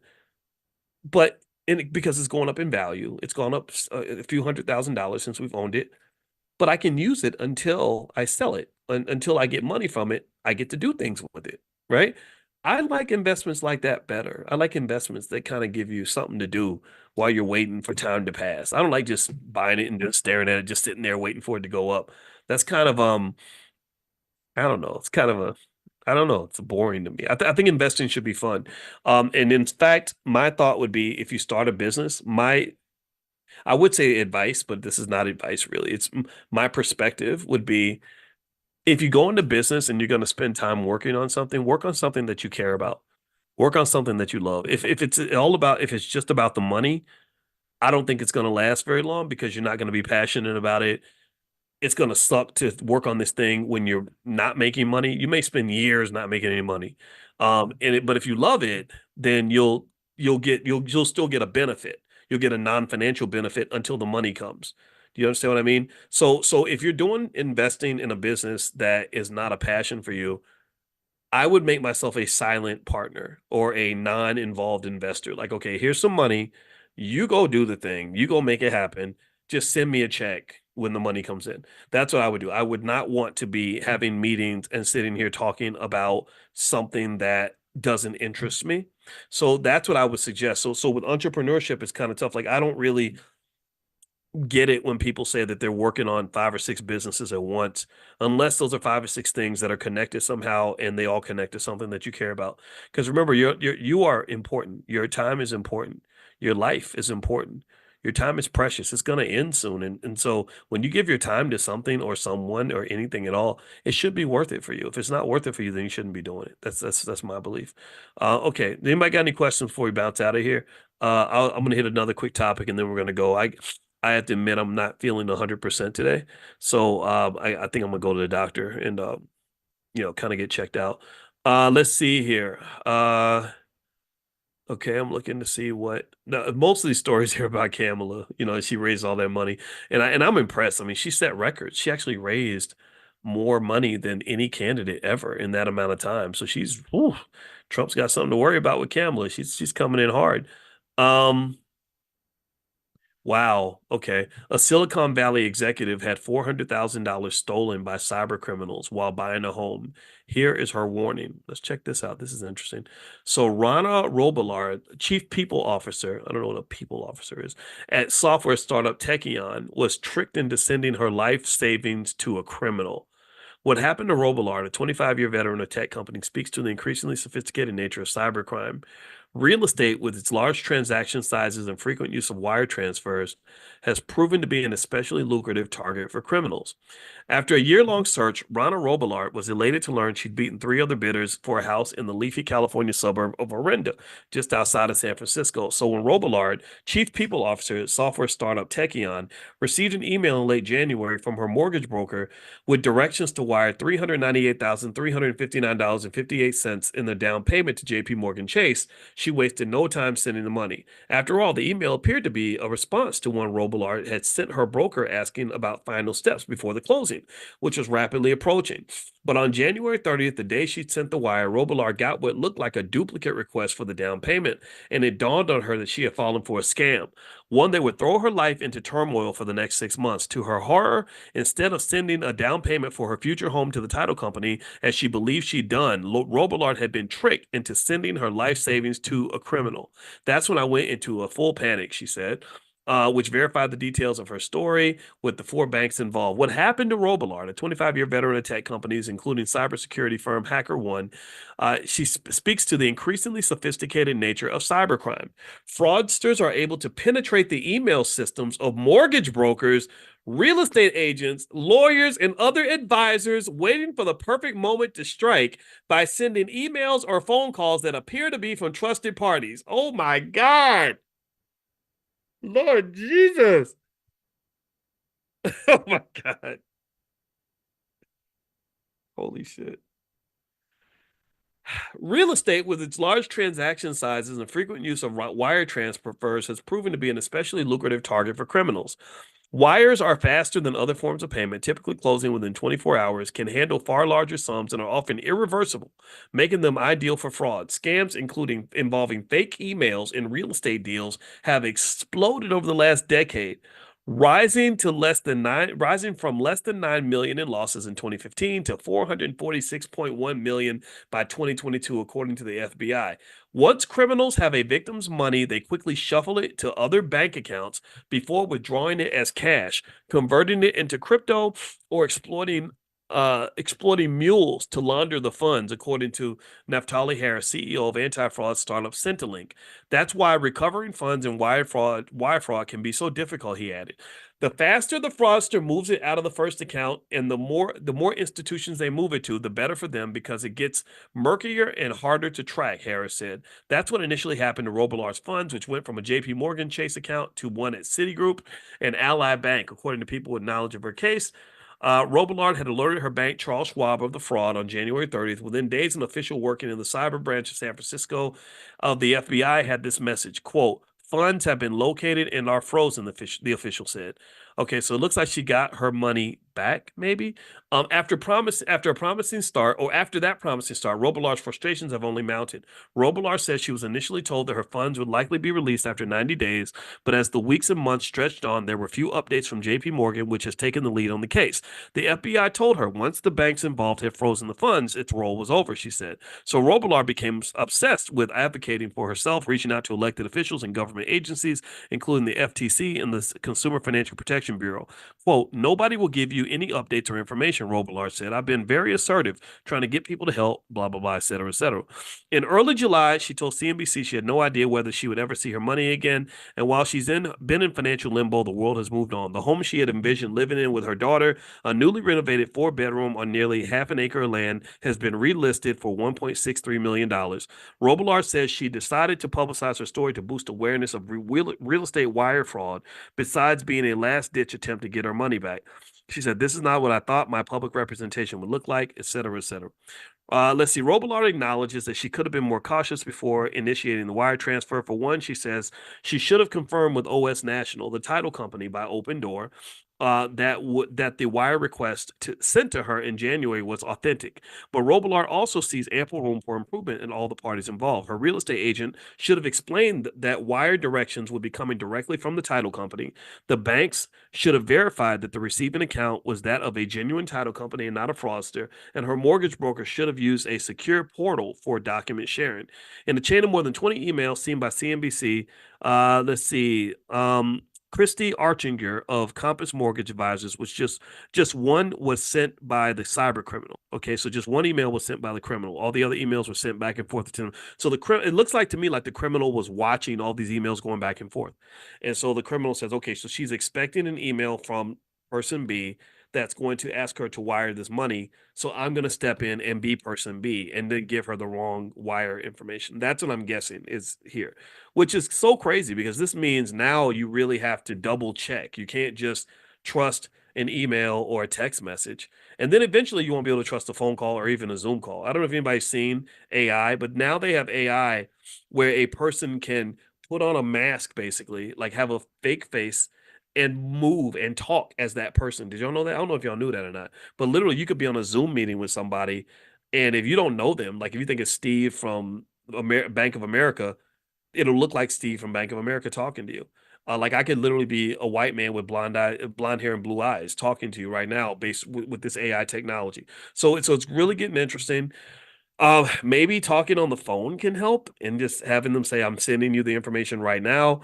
but because it's going up in value, it's gone up a few $100,000 since we've owned it. But I can use it until I sell it. Until I get money from it, I get to do things with it, right? I like investments like that better. I like investments that kind of give you something to do while you're waiting for time to pass. I don't like just buying it and just staring at it, just sitting there waiting for it to go up. That's kind of I don't know. It's kind of I don't know. It's boring to me. I think investing should be fun. And in fact, my thought would be if you start a business, I would say advice, but this is not advice really. It's my perspective would be if you go into business and you're going to spend time working on something, work on something that you care about. Work on something that you love. If it's just about the money, I don't think it's going to last very long because you're not going to be passionate about it. It's going to suck to work on this thing when you're not making money. You may spend years not making any money. But if you love it, then you'll still get a benefit. You'll get a non-financial benefit until the money comes. Do you understand what I mean? So if you're investing in a business that is not a passion for you, I would make myself a silent partner or a non-involved investor. Like, okay, here's some money. You go do the thing. You go make it happen. Just send me a check when the money comes in. That's what I would do. I would not want to be having meetings and sitting here talking about something that doesn't interest me. So that's what I would suggest. So with entrepreneurship, it's kind of tough. Like I don't really get it when people say that they're working on 5 or 6 businesses at once, unless those are 5 or 6 things that are connected somehow and they all connect to something that you care about. Because remember, you are important. Your time is important. Your life is important. Your time is precious. It's going to end soon. And so when you give your time to something or someone or anything at all, it should be worth it for you. If it's not worth it for you, then you shouldn't be doing it. That's my belief. Okay. Anybody got any questions before we bounce out of here? I'm going to hit another quick topic and then we're going to go. I have to admit, I'm not feeling 100% today. So I think I'm going to go to the doctor and, kind of get checked out. Let's see here. Okay, I'm looking to see most of these stories here about Kamala. She raised all that money, and I'm impressed. I mean, she set records. She actually raised more money than any candidate ever in that amount of time. So Trump's got something to worry about with Kamala. She's coming in hard. Wow. Okay. A Silicon Valley executive had $400,000 stolen by cyber criminals while buying a home. Here is her warning. Let's check this out. This is interesting. So Rana Robillard, chief people officer, I don't know what a people officer is, at software startup Techion, was tricked into sending her life savings to a criminal. What happened to Robillard, a 25-year veteran of tech company, speaks to the increasingly sophisticated nature of cybercrime. Real estate, with its large transaction sizes and frequent use of wire transfers, has proven to be an especially lucrative target for criminals. After a year-long search, Rana Robillard was elated to learn she'd beaten 3 other bidders for a house in the leafy California suburb of Orinda, just outside of San Francisco. So when Robillard, chief people officer at software startup Techion, received an email in late January from her mortgage broker with directions to wire $398,359.58 in the down payment to JP Morgan Chase, she wasted no time sending the money. After all, the email appeared to be a response to one Robillard had sent her broker asking about final steps before the closing, which was rapidly approaching. But on January 30th, the day she sent the wire, Robillard got what looked like a duplicate request for the down payment, and it dawned on her that she had fallen for a scam, one that would throw her life into turmoil for the next 6 months. To her horror, instead of sending a down payment for her future home to the title company, as she believed she'd done, Robillard had been tricked into sending her life savings to a criminal. That's when I went into a full panic, she said. Which verified the details of her story with the 4 banks involved. What happened to Robillard, a 25-year veteran of tech companies, including cybersecurity firm HackerOne, she speaks to the increasingly sophisticated nature of cybercrime. Fraudsters are able to penetrate the email systems of mortgage brokers, real estate agents, lawyers, and other advisors, waiting for the perfect moment to strike by sending emails or phone calls that appear to be from trusted parties. Oh my God. Lord Jesus. Oh my God. Holy shit. Real estate, with its large transaction sizes and frequent use of wire transfers, has proven to be an especially lucrative target for criminals. Wires are faster than other forms of payment, typically closing within 24 hours, can handle far larger sums, and are often irreversible, making them ideal for fraud. Scams, including involving fake emails in real estate deals, have exploded over the last decade, rising from less than 9 million in losses in 2015 to 446.1 million by 2022, according to the FBI. Once criminals have a victim's money, they quickly shuffle it to other bank accounts before withdrawing it as cash, converting it into crypto, or exploiting mules to launder the funds, according to Naftali Harris, CEO of anti-fraud startup Centrelink. That's why recovering funds in wire fraud can be so difficult, he added. The faster the fraudster moves it out of the first account, and the more institutions they move it to, the better for them, because it gets murkier and harder to track, Harris said. That's what initially happened to Robillard's funds, which went from a JP Morgan Chase account to one at Citigroup and Ally Bank, according to people with knowledge of her case. Robillard had alerted her bank, Charles Schwab, of the fraud on January 30th. Within days, an official working in the cyber branch of San Francisco of the FBI had this message, quote, "Funds have been located and are frozen," the official said. Okay, so it looks like she got her money back, maybe. After that promising start, Robillard's frustrations have only mounted. Robillard says she was initially told that her funds would likely be released after 90 days, but as the weeks and months stretched on, there were few updates from JP Morgan, which has taken the lead on the case. The FBI told her once the banks involved had frozen the funds, its role was over, she said. So Robillard became obsessed with advocating for herself, reaching out to elected officials and government agencies, including the FTC and the Consumer Financial Protection Bureau. Quote, "Nobody will give you any updates or information," Robillard said. "I've been very assertive, trying to get people to help, blah, blah, blah, et cetera, et cetera." In early July, she told CNBC she had no idea whether she would ever see her money again. And while she's been in financial limbo, the world has moved on. The home she had envisioned living in with her daughter, a newly renovated 4-bedroom on nearly half an acre of land, has been relisted for $1.63 million. Robillard says she decided to publicize her story to boost awareness of real estate wire fraud, besides being a last-ditch attempt to get her money back. She said, "This is not what I thought my public representation would look like," et cetera, et cetera. Let's see. Robillard acknowledges that she could have been more cautious before initiating the wire transfer. For one, she says she should have confirmed with OS National, the title company, by open door. that the wire request sent to her in January was authentic. But Robillard also sees ample room for improvement in all the parties involved. Her real estate agent should have explained that wire directions would be coming directly from the title company. The banks should have verified that the receiving account was that of a genuine title company and not a fraudster. And her mortgage broker should have used a secure portal for document sharing. In a chain of more than 20 emails seen by CNBC, let's see. Christy Archinger of Compass Mortgage Advisors was just one was sent by the cyber criminal. Okay, so just one email was sent by the criminal. All the other emails were sent back and forth to him. So it looks like to me like the criminal was watching all these emails going back and forth. And so the criminal says, okay, so she's expecting an email from person B that's going to ask her to wire this money. So I'm going to step in and be person B and then give her the wrong wire information. That's what I'm guessing is here, which is so crazy because this means now you really have to double check. You can't just trust an email or a text message. And then eventually you won't be able to trust a phone call or even a Zoom call. I don't know if anybody's seen AI, but now they have AI where a person can put on a mask, basically, like have a fake face and move and talk as that person. Did y'all know that? I don't know if y'all knew that or not, but literally you could be on a Zoom meeting with somebody, and if you don't know them, like if you think it's Steve from Bank of America, it'll look like Steve from Bank of America talking to you. Like I could literally be a white man with blonde hair and blue eyes talking to you right now based with this AI technology. So it's really getting interesting. Maybe talking on the phone can help and just having them say, I'm sending you the information right now.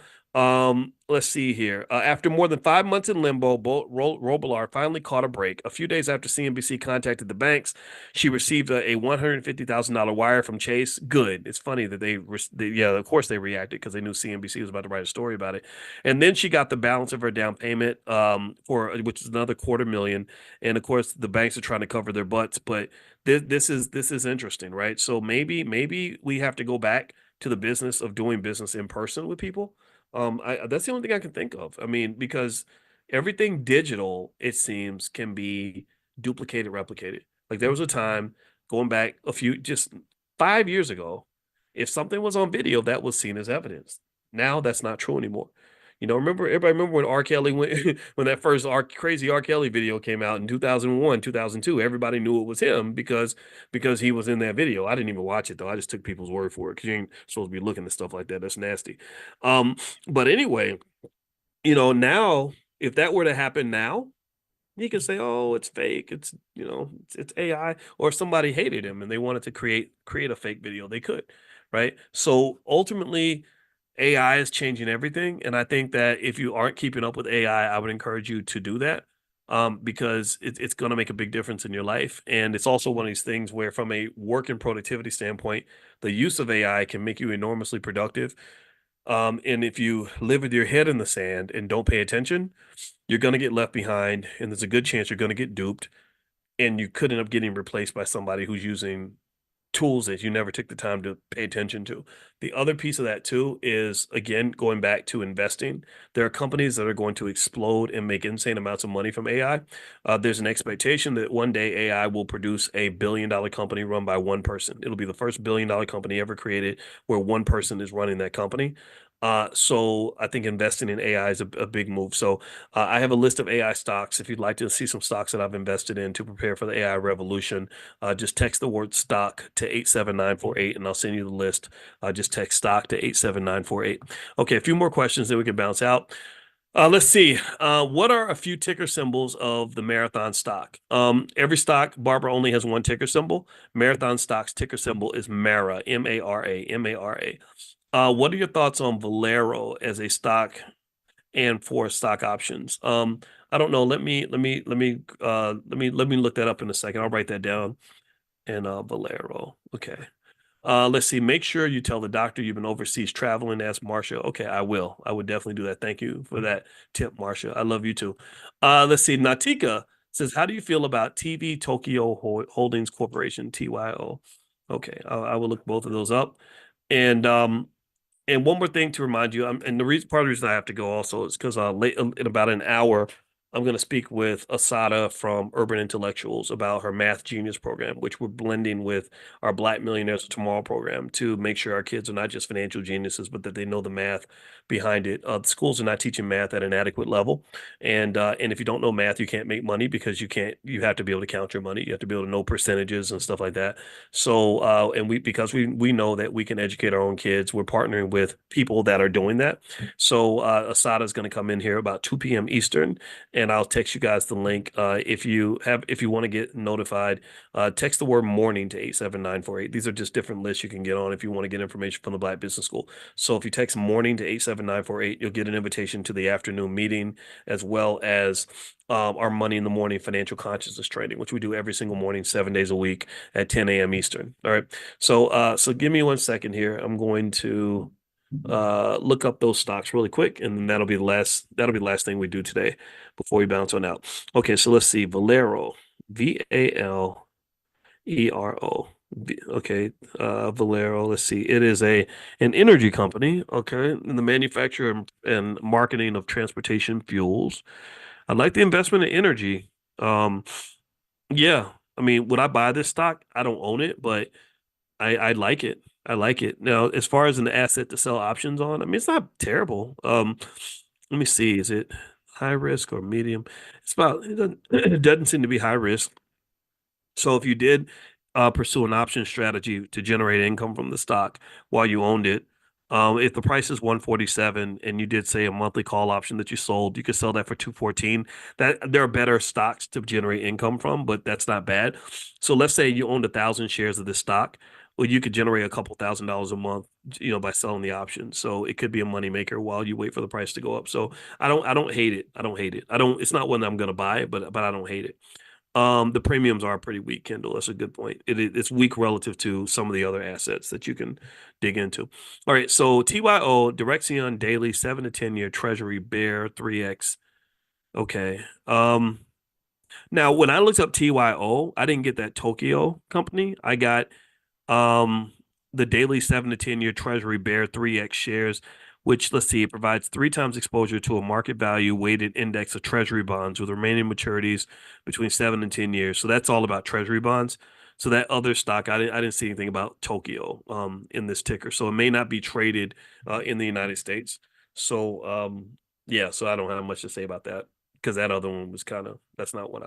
Let's see here. After more than 5 months in limbo, Robillard finally caught a break. A few days after CNBC contacted the banks, she received a $150,000 wire from Chase. Good. It's funny that of course they reacted because they knew CNBC was about to write a story about it. And then she got the balance of her down payment, which is another $250,000. And of course, the banks are trying to cover their butts, but this is interesting, right? So maybe we have to go back to the business of doing business in person with people. That's the only thing I can think of. I mean, because everything digital, it seems, can be duplicated, replicated. Like there was a time going back just 5 years ago, if something was on video, that was seen as evidence. Now that's not true anymore. Everybody remember when R. Kelly went, when that first crazy R. Kelly video came out in 2001, 2002, everybody knew it was him because he was in that video. I didn't even watch it though. I just took people's word for it because you ain't supposed to be looking at stuff like that. That's nasty. But anyway, now if that were to happen now, you can say, oh, it's fake. It's AI, or if somebody hated him and they wanted to create a fake video, they could, right? So ultimately, AI is changing everything. And I think that if you aren't keeping up with AI, I would encourage you to do that because it's going to make a big difference in your life. And it's also one of these things where from a work and productivity standpoint, the use of AI can make you enormously productive. And if you live with your head in the sand and don't pay attention, you're going to get left behind. And there's a good chance you're going to get duped. And you could end up getting replaced by somebody who's using tools that you never took the time to pay attention to. The other piece of that too is, again, going back to investing. There are companies that are going to explode and make insane amounts of money from AI. There's an expectation that one day AI will produce $1 billion company run by one person. It'll be the first $1 billion company ever created where one person is running that company. So I think investing in AI is a big move. So I have a list of AI stocks. If you'd like to see some stocks that I've invested in to prepare for the AI revolution, just text the word stock to 87948 and I'll send you the list. Just text stock to 87948. Okay, a few more questions that we can bounce out. Let's see. What are a few ticker symbols of the Marathon stock? Every stock, Barbara, only has one ticker symbol. Marathon stock's ticker symbol is MARA, M-A-R-A, M-A-R-A. What are your thoughts on Valero as a stock and for stock options? I don't know. Let me look that up in a second. I'll write that down. And Valero. Okay. Let's see. Make sure you tell the doctor you've been overseas traveling. Ask Marsha. Okay, I will. I would definitely do that. Thank you for that tip, Marsha. I love you too. Let's see. Natika says, how do you feel about TV Tokyo Holdings Corporation, TYO? Okay, I will look both of those up. And one more thing to remind you, and part of the reason I have to go also is because in about an hour, I'm going to speak with Asada from Urban Intellectuals about her Math Genius program, which we're blending with our Black Millionaires of Tomorrow program to make sure our kids are not just financial geniuses, but that they know the math behind it. The schools are not teaching math at an adequate level, and if you don't know math, you can't make money because you have to be able to count your money. You have to be able to know percentages and stuff like that. So, because we know that we can educate our own kids, we're partnering with people that are doing that. So, Asada is going to come in here about 2 p.m. Eastern, and I'll text you guys the link. If you want to get notified, text the word morning to 87948. These are just different lists you can get on if you want to get information from the Black Business School. So if you text morning to 87948, you'll get an invitation to the afternoon meeting, as well as our Money in the Morning financial consciousness training, which we do every single morning, 7 days a week at 10 a.m. Eastern. All right. So give me 1 second here. I'm going to look up those stocks really quick, and then that'll be the last thing we do today before we bounce on out. Okay, so let's see. Valero, Valero. Okay, Valero. Let's see. It is an energy company. Okay, in the manufacture and marketing of transportation fuels. I like the investment in energy. Yeah. I mean, would I buy this stock? I don't own it, but I like it. I like it. Now, as far as an asset to sell options on, I mean, it's not terrible. Let me see. Is it high risk or medium? It doesn't seem to be high risk. So if you did pursue an option strategy to generate income from the stock while you owned it, if the price is 147 and you did say a monthly call option that you sold, you could sell that for 214. That there are better stocks to generate income from, but that's not bad. So let's say you owned 1,000 shares of this stock. Well, you could generate a couple $1,000s a month, by selling the option. So it could be a moneymaker while you wait for the price to go up. So I don't hate it. I don't hate it. It's not one that I'm going to buy, but I don't hate it. The premiums are pretty weak, Kendall. That's a good point. It's weak relative to some of the other assets that you can dig into. All right, so TYO, Direxion Daily 7 to 10 year Treasury Bear 3X. Okay. Now when I looked up TYO, I didn't get that Tokyo company. I got the daily 7 to 10 year Treasury Bear 3X shares, which, let's see, it provides 3 times exposure to a market value weighted index of Treasury bonds with remaining maturities between 7 and 10 years. So that's all about Treasury bonds. So that other stock, I didn't see anything about Tokyo in this ticker. So it may not be traded in the United States. So so I don't have much to say about that, because that other one was that's not what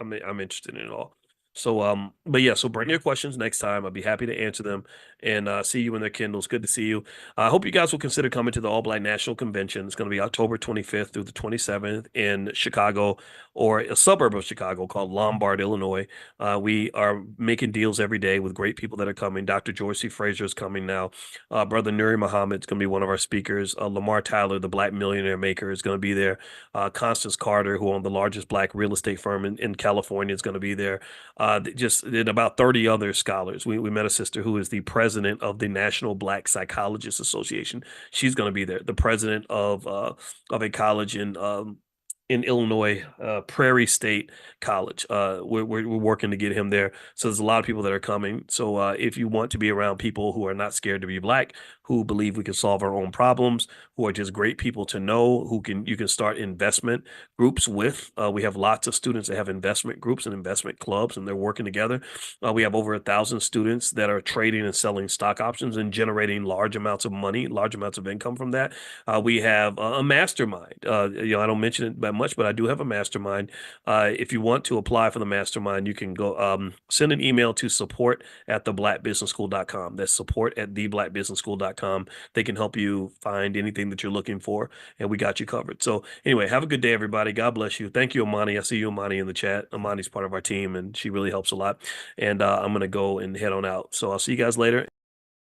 I'm interested in at all. So, so bring your questions next time. I'll be happy to answer them, and see you in their Kindles. Good to see you. I hope you guys will consider coming to the All Black National Convention. It's going to be October 25th through the 27th in Chicago, or a suburb of Chicago called Lombard, Illinois. We are making deals every day with great people that are coming. Dr. George C. Fraser is coming now. Brother Nuri Muhammad is going to be one of our speakers. Lamar Tyler, the Black millionaire maker, is going to be there. Constance Carter, who owned the largest Black real estate firm in California, is going to be there. Just about 30 other scholars. We met a sister who is the president of the National Black Psychologists Association. She's going to be there. The president of a college in Illinois, Prairie State College. We're working to get him there. So there's a lot of people that are coming. So if you want to be around people who are not scared to be Black, who believe we can solve our own problems, who are just great people to know, you can start investment groups with. We have lots of students that have investment groups and investment clubs, and they're working together. We have over 1,000 students that are trading and selling stock options and generating large amounts of money, large amounts of income from that. We have a mastermind. I don't mention it that much, but I do have a mastermind. If you want to apply for the mastermind, you can go send an email to support@theblackbusinessschool.com. That's support@theblackbusinessschool.com. They can help you find anything that you're looking for, and we got you covered. So anyway, have a good day, everybody. God bless you. Thank you, Amani. I see you, Amani, in the chat. Amani's part of our team, and she really helps a lot. And I'm going to go and head on out. So I'll see you guys later.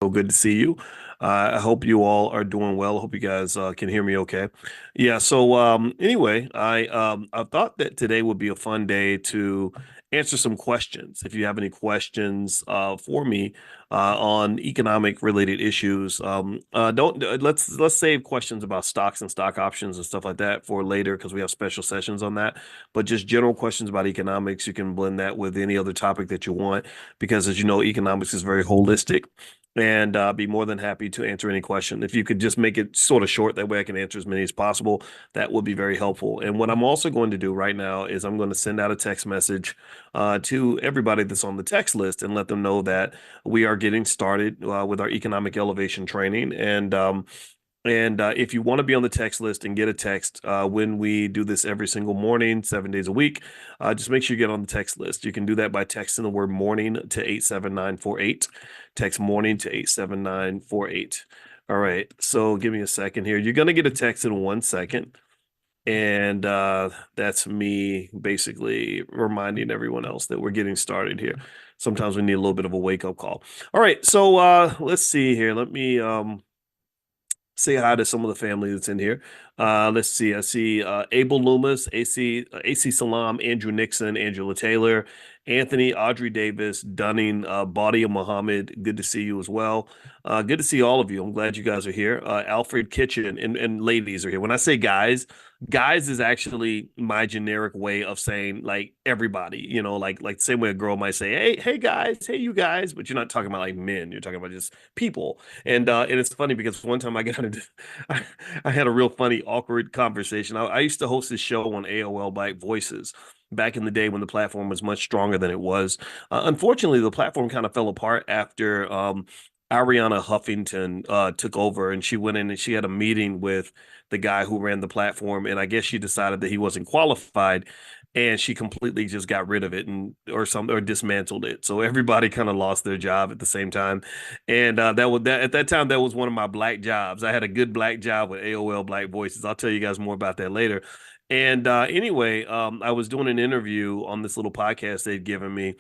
So good to see you. I hope you all are doing well. I hope you guys can hear me okay. Yeah. So anyway, I thought that today would be a fun day to answer some questions. If you have any questions for me, on economic related issues. Let's save questions about stocks and stock options and stuff like that for later because we have special sessions on that. But just general questions about economics, you can blend that with any other topic that you want because, as you know, economics is very holistic. And be more than happy to answer any question. If you could just make it sort of short, that way I can answer as many as possible, that would be very helpful. And what I'm also going to do right now is I'm going to send out a text message to everybody that's on the text list and let them know that we are getting started with our economic elevation training. And if you want to be on the text list and get a text when we do this every single morning, 7 days a week, just make sure you get on the text list. You can do that by texting the word morning to 87948. Text morning to 87948. All right. So give me a second here. You're going to get a text in 1 second. And that's me basically reminding everyone else that we're getting started here. Sometimes we need a little bit of a wake-up call. All right. So let's see here. Let me say hi to some of the family that's in here. Let's see. I see Abel Loomis, AC Salam, Andrew Nixon, Angela Taylor, Anthony, Audrey Davis, Dunning, Badia Muhammad. Good to see you as well. Good to see all of you. I'm glad you guys are here. Alfred Kitchen and ladies are here. When I say guys is actually my generic way of saying like everybody, you know, like the same way a girl might say, hey guys, hey you guys, but you're not talking about like men, you're talking about just people. And it's funny because one time I had a real funny, awkward conversation. I used to host this show on AOL Black Voices back in the day when the platform was much stronger than it was. Unfortunately, the platform kind of fell apart after Ariana Huffington took over, and she went in and she had a meeting with the guy who ran the platform, and I guess she decided that he wasn't qualified, and she completely just got rid of it or dismantled it. So everybody kind of lost their job at the same time, and at that time that was one of my black jobs. I had a good black job with AOL Black Voices. I'll tell you guys more about that later. And anyway, I was doing an interview on this little podcast they'd given me.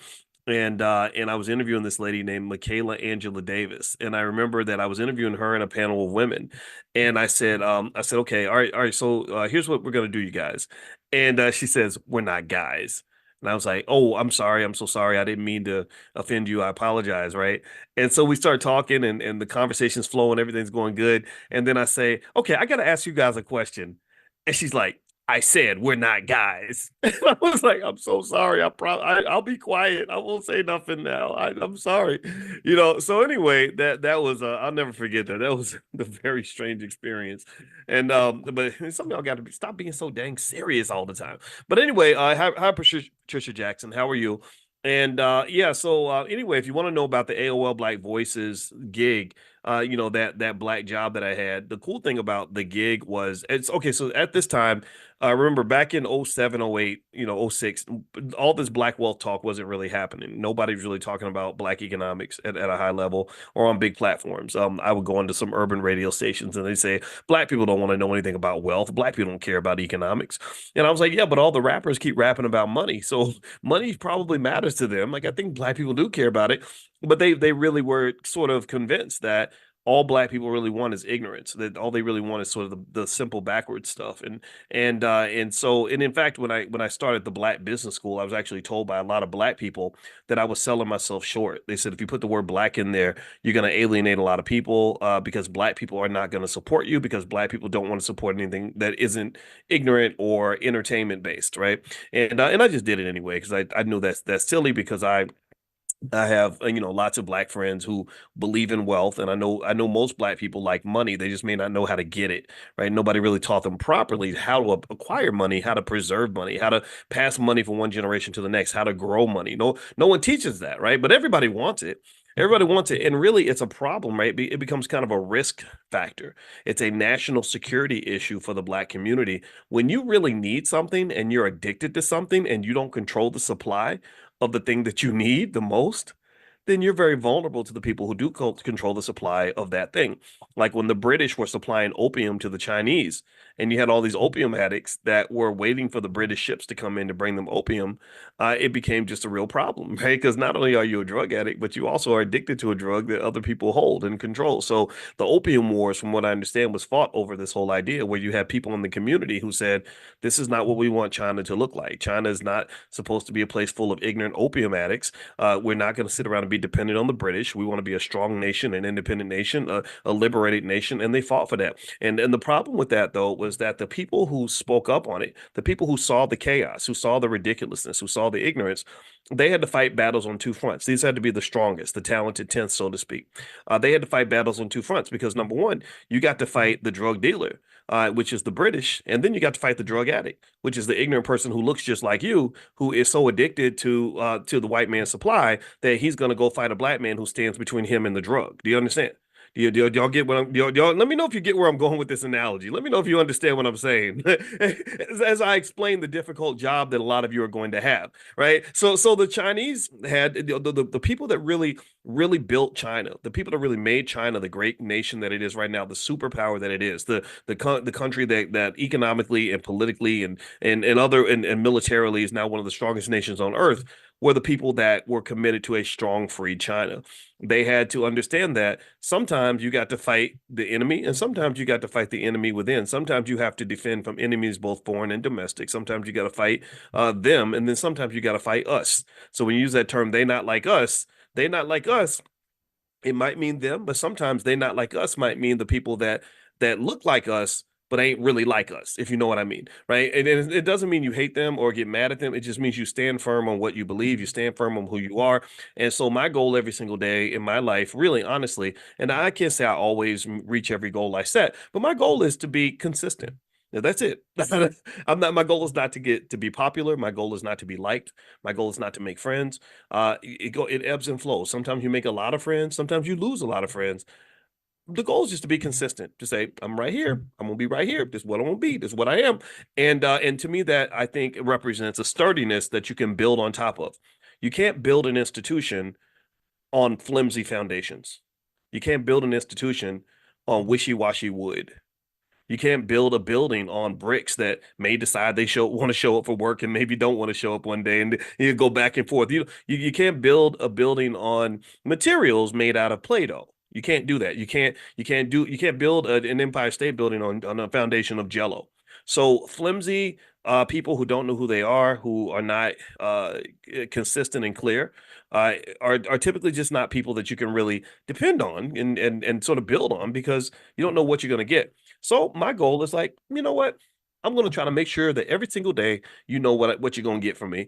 And I was interviewing this lady named Michaela Angela Davis. And I remember that I was interviewing her in a panel of women. And I said, okay, all right. So here's what we're going to do, you guys. And she says, we're not guys. And I was like, oh, I'm sorry. I'm so sorry. I didn't mean to offend you. I apologize. Right. And so we start talking and the conversation's flowing. Everything's going good. And then I say, okay, I got to ask you guys a question. And she's like, I said, we're not guys. I was like, I'm so sorry. I'll be quiet. I won't say nothing now. I'm sorry. You know, so anyway, that was, I'll never forget that. That was a very strange experience. And, but some of y'all got to stop being so dang serious all the time. But anyway, hi, Patricia Jackson. How are you? And so anyway, if you want to know about the AOL Black Voices gig, that black job that I had, the cool thing about the gig was it's okay. So at this time, remember back in 07, 08, 06, all this black wealth talk wasn't really happening. Nobody was really talking about black economics at a high level or on big platforms. I would go into some urban radio stations and they say, black people don't want to know anything about wealth. Black people don't care about economics. And I was like, yeah, but all the rappers keep rapping about money. So money probably matters to them. Like, I think black people do care about it, but they really were sort of convinced that all black people really want is ignorance, that all they really want is sort of the simple backwards stuff. And in fact, when I started the Black Business School, I was actually told by a lot of black people that I was selling myself short. They said, if you put the word black in there, you're going to alienate a lot of people because black people are not going to support you because black people don't want to support anything that isn't ignorant or entertainment based. Right. And I just did it anyway, because I knew that's silly, because I have, lots of black friends who believe in wealth, and I know most black people like money. They just may not know how to get it, right? Nobody really taught them properly how to acquire money, how to preserve money, how to pass money from one generation to the next, how to grow money. No one teaches that, right? But everybody wants it. Everybody wants it. And really, it's a problem, right? It becomes kind of a risk factor. It's a national security issue for the black community. When you really need something and you're addicted to something and you don't control the supply of the thing that you need the most, then you're very vulnerable to the people who do control the supply of that thing. Like when the British were supplying opium to the Chinese, and you had all these opium addicts that were waiting for the British ships to come in to bring them opium, it became just a real problem, right? Because not only are you a drug addict, but you also are addicted to a drug that other people hold and control. So the opium wars, from what I understand, was fought over this whole idea where you had people in the community who said, this is not what we want China to look like. China is not supposed to be a place full of ignorant opium addicts. We're not going to sit around and be be dependent on the British. We want to be a strong nation, an independent nation, a liberated nation, and they fought for that. And the problem with that, though, was that the people who spoke up on it, the people who saw the chaos, who saw the ridiculousness, who saw the ignorance, they had to fight battles on two fronts. These had to be the strongest, the talented 10th, so to speak. They had to fight battles on two fronts because, number one, you got to fight the drug dealer, which is the British, and then you got to fight the drug addict, which is the ignorant person who looks just like you, who is so addicted to the white man's supply that he's going to go fight a black man who stands between him and the drug. Do you understand? Y'all get what y'all, let me know if you get where I'm going with this analogy. Let me know if you understand what I'm saying as I explain the difficult job that a lot of you are going to have, right? So the Chinese had the people that really built China, the people that really made China the great nation that it is right now, the superpower that it is, the country that economically and politically and militarily is now one of the strongest nations on earth, were the people that were committed to a strong, free China. They had to understand that sometimes you got to fight the enemy and sometimes you got to fight the enemy within. Sometimes you have to defend from enemies, both foreign and domestic. Sometimes you got to fight them, and then sometimes you got to fight us. So when you use that term, they not like us, it might mean them, but sometimes they not like us might mean the people that look like us but ain't really like us, if you know what I mean, right? And it doesn't mean you hate them or get mad at them. It just means you stand firm on what you believe, you stand firm on who you are. And so my goal every single day in my life, really honestly, and I can't say I always reach every goal I set, but my goal is to be consistent. Now, that's it. My goal is not to be popular. My goal is not to be liked. My goal is not to make friends. It ebbs and flows. Sometimes you make a lot of friends. Sometimes you lose a lot of friends. The goal is just to be consistent, to say, I'm right here. I'm going to be right here. This is what I'm going to be. This is what I am. And to me, that I think represents a sturdiness that you can build on top of. You can't build an institution on flimsy foundations. You can't build an institution on wishy-washy wood. You can't build a building on bricks that may decide they want to show up for work and maybe don't want to show up one day, and you go back and forth. You can't build a building on materials made out of Play-Doh. You can't do that. You can't build an Empire State Building on a foundation of Jello. So flimsy people who don't know who they are, who are not consistent and clear, are typically just not people that you can really depend on and sort of build on, because you don't know what you're going to get. So my goal is like, you know what? I'm going to try to make sure that every single day, you know what you're going to get from me.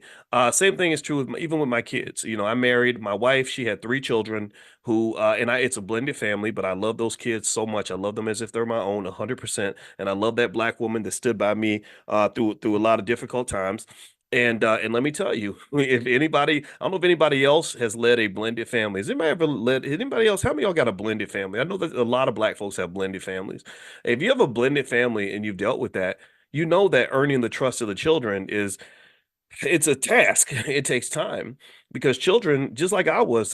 Same thing is true even with my kids. You know, I married my wife. She had 3 children who, it's a blended family, but I love those kids so much. I love them as if they're my own 100%. And I love that Black woman that stood by me through a lot of difficult times. And let me tell you, if anybody, I don't know if anybody else has led a blended family. Has anybody ever led anybody else? How many of y'all got a blended family? I know that a lot of Black folks have blended families. If you have a blended family and you've dealt with that, you know that earning the trust of the children it's a task. It takes time, because children, just like I was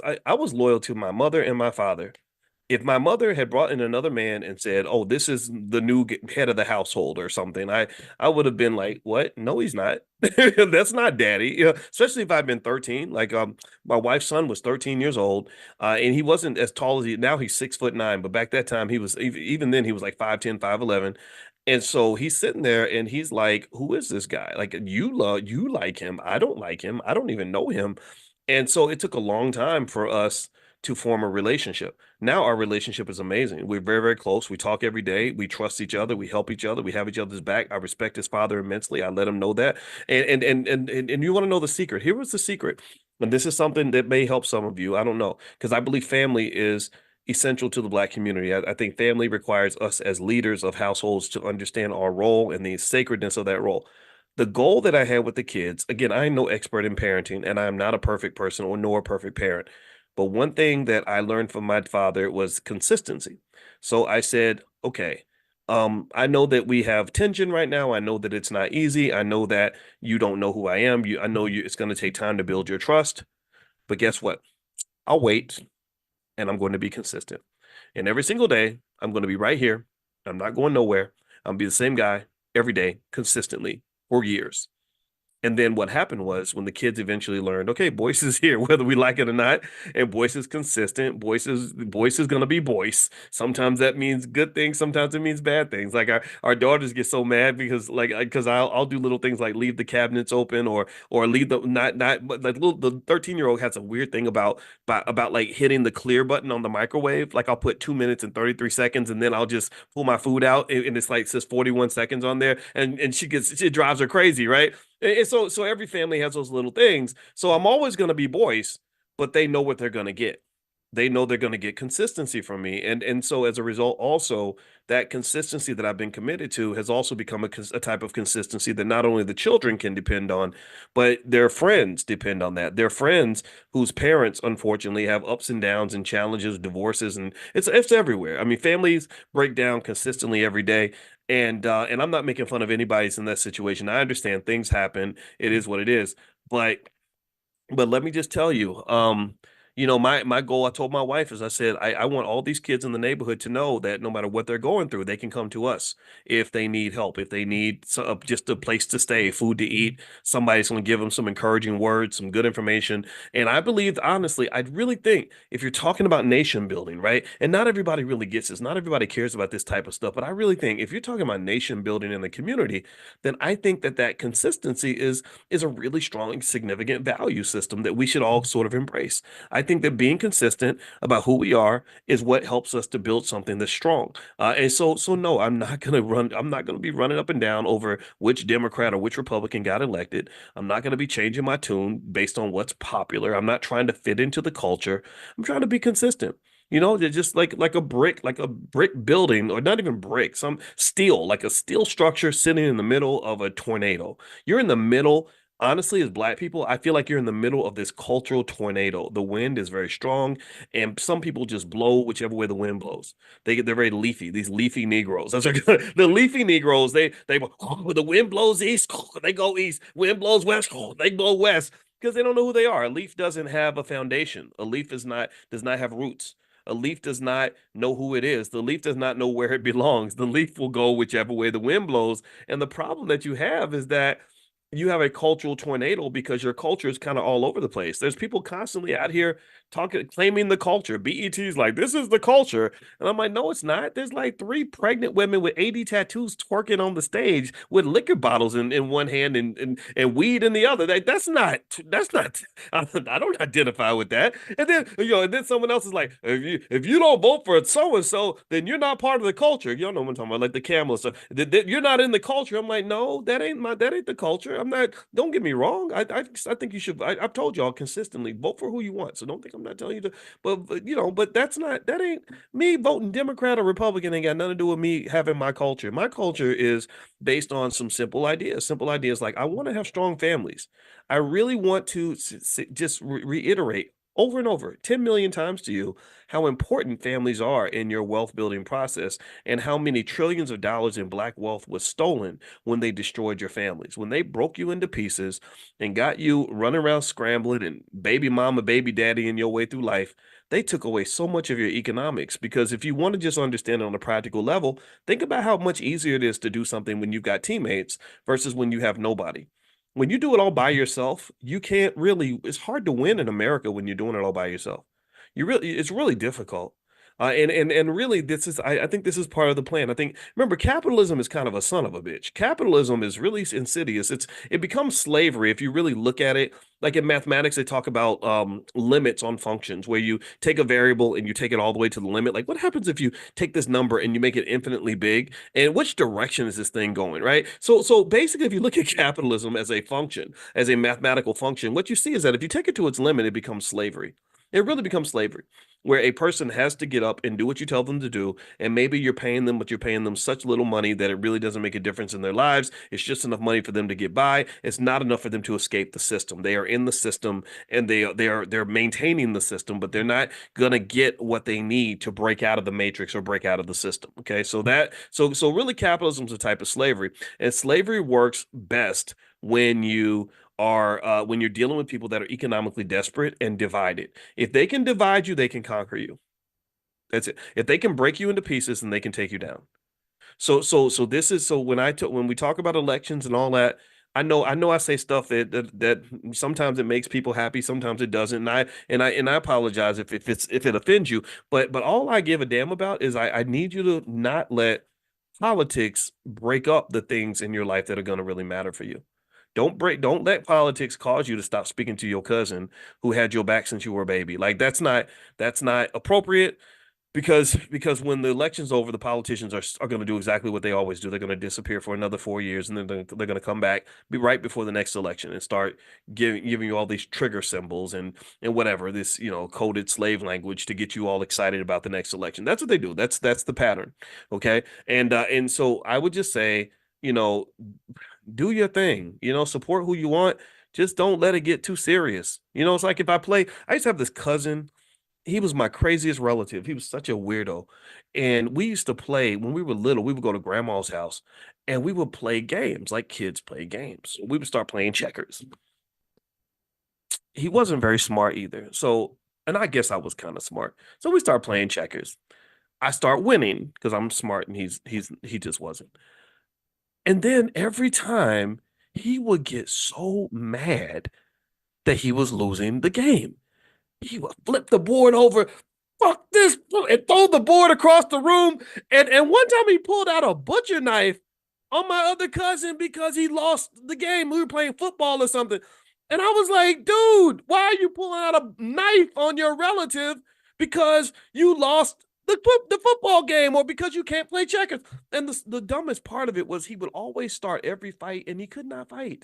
loyal to my mother and my father. If my mother had brought in another man and said, "Oh, this is the new head of the household" or something, I would have been like, "What? No, he's not. That's not daddy." You know, especially if I'd been 13. Like my wife's son was 13 years old, and he wasn't as tall as now. He's 6'9", but back that time he was even then he was like 5'10", 5'11". And so he's sitting there and he's like, "Who is this guy? Like, you like him. I don't like him. I don't even know him." And so it took a long time for us to form a relationship. Now our relationship is amazing. We're very, very close. We talk every day. We trust each other. We help each other. We have each other's back. I respect his father immensely. I let him know that. And you want to know the secret. Here was the secret. And this is something that may help some of you. I don't know, because I believe family is essential to the Black community. I think family requires us as leaders of households to understand our role and the sacredness of that role. The goal that I had with the kids, again, I am no expert in parenting, and I am not a perfect person nor a perfect parent. But one thing that I learned from my father was consistency. So I said, okay, I know that we have tension right now. I know that it's not easy. I know that you don't know who I am. I know it's going to take time to build your trust. But guess what? I'll wait. And I'm going to be consistent. And every single day, I'm going to be right here. I'm not going nowhere. I'm going to be the same guy every day, consistently, for years. And then what happened was when the kids eventually learned, okay, Boyce is here, whether we like it or not, and Boyce is consistent. Boyce is gonna be Boyce. Sometimes that means good things, sometimes it means bad things. Like our daughters get so mad because because I'll do little things like leave the cabinets open or leave the not but like the 13-year-old has a weird thing about like hitting the clear button on the microwave. Like I'll put 2 minutes and 33 seconds and then I'll just pull my food out and it's like says 41 seconds on there and it drives her crazy, right? And so every family has those little things. So I'm always going to be Boyce, but they know what they're going to get. They know they're going to get consistency from me. And so as a result, also that consistency that I've been committed to has also become a type of consistency that not only the children can depend on, but their friends depend on that. Their friends whose parents, unfortunately, have ups and downs and challenges, divorces, and it's everywhere. I mean, families break down consistently every day. And I'm not making fun of anybody's in that situation. I understand things happen. It is what it is. But let me just tell you, my goal, I told my wife, is I said, I want all these kids in the neighborhood to know that no matter what they're going through, they can come to us if they need help, if they need just a place to stay, food to eat. Somebody's going to give them some encouraging words, some good information. And I believe, honestly, I really think if you're talking about nation building, right? And not everybody really gets this. Not everybody cares about this type of stuff. But I really think if you're talking about nation building in the community, then I think that consistency is a really strong, significant value system that we should all sort of embrace. I think that being consistent about who we are is what helps us to build something that's strong. And so no, I'm not going to be running up and down over which Democrat or which Republican got elected. I'm not going to be changing my tune based on what's popular. I'm not trying to fit into the culture. I'm trying to be consistent. They're just like a brick building, or not even brick, some steel, like a steel structure sitting in the middle of a tornado. You're in the middle. Honestly, as Black people, I feel like you're in the middle of this cultural tornado. The wind is very strong, and some people just blow whichever way the wind blows. They're very leafy. These leafy Negroes. That's the leafy Negroes. When the wind blows east, they go east. Wind blows west, they blow west because they don't know who they are. A leaf doesn't have a foundation. A leaf does not have roots. A leaf does not know who it is. The leaf does not know where it belongs. The leaf will go whichever way the wind blows. And the problem that you have is that you have a cultural tornado because your culture is kind of all over the place. There's people constantly out here claiming the culture. BET's like, this is the culture. And I'm like, no, it's not. There's like 3 pregnant women with 80 tattoos twerking on the stage with liquor bottles in one hand and weed in the other. That's not, I don't identify with that. And then someone else is like, if you don't vote for so-and-so, then you're not part of the culture. You don't know what I'm talking about, like the camel stuff. You're not in the culture. I'm like, no, that ain't the culture. I'm not, don't get me wrong. I think you should, I've told y'all consistently, vote for who you want. So don't think I'm not telling you to, but that ain't me voting Democrat or Republican ain't got nothing to do with me having my culture. My culture is based on some simple ideas like I want to have strong families. I really want to just reiterate over and over 10 million times to you how important families are in your wealth building process and how many trillions of dollars in Black wealth was stolen when they destroyed your families, when they broke you into pieces and got you running around scrambling and baby mama, baby daddy in your way through life. They took away so much of your economics, because if you want to just understand it on a practical level, think about how much easier it is to do something when you've got teammates versus when you have nobody. When you do it all by yourself, you can't really, it's hard to win in America when you're doing it all by yourself. It's really difficult. And really, I think this is part of the plan. I think, remember, capitalism is kind of a son of a bitch. Capitalism is really insidious. It becomes slavery if you really look at it. Like in mathematics, they talk about limits on functions, where you take a variable and you take it all the way to the limit. Like, what happens if you take this number and you make it infinitely big? And which direction is this thing going, right? So basically, if you look at capitalism as a function, as a mathematical function, what you see is that if you take it to its limit, it becomes slavery. It really becomes slavery, where a person has to get up and do what you tell them to do. And maybe you're paying them, but you're paying them such little money that it really doesn't make a difference in their lives. It's just enough money for them to get by. It's not enough for them to escape the system. They are in the system and they're maintaining the system, but they're not going to get what they need to break out of the matrix or break out of the system. Okay. So really capitalism is a type of slavery, and slavery works best when you're dealing with people that are economically desperate and divided. If they can divide you, they can conquer you. That's it. If they can break you into pieces, then they can take you down. So when we talk about elections and all that, I know I say stuff that sometimes it makes people happy, sometimes it doesn't. And I apologize if it offends you. But all I give a damn about is I need you to not let politics break up the things in your life that are going to really matter for you. Don't let politics cause you to stop speaking to your cousin who had your back since you were a baby. Like that's not appropriate. Because when the election's over, the politicians are going to do exactly what they always do. They're going to disappear for another 4 years, and then they're going to come back, be right before the next election, and start giving you all these trigger symbols and whatever, this coded slave language to get you all excited about the next election. That's what they do. That's the pattern. Okay, and so I would just say, do your thing. Support who you want. Just don't let it get too serious. It's like I used to have this cousin. He was my craziest relative. He was such a weirdo. And we used to play when we were little, we would go to grandma's house and we would play games like kids play games. We would start playing checkers. He wasn't very smart either. So, and I guess I was kind of smart. So we start playing checkers. I start winning because I'm smart and he just wasn't. And then every time he would get so mad that he was losing the game. He would flip the board over, fuck this, and throw the board across the room. And one time he pulled out a butcher knife on my other cousin because he lost the game. We were playing football or something. And I was like, dude, why are you pulling out a knife on your relative because you lost the football game or because you can't play checkers? And the dumbest part of it was he would always start every fight and he could not fight.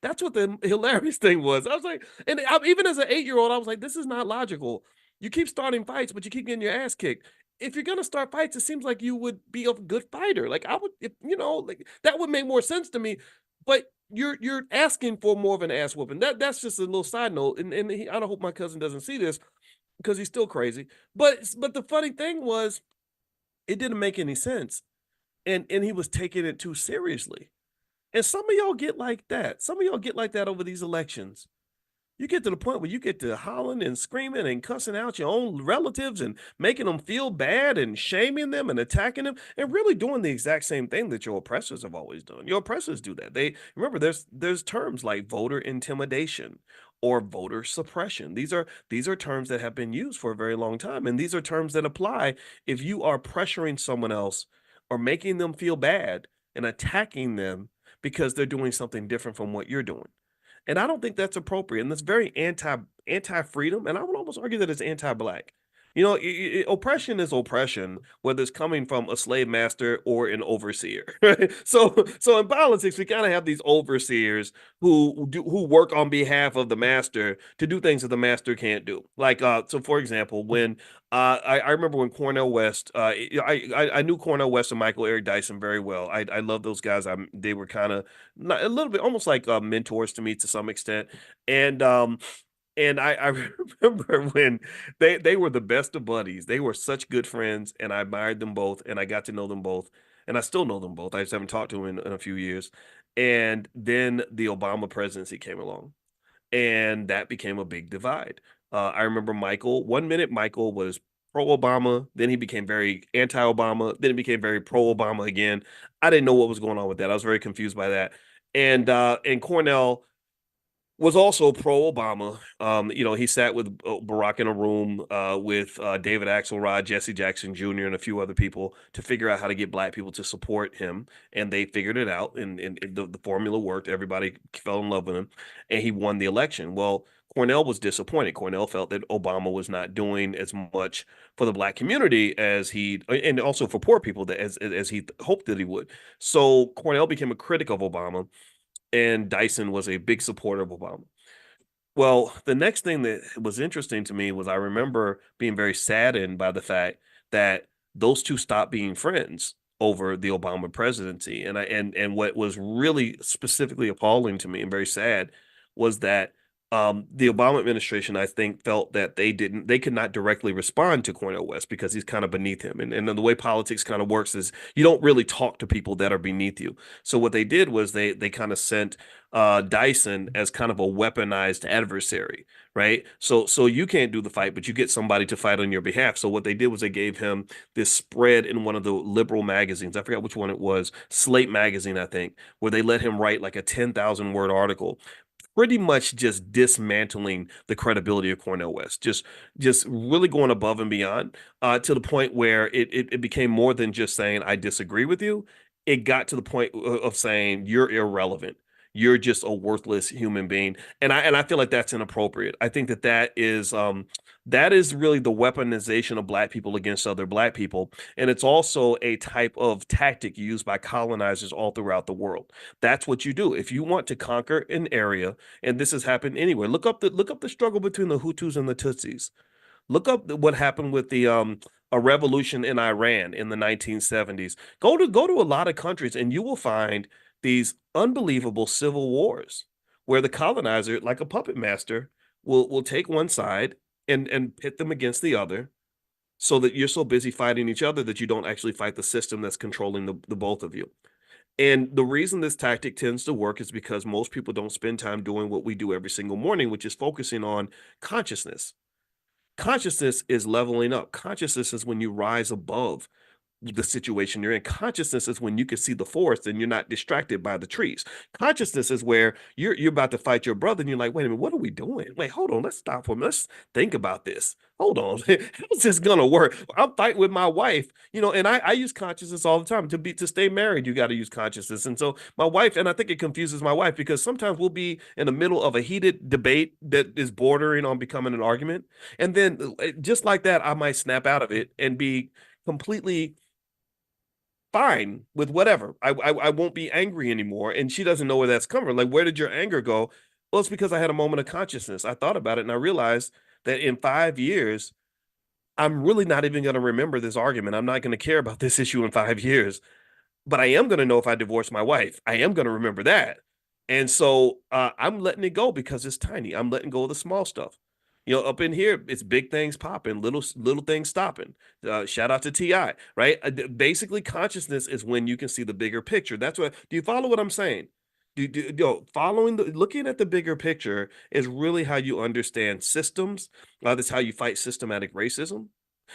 That's what the hilarious thing was. I was like, and even as an 8-year-old, I was like, this is not logical. You keep starting fights, but you keep getting your ass kicked. If you're gonna start fights, it seems like you would be a good fighter. Like I would, like that would make more sense to me. But you're asking for more of an ass whooping. That's just a little side note. And I don't hope my cousin doesn't see this because he's still crazy. But the funny thing was, it didn't make any sense, and he was taking it too seriously. And some of y'all get like that. Some of y'all get like that over these elections. You get to the point where you get to hollering and screaming and cussing out your own relatives and making them feel bad and shaming them and attacking them and really doing the exact same thing that your oppressors have always done. Your oppressors do that. They remember there's terms like voter intimidation or voter suppression. These are terms that have been used for a very long time. And these are terms that apply if you are pressuring someone else or making them feel bad and attacking them because they're doing something different from what you're doing. And I don't think that's appropriate. And that's very anti-freedom. And I would almost argue that it's anti-black. Oppression is oppression, whether it's coming from a slave master or an overseer. Right? So in politics, we kind of have these overseers who work on behalf of the master to do things that the master can't do. Like, so for example, when I remember when Cornel West, I knew Cornel West and Michael Eric Dyson very well. I love those guys. They were kind of a little bit almost like mentors to me to some extent. And I remember when they were the best of buddies. They were such good friends, and I admired them both, and I got to know them both, and I still know them both. I just haven't talked to them in a few years. And then the Obama presidency came along, and that became a big divide. I remember Michael. 1 minute Michael was pro-Obama, then he became very anti-Obama, then he became very pro-Obama again. I didn't know what was going on with that. I was very confused by that. And Cornel was also pro-Obama. He sat with Barack in a room with David Axelrod, Jesse Jackson Jr., and a few other people to figure out how to get black people to support him. And they figured it out, and the formula worked. Everybody fell in love with him, and he won the election. Well, Cornel was disappointed. Cornel felt that Obama was not doing as much for the black community and also for poor people as he hoped that he would. So Cornel became a critic of Obama, and Dyson was a big supporter of Obama. Well, the next thing that was interesting to me was I remember being very saddened by the fact that those two stopped being friends over the Obama presidency. And what was really specifically appalling to me and very sad was that The Obama administration, I think, felt that they could not directly respond to Cornel West because he's kind of beneath him. And the way politics kind of works is you don't really talk to people that are beneath you. So what they did was they kind of sent Dyson as kind of a weaponized adversary, right? So you can't do the fight, but you get somebody to fight on your behalf. So what they did was they gave him this spread in one of the liberal magazines. I forgot which one it was, Slate magazine, I think, where they let him write like a 10,000 word article pretty much just dismantling the credibility of Cornel West, just really going above and beyond to the point where it became more than just saying I disagree with you. It got to the point of saying you're irrelevant. You're just a worthless human being, and I feel like that's inappropriate. I think that is really the weaponization of Black people against other Black people, and it's also a type of tactic used by colonizers all throughout the world. That's what you do if you want to conquer an area, and this has happened anywhere. Look up the struggle between the Hutus and the Tutsis. Look up what happened with the a revolution in Iran in the 1970s. Go to a lot of countries, and you will find these unbelievable civil wars where the colonizer, like a puppet master, will take one side and pit them against the other, so that you're so busy fighting each other that you don't actually fight the system that's controlling the both of you. And the reason this tactic tends to work is because most people don't spend time doing what we do every single morning, which is focusing on consciousness. Consciousness is leveling up. Consciousness is when you rise above the situation you're in. Consciousness is when you can see the forest and you're not distracted by the trees. Consciousness is where you're about to fight your brother and you're like, wait a minute, what are we doing? Wait, hold on, let's stop for a minute. Let's think about this. Hold on, how's this gonna work? I'm fighting with my wife, and I use consciousness all the time. To stay married, you got to use consciousness. And so my wife, and I think it confuses my wife, because sometimes we'll be in the middle of a heated debate that is bordering on becoming an argument, and then just like that, I might snap out of it and be completely fine with whatever. I won't be angry anymore. And she doesn't know where that's coming from. Like, where did your anger go? Well, it's because I had a moment of consciousness. I thought about it and I realized that in 5 years, I'm really not even going to remember this argument. I'm not going to care about this issue in 5 years, but I am going to know if I divorce my wife. I am going to remember that. And so I'm letting it go because it's tiny. I'm letting go of the small stuff. Up in here, it's big things popping, little things stopping. Shout out to T.I., right? Basically, consciousness is when you can see the bigger picture. That's what. Do you follow what I'm saying? Looking at the bigger picture is really how you understand systems. That's how you fight systematic racism.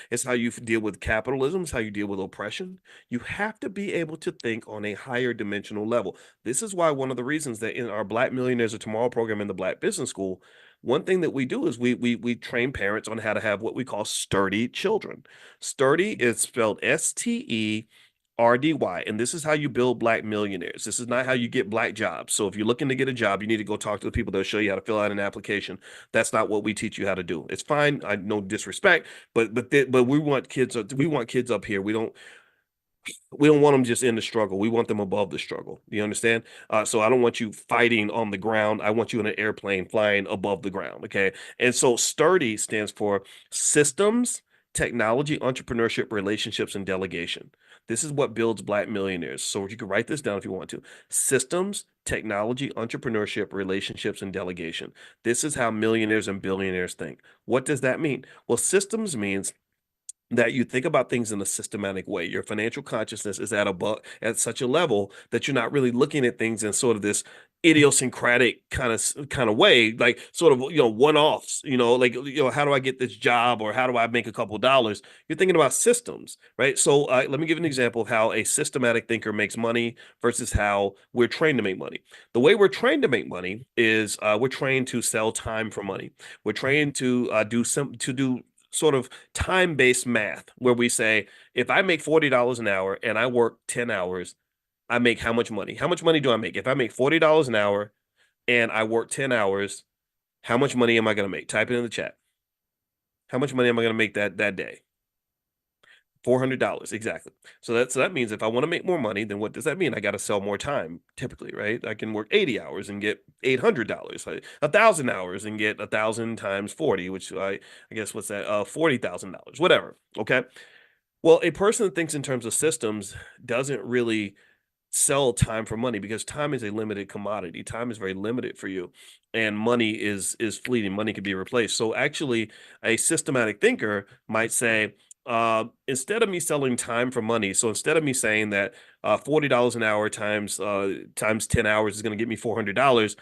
It's how you deal with capitalism. It's how you deal with oppression. You have to be able to think on a higher dimensional level. This is why one of the reasons that in our Black Millionaires of Tomorrow program in the Black Business School, one thing that we do is we train parents on how to have what we call sturdy children. Sturdy is spelled STERDY, and this is how you build Black millionaires. This is not how you get Black jobs. So if you're looking to get a job, you need to go talk to the people that'll show you how to fill out an application. That's not what we teach you how to do. It's fine. I no disrespect, but we want kids up here. We don't want them just in the struggle. We want them above the struggle. You understand? So I don't want you fighting on the ground. I want you in an airplane flying above the ground. Okay. And so STURDY stands for systems, technology, entrepreneurship, relationships, and delegation. This is what builds Black millionaires. So you can write this down if you want to. Systems, technology, entrepreneurship, relationships, and delegation. This is how millionaires and billionaires think. What does that mean? Well, systems means that you think about things in a systematic way. Your financial consciousness is at such a level that you're not really looking at things in sort of this idiosyncratic kind of way, like sort of one-offs, like how do I get this job, or how do I make a couple of dollars? You're thinking about systems, right? So let me give an example of how a systematic thinker makes money versus how we're trained to make money. The way we're trained to make money is we're trained to sell time for money. We're trained to do sort of time-based math, where we say, if I make $40 an hour and I work 10 hours, I make how much money? How much money do I make? If I make $40 an hour and I work 10 hours, how much money am I going to make? Type it in the chat. How much money am I going to make that day? $400, exactly. So that means if I want to make more money, then what does that mean? I got to sell more time, typically, right? I can work 80 hours and get $800, 1,000 hours and get 1,000 times 40, which I guess what's that? $40,000, whatever. Okay. Well, a person that thinks in terms of systems doesn't really sell time for money, because time is a limited commodity. Time is very limited for you, and money is fleeting. Money can be replaced. So actually, a systematic thinker might say, instead of me selling time for money, so instead of me saying that $40 an hour times 10 hours is going to get me $400,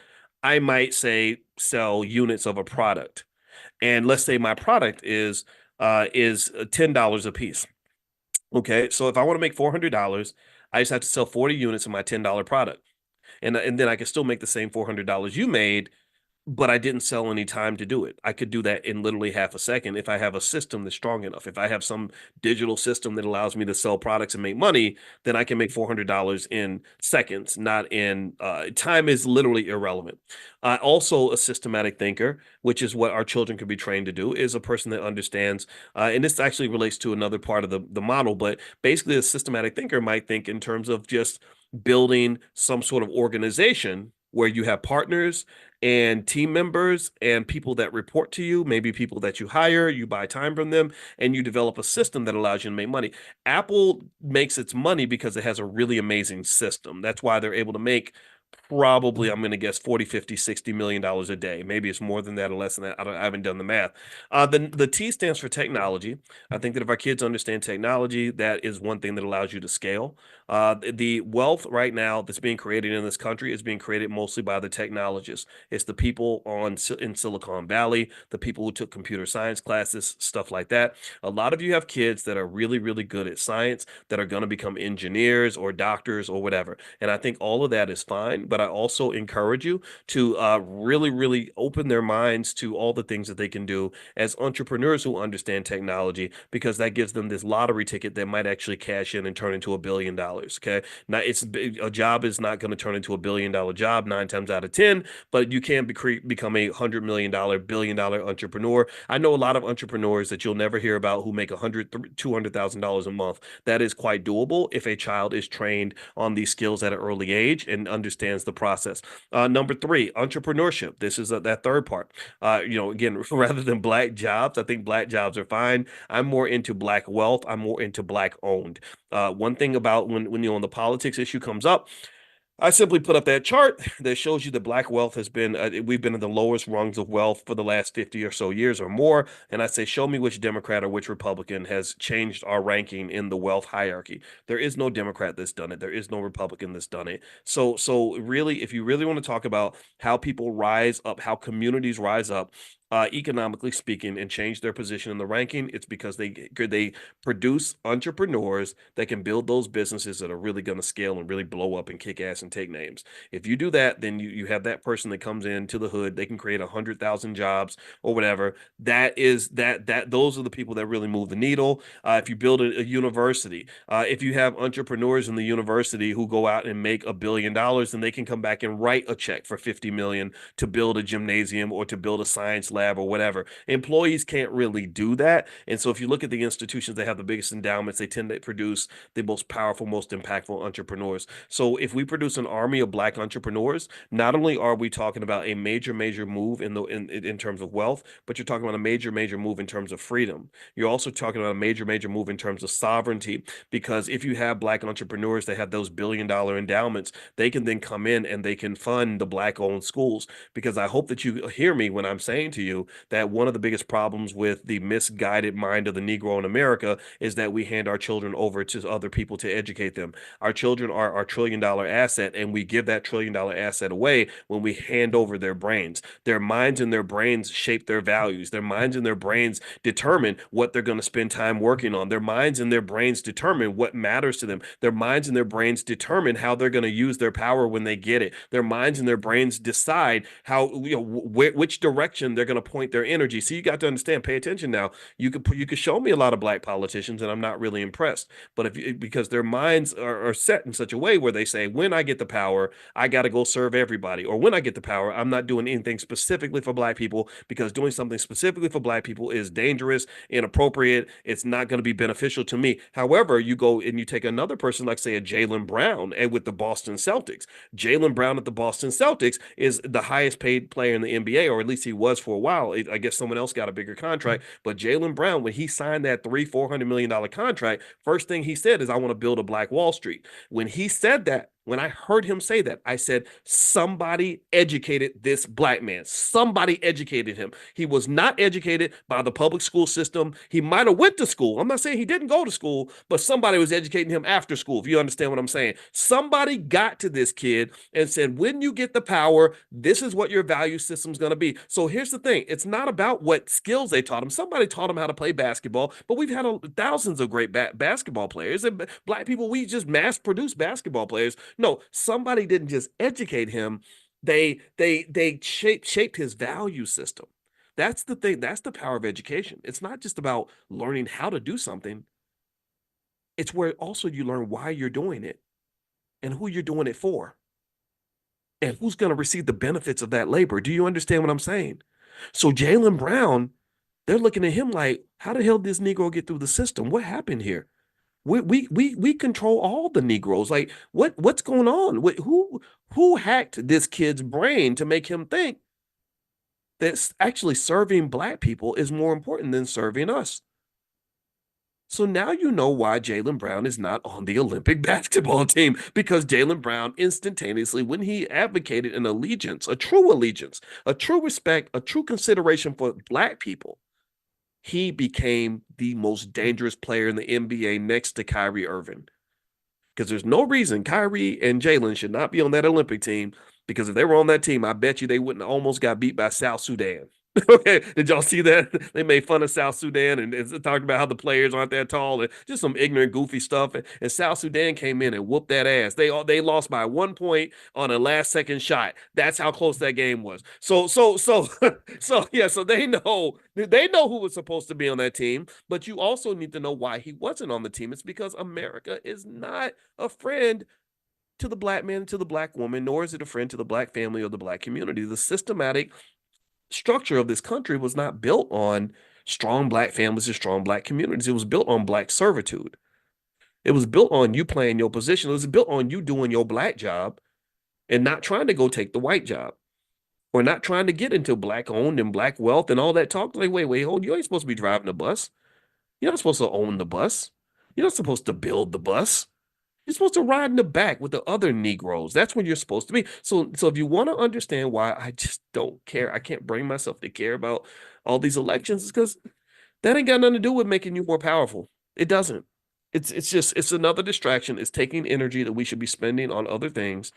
I might say sell units of a product. And let's say my product is $10 a piece. Okay, so if I want to make $400, I just have to sell 40 units of my $10 product, and then I can still make the same $400 you made, but I didn't sell any time to do it. I could do that in literally half a second if I have a system that's strong enough. If I have some digital system that allows me to sell products and make money, then I can make $400 in seconds, not in time is literally irrelevant. Also, a systematic thinker, which is what our children could be trained to do, is a person that understands, and this actually relates to another part of the model, but basically a systematic thinker might think in terms of just building some sort of organization where you have partners and team members and people that report to you, maybe people that you hire, you buy time from them, and you develop a system that allows you to make money. Apple makes its money because it has a really amazing system. That's why they're able to make probably, I'm going to guess, 40, 50, $60 million a day. Maybe it's more than that or less than that. I haven't done the math. The T stands for technology. I think that if our kids understand technology, that is one thing that allows you to scale. The wealth right now that's being created in this country is being created mostly by the technologists. It's the people in Silicon Valley, the people who took computer science classes, stuff like that. A lot of you have kids that are really, really good at science that are going to become engineers or doctors or whatever. And I think all of that is fine, but I also encourage you to really, really open their minds to all the things that they can do as entrepreneurs who understand technology, because that gives them this lottery ticket that might actually cash in and turn into $1 billion. Okay. Now, a job is not going to turn into $1 billion job 9 times out of 10, but you can become a $100 million, $1 billion entrepreneur. I know a lot of entrepreneurs that you'll never hear about who make $100,000, $200,000 a month. That is quite doable if a child is trained on these skills at an early age and understands the process. Number 3, entrepreneurship. This is that third part. Again, rather than black jobs, I think black jobs are fine. I'm more into black wealth. I'm more into black owned. One thing about when the politics issue comes up, I simply put up that chart that shows you that black wealth has been, we've been in the lowest rungs of wealth for the last 50 or so years or more. And I say, show me which Democrat or which Republican has changed our ranking in the wealth hierarchy. There is no Democrat that's done it. There is no Republican that's done it. So really, if you really want to talk about how people rise up, how communities rise up, economically speaking, and change their position in the ranking, it's because they produce entrepreneurs that can build those businesses that are really going to scale and really blow up and kick ass and take names. If you do that, then you have that person that comes into the hood. They can create 100,000 jobs or whatever. Those are the people that really move the needle. If you build a university, if you have entrepreneurs in the university who go out and make $1 billion, then they can come back and write a check for 50 million to build a gymnasium or to build a science lab or whatever. Employees can't really do that. And so if you look at the institutions that have the biggest endowments, they tend to produce the most powerful, most impactful entrepreneurs. So if we produce an army of black entrepreneurs, not only are we talking about a major move in terms of wealth, but you're talking about a major move in terms of freedom. You're also talking about a major move in terms of sovereignty, because if you have black entrepreneurs that have those $1 billion endowments, they can then come in and they can fund the black owned schools. Because I hope that you hear me when I'm saying to you that one of the biggest problems with the misguided mind of the Negro in America is that we hand our children over to other people to educate them. Our children are our $1 trillion asset, and we give that $1 trillion asset away when we hand over their brains. Their minds and their brains shape their values. Their minds and their brains determine what they're going to spend time working on. Their minds and their brains determine what matters to them. Their minds and their brains determine how they're going to use their power when they get it. Their minds and their brains decide how, which direction they're going to point their energy. So you got to understand, pay attention now. You could show me a lot of black politicians and I'm not really impressed, but because their minds are set in such a way where they say, when I get the power, I got to go serve everybody. Or when I get the power, I'm not doing anything specifically for black people, because doing something specifically for black people is dangerous, inappropriate. It's not going to be beneficial to me. However, you go and you take another person, like say a Jaylen Brown and with the Boston Celtics. Jaylen Brown at the Boston Celtics is the highest paid player in the NBA, or at least he was for a while. I guess someone else got a bigger contract, but Jaylen Brown, when he signed that $400 million contract, first thing he said is, I want to build a black Wall Street. When he said that, When I heard him say that, I said, somebody educated this black man. Somebody educated him. He was not educated by the public school system. He might have went to school. I'm not saying he didn't go to school, but somebody was educating him after school, if you understand what I'm saying. Somebody got to this kid and said, when you get the power, this is what your value system's going to be. So here's the thing. It's not about what skills they taught him. Somebody taught him how to play basketball, but we've had thousands of great basketball players. And black people, we just mass produce basketball players. No, somebody didn't just educate him. They shaped his value system. That's the thing. That's the power of education. It's not just about learning how to do something. It's where also you learn why you're doing it and who you're doing it for and who's going to receive the benefits of that labor. Do you understand what I'm saying? So Jaylen Brown, they're looking at him like, how the hell did this Negro get through the system? What happened here? We control all the Negroes. Like, what's going on? Who hacked this kid's brain to make him think that actually serving black people is more important than serving us? So now you know why Jaylen Brown is not on the Olympic basketball team, because Jaylen Brown instantaneously, when he advocated an allegiance, a true respect, a true consideration for black people, he became the most dangerous player in the NBA next to Kyrie Irving. Because there's no reason Kyrie and Jaylen should not be on that Olympic team, because if they were on that team, I bet you they wouldn't have almost got beat by South Sudan. Okay, did y'all see that? They made fun of South Sudan and talked about how the players aren't that tall and just some ignorant, goofy stuff. And South Sudan came in and whooped that ass. They lost by 1 point on a last-second shot. That's how close that game was. So they know who was supposed to be on that team, but you also need to know why he wasn't on the team. It's because America is not a friend to the black man, to the black woman, nor is it a friend to the black family or the black community. The systematic structure of this country was not built on strong black families and strong black communities. It was built on black servitude. It was built on you playing your position. It was built on you doing your black job and not trying to go take the white job, or not trying to get into black owned and black wealth and all that talk. Like, wait, hold, you ain't supposed to be driving the bus. You're not supposed to own the bus. You're not supposed to build the bus. You're supposed to ride in the back with the other Negroes. That's when you're supposed to be. So if you want to understand why I just don't care, I can't bring myself to care about all these elections, it's because that ain't got nothing to do with making you more powerful. It doesn't. It's another distraction. It's taking energy that we should be spending on other things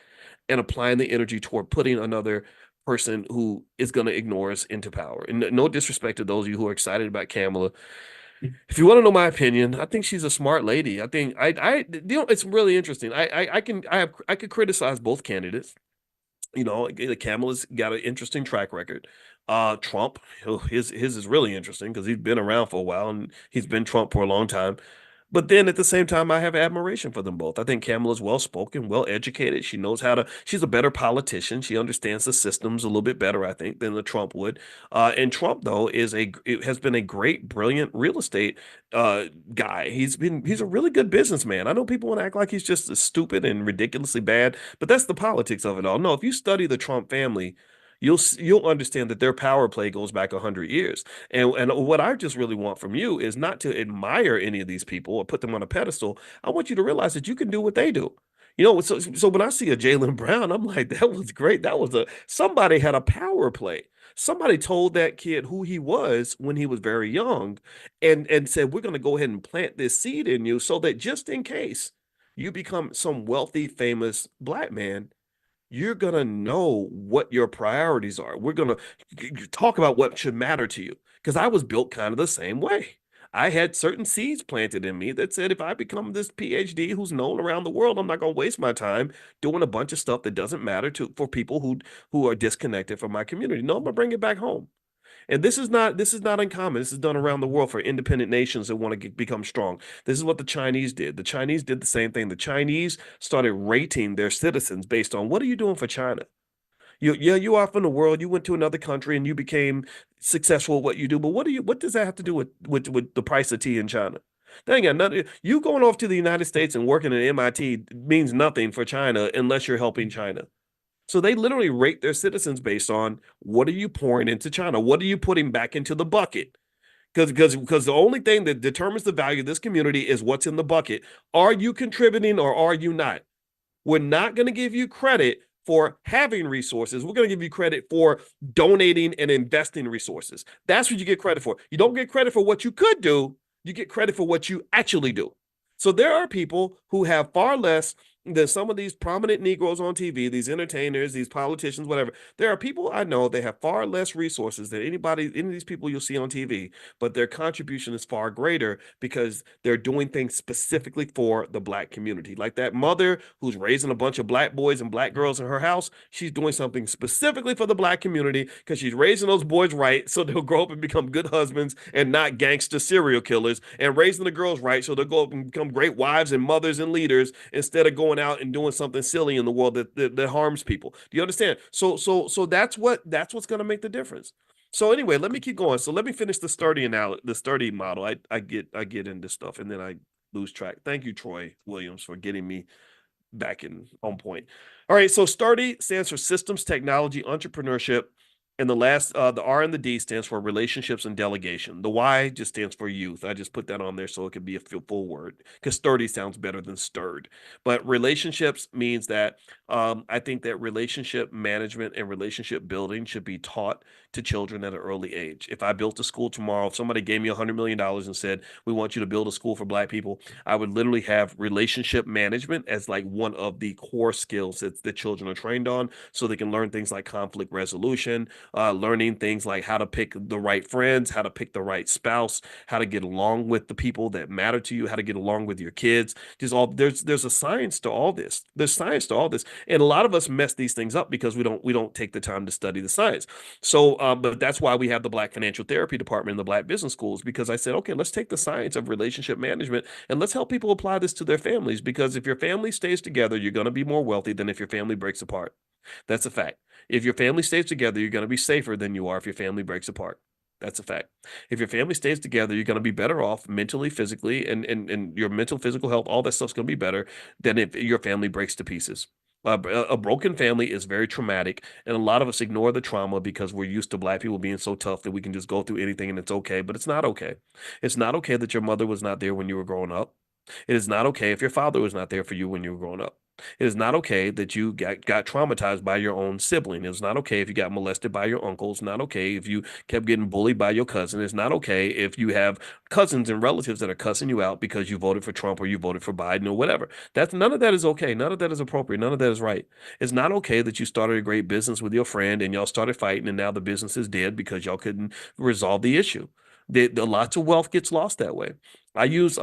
and applying the energy toward putting another person who is going to ignore us into power. And no disrespect to those of you who are excited about Kamala. If you want to know my opinion, I think she's a smart lady. I think it's really interesting. I could criticize both candidates. Kamala's got an interesting track record. Trump, his is really interesting because he's been around for a while and he's been Trump for a long time. But then at the same time, I have admiration for them both. I think Kamala's well-spoken, well-educated. She knows she's a better politician. She understands the systems a little bit better, I think, than the Trump would. And Trump, though, has been a great, brilliant real estate guy. He's a really good businessman. I know people want to act like he's just stupid and ridiculously bad, but that's the politics of it all. No, if you study the Trump family, you'll understand that their power play goes back 100 years. And what I just really want from you is not to admire any of these people or put them on a pedestal. I want you to realize that you can do what they do. So when I see a Jaylen Brown, I'm like, that was great. Somebody had a power play. Somebody told that kid who he was when he was very young and said, we're going to go ahead and plant this seed in you so that just in case you become some wealthy, famous black man, you're going to know what your priorities are. We're going to talk about what should matter to you, because I was built kind of the same way. I had certain seeds planted in me that said, if I become this PhD who's known around the world, I'm not going to waste my time doing a bunch of stuff that doesn't matter for people who are disconnected from my community. No, I'm going to bring it back home. And this is not uncommon. This is done around the world for independent nations that want to become strong. This is what the Chinese did. The Chinese did the same thing. The Chinese started rating their citizens based on, what are you doing for China? You are from the world. You went to another country and you became successful at what you do. But what does that have to do with the price of tea in China? That ain't got nothing. You going off to the United States and working at MIT means nothing for China unless you're helping China. So they literally rate their citizens based on, what are you pouring into China? What are you putting back into the bucket? Because the only thing that determines the value of this community is what's in the bucket. Are you contributing or are you not? We're not going to give you credit for having resources. We're going to give you credit for donating and investing resources. That's what you get credit for. You don't get credit for what you could do. You get credit for what you actually do. So there are people who have far less than some of these prominent Negroes on TV, these entertainers, these politicians, whatever. There are people I know, they have far less resources than any of these people you'll see on TV, but their contribution is far greater because they're doing things specifically for the Black community. Like that mother who's raising a bunch of Black boys and Black girls in her house, she's doing something specifically for the Black community because she's raising those boys right so they'll grow up and become good husbands and not gangster serial killers, and raising the girls right so they'll go up and become great wives and mothers and leaders instead of going out and doing something silly in the world that harms people. Do you understand? So that's what's going to make the difference. So anyway, let me keep going. So let me finish the sturdy model. I get into stuff and then I lose track. Thank you, Troy Williams, for getting me back on point. All right, so sturdy stands for systems, technology, entrepreneurship. And the R and the D stands for relationships and delegation. The Y just stands for youth. I just put that on there so it could be a full word because sturdy sounds better than stirred. But relationships means that I think that relationship management and relationship building should be taught to children at an early age. If I built a school tomorrow, if somebody gave me $100 million and said, we want you to build a school for Black people, I would literally have relationship management as like one of the core skills that the children are trained on so they can learn things like conflict resolution, learning things like how to pick the right friends, how to pick the right spouse, how to get along with the people that matter to you, how to get along with your kids. There's a science to all this. There's science to all this. And a lot of us mess these things up because we don't take the time to study the science. So, but that's why we have the Black Financial Therapy Department in the Black Business Schools, because I said, okay, let's take the science of relationship management and let's help people apply this to their families, because if your family stays together, you're going to be more wealthy than if your family breaks apart. That's a fact. If your family stays together, you're going to be safer than you are if your family breaks apart. That's a fact. If your family stays together, you're going to be better off mentally, physically, and your mental, physical health, all that stuff's going to be better than if your family breaks to pieces. A broken family is very traumatic, and a lot of us ignore the trauma because we're used to Black people being so tough that we can just go through anything and it's okay, but it's not okay. It's not okay that your mother was not there when you were growing up. It is not okay if your father was not there for you when you were growing up. It is not okay that you got traumatized by your own sibling. It's not okay if you got molested by your uncle. It's not okay if you kept getting bullied by your cousin. It's not okay if you have cousins and relatives that are cussing you out because you voted for Trump or you voted for Biden or whatever. None of that is okay. None of that is appropriate. None of that is right. It's not okay that you started a great business with your friend and y'all started fighting and now the business is dead because y'all couldn't resolve the issue. Lots of wealth gets lost that way. I use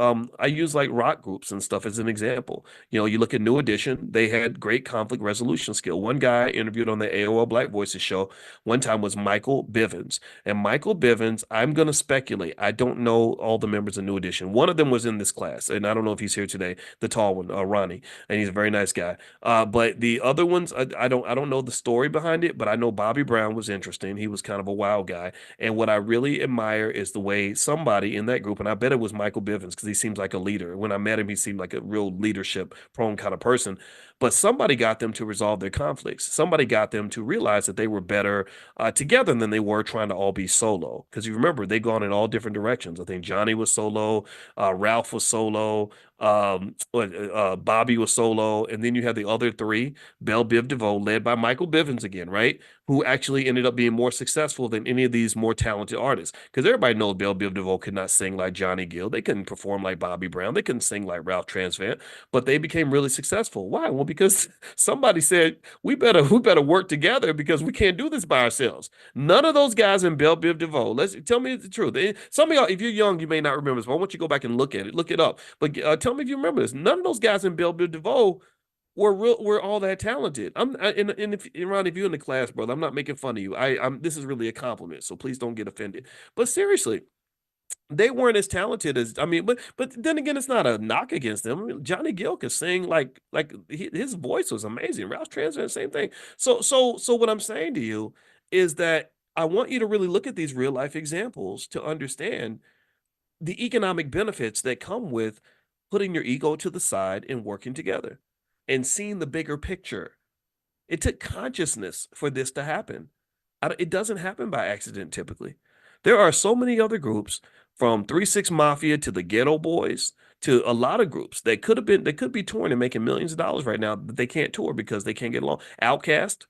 like rock groups and stuff as an example. You know, you look at New Edition, they had great conflict resolution skill. One guy I interviewed on the AOL Black Voices show one time was Michael Bivins. And Michael Bivins, I'm going to speculate, I don't know all the members of New Edition. One of them was in this class, and I don't know if he's here today, the tall one, Ronnie, and he's a very nice guy. But the other ones, I don't know the story behind it, but I know Bobby Brown was interesting. He was kind of a wild guy. And what I really admire is the way somebody in that group, and I bet it was Michael Bivins because he seems like a leader. When I met him, he seemed like a real leadership prone kind of person. But somebody got them to resolve their conflicts. Somebody got them to realize that they were better together than they were trying to all be solo. Because you remember, they've gone in all different directions. I think Johnny was solo, Ralph was solo, Bobby was solo, and then you have the other three, Bell Biv DeVoe, led by Michael Bivins again, right? Who actually ended up being more successful than any of these more talented artists. Because everybody knows Bell Biv DeVoe could not sing like Johnny Gill. They couldn't perform like Bobby Brown. They couldn't sing like Ralph Transvant, but they became really successful. Why? Well, because somebody said, we better work together because we can't do this by ourselves. None of those guys in Bell Biv DeVoe, tell me the truth. Some of y'all, if you're young, you may not remember this, but I want you to go back and look at it. Look it up. But tell me if you remember this. None of those guys in Bell Biv DeVoe were all that talented. If Ron, if you're in the class, brother, I'm not making fun of you. This is really a compliment, so please don't get offended. But seriously, they weren't as talented as but then again, it's not a knock against them. I mean, Johnny Gill could sing like his voice was amazing. Ralph Transvant, same thing. So what I'm saying to you is that I want you to really look at these real life examples to understand the economic benefits that come with putting your ego to the side and working together and seeing the bigger picture. It took consciousness for this to happen. It doesn't happen by accident typically. There are so many other groups from 3-6 Mafia to the Ghetto Boys to a lot of groups that could be touring and making millions of dollars right now, but they can't tour because they can't get along. Outkast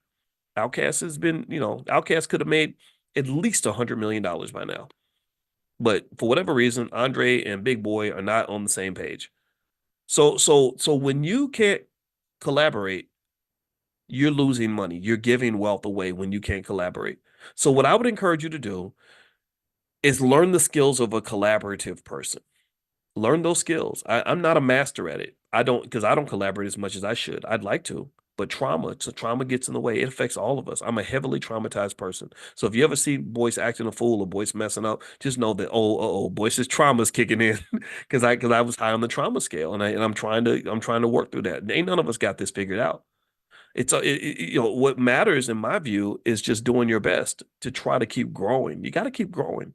has been, Outkast could have made at least $100 million by now. But for whatever reason, Andre and Big Boy are not on the same page. So when you can't collaborate, you're losing money. You're giving wealth away when you can't collaborate. So what I would encourage you to do is learn the skills of a collaborative person. Learn those skills. I'm not a master at it. Because I don't collaborate as much as I should. I'd like to, but trauma gets in the way. It affects all of us. I'm a heavily traumatized person. So if you ever see Boyce acting a fool or Boyce messing up, just know that Boyce's trauma's kicking in because I was high on the trauma scale and I'm trying to work through that. Ain't none of us got this figured out. What matters in my view is just doing your best to try to keep growing. You got to keep growing.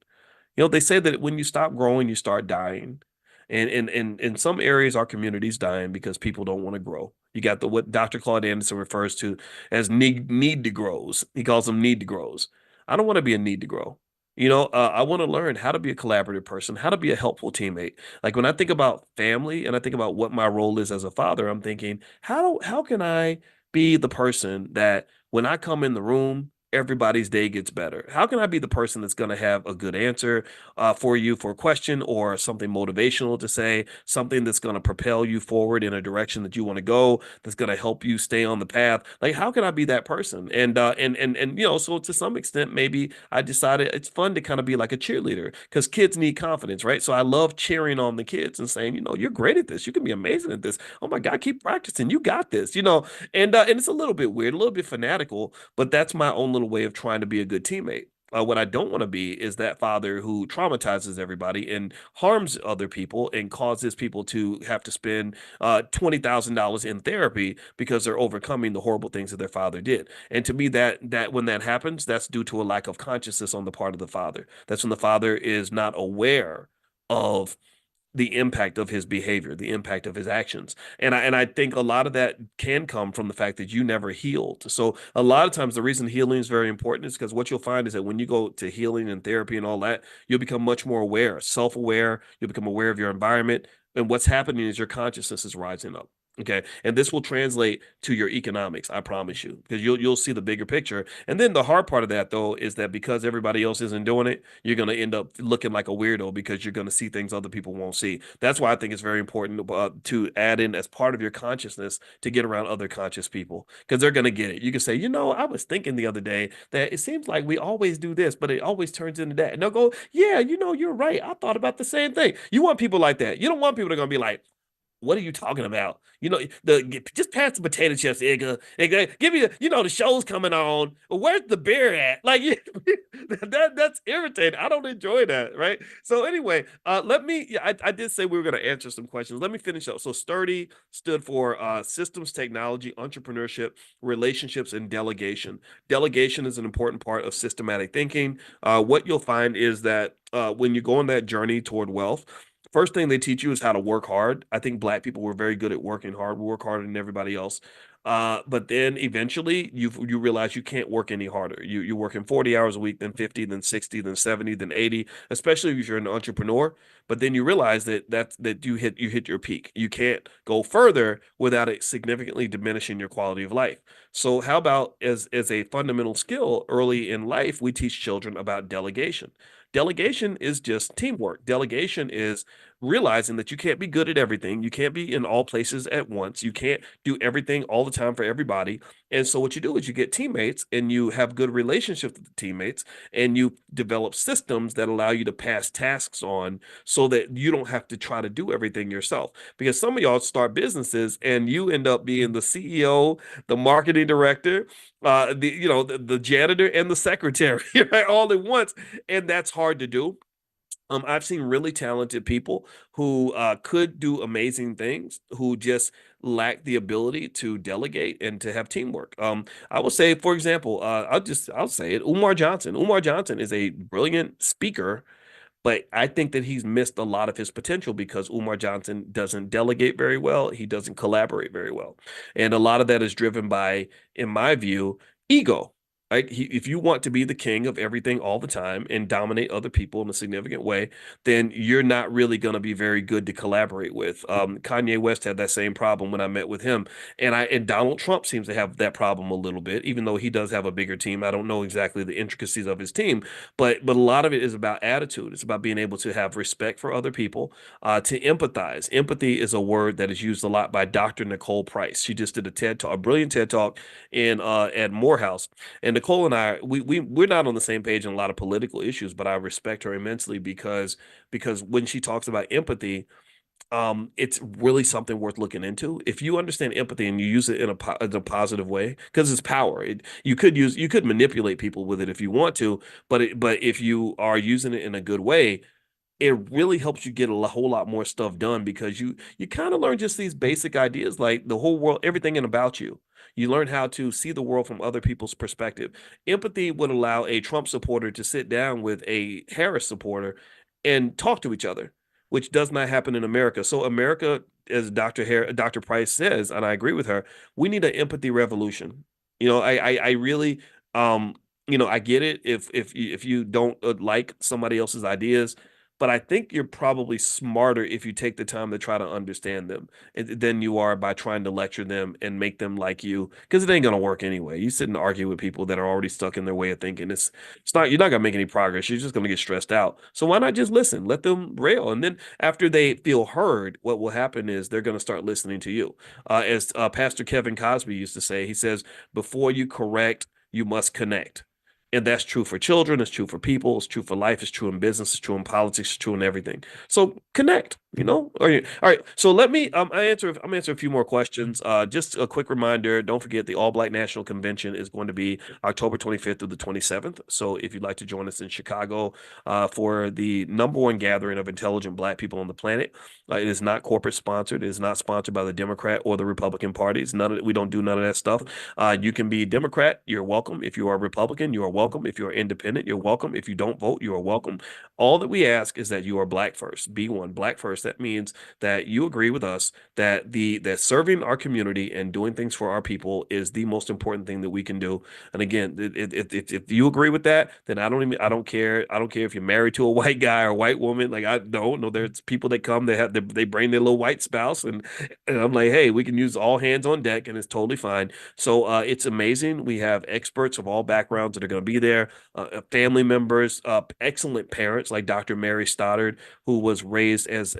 They say that when you stop growing, you start dying. And in some areas, our community's dying because people don't want to grow. You got what Dr. Claude Anderson refers to as need to grows. He calls them need to grows. I don't want to be a need to grow. I want to learn how to be a collaborative person, how to be a helpful teammate. Like when I think about family and I think about what my role is as a father, I'm thinking, how can I be the person that when I come in the room, everybody's day gets better? How can I be the person that's going to have a good answer for you for a question or something motivational to say, something that's going to propel you forward in a direction that you want to go, that's going to help you stay on the path? Like, how can I be that person? And so to some extent, maybe I decided it's fun to kind of be like a cheerleader because kids need confidence, right? So I love cheering on the kids and saying, you're great at this. You can be amazing at this. Oh my God, keep practicing. You got this, and it's a little bit weird, a little bit fanatical, but that's my own little way of trying to be a good teammate. What I don't want to be is that father who traumatizes everybody and harms other people and causes people to have to spend $20,000 in therapy because they're overcoming the horrible things that their father did. And to me, that when that happens, that's due to a lack of consciousness on the part of the father. That's when the father is not aware of the impact of his behavior, the impact of his actions. And I think a lot of that can come from the fact that you never healed. So a lot of times the reason healing is very important is because what you'll find is that when you go to healing and therapy and all that, you'll become much more aware, self-aware, you'll become aware of your environment. And what's happening is your consciousness is rising up. Okay. And this will translate to your economics, I promise you, because you'll see the bigger picture. And then the hard part of that, though, is that because everybody else isn't doing it, you're going to end up looking like a weirdo because you're going to see things other people won't see. That's why I think it's very important to add in as part of your consciousness to get around other conscious people because they're going to get it. You can say, I was thinking the other day that it seems like we always do this, but it always turns into that. And they'll go, yeah, you're right. I thought about the same thing. You want people like that. You don't want people that are going to be like, what are you talking about? Just pass the potato chips, Igga. Give me the show's coming on. Where's the beer at? Like that's irritating. I don't enjoy that, right? So anyway, I did say we were going to answer some questions. Let me finish up. So STURDY stood for systems, technology, entrepreneurship, relationships, and delegation. Delegation is an important part of systematic thinking. What you'll find is that when you go on that journey toward wealth, first thing they teach you is how to work hard. I think Black people were very good at working hard. We work harder than everybody else. But then eventually you realize you can't work any harder. You're working 40 hours a week, then 50, then 60, then 70, then 80, especially if you're an entrepreneur. But then you realize that you hit your peak. You can't go further without it significantly diminishing your quality of life. So how about as a fundamental skill early in life, we teach children about delegation. Delegation is just teamwork. Delegation is realizing that you can't be good at everything. You can't be in all places at once. You can't do everything all the time for everybody. And so what you do is you get teammates and you have good relationships with the teammates and you develop systems that allow you to pass tasks on so that you don't have to try to do everything yourself. Because some of y'all start businesses and you end up being the CEO, the marketing director, the janitor and the secretary, right, all at once. And that's hard to do. I've seen really talented people who could do amazing things, who just lack the ability to delegate and to have teamwork. I will say, for example, I'll say it, Umar Johnson. Umar Johnson is a brilliant speaker, but I think that he's missed a lot of his potential because Umar Johnson doesn't delegate very well. He doesn't collaborate very well. And a lot of that is driven by, in my view, ego. Right? If you want to be the king of everything all the time and dominate other people in a significant way, then you're not really going to be very good to collaborate with. Kanye West had that same problem when I met with him, and Donald Trump seems to have that problem a little bit, even though he does have a bigger team. I don't know exactly the intricacies of his team, but a lot of it is about attitude. It's about being able to have respect for other people, to empathize. Empathy is a word that is used a lot by Dr. Nicole Price. She just did a TED Talk, a brilliant TED Talk in at Morehouse. And Nicole and I, we're not on the same page in a lot of political issues, but I respect her immensely because when she talks about empathy, it's really something worth looking into. If you understand empathy and you use it in a positive way, because it's power. You could manipulate people with it if you want to, but if you are using it in a good way, it really helps you get a whole lot more stuff done, because you kind of learn just these basic ideas, like the whole world, everything and about you. You learn how to see the world from other people's perspective. Empathy would allow a Trump supporter to sit down with a Harris supporter and talk to each other, which does not happen in America. So America, as Dr. Price says, and I agree with her, we need an empathy revolution. I really, I get it if you don't like somebody else's ideas, but I think you're probably smarter if you take the time to try to understand them than you are by trying to lecture them and make them like you, because it ain't gonna work anyway. You sit and argue with people that are already stuck in their way of thinking. It's not, you're not gonna make any progress. You're just gonna get stressed out. So why not just listen? Let them rail, and then after they feel heard, what will happen is they're gonna start listening to you. As Pastor Kevin Cosby used to say, he says, "Before you correct, you must connect." And that's true for children. It's true for people. It's true for life. It's true in business. It's true in politics. It's true in everything. So connect, All right. So let me, I'm answer a few more questions. Just a quick reminder. Don't forget, the All Black National Convention is going to be October 25th through the 27th. So if you'd like to join us in Chicago, for the #1 gathering of intelligent Black people on the planet, it is not corporate sponsored. It is not sponsored by the Democrat or the Republican parties. We don't do none of that stuff. You can be Democrat. You're welcome. If you are Republican, you are welcome. If you're independent, you're welcome. If you don't vote, you are welcome. All that we ask is that you are Black first. Be one, Black first. That means that you agree with us that that serving our community and doing things for our people is the most important thing that we can do. And again, if you agree with that, then I don't care. I don't care if you're married to a white guy or a white woman. Like, I don't know. There's people that come, they bring their little white spouse, and I'm like, hey, we can use all hands on deck, and it's totally fine. So it's amazing. We have experts of all backgrounds that are going to be there, family members, excellent parents like Dr. Mary Stoddard, who was raised as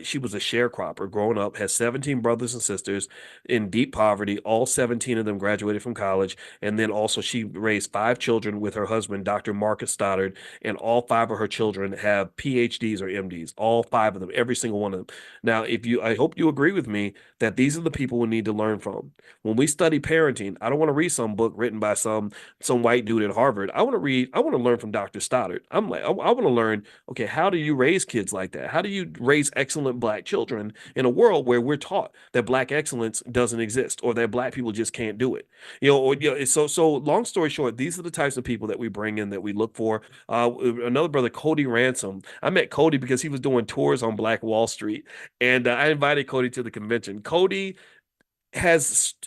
she was a sharecropper growing up, has 17 brothers and sisters in deep poverty. All 17 of them graduated from college. And then also she raised 5 children with her husband, Dr. Marcus Stoddard, and all 5 of her children have PhDs or MDs, all 5 of them, every single one of them. Now, I hope you agree with me that these are the people we need to learn from. When we study parenting, I don't want to read some book written by some white dude at Harvard. I want to learn from Dr. Stoddard. I want to learn, okay, how do you raise kids like that? How do you raise excellent Black children in a world where we're taught that Black excellence doesn't exist, or that Black people just can't do it? So long story short, these are the types of people that we bring in, that we look for. Another brother, Cody Ransom. I met Cody because he was doing tours on Black Wall Street, and I invited Cody to the convention. Cody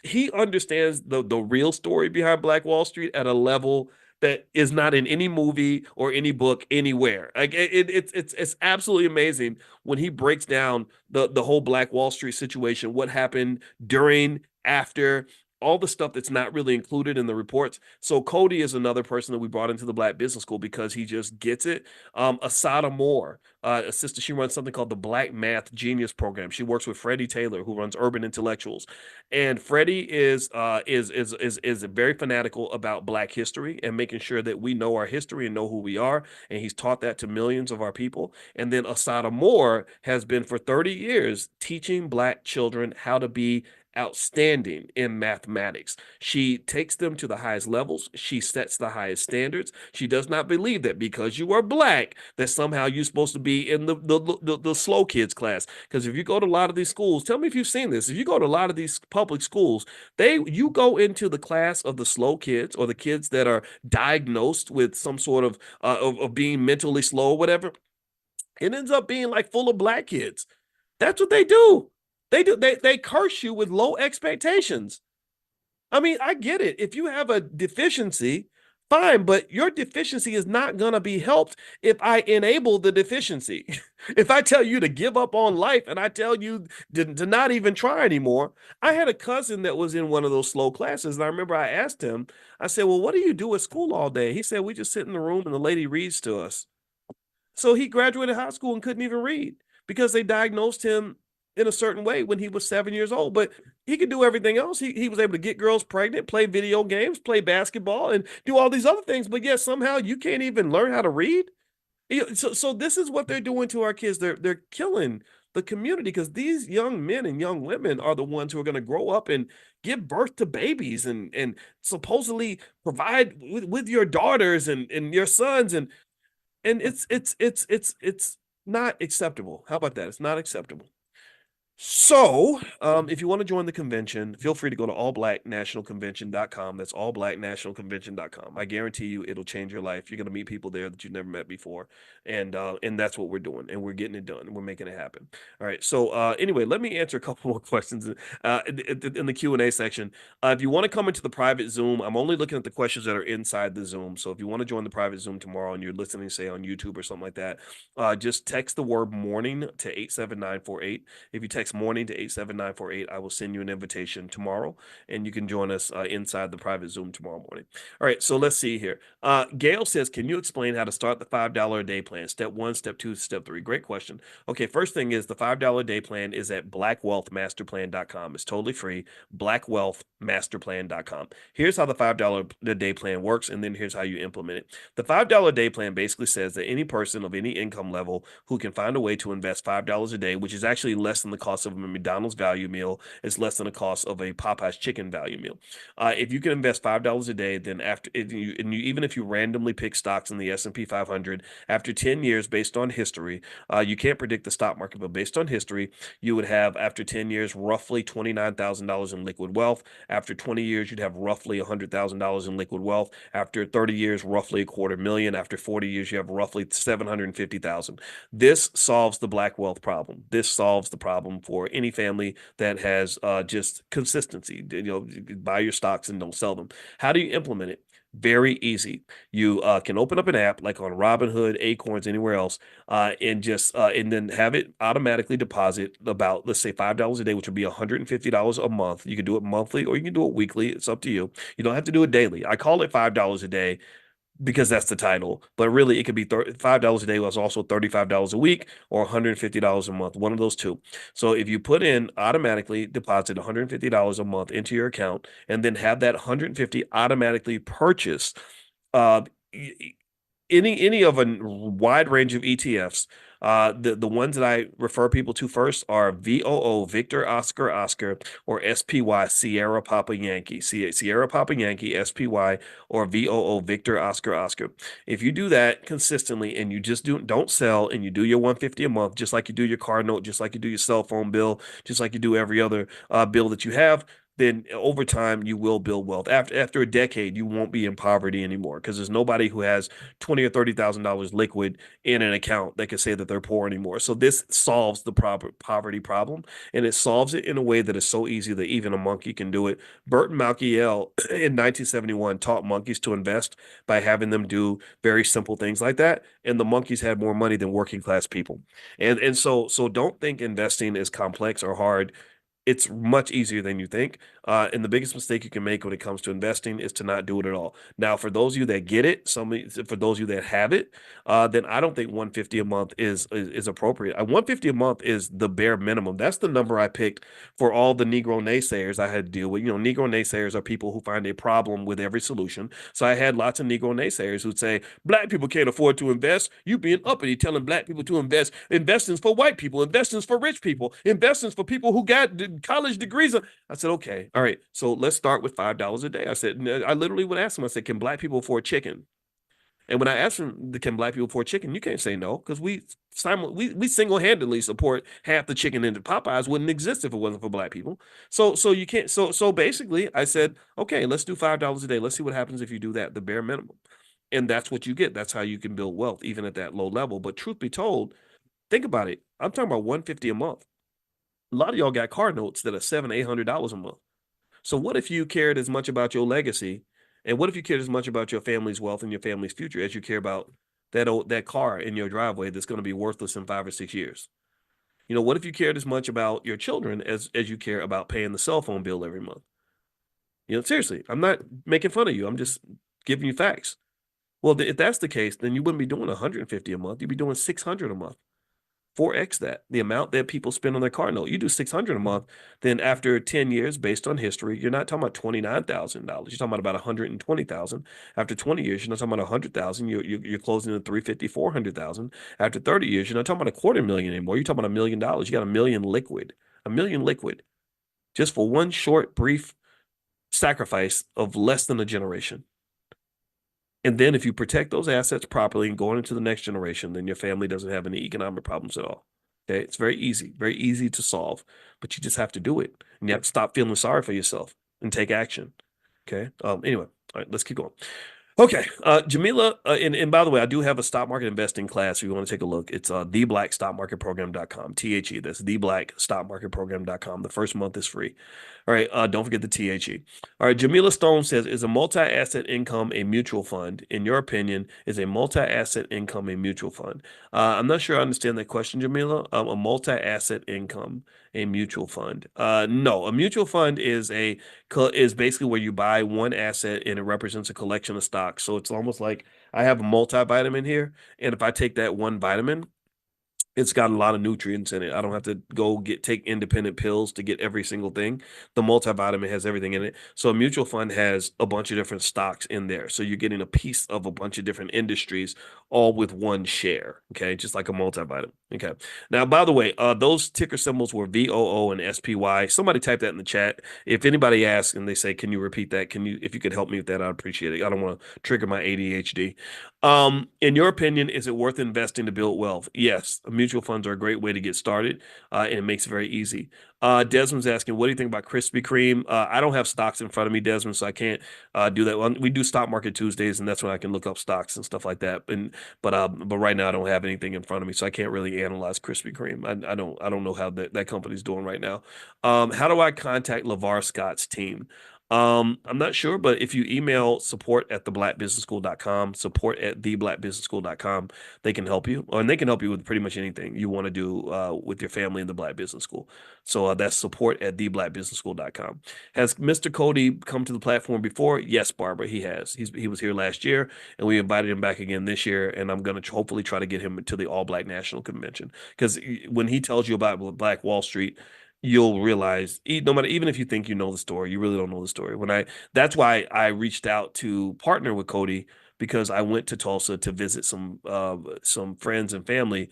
he understands the real story behind Black Wall Street at a level that is not in any movie or any book anywhere. Like, it's absolutely amazing when he breaks down the whole Black Wall Street situation, what happened during, after, all the stuff that's not really included in the reports. So Cody is another person that we brought into the Black Business School because he just gets it. Asada Moore, a sister, she runs something called the Black Math Genius Program. She works with Freddie Taylor, who runs Urban Intellectuals. And Freddie is very fanatical about Black history and making sure that we know our history and know who we are. And he's taught that to millions of our people. And then Asada Moore has been for 30 years teaching Black children how to be outstanding in mathematics. She takes them to the highest levels. She sets the highest standards. She does not believe that because you are Black, that somehow you're supposed to be in the slow kids class. Because if you go to a lot of these schools, tell me if you've seen this. If you go to a lot of these public schools, you go into the class of the slow kids, or the kids that are diagnosed with some sort of being mentally slow or whatever. It ends up being like full of Black kids. That's what they do. They curse you with low expectations. I mean, I get it. If you have a deficiency, fine, but your deficiency is not going to be helped if I enable the deficiency. If I tell you to give up on life and I tell you to not even try anymore. I had a cousin that was in one of those slow classes. And I remember I asked him, I said, well, what do you do at school all day? He said, we just sit in the room and the lady reads to us. So he graduated high school and couldn't even read because they diagnosed him in a certain way when he was 7 years old. But he could do everything else. He was able to get girls pregnant, play video games, play basketball, and do all these other things. But yet somehow you can't even learn how to read. So this is what they're doing to our kids. They're killing the community because these young men and young women are the ones who are going to grow up and give birth to babies and supposedly provide with your daughters and your sons and it's not acceptable. How about that? It's not acceptable. So, if you want to join the convention, feel free to go to allblacknationalconvention.com. That's allblacknationalconvention.com. I guarantee you it'll change your life. You're going to meet people there that you've never met before. And that's what we're doing. And we're getting it done. We're making it happen. All right. So, anyway, let me answer a couple more questions in the Q&A section. If you want to come into the private Zoom, I'm only looking at the questions that are inside the Zoom. So if you want to join the private Zoom tomorrow and you're listening, say on YouTube or something like that, just text the word morning to 87948. If you text morning to 87948, I will send you an invitation tomorrow and you can join us inside the private Zoom tomorrow morning. All right, so let's see here. Gail says, can you explain how to start the $5 a day plan? Step 1, step 2, step 3. Great question. Okay, first thing is the $5 a day plan is at blackwealthmasterplan.com. It's totally free, blackwealthmasterplan.com. Here's how the $5 a day plan works, and then here's how you implement it. The $5 a day plan basically says that any person of any income level who can find a way to invest $5 a day, which is actually less than the cost of a McDonald's value meal, is less than the cost of a Popeye's chicken value meal. If you can invest $5 a day, then even if you randomly pick stocks in the S&P 500, after 10 years, based on history, you can't predict the stock market, but based on history, you would have, after 10 years, roughly $29,000 in liquid wealth. After 20 years, you'd have roughly $100,000 in liquid wealth. After 30 years, roughly $250,000. After 40 years, you have roughly $750,000. This solves the black wealth problem. This solves the problem for any family that has just consistency. Buy your stocks and don't sell them. How do you implement it? Very easy. You can open up an app like on Robinhood, Acorns, anywhere else, and then have it automatically deposit about, let's say, $5 a day, which would be $150 a month. You can do it monthly or you can do it weekly. It's up to you. You don't have to do it daily. I call it $5 a day because that's the title, but really it could be $5 a day was also $35 a week or $150 a month, one of those two. So if you put in automatically deposit $150 a month into your account and then have that $150 automatically purchase any of a wide range of ETFs. The ones that I refer people to first are VOO, Victor Oscar Oscar, or SPY, Sierra Papa Yankee, Sierra Papa Yankee, SPY, or VOO, Victor Oscar Oscar. If you do that consistently and you just don't sell and you do your $150 a month, just like you do your car note, just like you do your cell phone bill, just like you do every other bill that you have, then over time you will build wealth. After a decade, you won't be in poverty anymore because there's nobody who has $20,000 or $30,000 liquid in an account that can say that they're poor anymore. So this solves the poverty problem, and it solves it in a way that is so easy that even a monkey can do it. Burton Malkiel in 1971 taught monkeys to invest by having them do very simple things like that, and the monkeys had more money than working class people. And so don't think investing is complex or hard. It's much easier than you think. And the biggest mistake you can make when it comes to investing is to not do it at all. Now, for those of you that get it, for those of you that have it, then I don't think $150 a month is appropriate. $150 a month is the bare minimum. That's the number I picked for all the Negro naysayers I had to deal with. Negro naysayers are people who find a problem with every solution. So I had lots of Negro naysayers who'd say, black people can't afford to invest. You being uppity telling black people to invest. Investing's for white people. Investing's for rich people. Investing's for people who got college degrees. I said, okay, all right. So let's start with $5 a day. I said, I literally would ask them, I said, can black people afford chicken? And when I asked them, can black people afford chicken? You can't say no, because we single-handedly support half the chicken in the Popeyes wouldn't exist if it wasn't for black people. So you can't. So basically, I said, okay, let's do $5 a day. Let's see what happens if you do that, the bare minimum. And that's what you get. That's how you can build wealth, even at that low level. But truth be told, think about it. I'm talking about $150 a month. A lot of y'all got car notes that are $700-$800 a month. So what if you cared as much about your legacy, and what if you cared as much about your family's wealth and your family's future as you care about that car in your driveway that's going to be worthless in 5 or 6 years? You know, what if you cared as much about your children as you care about paying the cell phone bill every month? You know, seriously, I'm not making fun of you. I'm just giving you facts. Well, if that's the case, then you wouldn't be doing 150 a month. You'd be doing 600 a month. 4x that, the amount that people spend on their car note. You do 600 a month, then after 10 years, based on history, you're not talking about $29,000. You're talking about 120,000. After 20 years, you're not talking about 100,000. You're closing at 350, 400,000. After 30 years, you're not talking about $250,000 anymore. You're talking about $1 million. You got $1 million liquid, just for one short, brief sacrifice of less than a generation. And then if you protect those assets properly and going into the next generation, then your family doesn't have any economic problems at all. Okay. It's very easy to solve, but you just have to do it. And you have to stop feeling sorry for yourself and take action. Okay. Anyway, all right, let's keep going. Okay, Jamila, and by the way, I do have a stock market investing class if you want to take a look. It's theblackstockmarketprogram.com, THE. That's theblackstockmarketprogram.com. The first month is free. All right, don't forget the THE. All right, Jamila Stone says, is a multi-asset income a mutual fund? In your opinion, is a multi-asset income a mutual fund? I'm not sure I understand that question, Jamila. A multi-asset income, a mutual fund? No, a mutual fund is basically where you buy one asset and it represents a collection of stocks. So it's almost like I have a multivitamin here, and if I take that one vitamin, it's got a lot of nutrients in it. I don't have to go take independent pills to get every single thing. The multivitamin has everything in it. So a mutual fund has a bunch of different stocks in there. So you're getting a piece of a bunch of different industries all with one share. Okay. Just like a multivitamin. Okay. Now, by the way, those ticker symbols were VOO and SPY. Somebody type that in the chat. If anybody asks and they say, can you repeat that? If you could help me with that, I'd appreciate it. I don't want to trigger my ADHD. In your opinion, is it worth investing to build wealth? Yes. Mutual funds are a great way to get started, and it makes it very easy. Desmond's asking, what do you think about Krispy Kreme? I don't have stocks in front of me, Desmond, so I can't do that. We do Stock Market Tuesdays, and that's when I can look up stocks and stuff like that. But right now I don't have anything in front of me, so I can't really analyze Krispy Kreme. I don't know how that company's doing right now. How do I contact LeVar Scott's team? I'm not sure, but if you email support@theblackbusinessschool.com, support@theblackbusinessschool.com, they can help you, and they can help you with pretty much anything you want to do with your family in the Black Business School. So that's support@theblackbusinessschool.com. Has Mr. Cody come to the platform before? Yes, Barbara, he has. He was here last year, and we invited him back again this year, and I'm going to hopefully try to get him to the All Black National Convention, because when he tells you about Black Wall Street, you'll realize, even if you think you know the story, you really don't know the story. That's why I reached out to partner with Cody, because I went to Tulsa to visit some friends and family,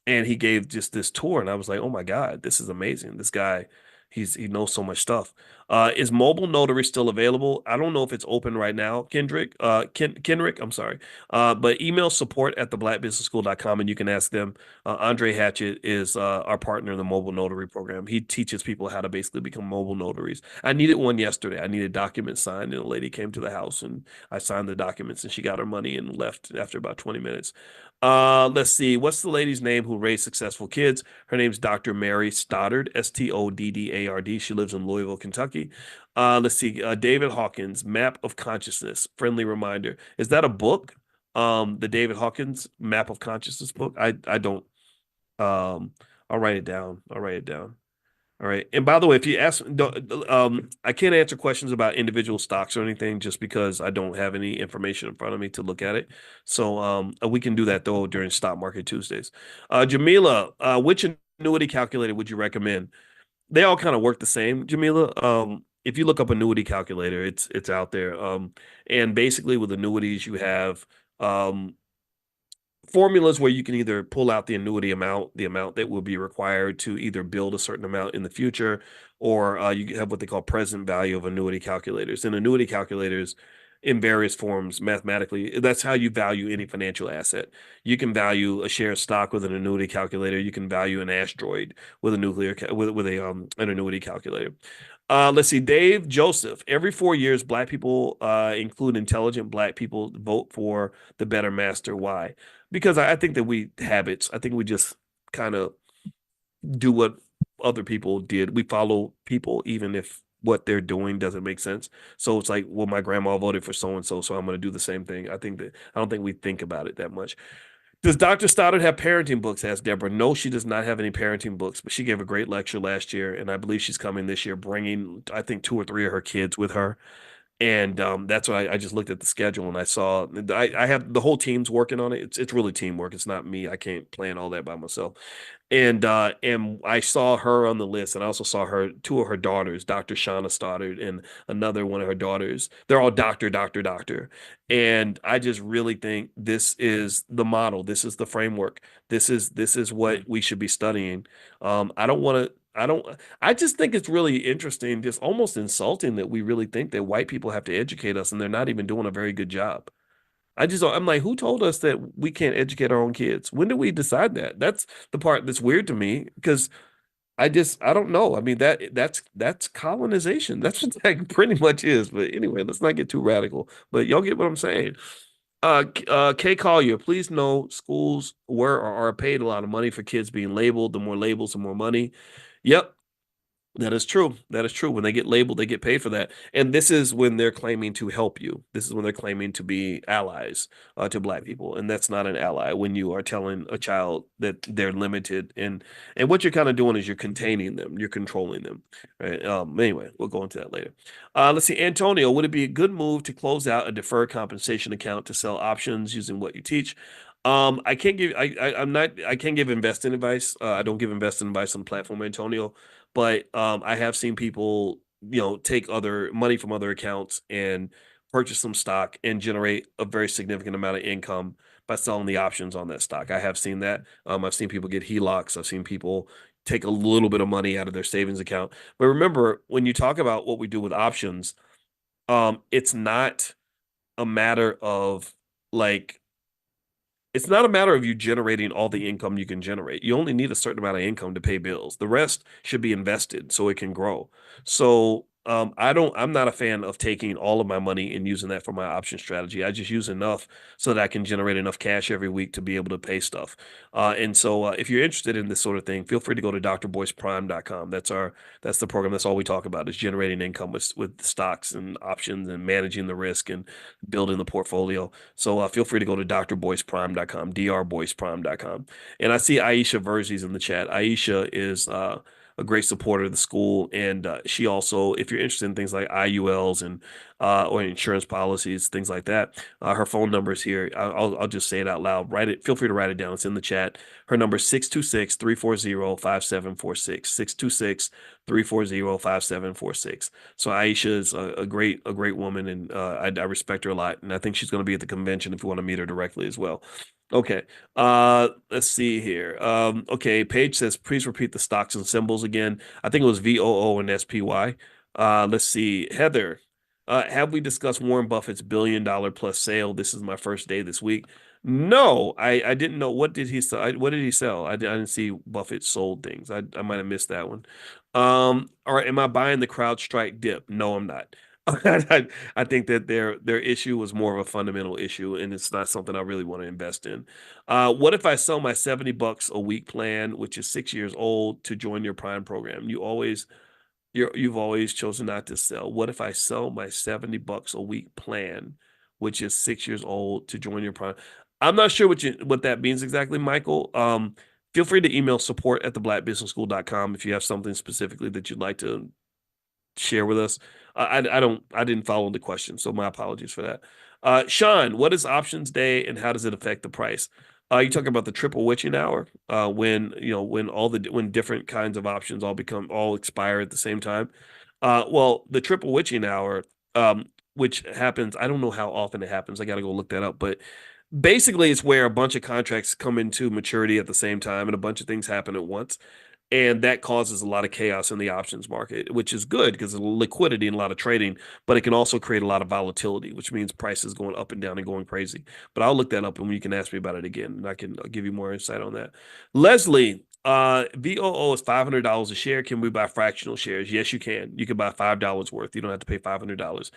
and he gave just this tour, and I was like, oh my God, this is amazing. This guy, he knows so much stuff. Is mobile notary still available? I don't know if it's open right now, Kendrick, I'm sorry. But email support@theblackbusinessschool.com and you can ask them. Andre Hatchett is our partner in the mobile notary program. He teaches people how to basically become mobile notaries. I needed one yesterday. I needed documents signed, and a lady came to the house and I signed the documents, and she got her money and left after about 20 minutes. Let's see. What's the lady's name who raised successful kids? Her name's Dr. Mary Stoddard, Stoddard. She lives in Louisville, Kentucky. Let's see. David Hawkins, Map of Consciousness, friendly reminder. Is that a book? The David Hawkins Map of Consciousness book? I don't. I'll write it down. All right. And by the way, if you ask, I can't answer questions about individual stocks or anything just because I don't have any information in front of me to look at it. So we can do that, though, during Stock Market Tuesdays. Jamila, which annuity calculator would you recommend? They all kind of work the same, Jamila. If you look up annuity calculator, it's out there. And basically with annuities, you have formulas where you can either pull out the annuity amount, the amount that will be required to either build a certain amount in the future, or you have what they call present value of annuity calculators. And annuity calculators in various forms mathematically, that's how you value any financial asset. You can value a share of stock with an annuity calculator. You can value an asteroid with an annuity calculator. Let's see, Dave Joseph. Every 4 years, Black people, include intelligent Black people, vote for the better master. Why? Because I think that habits. I think we just kind of do what other people did. We follow people, even if what they're doing doesn't make sense. So it's like, well, my grandma voted for so and so, so I'm going to do the same thing. I don't think we think about it that much. Does Dr. Stoddard have parenting books? Asked Deborah. No, she does not have any parenting books, but she gave a great lecture last year, and I believe she's coming this year, bringing, I think, 2 or 3 of her kids with her. And that's why I just looked at the schedule and I saw I have the whole team's working on it. It's really teamwork. It's not me. I can't plan all that by myself. And I saw her on the list, and I also saw 2 of her daughters, Dr. Shauna Stoddard and another one of her daughters. They're all doctor. And I just really think this is the model. This is the framework. This is what we should be studying. I just think it's really interesting, just almost insulting that we really think that white people have to educate us and they're not even doing a very good job. I'm like, who told us that we can't educate our own kids? When did we decide that? That's the part that's weird to me, because I don't know. I mean, that's colonization. That's what that pretty much is. But anyway, let's not get too radical. But y'all get what I'm saying. Kay Collier, please know schools are paid a lot of money for kids being labeled. The more labels, the more money. Yep. That is true. That is true. When they get labeled, they get paid for that. And this is when they're claiming to help you. This is when they're claiming to be allies to Black people. And that's not an ally when you are telling a child that they're limited. And what you're kind of doing is you're containing them. You're controlling them. Right? Anyway, we'll go into that later. Let's see. Antonio, would it be a good move to close out a deferred compensation account to sell options using what you teach? I can't give investing advice. I don't give investing advice on the platform, Antonio. But I have seen people, take other money from other accounts and purchase some stock and generate a very significant amount of income by selling the options on that stock. I have seen that. I've seen people get HELOCs. I've seen people take a little bit of money out of their savings account. But remember, when you talk about what we do with options, it's not a matter of it's not a matter of you generating all the income you can generate. You only need a certain amount of income to pay bills. The rest should be invested so it can grow. So I'm not a fan of taking all of my money and using that for my option strategy. I just use enough so that I can generate enough cash every week to be able to pay stuff. And so if you're interested in this sort of thing, feel free to go to drboyceprime.com. That's the program. That's all we talk about, is generating income with stocks and options and managing the risk and building the portfolio. So feel free to go to drboyceprime.com, drboyceprime.com. And I see Aisha Verzies in the chat. Aisha is a great supporter of the school, and she also, if you're interested in things like IULs and or insurance policies, things like that, her phone number is here. I'll just say it out loud. Feel free to write it down. It's in the chat. Her number is 626-340-5746. 626-340-5746. So Aisha is a great woman, and I respect her a lot, and I think she's going to be at the convention if you want to meet her directly as well. Okay. Let's see here. Okay. Paige says, please repeat the stocks and symbols again. I think it was VOO and SPY. Let's see. Heather, have we discussed Warren Buffett's $1 billion plus sale? This is my first day this week. No, I didn't know. What did he sell? What did he sell? I didn't see Buffett sold things. I might have missed that one. All right. Am I buying the CrowdStrike dip? No, I'm not. I think that their issue was more of a fundamental issue, and it's not something I really want to invest in. What if I sell my $70 a week plan, which is 6 years old, to join your Prime program? You've always chosen not to sell. What if I sell my $70 a week plan, which is 6 years old, to join your Prime? I'm not sure what that means exactly, Michael. Feel free to email support@theblackbusinessschool.com if you have something specifically that you'd like to share with us. I didn't follow the question, so my apologies for that. Sean, what is options day and how does it affect the price? You talking about the triple witching hour, when different kinds of options all expire at the same time? Well, the triple witching hour, which happens, I don't know how often it happens. I got to go look that up, but basically it's where a bunch of contracts come into maturity at the same time and a bunch of things happen at once. And that causes a lot of chaos in the options market, which is good because of liquidity and a lot of trading, but it can also create a lot of volatility, which means prices going up and down and going crazy. But I'll look that up and you can ask me about it again, and I'll give you more insight on that. Leslie, VOO is $500 a share. Can we buy fractional shares? Yes, you can. You can buy $5 worth. You don't have to pay $500.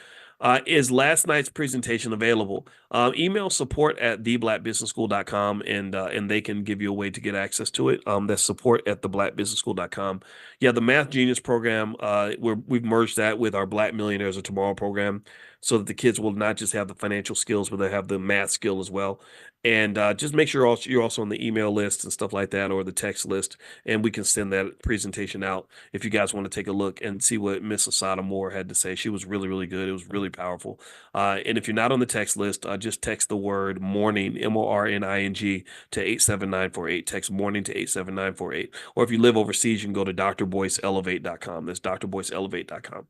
Is last night's presentation available? Email support@theblackbusinessschool.com and they can give you a way to get access to it. That's support@theblackbusinessschool.com. Yeah, the Math Genius program, we've merged that with our Black Millionaires of Tomorrow program so that the kids will not just have the financial skills, but they have the math skill as well. And just make sure you're also on the email list and stuff like that, or the text list, and we can send that presentation out if you guys want to take a look and see what Miss Asada Moore had to say. She was really, really good. It was really powerful. And if you're not on the text list, just text the word morning, MORNING, to 87948. Text morning to 87948. Or if you live overseas, you can go to drboyceelevate.com. That's drboyceelevate.com.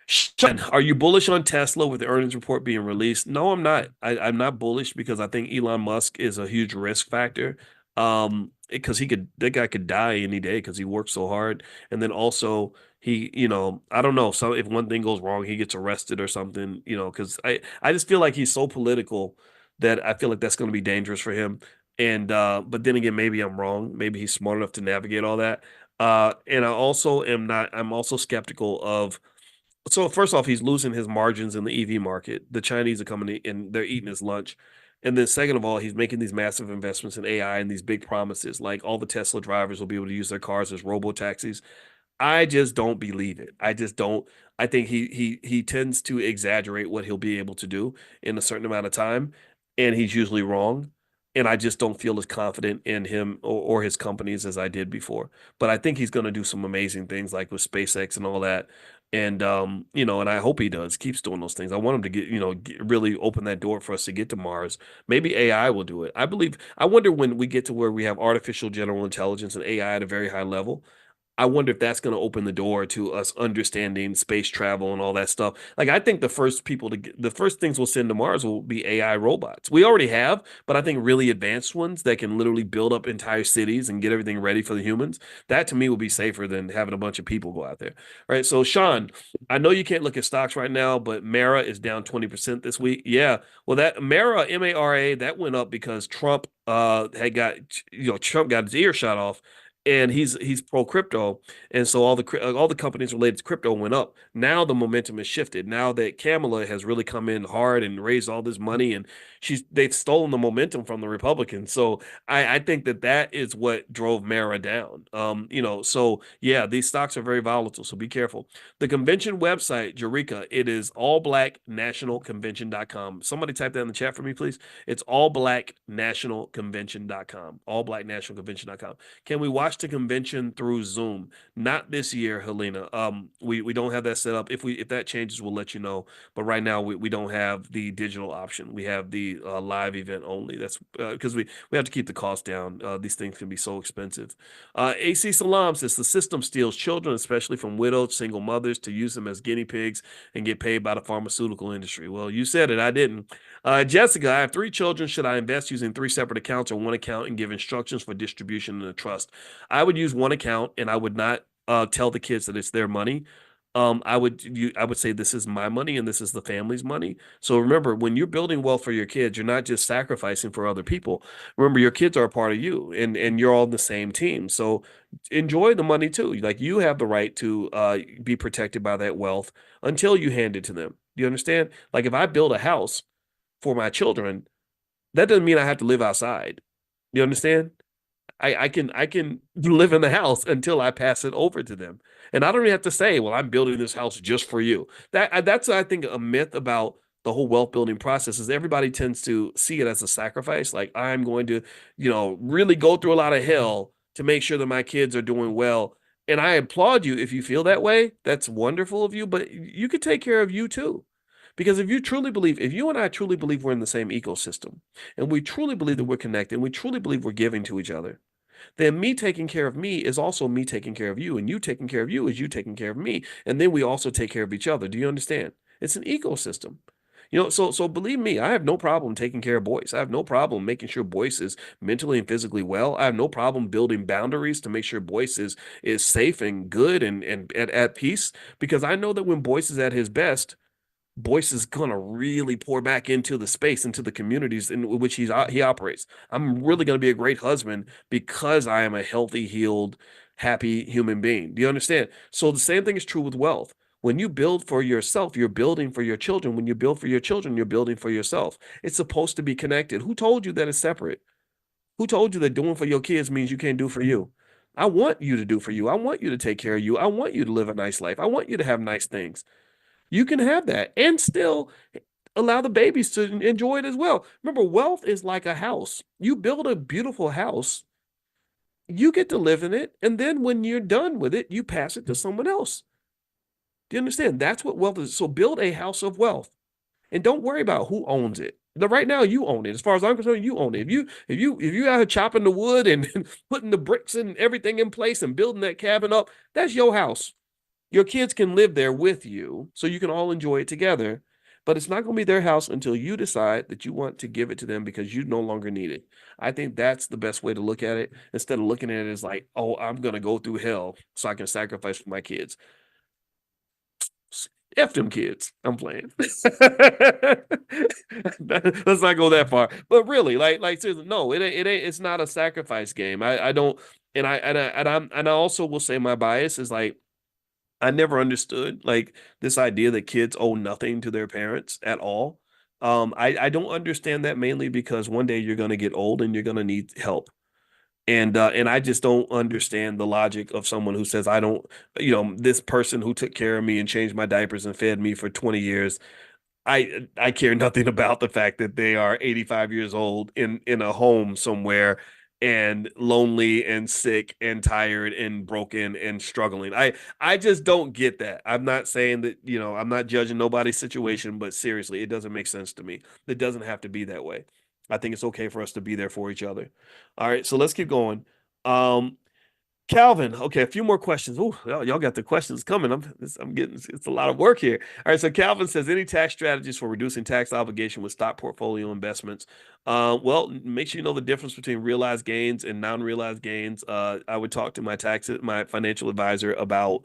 Sean, are you bullish on Tesla with the earnings report being released? No, I'm not. I'm not bullish because I think Elon Musk is a huge risk factor. Because that guy could die any day because he works so hard. And then also he, I don't know. So if one thing goes wrong, he gets arrested or something, because I just feel like he's so political that I feel like that's going to be dangerous for him. And, but then again, maybe I'm wrong. Maybe he's smart enough to navigate all that. And I'm also skeptical of, so first off, he's losing his margins in the EV market. The Chinese are coming in and they're eating his lunch. And then second of all, he's making these massive investments in AI and these big promises, like all the Tesla drivers will be able to use their cars as robo taxis. I just don't believe it. I just don't. I think he tends to exaggerate what he'll be able to do in a certain amount of time, and he's usually wrong. And I just don't feel as confident in him or his companies as I did before. But I think he's going to do some amazing things like with SpaceX and all that. And and I hope he keeps doing those things. I want him to really open that door for us to get to Mars. Maybe AI will do it. I wonder when we get to where we have artificial general intelligence and AI at a very high level. I wonder if that's going to open the door to us understanding space travel and all that stuff. Like, I think the first things we'll send to Mars will be AI robots. We already have, but I think really advanced ones that can literally build up entire cities and get everything ready for the humans. That to me will be safer than having a bunch of people go out there. All right. So Sean, I know you can't look at stocks right now, but Mara is down 20% this week. Yeah. Well, that Mara, MARA, that went up because Trump Trump got his ear shot off. And he's pro crypto, and so all the companies related to crypto went up. Now the momentum has shifted. Now that Kamala has really come in hard and raised all this money, and they've stolen the momentum from the Republicans. So I think that is what drove Mara down. So yeah, these stocks are very volatile. So be careful. The convention website, Eureka, it is allblacknationalconvention.com. Somebody type that in the chat for me, please. It's allblacknationalconvention.com. Allblacknationalconvention.com. Can we watch the convention through Zoom? Not this year, Helena. We don't have that set up. If that changes, we'll let you know. But right now we don't have the digital option. We have the live event only. That's because we have to keep the cost down. These things can be so expensive. AC Salam says the system steals children, especially from widowed single mothers, to use them as guinea pigs and get paid by the pharmaceutical industry. Well, you said it. I didn't. Jessica, I have 3 children. Should I invest using 3 separate accounts or one account and give instructions for distribution in a trust? I would use one account and I would not tell the kids that it's their money. I would say this is my money and this is the family's money. So remember, when you're building wealth for your kids, you're not just sacrificing for other people. Remember, your kids are a part of you and you're all on the same team. So enjoy the money too. Like, you have the right to be protected by that wealth until you hand it to them. Do you understand? Like, if I build a house for my children, that doesn't mean I have to live outside. You understand? I can live in the house until I pass it over to them. And I don't even have to say, well, I'm building this house just for you. That's, I think, a myth about the whole wealth building process is everybody tends to see it as a sacrifice. Like, I'm going to, really go through a lot of hell to make sure that my kids are doing well. And I applaud you if you feel that way. That's wonderful of you, but you could take care of you too. Because if you and I truly believe we're in the same ecosystem, and we truly believe that we're connected, and we truly believe we're giving to each other, then me taking care of me is also me taking care of you, and you taking care of you is you taking care of me, and then we also take care of each other. Do you understand? It's an ecosystem. So believe me, I have no problem taking care of Boyce. I have no problem making sure Boyce is mentally and physically well. I have no problem building boundaries to make sure Boyce is safe and good and at peace, because I know that when Boyce is at his best, Boyce is going to really pour back into the space, into the communities in which he operates. I'm really going to be a great husband because I am a healthy, healed, happy human being. Do you understand? So the same thing is true with wealth. When you build for yourself, you're building for your children. When you build for your children, you're building for yourself. It's supposed to be connected. Who told you that it's separate? Who told you that doing for your kids means you can't do for you? I want you to do for you. I want you to take care of you. I want you to live a nice life. I want you to have nice things. You can have that and still allow the babies to enjoy it as well. Remember, wealth is like a house. You build a beautiful house, you get to live in it, and then when you're done with it, you pass it to someone else. Do you understand? That's what wealth is. So build a house of wealth, and don't worry about who owns it. Right now, you own it. As far as I'm concerned, you own it. If you out here chopping the wood and putting the bricks and everything in place and building that cabin up, that's your house. Your kids can live there with you, so you can all enjoy it together. But it's not going to be their house until you decide that you want to give it to them because you no longer need it. I think that's the best way to look at it, instead of looking at it as like, oh, I'm going to go through hell so I can sacrifice for my kids. F them kids. I'm playing. Let's not go that far. But really, like seriously, no, it ain't. It's not a sacrifice game. I don't, and I also will say my bias is like, I never understood like this idea that kids owe nothing to their parents at all. I don't understand that, mainly because one day you're going to get old and you're going to need help. And I just don't understand the logic of someone who says, I don't, this person who took care of me and changed my diapers and fed me for 20 years, I care nothing about the fact that they are 85 years old in a home somewhere and lonely and sick and tired and broken and struggling. I just don't get that. I'm not saying that, I'm not judging nobody's situation, but seriously, it doesn't make sense to me. It doesn't have to be that way. I think it's okay for us to be there for each other. All right, so let's keep going. Calvin, okay, a few more questions. Oh, y'all got the questions coming. I'm getting, it's a lot of work here. All right, so Calvin says, any tax strategies for reducing tax obligation with stock portfolio investments? Well, make sure you know the difference between realized gains and non-realized gains. I would talk to my financial advisor about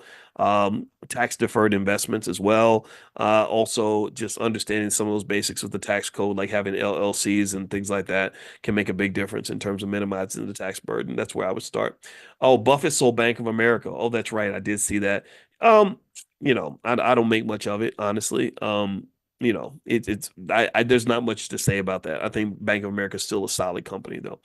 tax deferred investments as well. Also, just understanding some of those basics of the tax code, like having LLCs and things like that, can make a big difference in terms of minimizing the tax burden. That's where I would start. Oh, Buffett sold Bank of America. Oh, that's right. I did see that. I don't make much of it, honestly. There's not much to say about that. I think Bank of America is still a solid company, though.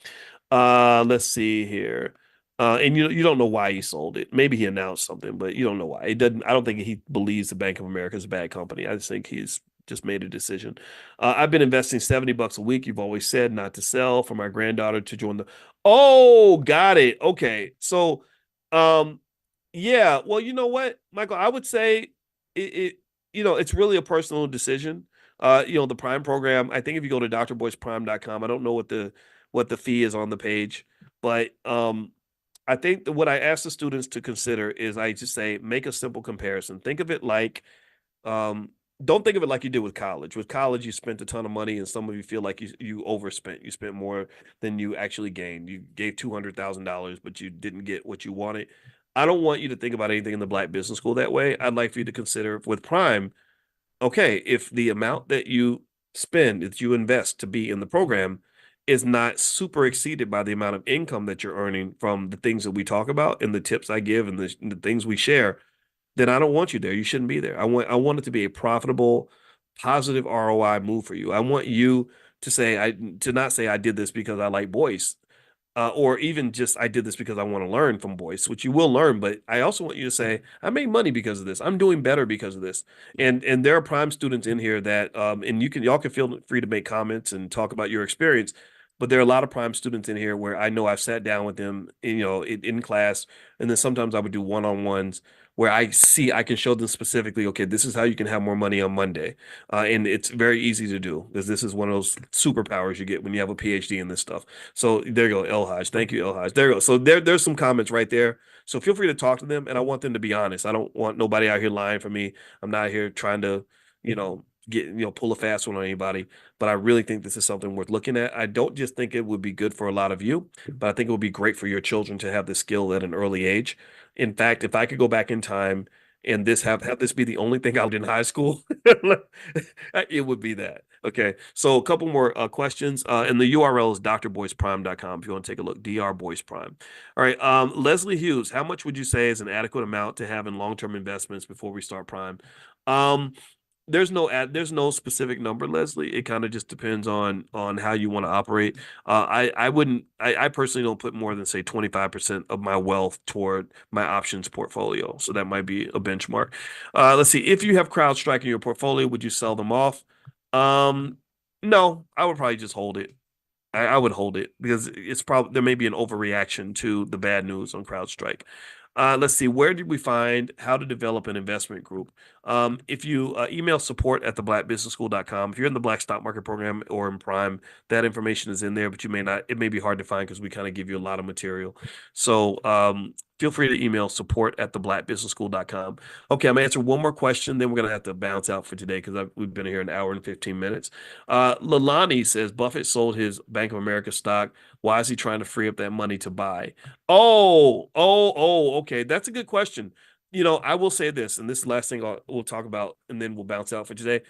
Let's see here. And you don't know why he sold it. Maybe he announced something, but you don't know why. I don't think he believes the Bank of America is a bad company. I just think he's just made a decision. I've been investing $70 a week. You've always said not to sell, for my granddaughter to join the. Oh, got it. Okay. So, yeah, well, you know what, Michael, I would say it's really a personal decision. The Prime program, I think if you go to drboyceprime.com, I don't know what the fee is on the page, but I think that what I ask the students to consider is, I just say, make a simple comparison. Think of it like, don't think of it like you did with college. With college, you spent a ton of money, and some of you feel like you overspent. You spent more than you actually gained. You gave $200,000, but you didn't get what you wanted. I don't want you to think about anything in the Black Business School that way. I'd like for you to consider with Prime, okay, if the amount that you spend, that you invest to be in the program, is not super exceeded by the amount of income that you're earning from the things that we talk about and the tips I give and the things we share, then I don't want you there. You shouldn't be there. I want it to be a profitable, positive ROI move for you. I want you to not say I did this because I like Boyce, or even just I did this because I want to learn from Boyce, which you will learn. But I also want you to say I made money because of this. I'm doing better because of this. And there are Prime students in here that, and y'all can feel free to make comments and talk about your experience. But there are a lot of Prime students in here where I know I've sat down with them, in class, and then sometimes I would do one-on-ones where I can show them specifically, okay, this is how you can have more money on Monday. And it's very easy to do, because this is one of those superpowers you get when you have a PhD in this stuff. So there you go, El Haj. Thank you, El Haj. There you go. So there's some comments right there. So feel free to talk to them, and I want them to be honest. I don't want nobody out here lying for me. I'm not here trying to, pull a fast one on anybody, but I really think this is something worth looking at. I don't just think it would be good for a lot of you, but I think it would be great for your children to have this skill at an early age. In fact, if I could go back in time and have this be the only thing I did in high school, it would be that. Okay, so a couple more questions, and the URL is drboyceprime.com if you want to take a look. Dr. Boyce Prime. All right, Leslie Hughes, how much would you say is an adequate amount to have in long-term investments before we start Prime? There's no specific number, Leslie. It kind of just depends on how you want to operate. I personally don't put more than say 25% of my wealth toward my options portfolio. So that might be a benchmark. Let's see. If you have CrowdStrike in your portfolio, would you sell them off? No, I would probably just hold it. I would hold it because it's probably there may be an overreaction to the bad news on CrowdStrike. Let's see, where did we find how to develop an investment group? If you email support@theblackbusinessschool.com, if you're in the Black Stock Market Program or in Prime, that information is in there, but it may be hard to find because we kind of give you a lot of material. So feel free to email support@theblackbusinessschool.com. Okay, I'm gonna answer one more question, then we're gonna have to bounce out for today because we've been here an hour and 15 minutes. Lalani says Buffett sold his Bank of America stock. Why is he trying to free up that money to buy? Okay. That's a good question. I will say this, and this is the last thing we'll talk about, and then we'll bounce out for today.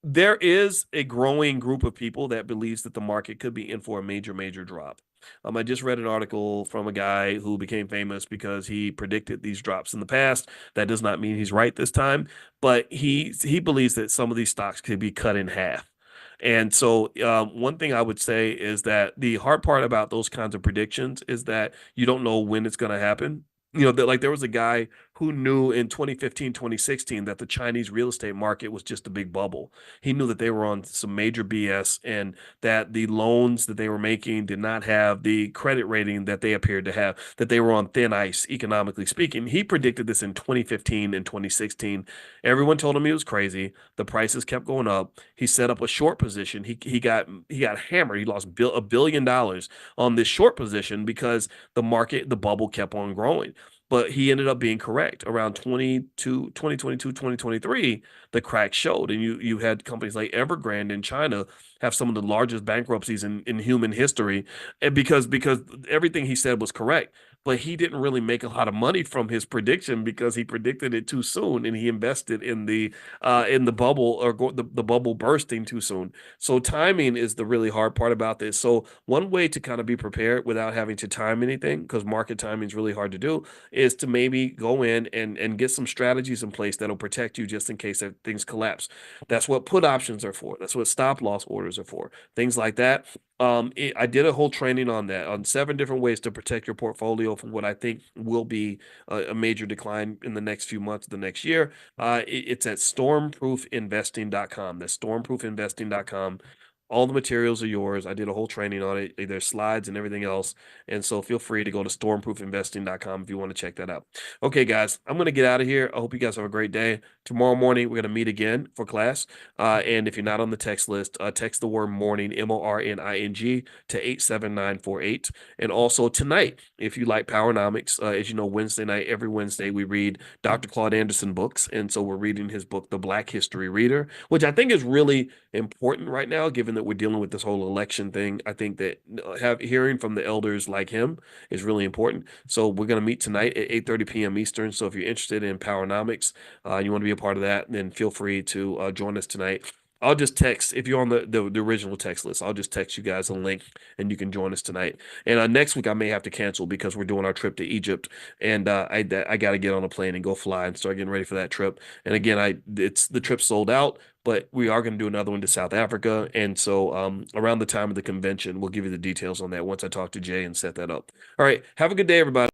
There is a growing group of people that believes that the market could be in for a major, major drop. I just read an article from a guy who became famous because he predicted these drops in the past. That does not mean he's right this time, but he believes that some of these stocks could be cut in half. And so one thing I would say is that the hard part about those kinds of predictions is that you don't know when it's going to happen. There was a guy who knew in 2015, 2016 that the Chinese real estate market was just a big bubble. He knew that they were on some major BS and that the loans that they were making did not have the credit rating that they appeared to have, that they were on thin ice, economically speaking. He predicted this in 2015 and 2016. Everyone told him he was crazy. The prices kept going up. He set up a short position. He got hammered. He lost $1 billion on this short position because the bubble kept on growing. But he ended up being correct. Around 2022, 2023, the crack showed. And you had companies like Evergrande in China have some of the largest bankruptcies in human history. And because everything he said was correct. But he didn't really make a lot of money from his prediction because he predicted it too soon and he invested in the bubble or the bubble bursting too soon. So timing is the really hard part about this. So one way to kind of be prepared without having to time anything, because market timing is really hard to do, is to maybe go in and get some strategies in place that'll protect you just in case that things collapse. That's what put options are for. That's what stop loss orders are for. Things like that. I did a whole training on that, on 7 different ways to protect your portfolio from what I think will be a major decline in the next few months, the next year. It's at stormproofinvesting.com. That's stormproofinvesting.com. All the materials are yours. I did a whole training on it. There's slides and everything else. And so feel free to go to stormproofinvesting.com if you want to check that out. Okay, guys, I'm going to get out of here. I hope you guys have a great day. Tomorrow morning, we're going to meet again for class. And if you're not on the text list, text the word morning, MORNING, to 87948. And also tonight, if you like Powernomics, as you know, Wednesday night, every Wednesday, we read Dr. Claude Anderson books. And so we're reading his book, The Black History Reader, which I think is really important right now, given that we're dealing with this whole election thing. I think that hearing from the elders like him is really important. So we're going to meet tonight at 8:30 p.m. Eastern. So if you're interested in Powernomics, you want to be a part of that, then feel free to join us tonight. I'll just text, if you're on the original text list, I'll just text you guys a link and you can join us tonight. And next week I may have to cancel because we're doing our trip to Egypt, and I got to get on a plane and go fly and start getting ready for that trip. And again, the trip sold out, but we are going to do another one to South Africa. And so around the time of the convention, we'll give you the details on that once I talk to Jay and set that up. All right. Have a good day, everybody.